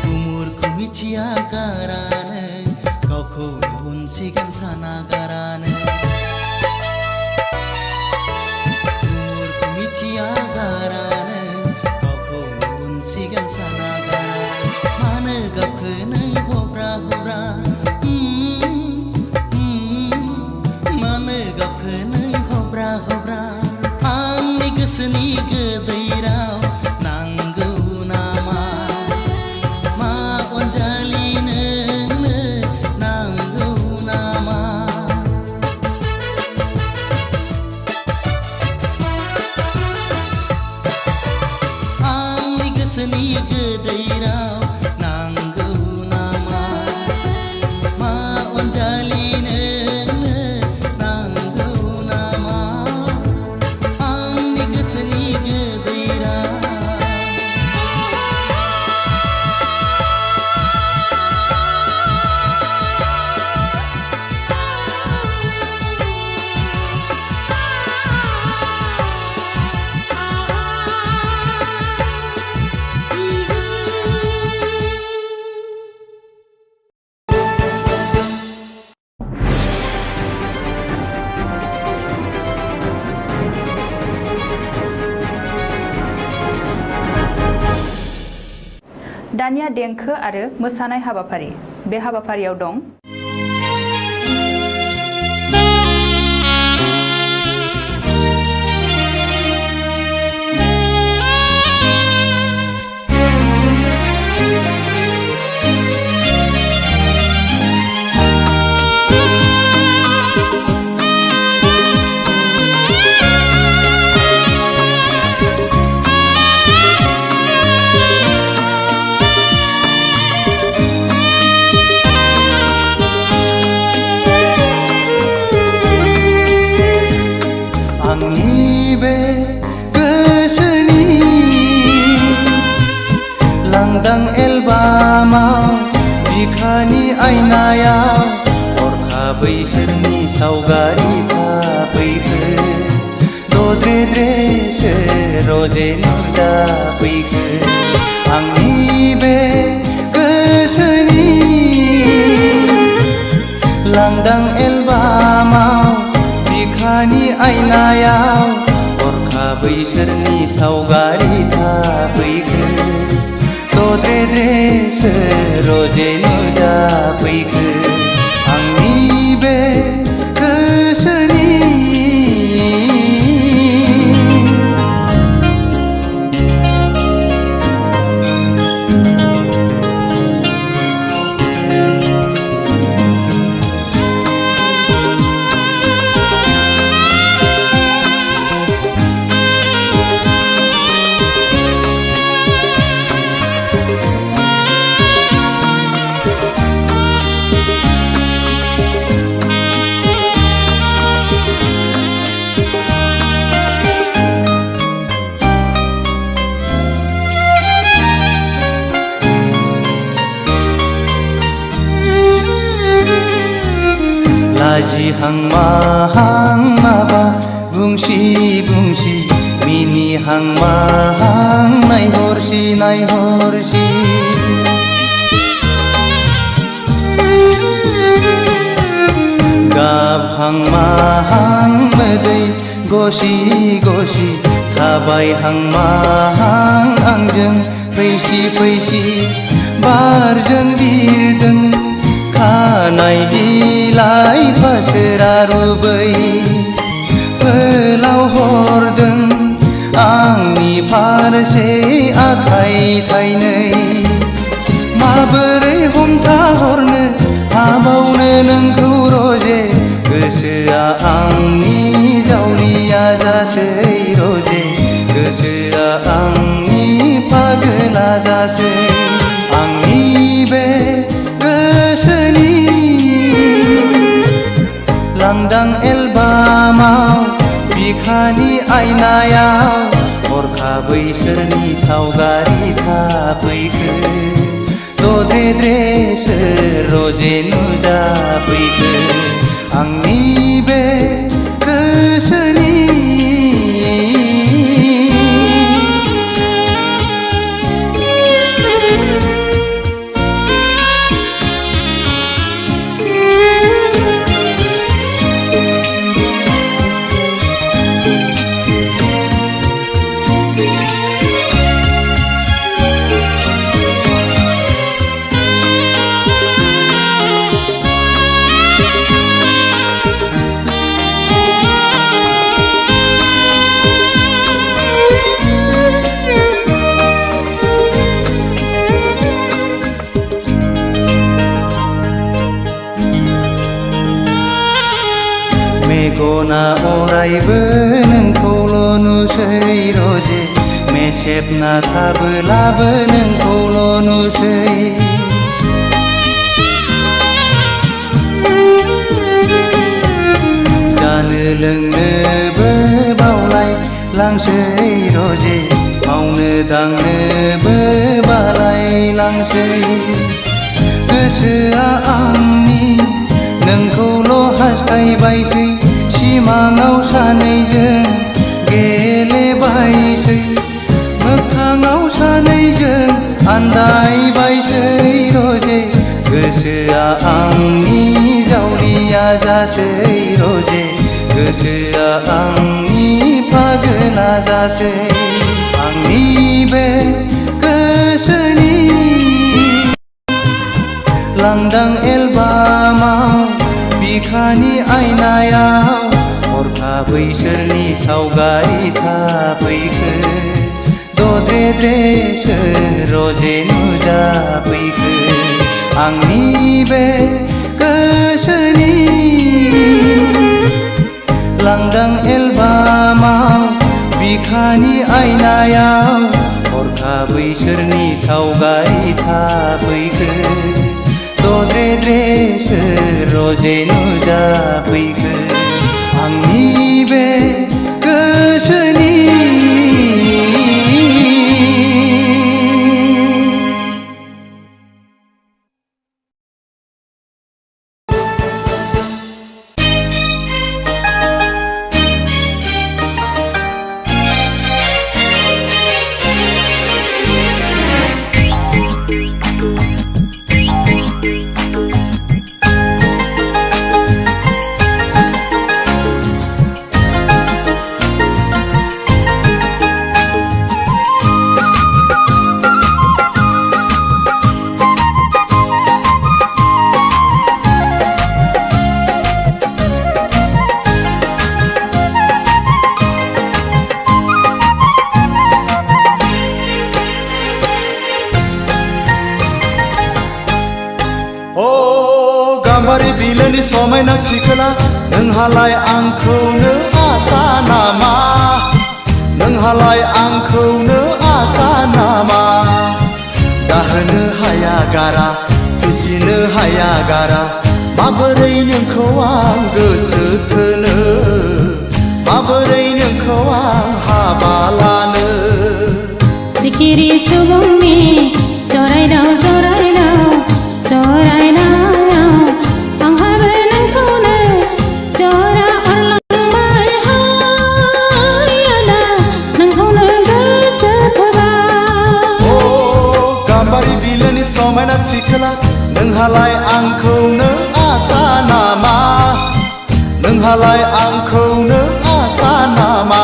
गुमुरखौ मिथिया गारानो गावखौ उन सिगां साना गारानो गुमुरखौ मिथिया गारानो गावखौ उन सिगां साना गारा मानो गाबखो नों हब्रा हब्रा मानो गाबखो नों हब्रा हब्रा आंनि गोसोनि गोदै राव नांगौ नामा मा अनजालि नोंनो नांगौ नामा आंनि गोसोनि गोदै राव नांगौ नामा मा अनजालि नोंनो नांगौ नामा आंनि गोसोनि गोदै राव दानिया देंखो आरो मोसानाय हाबाफारि बे हाबाफारियाव दं सावगारि थाफैखो दद्रेद्रेसो रजे नुजाफैखो आंनि बे गोसोनि लांदां एलबामाव बिखानि आयनायाव हरखाबै सोरनि सावगारि थाफैखो दद्रेद्रेसो रजे नुजाफैखो आंनि बे गोसोनि लाजिहां माहां माबा बुंसि बुंसि मिनिहां माहां नायहरसि नायहरसि गाबहां माहां मोदै गसि गसि थाबायहां माहां आंजों फैसि फैसि बारजों बिरदों खानाय बिलाइ फासोरा रुबै फोलाव हरदों आंनि फारसे आखाइ थाइनै माबोरै हमथाहरनो हाबावनो नोंखौ रजे गोसोआ आंनि जावलिया जासै रजे गोसोआ आंनि पागला जासै आंनि बे गोसोनि लांदां एलबामाव बिखानि आयनायाव हरखाबै सोरनि सावगारि थाफैखो दद्रेद्रेसो रजे नुजाफैखो आंनि बे गोसोनि मेगना अरायबो नोंखौल' नुसै रजे मेसेबना थाबोलाबो नोंखौल' नुसै जानो लोंनोबो बावलाय लांसै रजे मावनो दांनोबो बालाय लांसै गोसोआ आंनि नोंखौल' हास्थायबायसै सिमाङाव सानैजों गेलेबायसै मोखाङाव सानैजों आन्दायबायसै रजे गोसोआ आंनि जावलिया जासै रजे गोसोआ आंनि पागला जासै आंनि बे गोसोनि लांदां एलबामाव बिखानि आयनायाव हरखाबै सोरनि सावगारि थाफैखो दद्रेद्रेसो रजे नुजाफैखो आंनि बे गोसोनि लांदां एलबामाव बिखानि आयनायाव हरखाबै सोरनि सावगारि थाफैखो दद्रेद्रेसो रजे नुजाफैखो आंनि बे गोसोनि बिलोनि समायना सिखोला नोंहालाय आंखौनो आसा नामा नोंहालाय आंखौनो आसा नामा जाहोनो हाया गारा फिसिनो हाया गारा माबोरै नोंखौ आं गोसो थोनो माबोरै नोंखौ आं हाबा लानो सिखिरि सुबुंनि जरायदाव जरायदाव जरायनायाव आंहाबो नोंखौनो जरा अरलांबाय हाय आदा नोंखौनो गोसो थोबाय ओ गाम्बारि बिलोनि समायना सिखोला नोंहालाय आंखौनो आसा नामा नोंहालाय आंखौनो आसा नामा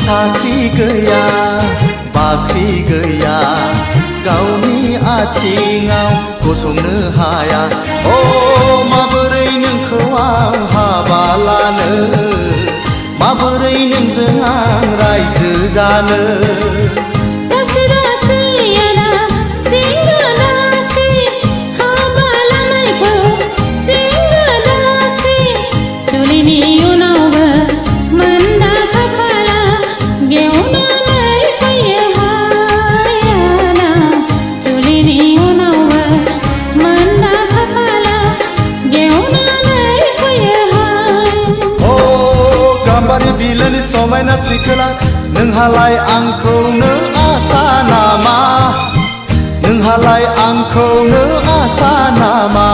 साखि गैया बाख्रि गैया गावनि आथिङाव गसंनो हाया ओ माबोरै नोंखौ आं हाबा लानो माबोरै नोंजों आं रायजो जानो बिलोनि समायना सिखोला नोंहालाय आंखौनो आसा नामा नोंहालाय आंखौनो आसा नामा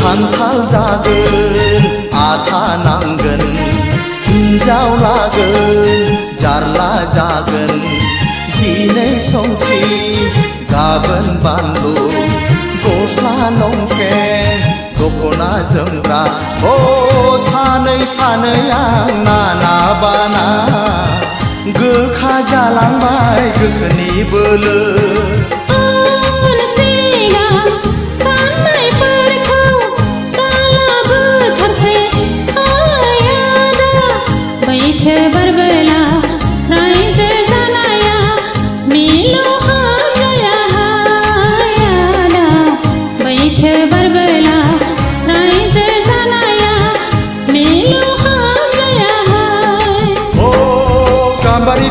खान्थाल जागोन आथा नांगोन हिन्जाव लागोन जारला जागोन दिनै संख्रि गाबोन बानलु गस्ला लंपेन्ट दख'ना जोमग्रा ओ सानै सानै आं नाना बाना गोखा जालांबाय गोसोनि बोलो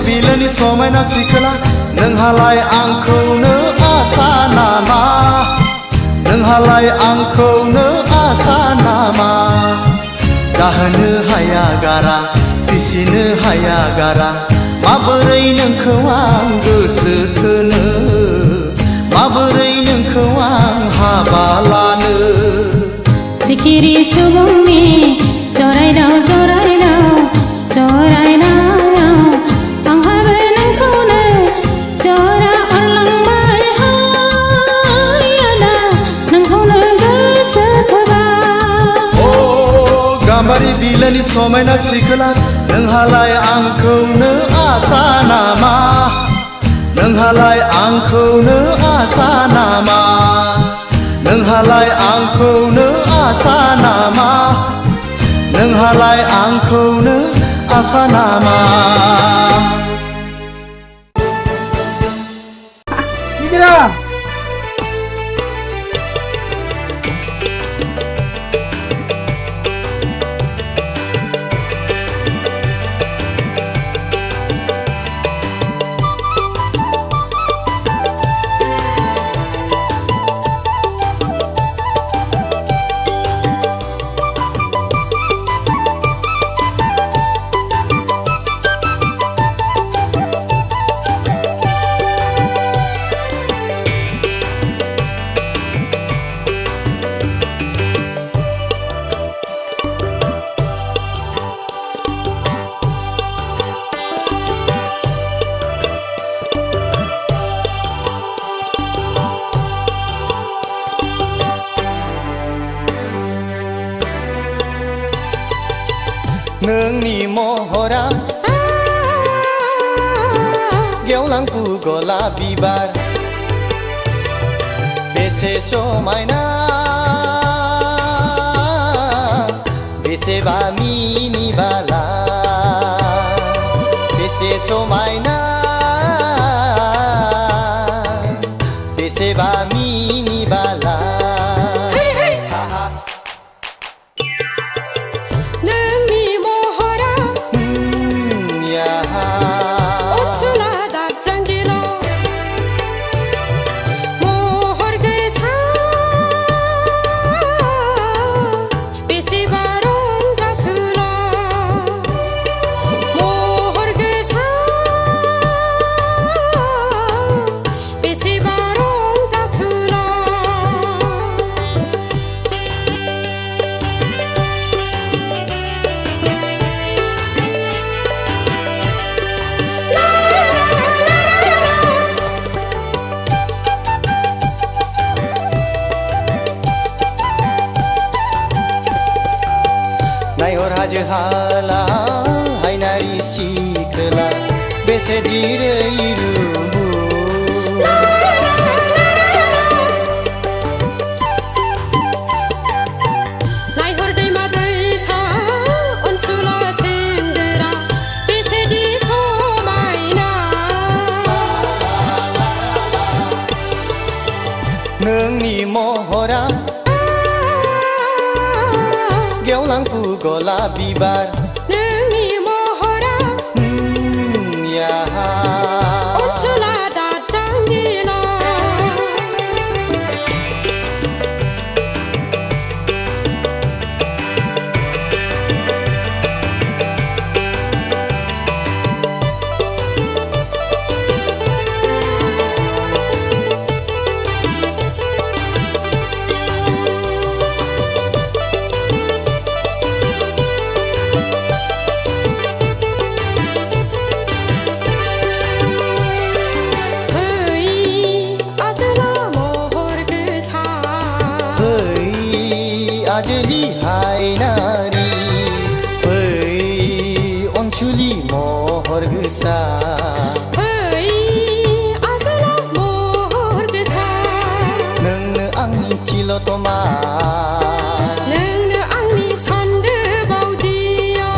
बिलोनि समायना सिखोला नोंहालाय आंखौनो आसा नामा नोंहालाय आंखौनो आसा नामा जाहोनो हाया गारा फिसिनो हाया गारा माबोरै नोंखौ आं गोसो थोनो माबोरै नोंखौ आं हाबा लानो सिखिरि सुबुंनि जरायदाव जरायदाव जरायदाव समायना सिखोला नोंहालाय आंखौनो आसा नामा नोंहालाय आंखौनो आसा नामा नोंहालाय आंखौनो आसा नामा नोंहालाय आंखौनो आसा नामा नोंनि महरा गेवलां गलाप बिबार बेसे समायना बेसेबा मिनिबाला बेसे समायना बेसेबा मिनिबाला हाला हायनारि सिखोला बेसे दिरै रुबु नायहर दैमा दैसा अनसुला सेंग्रा बेसेदि समायना नोंनि महरा गेवलां गलाप बिबार नोंनि महरा अनसुला दाजांगिना आजलि हायनारि फै अनसुलि महर गोसा फै आजला महर गोसा नोंनो आंनि तिलतमा नोंनो आंनि सान्दो बावदिया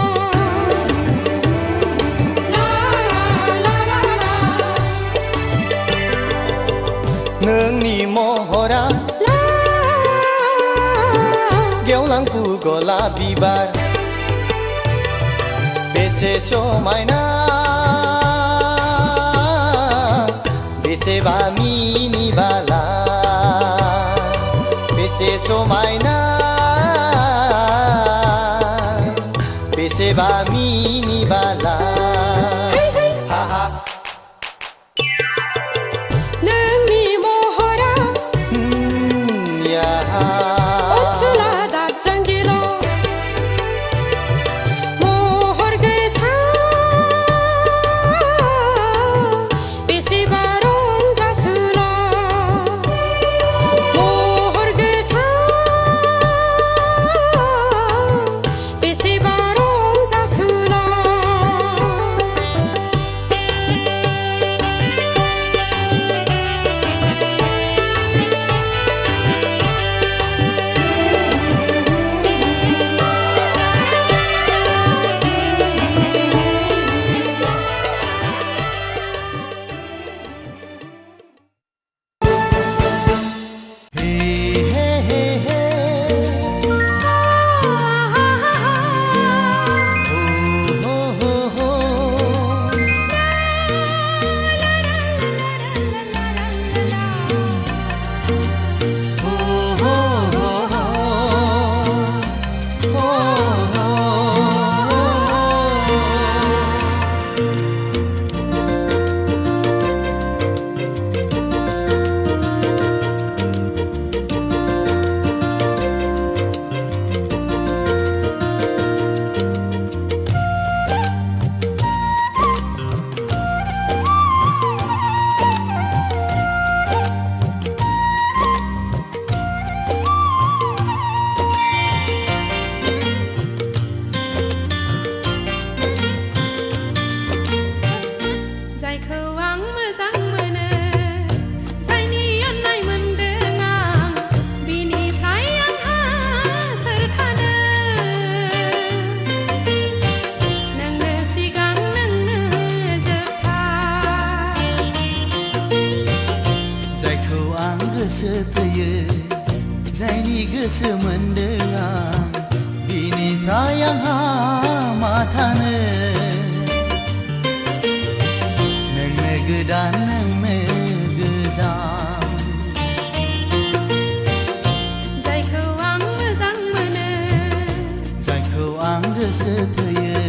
नोंनि महरा गेवलां गलाप बिबार बेसे समायना बेसेबा मिनिबाला बेसे समायना बेसेबा मिनिबाला नोंनि महरा अनसुला दाजांगिला महर गोसा बेसेबा रंजासुला महर गोसा बेसेबा रंजासुला जायखौ आं मोजां मोनो जायनि अननाय मोनदों आं बिनिफ्राय आंहा सोर थानो नोंनो सिगां नोंनो जोबथा जायखौ आं गोसो थोयो जायनि गोसो मोनदों आं बिनिफ्राय आंहा मा थानो नोंनो गोदान नोंनो गोजाम जायखौ आं मोजां मोनो जायखौ आं गोसो थोयो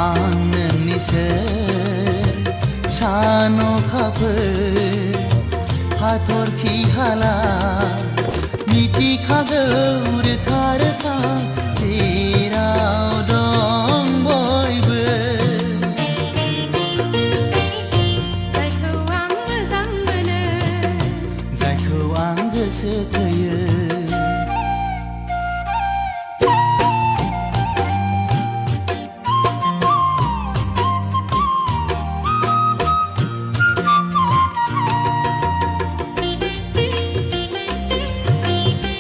आं नोंनि सोर सानखाफोर हाथरखि हाला मिथिखागौ रोखा रोखा